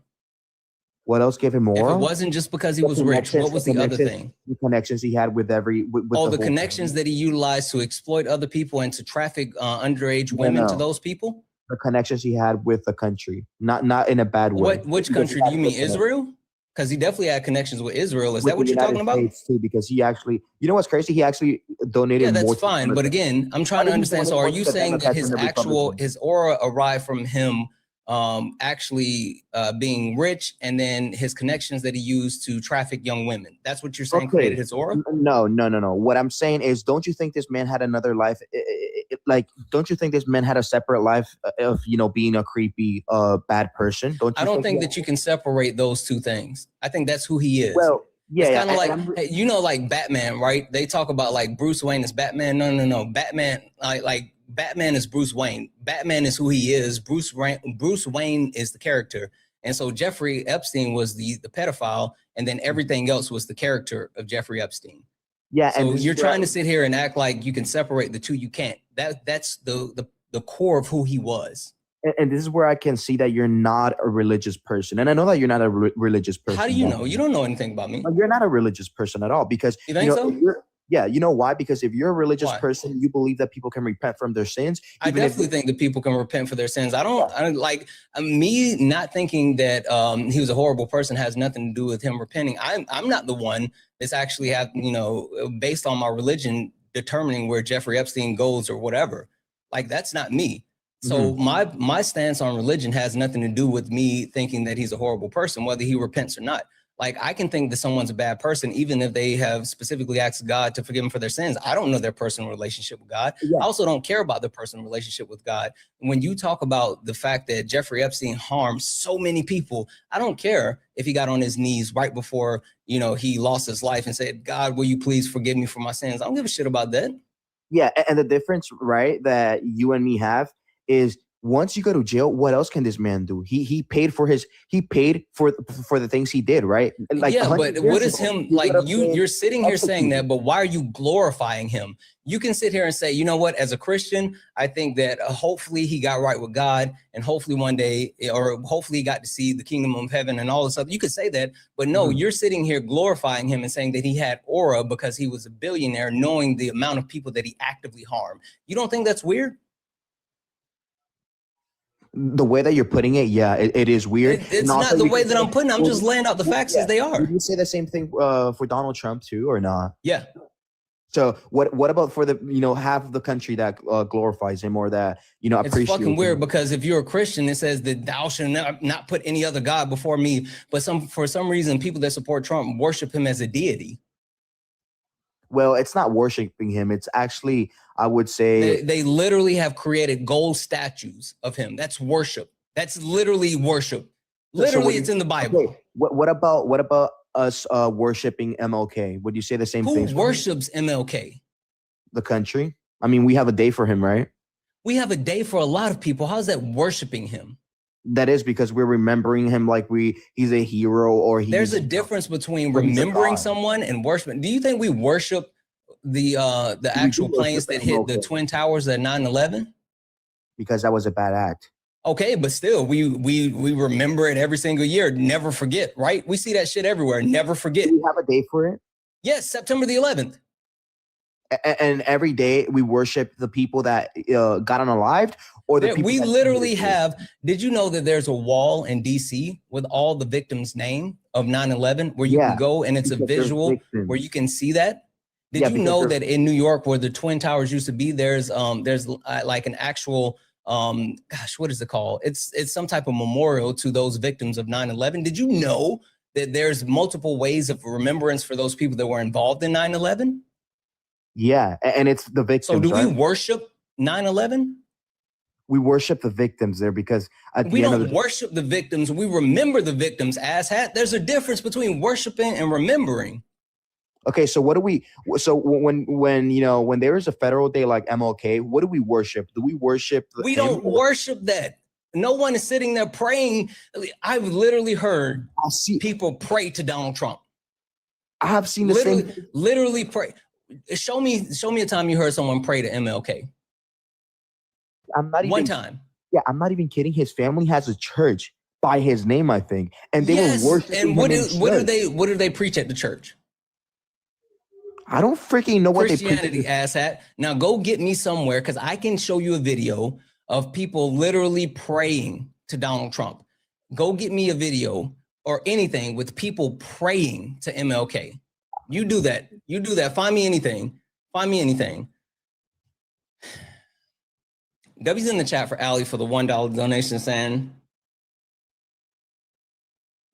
What else gave him aura? If it wasn't just because he was rich, what was the other thing? The connections he had with the connections that he utilized to exploit other people and to traffic underage women to those people? The connections he had with the country, not in a bad way. Which country do you mean? Israel? Because he definitely had connections with Israel. Is that what you're talking about? Too, because he actually, you know what's crazy? He actually donated. Yeah, that's fine. But again, I'm trying to understand. So are you saying that his aura arrived from him actually being rich, and then his connections that he used to traffic young women? That's what you're saying created his aura? No. What I'm saying is, don't you think this man had another life? Don't you think this man had a separate life of, being a creepy, bad person? I don't think that you can separate those two things. I think that's who he is. Well, yeah. It's kind of like, like Batman, right? They talk about like Bruce Wayne is Batman. No. Batman, like Batman is Bruce Wayne. Batman is who he is. Bruce Wayne is the character. And so Jeffrey Epstein was the pedophile, and then everything else was the character of Jeffrey Epstein. Yeah. So you're trying to sit here and act like you can separate the two. You can't. That's the core of who he was. And this is where I can see that you're not a religious person. And I know that you're not a religious person. How do you know? You don't know anything about me. You're not a religious person at all, because you think so? Yeah, you know why? Because if you're a religious person, you believe that people can repent from their sins. I definitely think that people can repent for their sins. I don't like me not thinking that he was a horrible person has nothing to do with him repenting. I'm not the one that's actually based on my religion determining where Jeffrey Epstein goes or whatever. Like, that's not me. So my stance on religion has nothing to do with me thinking that he's a horrible person, whether he repents or not. Like, I can think that someone's a bad person, even if they have specifically asked God to forgive them for their sins. I don't know their personal relationship with God. Yeah. I also don't care about their personal relationship with God. When you talk about the fact that Jeffrey Epstein harmed so many people, I don't care if he got on his knees right before, he lost his life and said, God, will you please forgive me for my sins? I don't give a shit about that. Yeah. And the difference, right, that you and me have is, once you go to jail, what else can this man do? He paid for the things he did, right? Like, yeah, but what is him like? You're sitting here saying that, but why are you glorifying him? You can sit here and say, you know what? As a Christian, I think that hopefully he got right with God, and hopefully one day, or hopefully he got to see the kingdom of heaven and all this stuff. You could say that, but no, you're sitting here glorifying him and saying that he had aura because he was a billionaire, knowing the amount of people that he actively harmed. You don't think that's weird? The way that you're putting it, yeah, it is weird. It's not the way that I'm putting it. I'm just laying out the facts as they are. Would you say the same thing for Donald Trump too, or not? Yeah. So what about for the half of the country that glorifies him, or that appreciates him? It's fucking weird, because if you're a Christian, it says that thou shalt not put any other god before me. But for some reason, people that support Trump worship him as a deity. Well, it's not worshiping him. It's actually, I would say, they literally have created gold statues of him. That's worship. That's literally worship. Literally, it's in the Bible. Okay. What about us worshiping MLK? Would you say the same thing? Who worships MLK? The country. I mean, we have a day for him, right? We have a day for a lot of people. How's that worshiping him? That is because we're remembering him like he's a hero or he's. There's a difference between or he's a remembering god. someone and worshiping. Do you think we worship the actual planes that hit the Twin Towers at 9/11? Because that was a bad act. Okay, but still, we remember it every single year. Never forget, right? We see that shit everywhere. Never forget. Do we have a day for it? Yes, September the 11th. And every day we worship the people that got unalived, or the people we that literally have. Did you know that there's a wall in DC with all the victims' name of 9/11, where you can go and it's a visual where you can see that? Did you know that in New York, where the Twin Towers used to be, there's like an actual gosh, what is it called? It's some type of memorial to those victims of 9/11. Did you know that there's multiple ways of remembrance for those people that were involved in 9/11? Yeah, and it's the victims. So do we worship 9/11? We worship the victims there because we don't worship the victims. We remember the victims, asshat. There's a difference between worshiping and remembering. Okay, so what do we? So when there is a federal day like MLK, what do we worship? Do we worship? We don't worship that. No one is sitting there praying. I've literally heard people pray to Donald Trump. I have seen literally pray. Show me a time you heard someone pray to MLK. I'm not even one time. Yeah, I'm not even kidding. His family has a church by his name, I think, and they were worshiping. And what do they preach at the church? I don't freaking know what Christianity, asshat. Now go get me somewhere because I can show you a video of people literally praying to Donald Trump. Go get me a video or anything with people praying to MLK. You do that. You do that. Find me anything. Find me anything. W's in the chat for Ali for the $1 donation saying,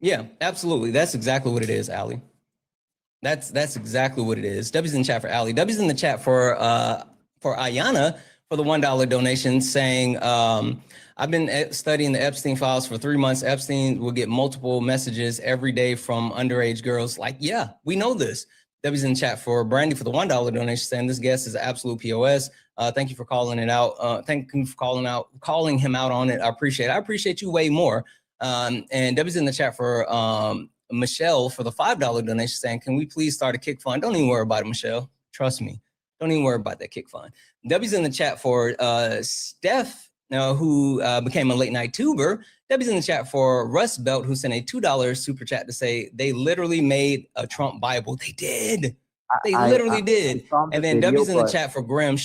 yeah, absolutely. That's exactly what it is, Ali. That's exactly what it is. W's in the chat for Ali. W's in the chat for Ayana for the $1 donation saying, I've been studying the Epstein files for 3 months. Epstein will get multiple messages every day from underage girls. Like, yeah, we know this. W's in the chat for Brandy for the $1 donation saying this guest is an absolute POS. Thank you for calling it out. Thank you for calling him out on it. I appreciate it. I appreciate you way more. And W's in the chat for Michelle for the $5 donation saying, can we please start a kick fund? Don't even worry about it, Michelle. Trust me. Don't even worry about that kick fund. W's in the chat for Steph, who became a late night tuber. W's in the chat for Russ Belt, who sent a $2 super chat to say they literally made a Trump Bible. They did. They literally did. And then W's in the chat for Graham,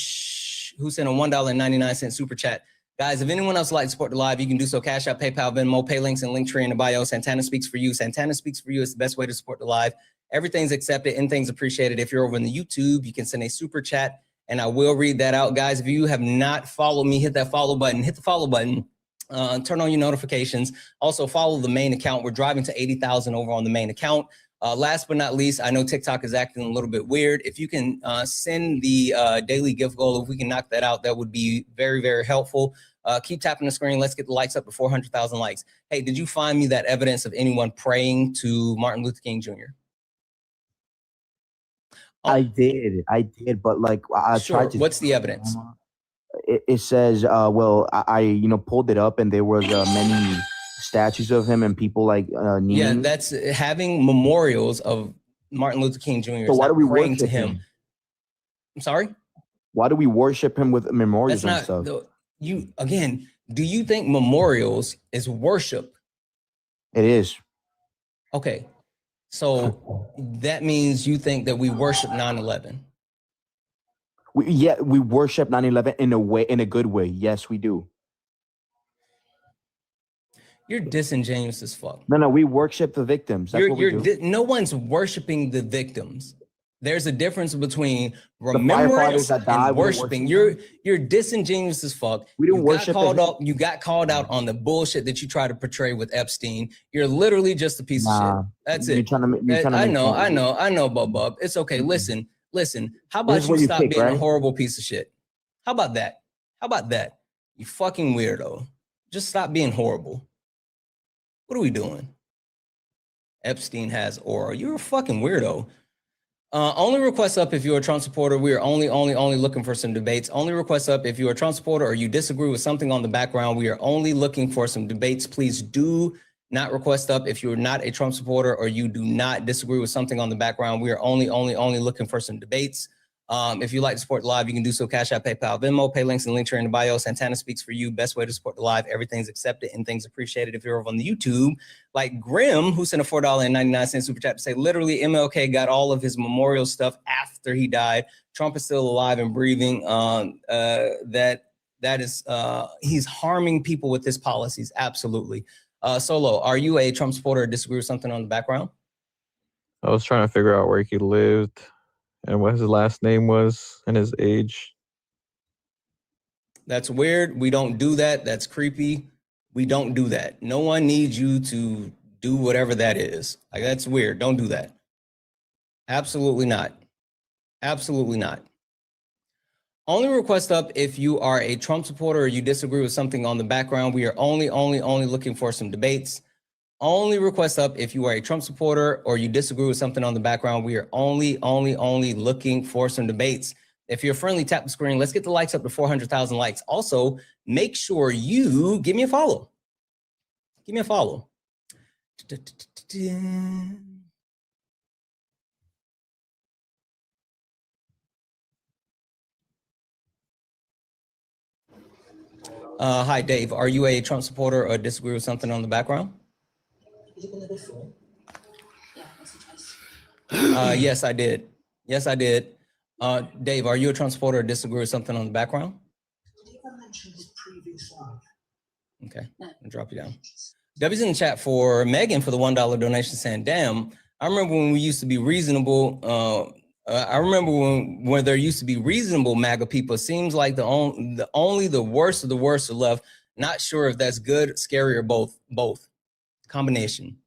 who sent a $1.99 super chat. Guys, if anyone else would like to support the live, you can do so. Cash App, PayPal, Venmo, pay links, and Linktree in the bio. Santana Speaks for You. Santana Speaks for You is the best way to support the live. Everything's accepted, anything's appreciated. If you're over in the YouTube, you can send a super chat, and I will read that out. Guys, if you have not followed me, hit that follow button. Hit the follow button. Turn on your notifications. Also, follow the main account. We're driving to 80,000 over on the main account. Last but not least, I know TikTok is acting a little bit weird. If you can send the daily gift goal, if we can knock that out, that would be very, very helpful. Keep tapping the screen. Let's get the likes up to 400,000 likes. Hey, did you find me that evidence of anyone praying to Martin Luther King Jr.? Oh. I did, but like I tried to. What's the evidence? It says, well, I pulled it up and there was many statues of him and people like kneeling. Yeah, that's having memorials of Martin Luther King Jr. So why do we praying worship to him? I'm sorry? Why do we worship him with memorials and stuff? Do you think memorials is worship? It is. Okay. So that means you think that we worship 9/11. We worship 9/11 in a good way. Yes, we do. You're disingenuous as fuck. No, we worship the victims. That's what we do. No one's worshiping the victims. There's a difference between remembrance and worshiping. You're disingenuous as fuck. We don't worship. You got called out on the bullshit that you try to portray with Epstein. You're literally just a piece of shit. That's it. I know, Bub. It's okay. Listen. How about you stop being a horrible piece of shit? How about that? You fucking weirdo. Just stop being horrible. What are we doing? Epstein has aura. You're a fucking weirdo. Only request up if you're a Trump supporter. We are only looking for some debates. Only request up if you're a Trump supporter or you disagree with something on the background. We are only looking for some debates. Please do not request up if you're not a Trump supporter or you do not disagree with something on the background. We are only looking for some debates. If you'd like to support the live, you can do so. Cash App, PayPal, Venmo, pay links and links are in the bio. Santana speaks for you. Best way to support the live. Everything's accepted and things appreciated. If you're over on the YouTube, like Grim, who sent a $4.99 super chat to say, literally, MLK got all of his memorial stuff after he died. Trump is still alive and breathing. He's harming people with his policies. Absolutely. Solo, are you a Trump supporter or disagree with something on the background? I was trying to figure out where he lived and what his last name was and his age. That's weird. We don't do that. That's creepy. We don't do that. No one needs you to do whatever that is. Like, that's weird. Don't do that. Absolutely not. Absolutely not. Only request up if you are a Trump supporter or you disagree with something on the background. We are only looking for some debates. Only request up if you are a Trump supporter or you disagree with something on the background. We are only looking for some debates. If you're friendly, tap the screen. Let's get the likes up to 400,000 likes. Also, make sure you give me a follow. Give me a follow. Hi, Dave. Are you a Trump supporter or disagree with something on the background? Yes, I did. Yes, I did. Dave, are you a Trump supporter or disagree with something on the background? Okay, I'll drop you down. W's in the chat for Megan for the $1 donation saying, damn, I remember when we used to be reasonable. I remember when there used to be reasonable MAGA people. It seems like only the worst of the worst are left. Not sure if that's good, scary, or both. Combination.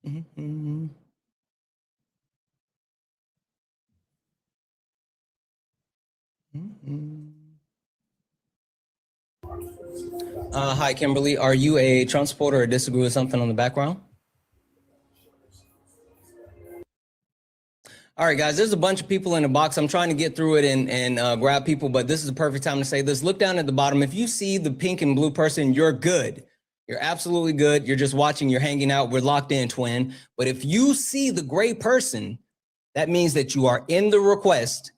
Mm-hmm. Hi, Kimberly. Are you a Trump supporter or disagree with something on the background? All right, guys, there's a bunch of people in the box. I'm trying to get through it and grab people, but this is the perfect time to say this. Look down at the bottom. If you see the pink and blue person, you're good. You're absolutely good. You're just watching. You're hanging out. We're locked in, twin. But if you see the gray person, that means that you are in the request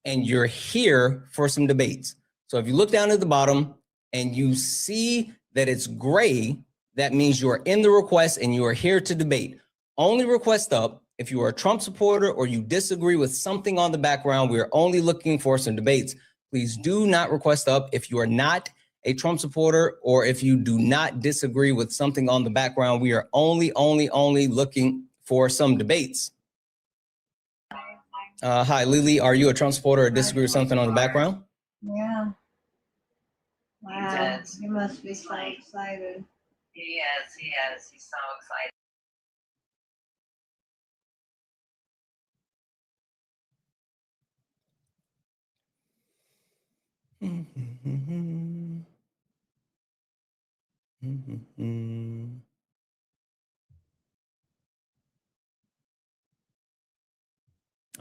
and you're here for some debates. So if you look down at the bottom and you see that it's gray, that means you are in the request and you are here to debate. Only request up if you are a Trump supporter or you disagree with something on the background. We are only looking for some debates. Please do not request up if you are not a Trump supporter or if you do not disagree with something on the background. We are only looking for some debates. Hi, Lily. Are you a Trump supporter or disagree with something on the background? Yeah. Wow. He must be so excited. He is. He's so excited.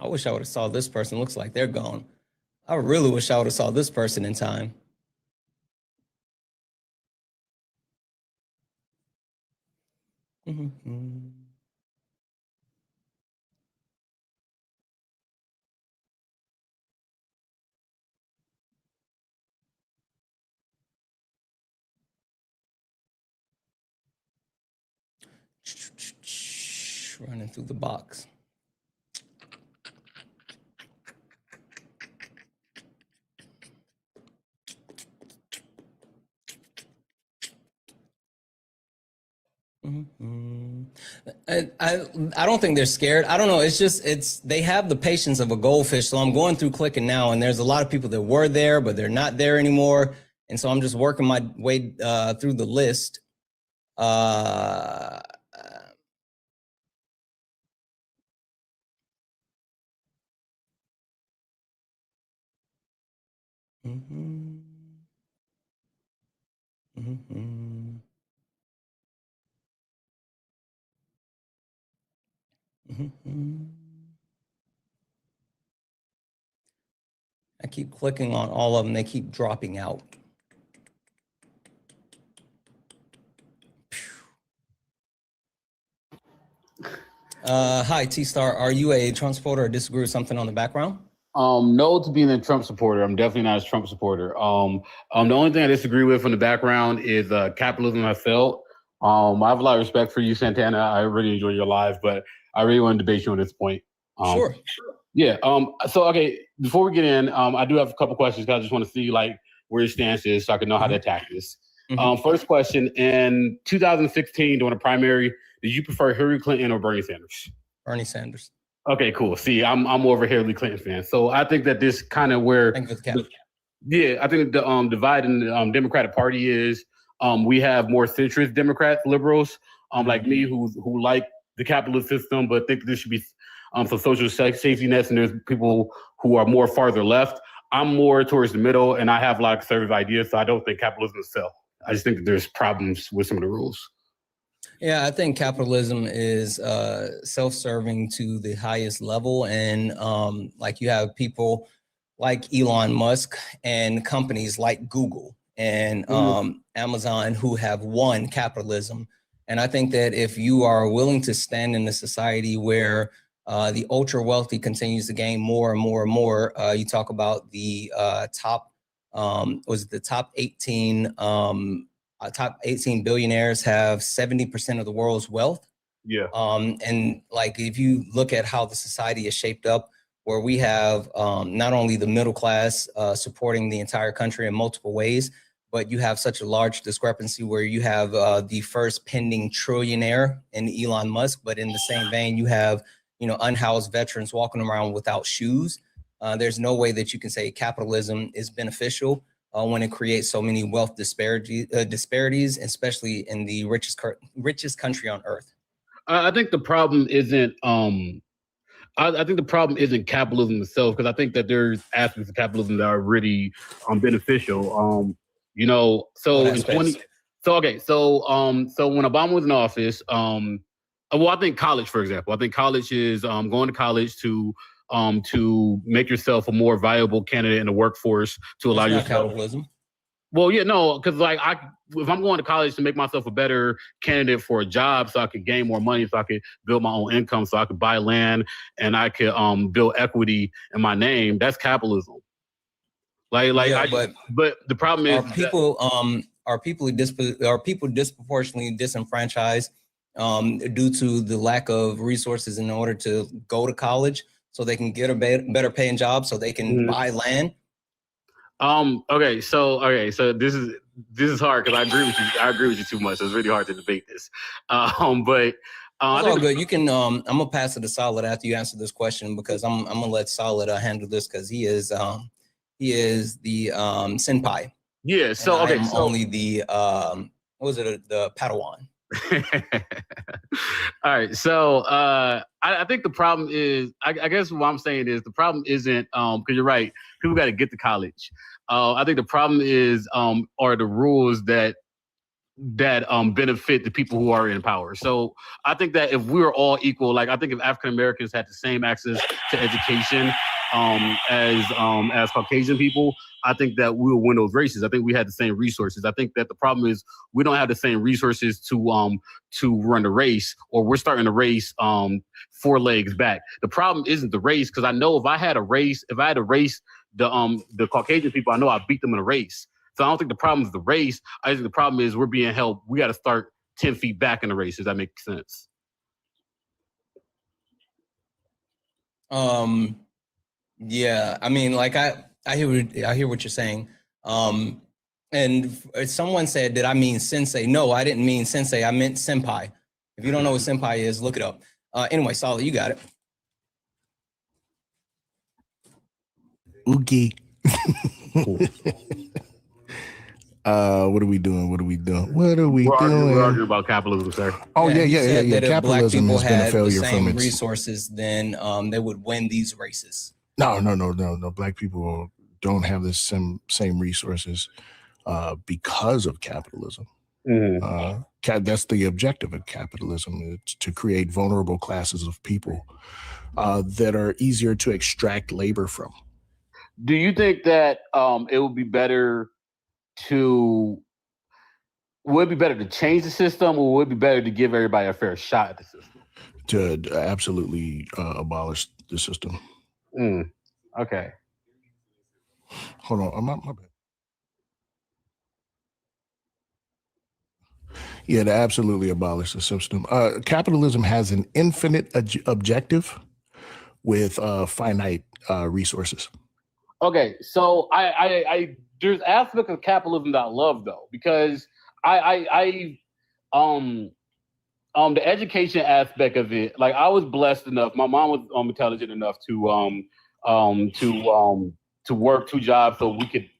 I wish I would have saw this person. Looks like they're gone. I really wish I would have saw this person in time. Running through the box. I don't think they're scared. I don't know. They have the patience of a goldfish. So I'm going through clicking now, and there's a lot of people that were there, but they're not there anymore. And so I'm just working my way through the list. I keep clicking on all of them. They keep dropping out. Hi, T-Star. Are you a Trump supporter or disagree with something on the background? No to being a Trump supporter. I'm definitely not a Trump supporter. The only thing I disagree with from the background is capitalism has failed. I have a lot of respect for you, Santana. I really enjoy your live, but I really want to debate you on this point. Sure. Yeah. So, okay, before we get in, I do have a couple questions because I just want to see like where your stance is so I can know how to attack this. First question, in 2016 during the primary, did you prefer Hillary Clinton or Bernie Sanders? Bernie Sanders. Okay, cool. See, I'm more of a Hillary Clinton fan. So I think that this kind of where, I think the divide in the Democratic Party is we have more centrist Democrats, liberals, like me who like the capitalist system, but think there should be some social safety nets, and there's people who are more farther left. I'm more towards the middle, and I have a lot of conservative ideas, so I don't think capitalism is fail. I just think that there's problems with some of the rules. Yeah, I think capitalism is self-serving to the highest level. And like you have people like Elon Musk and companies like Google and Amazon who have won capitalism. And I think that if you are willing to stand in a society where the ultra wealthy continues to gain more and more and more, you talk about the top 18 billionaires have 70% of the world's wealth. Yeah. And like, if you look at how the society is shaped up, where we have not only the middle class supporting the entire country in multiple ways, but you have such a large discrepancy where you have the first pending trillionaire in Elon Musk, but in the same vein, you have, unhoused veterans walking around without shoes. There's no way that you can say capitalism is beneficial when it creates so many wealth disparities, especially in the richest country on earth. I think the problem isn't. I think the problem isn't capitalism itself, because I think that there's aspects of capitalism that are really beneficial. So in 20. So when Obama was in office, I think college, for example, I think college is going to college to make yourself a more viable candidate in the workforce to allow yourself. Capitalism. Well, yeah, no, because if I'm going to college to make myself a better candidate for a job, so I could gain more money, so I could build my own income, so I could buy land and I could build equity in my name, that's capitalism. But the problem is are people disproportionately disenfranchised due to the lack of resources in order to go to college, so they can get a better paying job, so they can buy land. Okay, so this is hard because I agree with you too much. So it's really hard to debate this. But it's all good. You can. I'm gonna pass it to Solid after you answer this question, because I'm gonna let Solid handle this, because he is the senpai. Yeah. So okay. I'm only the the Padawan. All right. So I think the problem is, I guess what I'm saying is the problem isn't because you're right. People got to get to college. I think the problem is are the rules that benefit the people who are in power. So I think that if we were all equal, like I think if African Americans had the same access to education as Caucasian people, I think that we'll win those races. I think we had the same resources. I think that the problem is we don't have the same resources to run the race, or we're starting the race 4 legs back. The problem isn't the race, because I know if I had to race the Caucasian people, I know I beat them in a race. So I don't think the problem is the race. I think the problem is we're being held. We got to start 10 feet back in the race. Does that make sense? Yeah, I mean, like I hear what you're saying. And someone said, did I mean sensei? No, I didn't mean sensei. I meant senpai. If you don't know what senpai is, look it up. Anyway, Solid, you got it. Oogie. What are we doing? We're arguing about capitalism, sir. Oh yeah. Capitalism has been a failure the from same its resources, then they would win these races. No. Black people don't have the same resources because of capitalism. That's the objective of capitalism, is to create vulnerable classes of people that are easier to extract labor from. Do you think that it would be better to change the system, or would it be better to give everybody a fair shot at the system? To absolutely abolish the system. Okay. Hold on, my bad. Yeah, to absolutely abolish the system. Capitalism has an infinite objective with finite resources. Okay, so I there's aspects of capitalism that I love though, because the education aspect of it, like I was blessed enough. My mom was intelligent enough to work 2 jobs so we could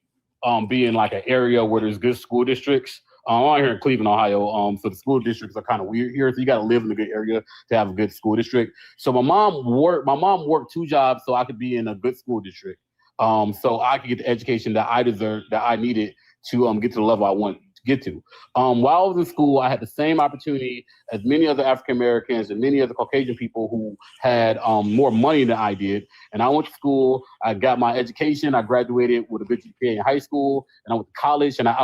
be in like an area where there's good school districts. I'm out here in Cleveland, Ohio. So the school districts are kind of weird here. So you got to live in a good area to have a good school district. So my mom worked 2 jobs so I could be in a good school district. So I could get the education that I deserved, that I needed to get to the level I wanted to get to. While I was in school, I had the same opportunity as many other African Americans and many other Caucasian people who had more money than I did. And I went to school, I got my education, I graduated with a good GPA in high school, and I went to college, and I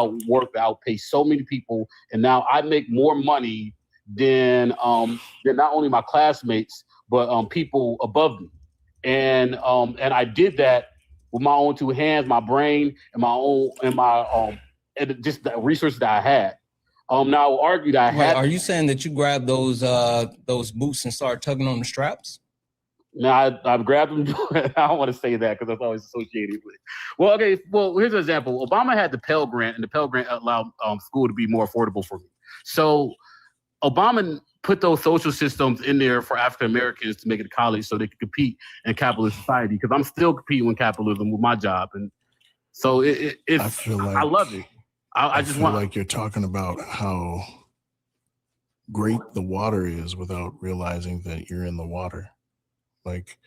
outpaced so many people. And now I make more money than not only my classmates, but people above me. And I did that with my own 2 hands, my brain, and just the resources that I had. Now I will argue that I had. Are you saying that you grabbed those boots and started tugging on the straps? No, I've grabbed them. I don't want to say that because that's always associated with it. Well, okay. Well, here's an example. Obama had the Pell Grant, and the Pell Grant allowed school to be more affordable for me. So Obama put those social systems in there for African Americans to make it to college so they could compete in capitalist society, because I'm still competing with capitalism with my job. And so I love it. I just feel like you're talking about how great the water is without realizing that you're in the water. Like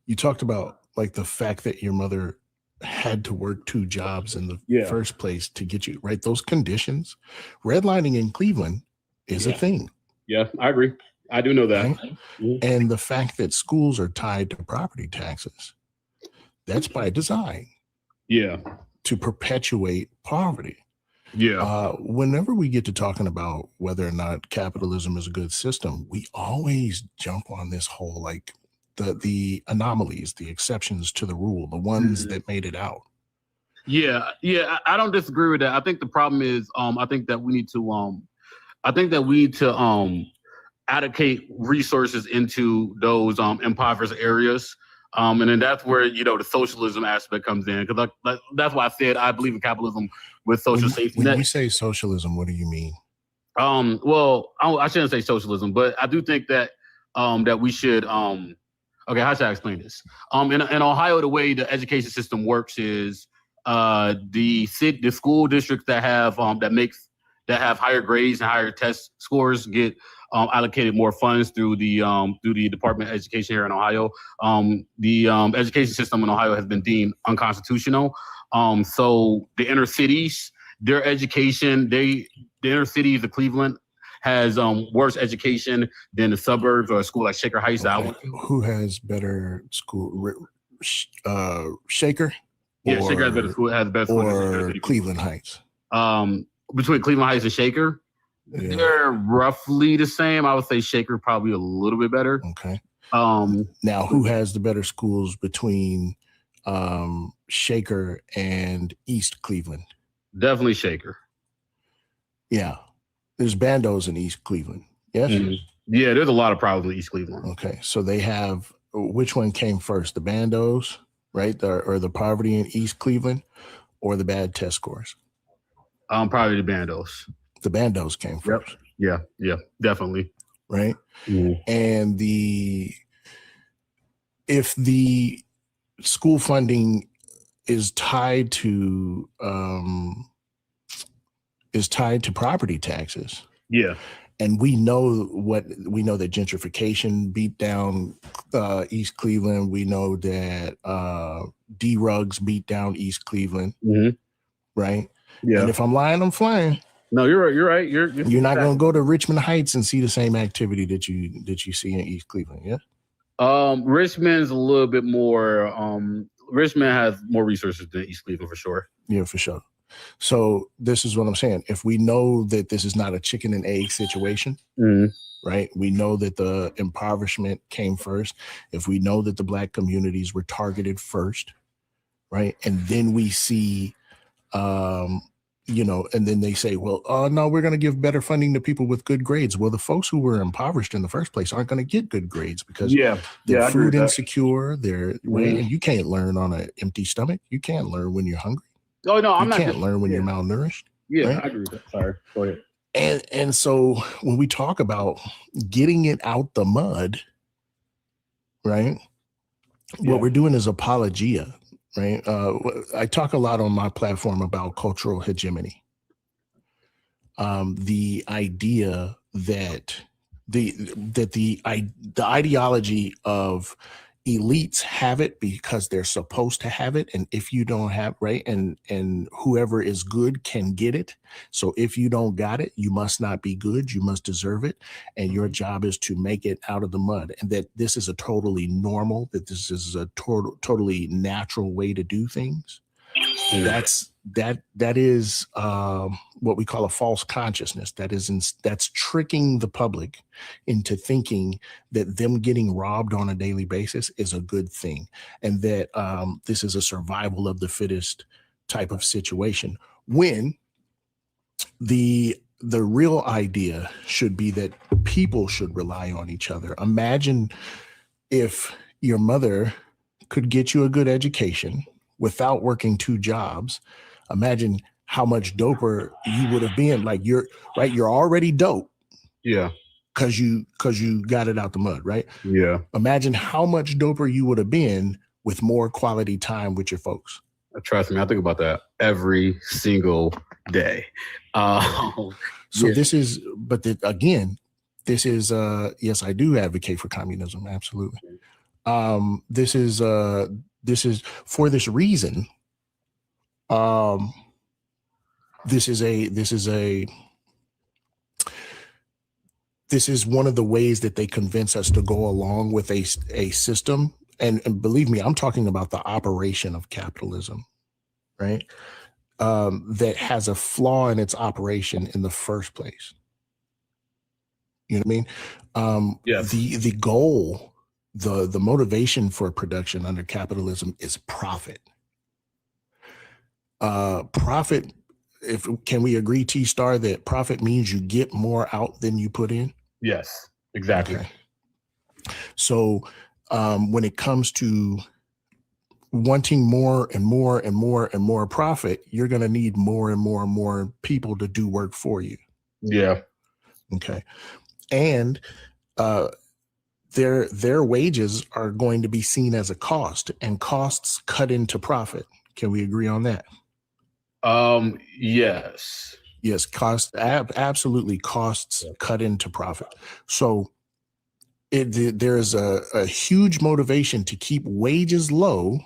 you talked about like the fact that your mother had to work 2 jobs in the first place to get you right. Those conditions, redlining in Cleveland is a thing. Yeah, I agree. I do know that. Right? And the fact that schools are tied to property taxes, that's by design. Yeah. To perpetuate poverty. Yeah. Whenever we get to talking about whether or not capitalism is a good system, we always jump on this whole like the anomalies, the exceptions to the rule, the ones that made it out. Yeah, I don't disagree with that. I think the problem is I think that we need to allocate resources into those impoverished areas. And then that's where, the socialism aspect comes in. Because that's why I said I believe in capitalism with social safety net. When you say socialism, what do you mean? Well, I shouldn't say socialism, but I do think that that we should. Okay, how should I explain this? In Ohio, the way the education system works is the school districts that have higher grades and higher test scores get allocated more funds through the Department of Education here in Ohio. The education system in Ohio has been deemed unconstitutional. So the inner cities, their education, the inner cities of Cleveland has worse education than the suburbs or a school like Shaker Heights. Okay. Who has better school? Shaker? Yeah, Shaker has better school. Has better school. Or Cleveland Heights? Between Cleveland Heights and Shaker, they're roughly the same. I would say Shaker probably a little bit better. Okay. Now, who has the better schools between Shaker and East Cleveland? Definitely Shaker. Yeah. There's bandos in East Cleveland. Yes? Mm-hmm. Yeah, there's a lot of problems in East Cleveland. Okay. So they have, which one came first? The bandos, right? Or the poverty in East Cleveland, or the bad test scores? Probably the bandos. The bandos came first. Yep. Yeah, definitely. Right? Mm-hmm. And if the school funding is tied to property taxes. Yeah. And we know that gentrification beat down East Cleveland. We know that D-Rugs beat down East Cleveland. Mm-hmm. Right? Yeah. And if I'm lying, I'm flying. No, you're right. You're right. You're not going to go to Richmond Heights and see the same activity that you see in East Cleveland. Yeah. Richmond's a little bit more. Richmond has more resources than East Cleveland for sure. Yeah, for sure. So this is what I'm saying. If we know that this is not a chicken and egg situation, right? We know that the impoverishment came first. If we know that the Black communities were targeted first, right? And then we see, and then they say, well, no, we're going to give better funding to people with good grades. Well, the folks who were impoverished in the first place aren't going to get good grades because they're food insecure. They're right, and you can't learn on an empty stomach. You can't learn when you're hungry. Oh no, you can't learn when you're malnourished. Yeah, right? I agree with that. Sorry, go ahead. And so when we talk about getting it out the mud, right? What we're doing is apologia, right? I talk a lot on my platform about cultural hegemony. The idea that the ideology of elites have it because they're supposed to have it, and if you don't have and whoever is good can get it. So if you don't got it, you must not be good, you must deserve it, and your job is to make it out of the mud. And that this is a totally normal, that this is a totally natural way to do things. That is what we call a false consciousness. That's tricking the public into thinking that them getting robbed on a daily basis is a good thing, and that this is a survival of the fittest type of situation. When the real idea should be that people should rely on each other. Imagine if your mother could get you a good education without working 2 jobs. Imagine how much doper you would have been. Like you're already dope. Yeah. Cause you got it out the mud, right? Yeah. Imagine how much doper you would have been with more quality time with your folks. Trust me, I think about that every single day. This is, this is, yes, I do advocate for communism. Absolutely. This is for this reason. This is one of the ways that they convince us to go along with a system. And believe me, I'm talking about the operation of capitalism, right? That has a flaw in its operation in the first place. You know what I mean? The goal, the motivation for production under capitalism is profit. Profit, can we agree, T-Star, that profit means you get more out than you put in? Yes, exactly. Okay. So when it comes to wanting more and more and more and more profit, you're going to need more and more and more people to do work for you. Yeah. Okay. And their wages are going to be seen as a cost, and costs cut into profit. Can we agree on that? Yes. Yes, absolutely, costs cut into profit. So there's a huge motivation to keep wages low,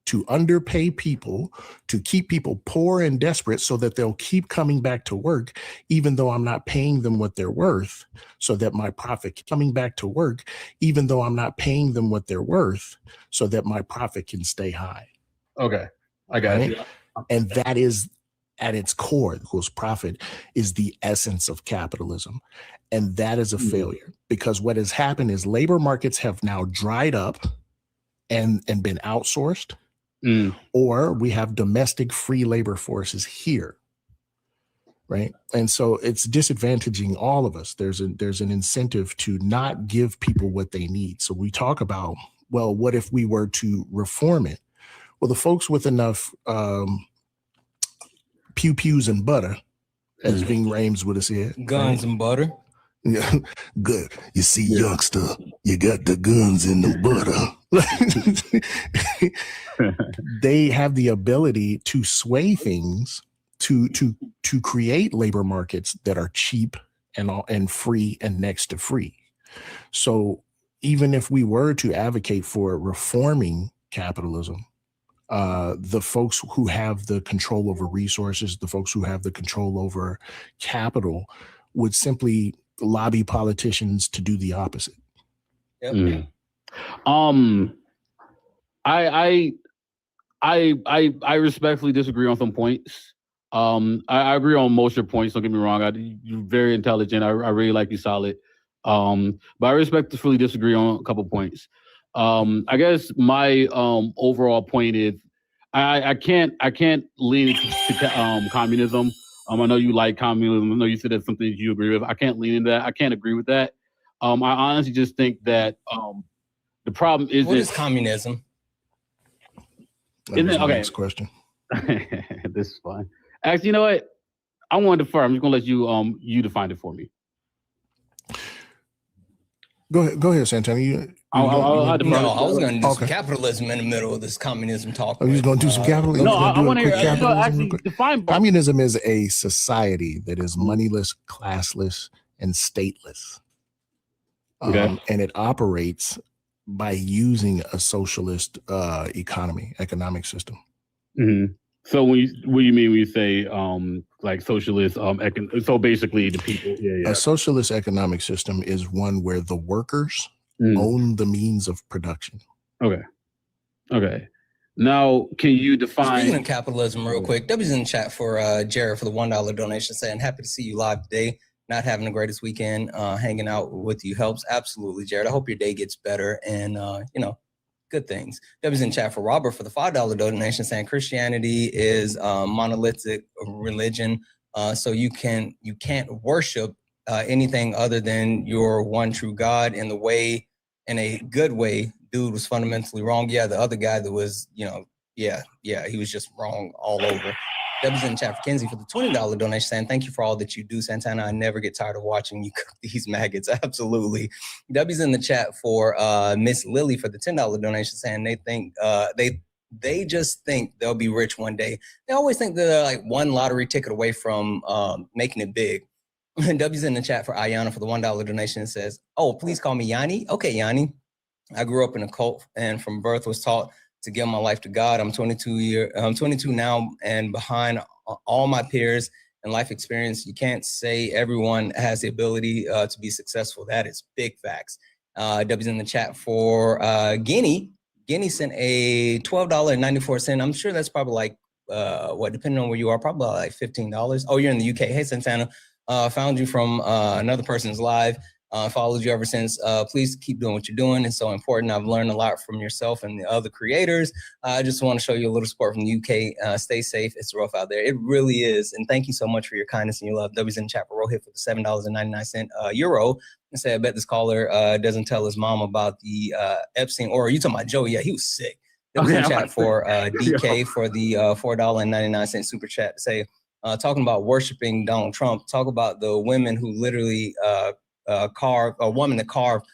to underpay people, to keep people poor and desperate so that they'll keep coming back to work, even though I'm not paying them what they're worth, so that my profit coming back to work, even though I'm not paying them what they're worth, so that my profit can stay high. Okay. I got you. And that is at its core, because profit is the essence of capitalism. And that is a failure, because what has happened is labor markets have now dried up and been outsourced, or we have domestic free labor forces here. Right. And so it's disadvantaging all of us. There's an incentive to not give people what they need. So we talk about, well, what if we were to reform it? Well, the folks with enough pew-pews and butter, as Ving Rhames would have said. Guns and butter. Yeah, good. You see, youngster, you got the guns and the butter. They have the ability to sway things to create labor markets that are cheap and free and next to free. So even if we were to advocate for reforming capitalism, the folks who have the control over resources, the folks who have the control over capital, would simply lobby politicians to do the opposite. Yep. Mm. I respectfully disagree on some points. I agree on most of your points. Don't get me wrong. You're very intelligent. I really like you, Solid. But I respectfully disagree on a couple points. I guess my overall point is I can't lean to communism. I know you like communism. I know you said that's something that you agree with. I can't lean into that. I can't agree with that. I honestly just think that the problem is what is communism? That was my okay. next question. This is fine. Actually, you know what? I want to defer. I'm just gonna let you you define it for me. Go ahead, Santana. I was going to do some capitalism in the middle of this communism talk. Are you going to do some capitalism? No, I want to hear. Capitalism. Actually, define communism is a society that is moneyless, classless, and stateless. Okay. And it operates by using a socialist economic system. Mm-hmm. So what do you mean when you say like socialist so basically the people? Yeah. A socialist economic system is one where the workers own the means of production. Okay. Now, can you define? Speaking of capitalism, real quick, W's in the chat for Jared for the $1 donation, saying happy to see you live today. Not having the greatest weekend, hanging out with you helps. Absolutely, Jared. I hope your day gets better and, good things. W's in chat for Robert for the $5 donation, saying Christianity is monolithic religion. So you can't worship anything other than your one true God in a good way. Dude was fundamentally wrong. Yeah, the other guy that was, he was just wrong all over. W's in the chat for Kenzie for the $20 donation, saying thank you for all that you do, Santana. I never get tired of watching you cook these maggots. Absolutely. W's in the chat for Miss Lily for the $10 donation, saying they think they just think they'll be rich one day. They always think they're like one lottery ticket away from making it big. W's in the chat for Ayana for the $1 donation and says, "Oh, please call me Yanni." Okay, Yanni. I grew up in a cult and from birth was taught to give my life to God. I'm 22 now, and behind all my peers and life experience, you can't say everyone has the ability to be successful. That is big facts. W's in the chat for Guinea. Guinea sent a $12.94. I'm sure that's probably like depending on where you are, probably like $15. Oh, you're in the UK. Hey, Santana. Found you from another person's live. Followed you ever since. Please keep doing what you're doing. It's so important. I've learned a lot from yourself and the other creators. I just want to show you a little support from the UK. Stay safe. It's rough out there. It really is. And thank you so much for your kindness and your love. W's in the chat for Rohit for the $7.99 euro. And say, I bet this caller doesn't tell his mom about the Epstein. Or are you talking about Joe? Yeah, he was sick. W's in the chat for DK for the $4.99 super chat to say, talking about worshiping Donald Trump. Talk about the women who literally carved a woman that carved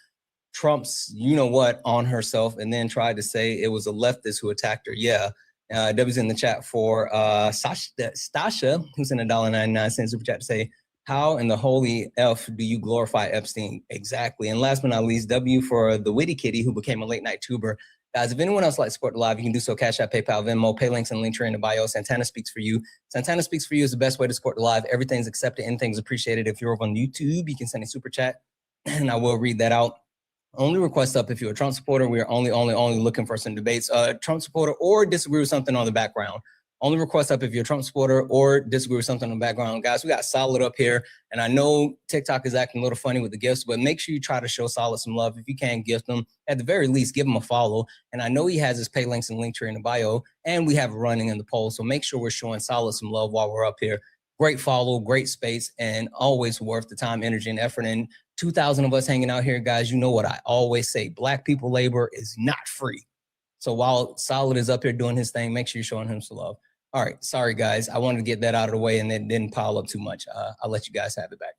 Trump's you-know-what on herself and then tried to say it was a leftist who attacked her. Yeah. W's in the chat for Stasha, who's in $1.99 super chat to say, how in the holy F do you glorify Epstein? Exactly. And last but not least, W for the witty kitty who became a late night tuber. Guys, if anyone else likes to support the live, you can do so. Cash App, PayPal, Venmo, pay links and link tree in the bio. Santana Speaks for You. Santana Speaks for You is the best way to support the live. Everything's accepted, anything's appreciated. If you're over on YouTube, you can send a super chat and I will read that out. Only request up if you're a Trump supporter. We are only looking for some debates. Trump supporter or disagree with something on the background. Only request up if you're a Trump supporter or disagree with something in the background. Guys, we got Solid up here. And I know TikTok is acting a little funny with the gifts, but make sure you try to show Solid some love. If you can gift them, at the very least, give him a follow. And I know he has his pay links and link tree in the bio, and we have it running in the poll. So make sure we're showing Solid some love while we're up here. Great follow, great space, and always worth the time, energy, and effort. And 2,000 of us hanging out here, guys, you know what I always say. Black people labor is not free. So while Solid is up here doing his thing, make sure you're showing him some love. All right. Sorry, guys. I wanted to get that out of the way and it didn't pile up too much. I'll let you guys have it back.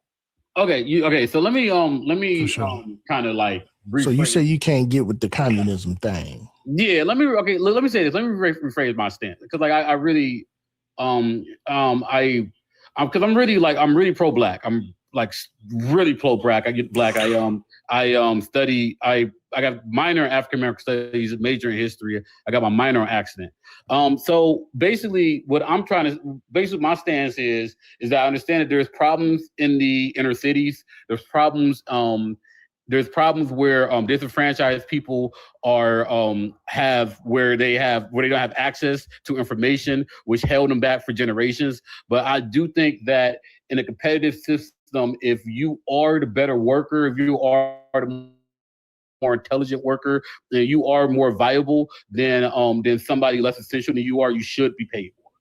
Okay. So let me kind of like. So you say you can't get with the communism thing. Yeah. Let me say this. Let me rephrase my stance. Because like, I really, because I'm really pro-black. I'm like really pro-black. I get black. I got minor in African American studies, major in history. I got my minor in accident. So basically, my stance is that I understand that there's problems in the inner cities. There's problems. There's problems where disenfranchised people are where they don't have access to information, which held them back for generations. But I do think that in a competitive system, if you are the better worker, if you are the more intelligent worker, then you are more viable than somebody less essential than you are, you should be paid more.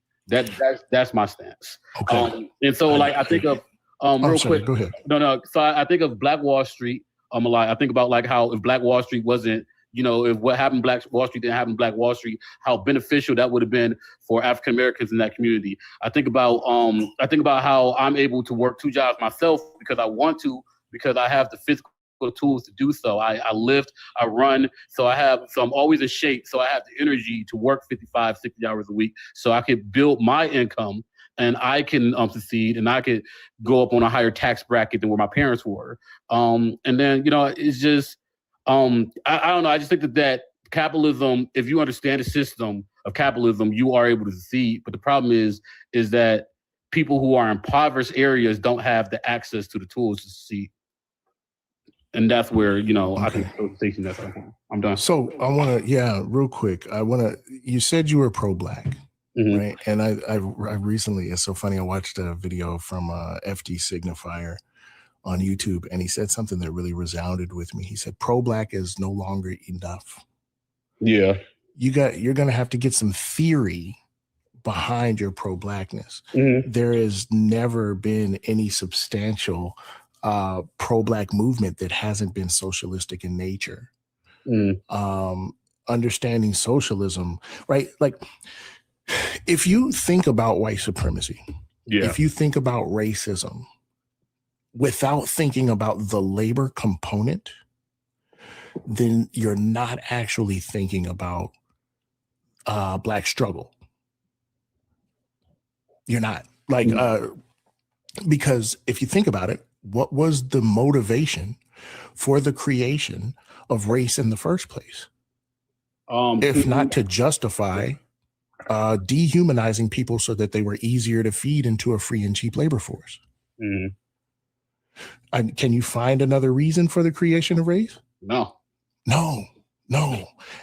That's my stance. Okay. And so I think of real quick. Go ahead. No. So I think of Black Wall Street a lot. I think about like how if Black Wall Street wasn't, if what happened Black Wall Street didn't happen Black Wall Street, how beneficial that would have been for African Americans in that community. I think about how I'm able to work 2 jobs myself because I want to, because I have the physical tools to do so. I lift, I run, so I'm always in shape, so I have the energy to work 55, 60 hours a week so I could build my income and I can succeed and I could go up on a higher tax bracket than where my parents were. And then, it's just, I don't know. I just think that capitalism, if you understand the system of capitalism, you are able to succeed. But the problem is that people who are in impoverished areas don't have the access to the tools to succeed. And that's where, I think I'm done. So I want to, real quick. You said you were pro-Black, right? And I recently, it's so funny. I watched a video from FD Signifier on YouTube, and he said something that really resounded with me. He said, pro-Black is no longer enough. Yeah. You're going to have to get some theory behind your pro-Blackness. There has never been any substantial pro-Black movement that hasn't been socialistic in nature. Understanding socialism, right? Like, if you think about white supremacy, if you think about racism, without thinking about the labor component, then you're not actually thinking about Black struggle. You're not. Because if you think about it, what was the motivation for the creation of race in the first place? If not to justify dehumanizing people so that they were easier to feed into a free and cheap labor force. Can you find another reason for the creation of race? No.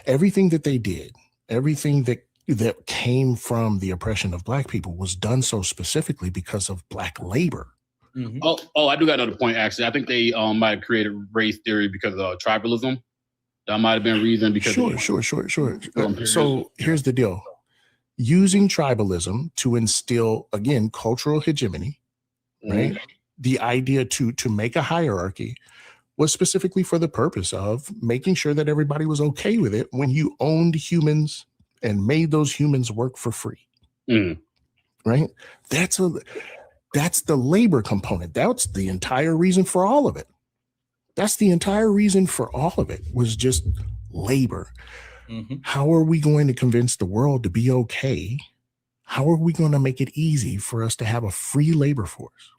Everything that they did, everything that came from the oppression of Black people was done so specifically because of Black labor. I do got another point, actually. I think they might have created race theory because of tribalism. That might have been a reason because Sure. So here's the deal. Using tribalism to instill, again, cultural hegemony, right? The idea to make a hierarchy was specifically for the purpose of making sure that everybody was okay with it when you owned humans and made those humans work for free. Right? That's the labor component. That's the entire reason for all of it. That's the entire reason for all of it, was just labor. How are we going to convince the world to be okay? How are we going to make it easy for us to have a free labor force?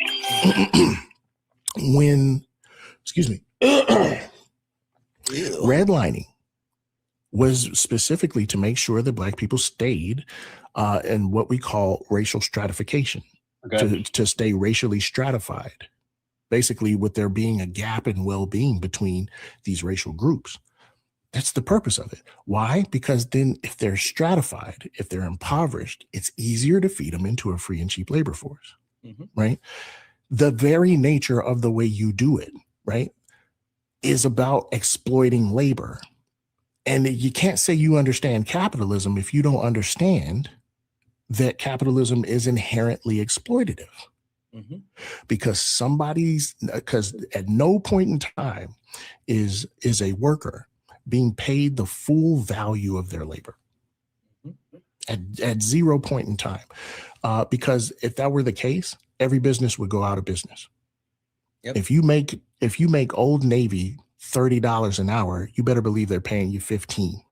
Redlining was specifically to make sure that Black people stayed in what we call racial stratification, to stay racially stratified, basically with there being a gap in well-being between these racial groups. That's the purpose of it. Why? Because then if they're stratified, if they're impoverished, it's easier to feed them into a free and cheap labor force, right? The very nature of the way you do it, right, is about exploiting labor. And you can't say you understand capitalism if you don't understand that capitalism is inherently exploitative. Because at no point in time is a worker being paid the full value of their labor. At 0 point in time. Because if that were the case, every business would go out of business. If you make Old Navy $30 an hour, you better believe they're paying you $15.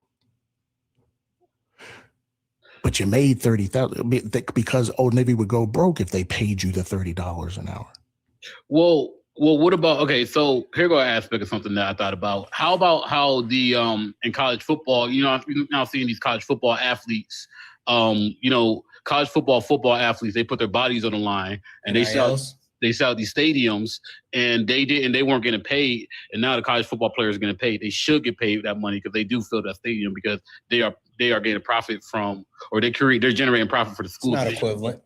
But you made $30,000 because Old Navy would go broke if they paid you the $30 an hour. Well, Well, what about, okay, so here go an aspect of something that I thought about. How about how the in college football, you know, I'm now seeing these college football athletes, you know, college football athletes, they put their bodies on the line and they sell these stadiums, and they weren't getting paid, and now the college football players are getting paid. They should get paid that money because they do fill that stadium because they are getting profit from, or they're generating profit for the school. It's not equivalent.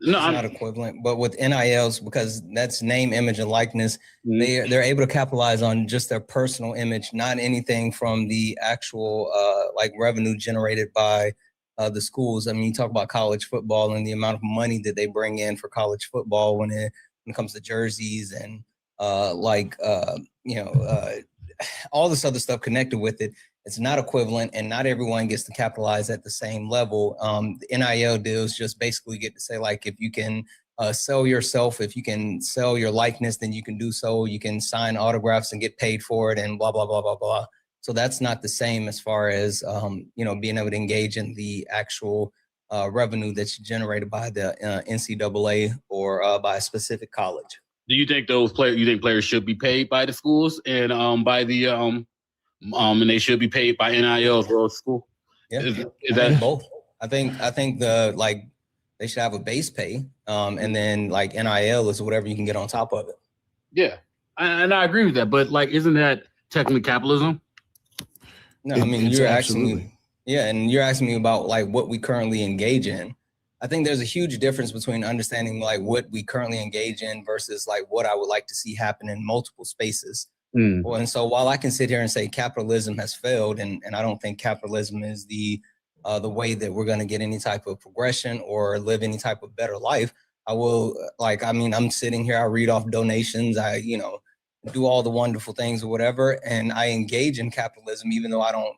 No, it's not equivalent. But with NILs, because that's name, image, and likeness, they're able to capitalize on just their personal image, not anything from the actual like revenue generated by the schools. I mean, you talk about college football and the amount of money that they bring in for college football when it comes to jerseys and all this other stuff connected with it. It's not equivalent, and not everyone gets to capitalize at the same level. The NIL deals just basically get to say, like, if you can sell yourself, if you can sell your likeness, then you can do so. You can sign autographs and get paid for it, and blah, blah, blah, blah, blah. So that's not the same as far as, being able to engage in the actual revenue that's generated by the NCAA or by a specific college. Do you think players should be paid by the schools and by the and they should be paid by NIL as well as school? Yeah, is that both? I think they should have a base pay, and then like NIL is whatever you can get on top of it. Yeah, and I agree with that. But like, isn't that technically capitalism? No, I mean, you're asking me, and you're asking me about like what we currently engage in. I think there's a huge difference between understanding like what we currently engage in versus like what I would like to see happen in multiple spaces. Well, and so while I can sit here and say capitalism has failed, and I don't think capitalism is the way that we're going to get any type of progression or live any type of better life, I will I'm sitting here, I read off donations, I do all the wonderful things or whatever, and I engage in capitalism, even though I don't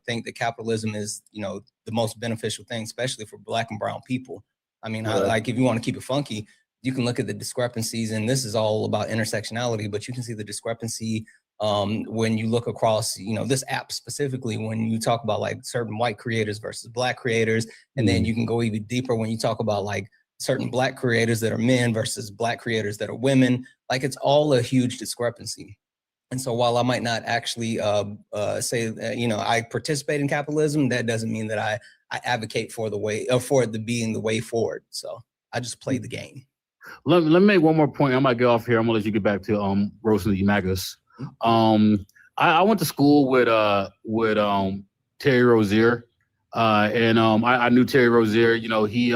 think that capitalism is the most beneficial thing, especially for Black and brown people. I mean, if you want to keep it funky, you can look at the discrepancies, and this is all about intersectionality, but you can see the discrepancy when you look across, this app specifically, when you talk about like certain white creators versus Black creators, and then you can go even deeper when you talk about like certain Black creators that are men versus Black creators that are women. Like, it's all a huge discrepancy. And so while I might not actually say that, I participate in capitalism, that doesn't mean that I advocate for it to being the way forward. So I just play the game. Let me make one more point. I might get off here. I'm gonna let you get back to roasting the MAGAs. I went to school with Terry Rozier, and I knew Terry Rozier. He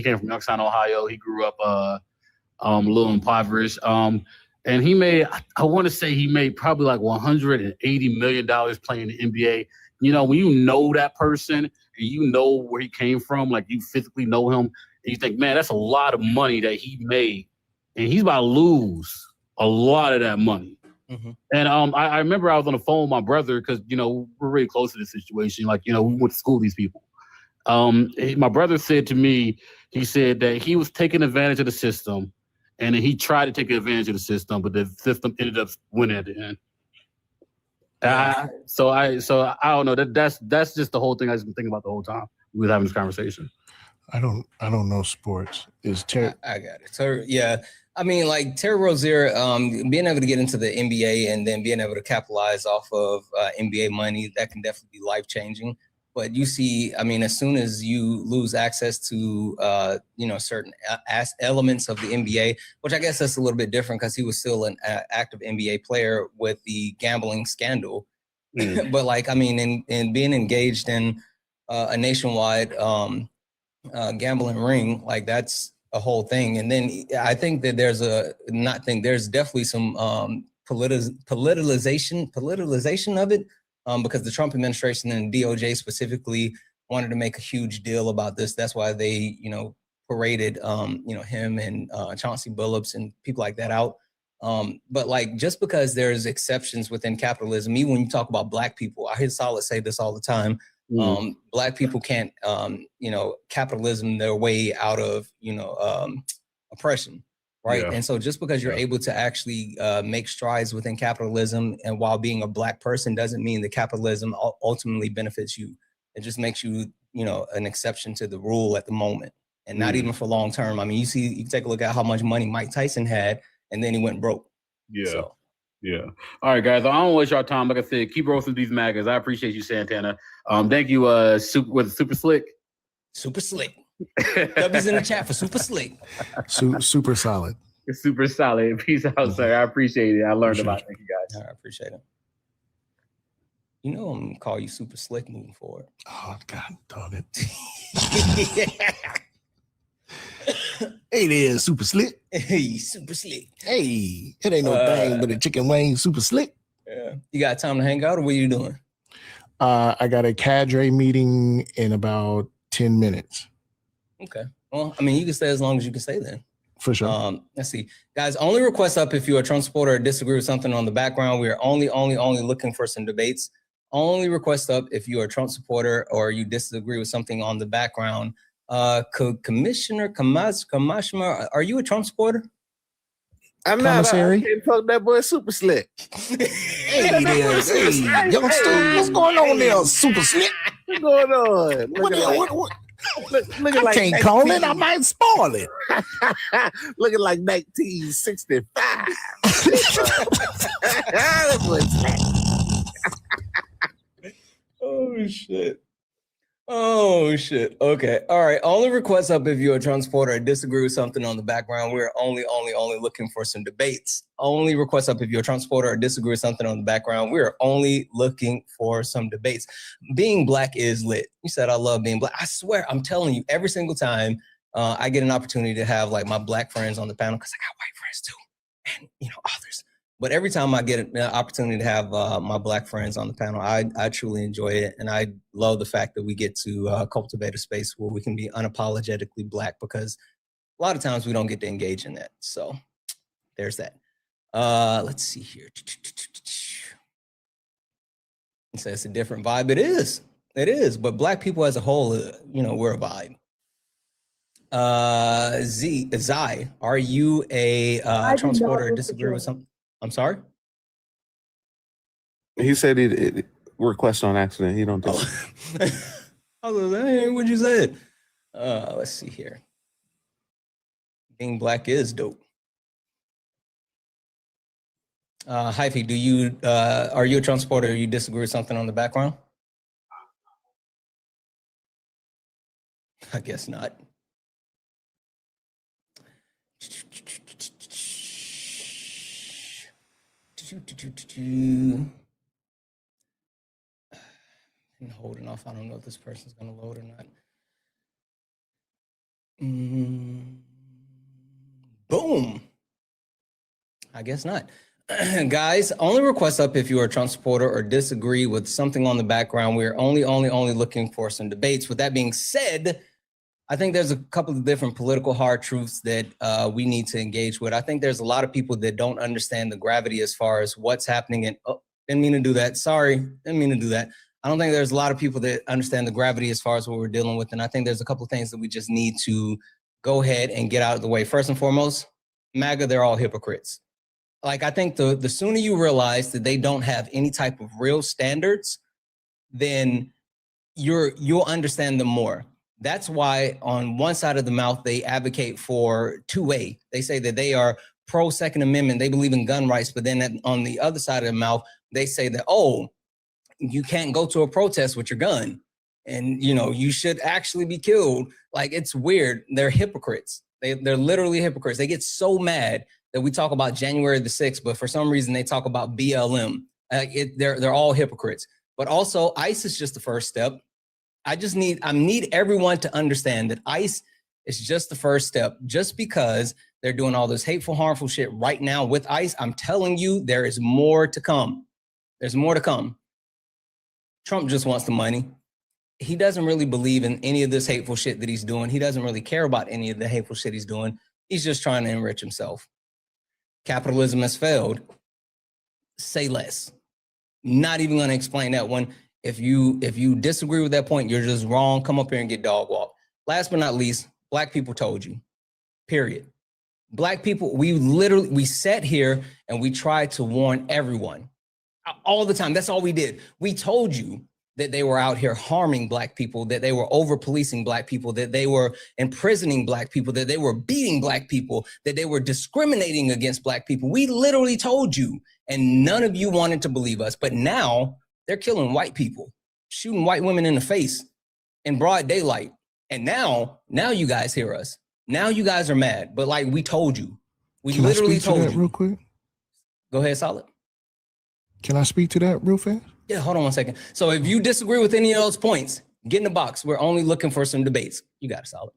came from Youngstown, Ohio. He grew up a little impoverished. And he made, I want to say he made probably like $180 million playing the NBA. When you know that person and you know where he came from, like you physically know him, and you think, man, that's a lot of money that he made, and he's about to lose a lot of that money. Mm-hmm. And I remember I was on the phone with my brother because, we're really close to this situation. Like, we went to school with these people. My brother said to me, he said that he was taking advantage of the system, and then he tried to take advantage of the system, but the system ended up winning at the end. So I don't know. That's just the whole thing I've been thinking about the whole time we were having this conversation. I don't know sports. I got it. So yeah, I mean, like Terry Rozier, being able to get into the NBA and then being able to capitalize off of NBA money, that can definitely be life changing. But you see, I mean, as soon as you lose access to certain elements of the NBA, which I guess that's a little bit different because he was still an active NBA player with the gambling scandal. But like, I mean, in being engaged in a nationwide gambling ring, like that's a whole thing. And then I think that there's definitely some politicalization of it, because the Trump administration and DOJ specifically wanted to make a huge deal about this. That's why they, paraded, him and Chauncey Billups and people like that out. But like, just because there's exceptions within capitalism, even when you talk about Black people, I hear Solid say this all the time. Black people can't, capitalism their way out of, oppression, right? Yeah. And so just because you're able to actually make strides within capitalism and while being a Black person doesn't mean that capitalism ultimately benefits you. It just makes you, an exception to the rule at the moment, and not even for long term. I mean, you can take a look at how much money Mike Tyson had, and then he went broke. Yeah. So. Yeah. All right, guys. I don't waste y'all time. Like I said, keep rolling through these MAGAs. I appreciate you, Santana. Thank you, Super Slick. Super Slick. W's in the chat for Super Slick. Super solid. It's super solid. Peace out, sir. I appreciate it. I learned a lot. Thank you, guys. I appreciate it. You know I'm gonna call you Super Slick moving forward. Oh God, darn it. Hey there, Super Slick. Hey, Super Slick. Hey, it ain't no thing but a chicken wing, Super Slick. Yeah. You got time to hang out, or what are you doing? I got a cadre meeting in about 10 minutes. Okay. Well, I mean, you can stay as long as you can stay then. For sure. Let's see. Guys, only request up if you're a Trump supporter or disagree with something on the background. We are only looking for some debates. Only request up if you're a Trump supporter or you disagree with something on the background. Commissioner Kamashima, are you a Trump supporter? I'm not. I can't fuck that boy Super Slick. Hey there, hey, youngster, what's going on there, Super Slick? What's going on? Looking I like can't call it. I might spoil it. Looking like 1965. Oh shit. Oh shit. Okay. All right. Only request up if you're a Trump supporter or disagree with something on the background. We're only looking for some debates. Only request up if you're a Trump supporter or disagree with something on the background. We're only looking for some debates. Being black is lit. You said I love being black. I swear, I'm telling you, every single time I get an opportunity to have like my black friends on the panel, because I got white friends too, and you know others. But every time I get an opportunity to have my black friends on the panel, I truly enjoy it. And I love the fact that we get to cultivate a space where we can be unapologetically black, because a lot of times we don't get to engage in that. So there's that. Let's see here. It says it's a different vibe. It is. It is. But black people as a whole, you know, we're a vibe. Zai, are you a Trump supporter or disagree with something? I'm sorry? He said it request on accident. He don't do it. I was like, hey, what'd you say? Let's see here. Being black is dope. Hyphy, do you are you a Trump supporter or you disagree with something on the background? I guess not. I'm holding off. I don't know if this person's gonna load or not. Boom. I guess not. Guys, only request up if you are a Trump supporter or disagree with something on the background. We're only looking for some debates. With that being said, I think there's a couple of different political hard truths that we need to engage with. I think there's a lot of people that don't understand the gravity as far as what's happening. And didn't mean to do that. Sorry, didn't mean to do that. I don't think there's a lot of people that understand the gravity as far as what we're dealing with. And I think there's a couple of things that we just need to go ahead and get out of the way. First and foremost, MAGA, they're all hypocrites. Like, I think the sooner you realize that they don't have any type of real standards, then you'll understand them more. That's why on one side of the mouth, they advocate for 2A. They say that they are pro Second Amendment. They believe in gun rights. But then on the other side of the mouth, they say that, oh, you can't go to a protest with your gun. And, you know, you should actually be killed. Like, it's weird. They're hypocrites. They're literally hypocrites. They get so mad that we talk about January the 6th, but for some reason they talk about BLM. They're all hypocrites. But also, ICE is just the first step. I need everyone to understand that ICE is just the first step. Just because they're doing all this hateful, harmful shit right now with ICE, I'm telling you, there is more to come. There's more to come. Trump just wants the money. He doesn't really believe in any of this hateful shit that he's doing. He doesn't really care about any of the hateful shit he's doing. He's just trying to enrich himself. Capitalism has failed. Say less. Not even going to explain that one. If you disagree with that point, you're just wrong. Come up here and get dog walked. Last but not least, black people told you. Period. Black people, we sat here and we tried to warn everyone all the time. That's all we did. We told you. that they were out here harming Black people, that they were over-policing Black people, that they were imprisoning Black people, that they were beating Black people, that they were discriminating against Black people. We literally told you, and none of you wanted to believe us. But now they're killing white people, shooting white women in the face in broad daylight. And now you guys hear us. Now you guys are mad. But like we told you, we Can literally I speak to told that you. real quick? Go ahead, Solid. Can I speak to that real fast? Yeah, hold on one second. So if you disagree with any of those points, get in the box. We're only looking for some debates. You got it, Solid.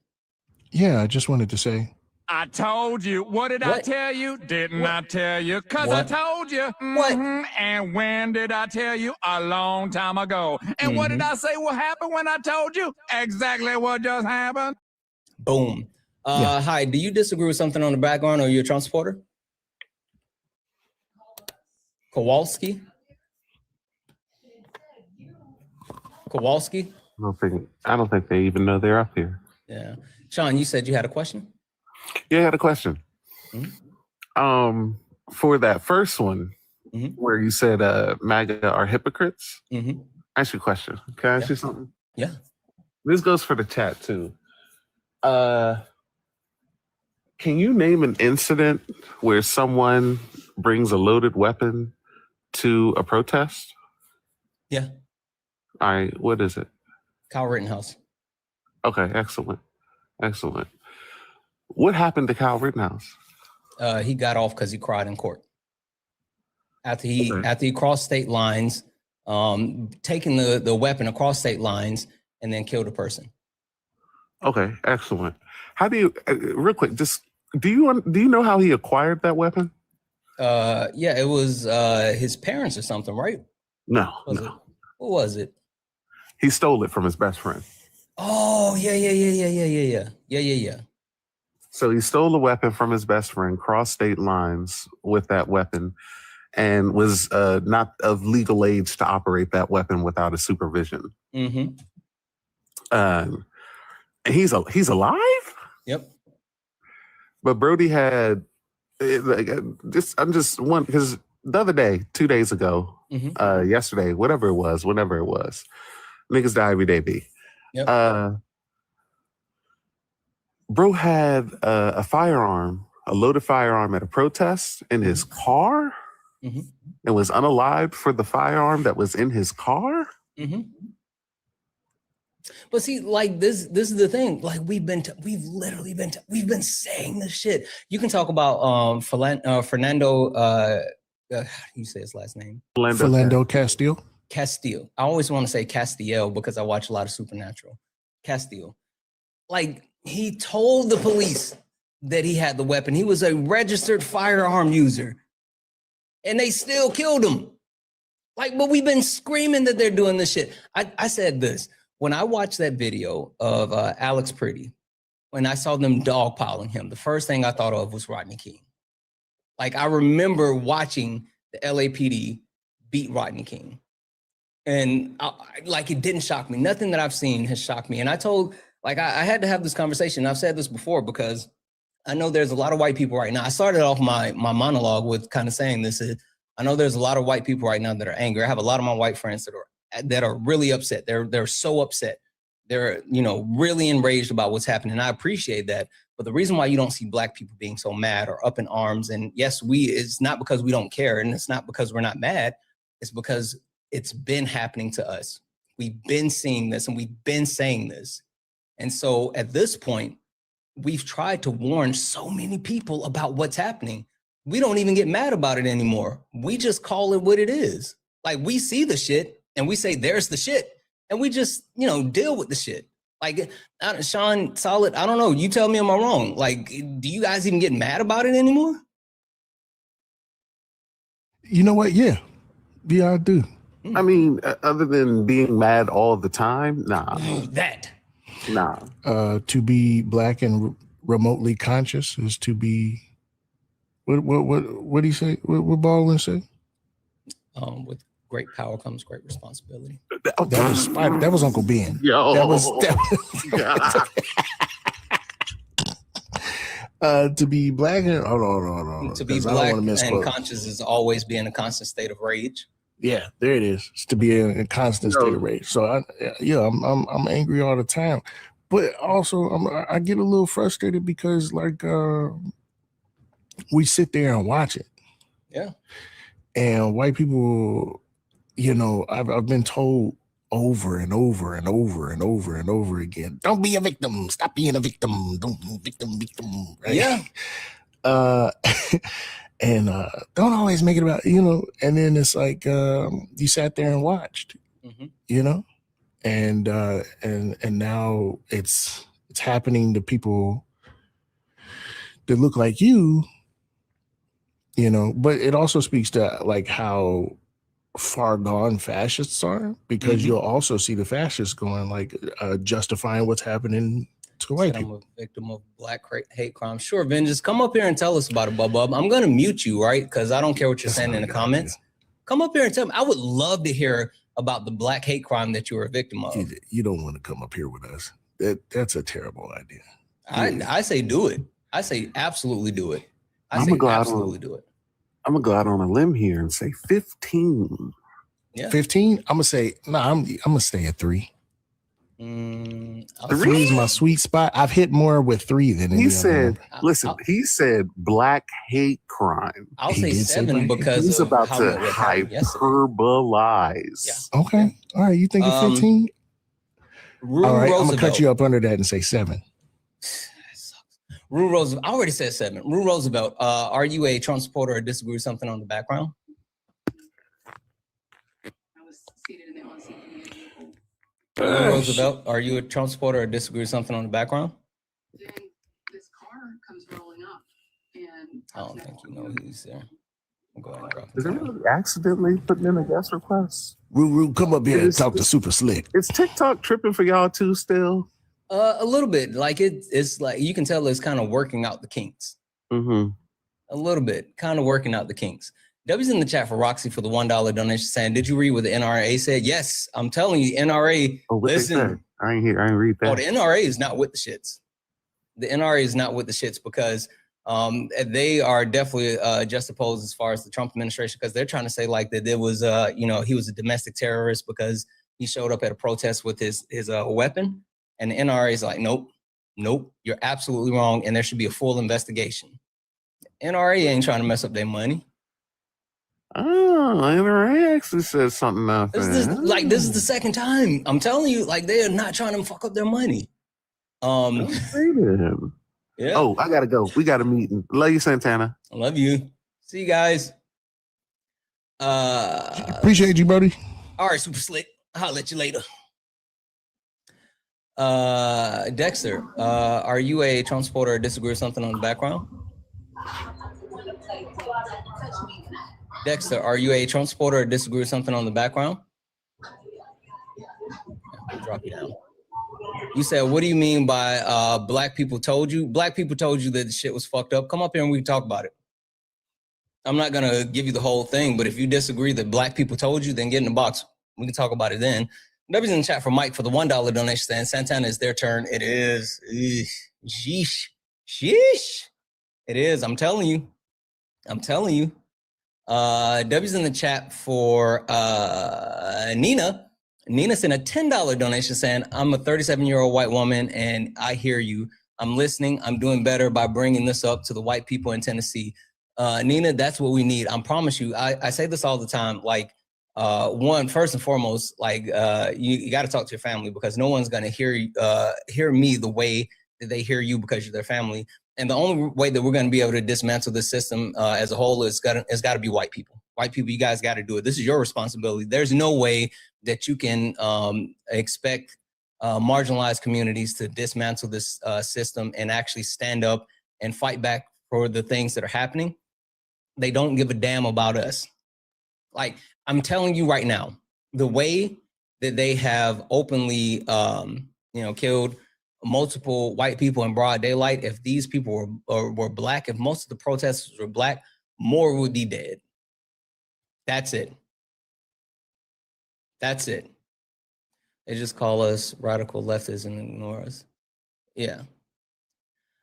Yeah, I just wanted to say, I told you. What did I tell you? Didn't I tell you? Because I told you. Mhm. And when did I tell you? A long time ago. And what did I say will happen when I told you? Exactly what just happened. Boom. Hi, do you disagree with something on the background, or are you a Trump supporter? Kowalski? Kowalski? I don't think they even know they're up here. Yeah. Sean, you said you had a question? Yeah, I had a question. For that first one, where you said MAGA are hypocrites, ask you a question. Can I ask you something? Yeah. This goes for the chat too. Can you name an incident where someone brings a loaded weapon to a protest? Yeah. All right, what is it? Kyle Rittenhouse. Okay, excellent. Excellent. What happened to Kyle Rittenhouse? He got off because he cried in court. After he crossed state lines, taking the weapon across state lines and then killed a person. Okay, excellent. How do you, real quick, just do you know how he acquired that weapon? Yeah, it was his parents or something, right? No. What was it? He stole it from his best friend. Oh, yeah. So he stole a weapon from his best friend, crossed state lines with that weapon, and was not of legal age to operate that weapon without a supervision. And he's alive? Yep. But Brody had I'm just one, because the other day, 2 days ago, yesterday, whenever it was, niggas die every day, B. Yep. Bro had a firearm, a loaded firearm at a protest in his car, and was unalived for the firearm that was in his car. But see, like this is the thing. Like we've been saying this shit. You can talk about Fernando. How do you say his last name? Philando Castile. Castile. I always want to say Castiel because I watch a lot of Supernatural. Castile. Like he told the police that he had the weapon. He was a registered firearm user, and they still killed him. Like, but we've been screaming that they're doing this shit. I said this. When I watched that video of Alex Pretty, when I saw them dogpiling him, the first thing I thought of was Rodney King. Like, I remember watching the LAPD beat Rodney King. And like, it didn't shock me. Nothing that I've seen has shocked me. And I told, like, I had to have this conversation. I've said this before because I know there's a lot of white people right now. I started off my monologue with kind of saying this. I know there's a lot of white people right now that are angry. I have a lot of my white friends that are really upset. They're so upset. They're, really enraged about what's happening. And I appreciate that. But the reason why you don't see Black people being so mad or up in arms, and yes, it's not because we don't care, and it's not because we're not mad. It's because it's been happening to us. We've been seeing this and we've been saying this. And so at this point, we've tried to warn so many people about what's happening. We don't even get mad about it anymore. We just call it what it is. Like, we see the shit and we say, there's the shit. And we just, deal with the shit. Like, Sean, Solid, I don't know. You tell me, am I wrong? Like, do you guys even get mad about it anymore? You know what? Yeah, I do. I mean, other than being mad all the time, nah. Nah. To be Black and remotely conscious is to be. What do you say? What Baldwin say? With great power comes great responsibility. That was Uncle Ben. Yo. To be Black and hold on. To be Black and conscious is always be in a constant state of rage. Yeah, there it is. It's to be in a constant state of rage. So I'm angry all the time, but also I get a little frustrated because like we sit there and watch it. Yeah. And white people, you know, I've been told over and over and over and over and over again, don't be a victim. Stop being a victim. Don't victim. Right? Yeah. And don't always make it about, you know, and then it's like you sat there and watched, you know, and now it's happening to people that look like you know, but it also speaks to like how far gone fascists are, because you'll also see the fascists going like justifying what's happening to white people. I'm a victim of black hate crime. Sure, Vengeance, come up here and tell us about it, Bub. I'm gonna mute you, right? Because I don't care what you're saying in the comments. Come up here and tell me. I would love to hear about the black hate crime that you were a victim of. You don't want to come up here with us. That's a terrible idea. I say do it. I say absolutely do it. I say absolutely do it. I'm gonna go out on a limb here and say 15. Yeah. 15? I'm gonna say no. I'm gonna stay at 3. 3 is my sweet spot. I've hit more with 3 than he said. Listen, he said black hate crime. I'll say 7 because he's of about how to it happened yesterday. hyperbolize. Yeah. Okay. All right. You think it's 15? Rue All right. Roosevelt. I'm gonna cut you up under that and say 7. Rue Roosevelt. I already said 7. Rue Roosevelt. Are you a Trump supporter or disagree with something on the background? Rue Roosevelt. Are you a Trump supporter or disagree with something on the background? This car comes rolling up, and I don't think you know who's there. I'll go ahead and drop Is everybody accidentally putting in a guest request? Rue, come up here and talk to Super Slick. Is TikTok tripping for y'all too still? A little bit. Like it's like you can tell it's kind of working out the kinks. Mm-hmm. A little bit, kind of working out the kinks. W's in the chat for Roxy for the $1 donation saying, did you read what the NRA said? Yes, I'm telling you, NRA. Oh, what listen. they say? I ain't read that. Oh, the NRA is not with the shits. The NRA is not with the shits because they are definitely just opposed as far as the Trump administration, because they're trying to say like that there was, he was a domestic terrorist because he showed up at a protest with his weapon. And the NRA is like, nope, you're absolutely wrong. And there should be a full investigation. NRA ain't trying to mess up their money. Oh, NRA actually said something out there. This is the second time. I'm telling you, like they are not trying to fuck up their money. Don't say to him. Yeah. Oh, I gotta go. We got a meeting. Love you, Santana. I love you. See you guys. Appreciate you, buddy. All right, Super Slick. I'll let you later. Dexter, are you a Trump supporter or disagree with something on the background? Dexter, are you a Trump supporter or disagree with something on the background? I'll drop you down. You said, what do you mean by black people told you? Black people told you that the shit was fucked up. Come up here and we can talk about it. I'm not gonna give you the whole thing, but if you disagree that black people told you, then get in the box. We can talk about it then. W's in the chat for Mike for the $1 donation stand. Santana, is their turn. It is. Sheesh. It is. I'm telling you. W's in the chat for Nina. Nina sent a $10 donation saying, I'm a 37-year-old white woman and I hear you. I'm listening. I'm doing better by bringing this up to the white people in Tennessee. Nina, that's what we need. I promise you. I say this all the time. Like, one, first and foremost, like you got to talk to your family, because no one's going to hear me the way that they hear you because you're their family. And the only way that we're going to be able to dismantle this system as a whole is got to be white people. White people, you guys got to do it. This is your responsibility. There's no way that you can expect marginalized communities to dismantle this system and actually stand up and fight back for the things that are happening. They don't give a damn about us. Like, I'm telling you right now, the way that they have openly, killed multiple white people in broad daylight, if these people were black, if most of the protesters were black, more would be dead. That's it. They just call us radical leftists and ignore us. Yeah.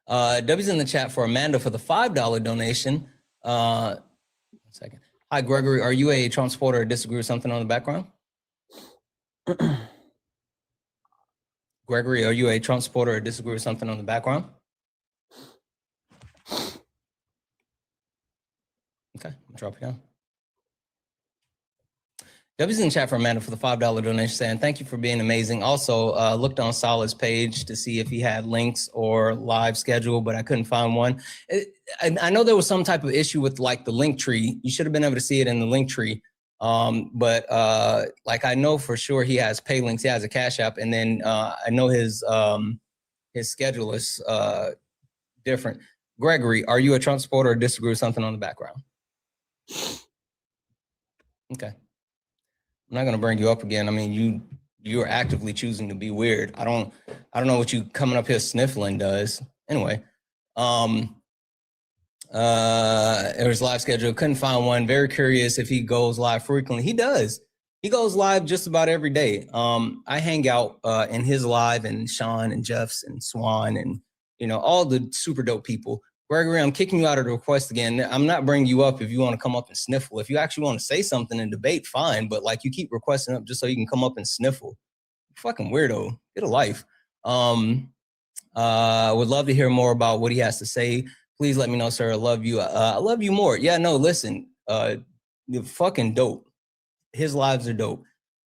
W's in the chat for Amanda for the $5 donation. 1 second. Hi, Gregory. Are you a Trump supporter or disagree with something on the background? Gregory, are you a Trump supporter or disagree with something on the background? Okay, I'll drop you down. W's in the chat for Amanda for the $5 donation saying, thank you for being amazing. Also, looked on Solid's page to see if he had links or live schedule, but I couldn't find one. I know there was some type of issue with like the link tree. You should have been able to see it in the link tree. But like I know for sure he has pay links, he has a Cash App, and then I know his schedule is different. Gregory, are you a Trump supporter or disagree with something on the background? Okay. I'm not gonna bring you up again. I mean, you are actively choosing to be weird. I don't know what you coming up here sniffling does. Anyway, it was live schedule. Couldn't find one. Very curious if he goes live frequently. He does. He goes live just about every day. I hang out in his live and Sean and Jeff's and Swan and all the super dope people. Gregory, I'm kicking you out of the request again. I'm not bringing you up if you want to come up and sniffle. If you actually want to say something and debate, fine. But like you keep requesting up just so you can come up and sniffle. Fucking weirdo. Get a life. Would love to hear more about what he has to say. Please let me know, sir. I love you. I love you more. Yeah, no, listen. You're fucking dope. His lives are dope.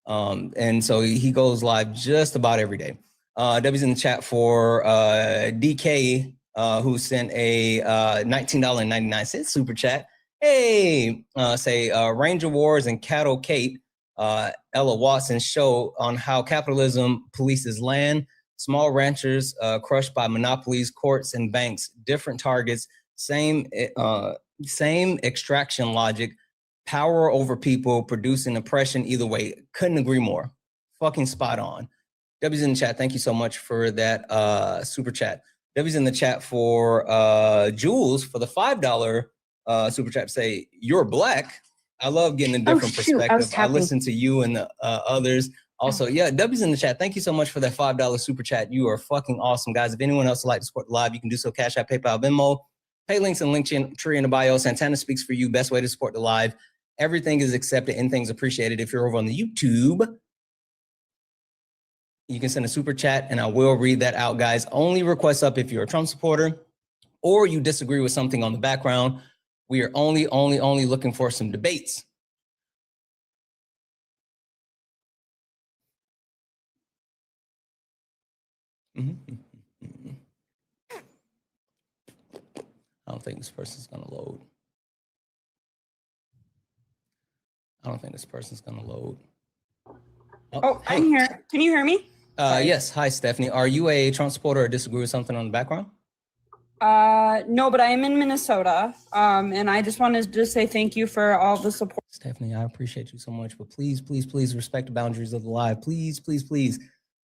And so he goes live just about every day. W's in the chat for DK. Who sent a $19.99 super chat. Hey, say Ranger Wars and Cattle Kate, Ella Watson show on how capitalism polices land, small ranchers crushed by monopolies, courts, and banks, different targets, same extraction logic, power over people, producing oppression either way. Couldn't agree more. Fucking spot on. W's in the chat. Thank you so much for that super chat. W's in the chat for Jules for the $5 super chat. Say, you're black. I love getting a different perspective. I listen to you and the others. Also, yeah, W's in the chat. Thank you so much for that $5 super chat. You are fucking awesome, guys. If anyone else would like to support the live, you can do so. Cash App, PayPal, Venmo. Pay links and link tree in the bio. Santana speaks for you. Best way to support the live. Everything is accepted. Anything's appreciated. If you're over on the YouTube, you can send a super chat and I will read that out, guys. Only requests up if you're a Trump supporter or you disagree with something on the background. We are only looking for some debates. I don't think this person's gonna load. I don't think this person's gonna load. Oh, I'm here. Can you hear me? Yes. Hi, Stephanie. Are you a Trump supporter or disagree with something on the background? No, but I am in Minnesota. And I just wanted to say thank you for all the support. Stephanie, I appreciate you so much, but please, please, please respect the boundaries of the live. Please, please, please.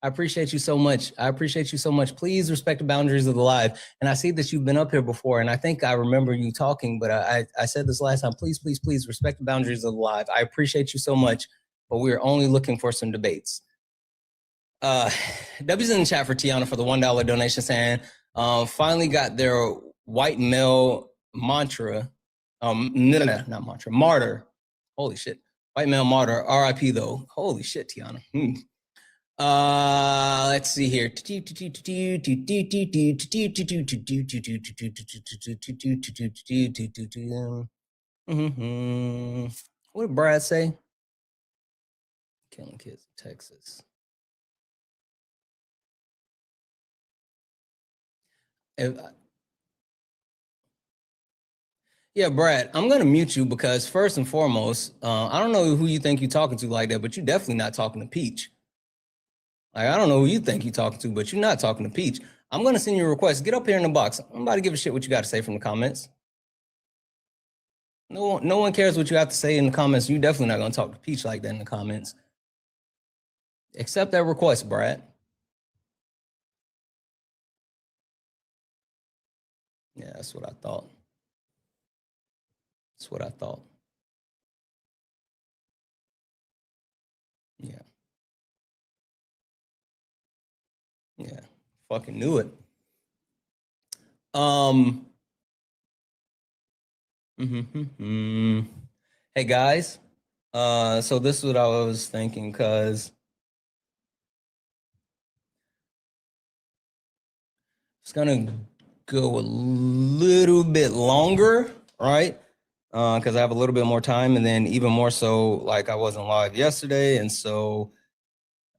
I appreciate you so much. I appreciate you so much. Please respect the boundaries of the live. And I see that you've been up here before, and I think I remember you talking, but I said this last time. Please, please, please respect the boundaries of the live. I appreciate you so much, but we are only looking for some debates. W's in the chat for Tiana for the $1 donation saying, finally got their white male mantra. Not mantra, martyr. Holy shit. White male martyr, RIP though. Holy shit, Tiana. Let's see here. What did Brad say? Killing kids in Texas. Yeah, Brad, I'm going to mute you because first and foremost, I don't know who you think you're talking to like that, but you're definitely not talking to Peach. Like, I don't know who you think you're talking to, but you're not talking to Peach. I'm going to send you a request. Get up here in the box. I'm about to give a shit what you got to say from the comments. No one cares what you have to say in the comments. You're definitely not going to talk to Peach like that in the comments. Accept that request, Brad. Yeah, that's what I thought. That's what I thought. Yeah. Yeah. Fucking knew it. Hey guys, so this is what I was thinking, because it's gonna go a little bit longer, right? Because I have a little bit more time, and then even more so, like I wasn't live yesterday, and so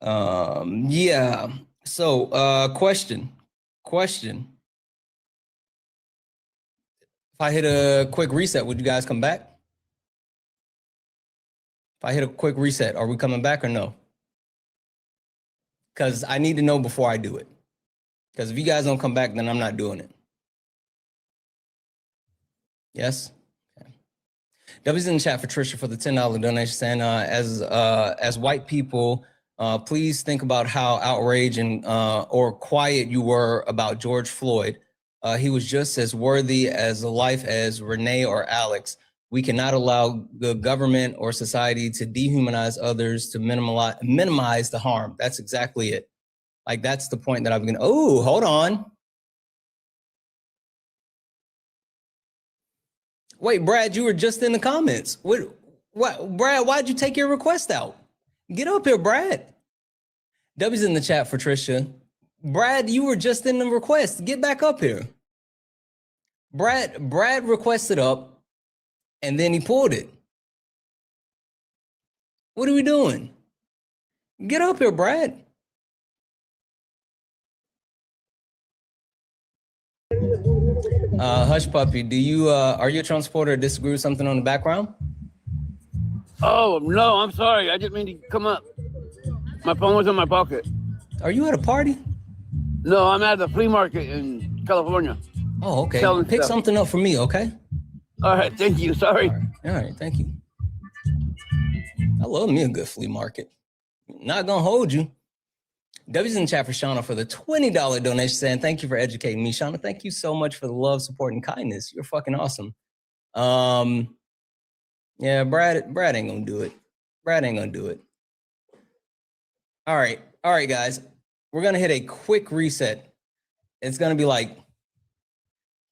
yeah. So question. If I hit a quick reset, would you guys come back? If I hit a quick reset, are we coming back or no? Because I need to know before I do it. Because if you guys don't come back, then I'm not doing it. Yes? Okay. W's in the chat for Trisha for the $10 donation, saying as white people, please think about how outraged and or quiet you were about George Floyd. He was just as worthy as a life as Renee or Alex. We cannot allow the government or society to dehumanize others to minimize the harm. That's exactly it. Like, that's the point that I'm gonna, oh, hold on. Wait, Brad, you were just in the comments. What, Brad, why'd you take your request out? Get up here, Brad. W's in the chat for Trisha. Brad, you were just in the request. Get back up here. Brad requested up, and then he pulled it. What are we doing? Get up here, Brad. Hush Puppy, do you are you a Trump supporter or disagree with something on the background? Oh, no, I'm sorry. I didn't mean to come up. My phone was in my pocket. Are you at a party? No, I'm at the flea market in California. Oh, okay. Pick something up for me, okay? All right, thank you. Sorry. All right, thank you. I love me a good flea market. Not gonna hold you. W's in the chat for Shauna for the $20 donation, saying thank you for educating me. Shauna, thank you so much for the love, support, and kindness. You're fucking awesome. Yeah, Brad ain't gonna do it. Brad ain't gonna do it. All right, guys. We're gonna hit a quick reset. It's gonna be like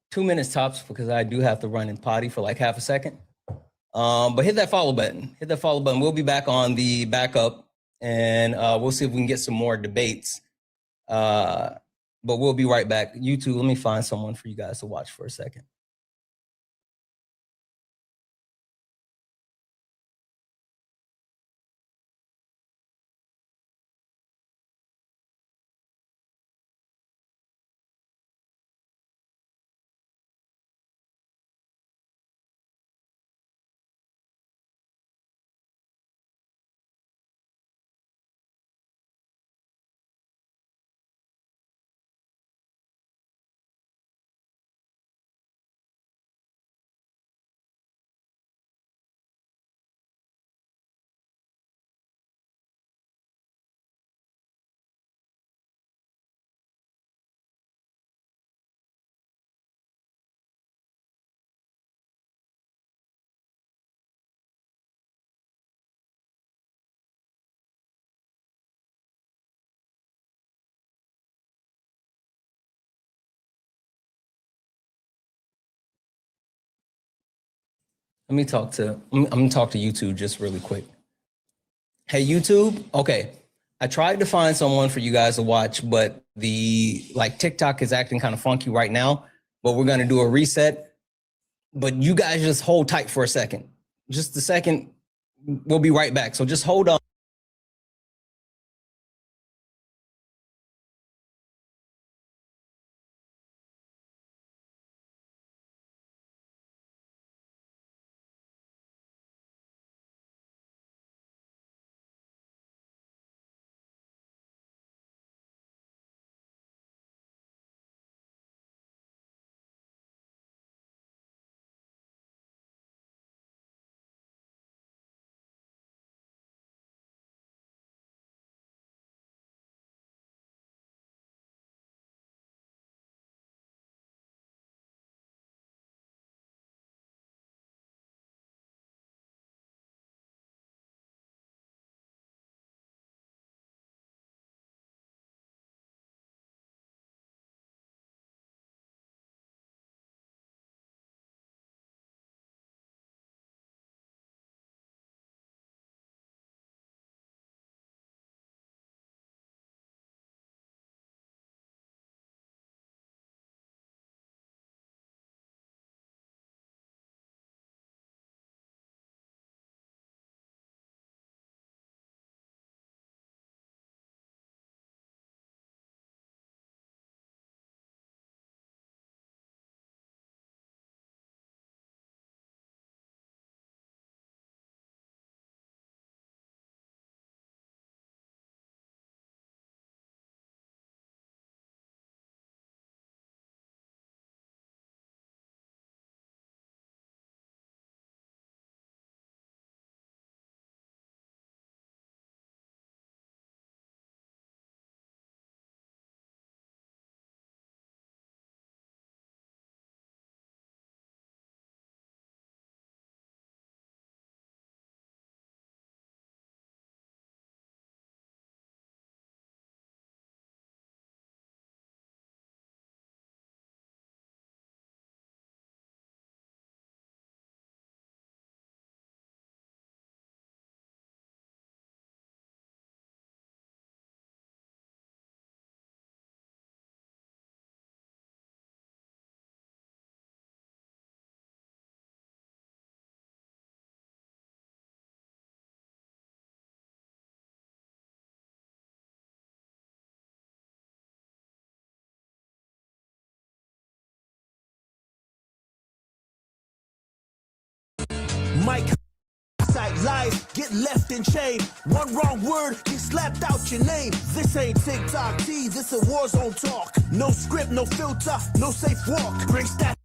2 minutes tops because I do have to run and potty for like half a second. But hit that follow button. Hit that follow button. We'll be back on the backup, and we'll see if we can get some more debates. But we'll be right back. You two, let me find someone for you guys to watch for a second. I'm gonna talk to YouTube just really quick. Hey, YouTube. Okay. I tried to find someone for you guys to watch, but TikTok is acting kind of funky right now, but we're going to do a reset. But you guys just hold tight for a second. Just a second. We'll be right back. So just hold on. get left in chain. One wrong word, get slapped out your name. This ain't TikTok T, this a war zone talk. No script, no filter, no safe walk. Bring stats.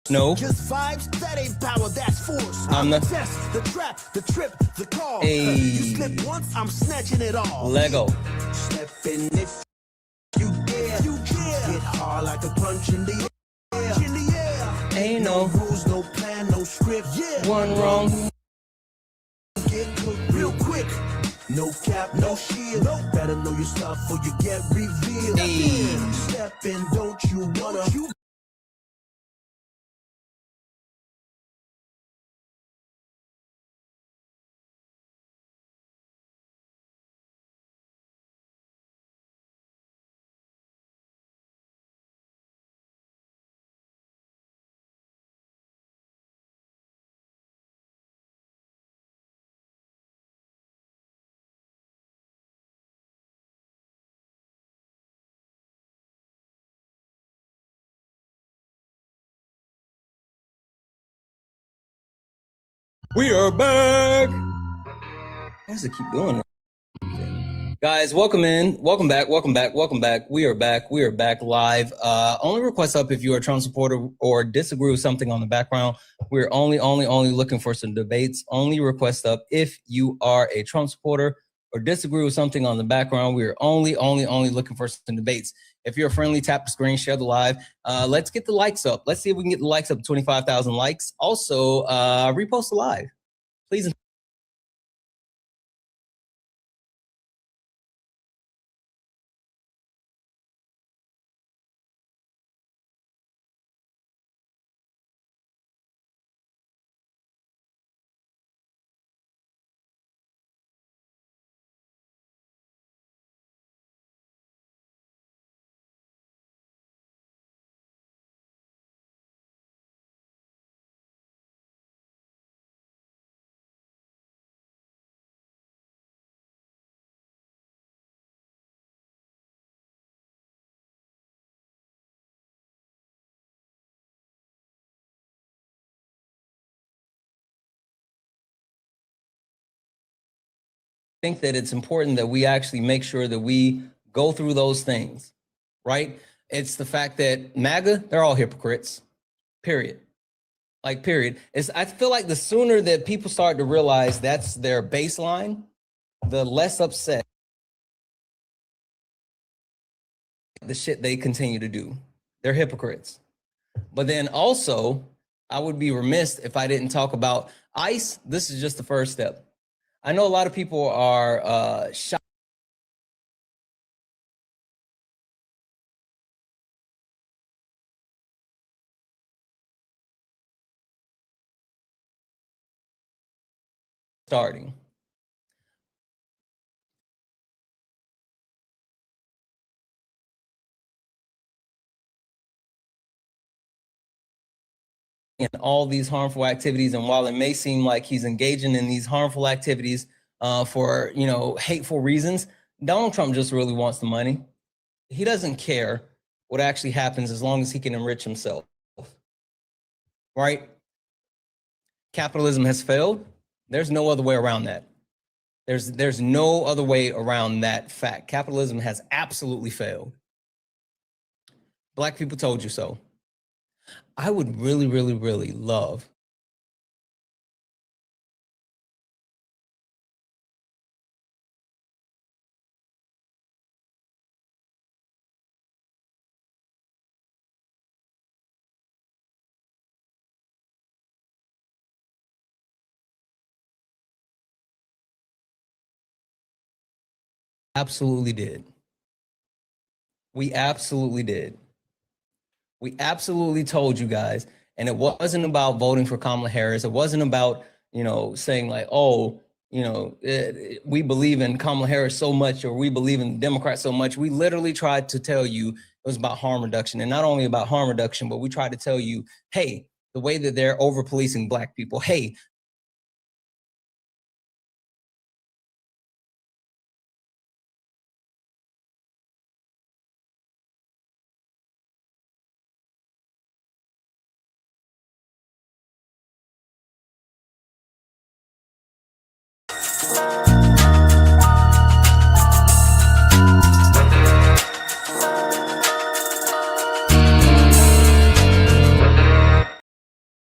No. Just vibes, that ain't power, that's force. I'm the test, the trap, the trip, the call. Hey. You slip once, I'm snatching it all. Lego. Step in if you dare. You dare. Get hard like a punch in the air. In the air. Ain't No no rules, no plan, no script. Yeah. one wrong. Get cooked real quick. No cap, no shield. No. Better know your stuff or you get revealed. Hey. Step in, don't you wanna? You We are back. Why does it keep doing that? Guys, welcome in. Welcome back. Welcome back. Welcome back. We are back. We are back live. Only request up if you are a Trump supporter or disagree with something on the background. We're only looking for some debates. Only request up if you are a Trump supporter or disagree with something on the background. We're only looking for some debates. If you're friendly, tap the screen, share the live. Let's get the likes up. Let's see if we can get the likes up to 25,000 likes. Also, repost the live, please. Think that it's important that we actually make sure that we go through those things, right? It's the fact that MAGA, they're all hypocrites, period. Like, period. I feel like the sooner that people start to realize that's their baseline, the less upset the shit they continue to do. They're hypocrites. But then also, I would be remiss if I didn't talk about ICE. This is just the first step. I know a lot of people are shocked. Starting. And all these harmful activities, and while it may seem like he's engaging in these harmful activities for hateful reasons, Donald Trump just really wants the money. He doesn't care what actually happens as long as he can enrich himself. Right? Capitalism has failed. There's no other way around that. There's no other way around that fact. Capitalism has absolutely failed. Black people told you so. I would really, really, really love absolutely did. We absolutely did. We absolutely told you guys. And it wasn't about voting for Kamala Harris. It wasn't about, you know, saying like, oh, you know, we believe in Kamala Harris so much, or we believe in Democrats so much. We literally tried to tell you it was about harm reduction, and not only about harm reduction, but we tried to tell you, hey, the way that they're over policing Black people, hey,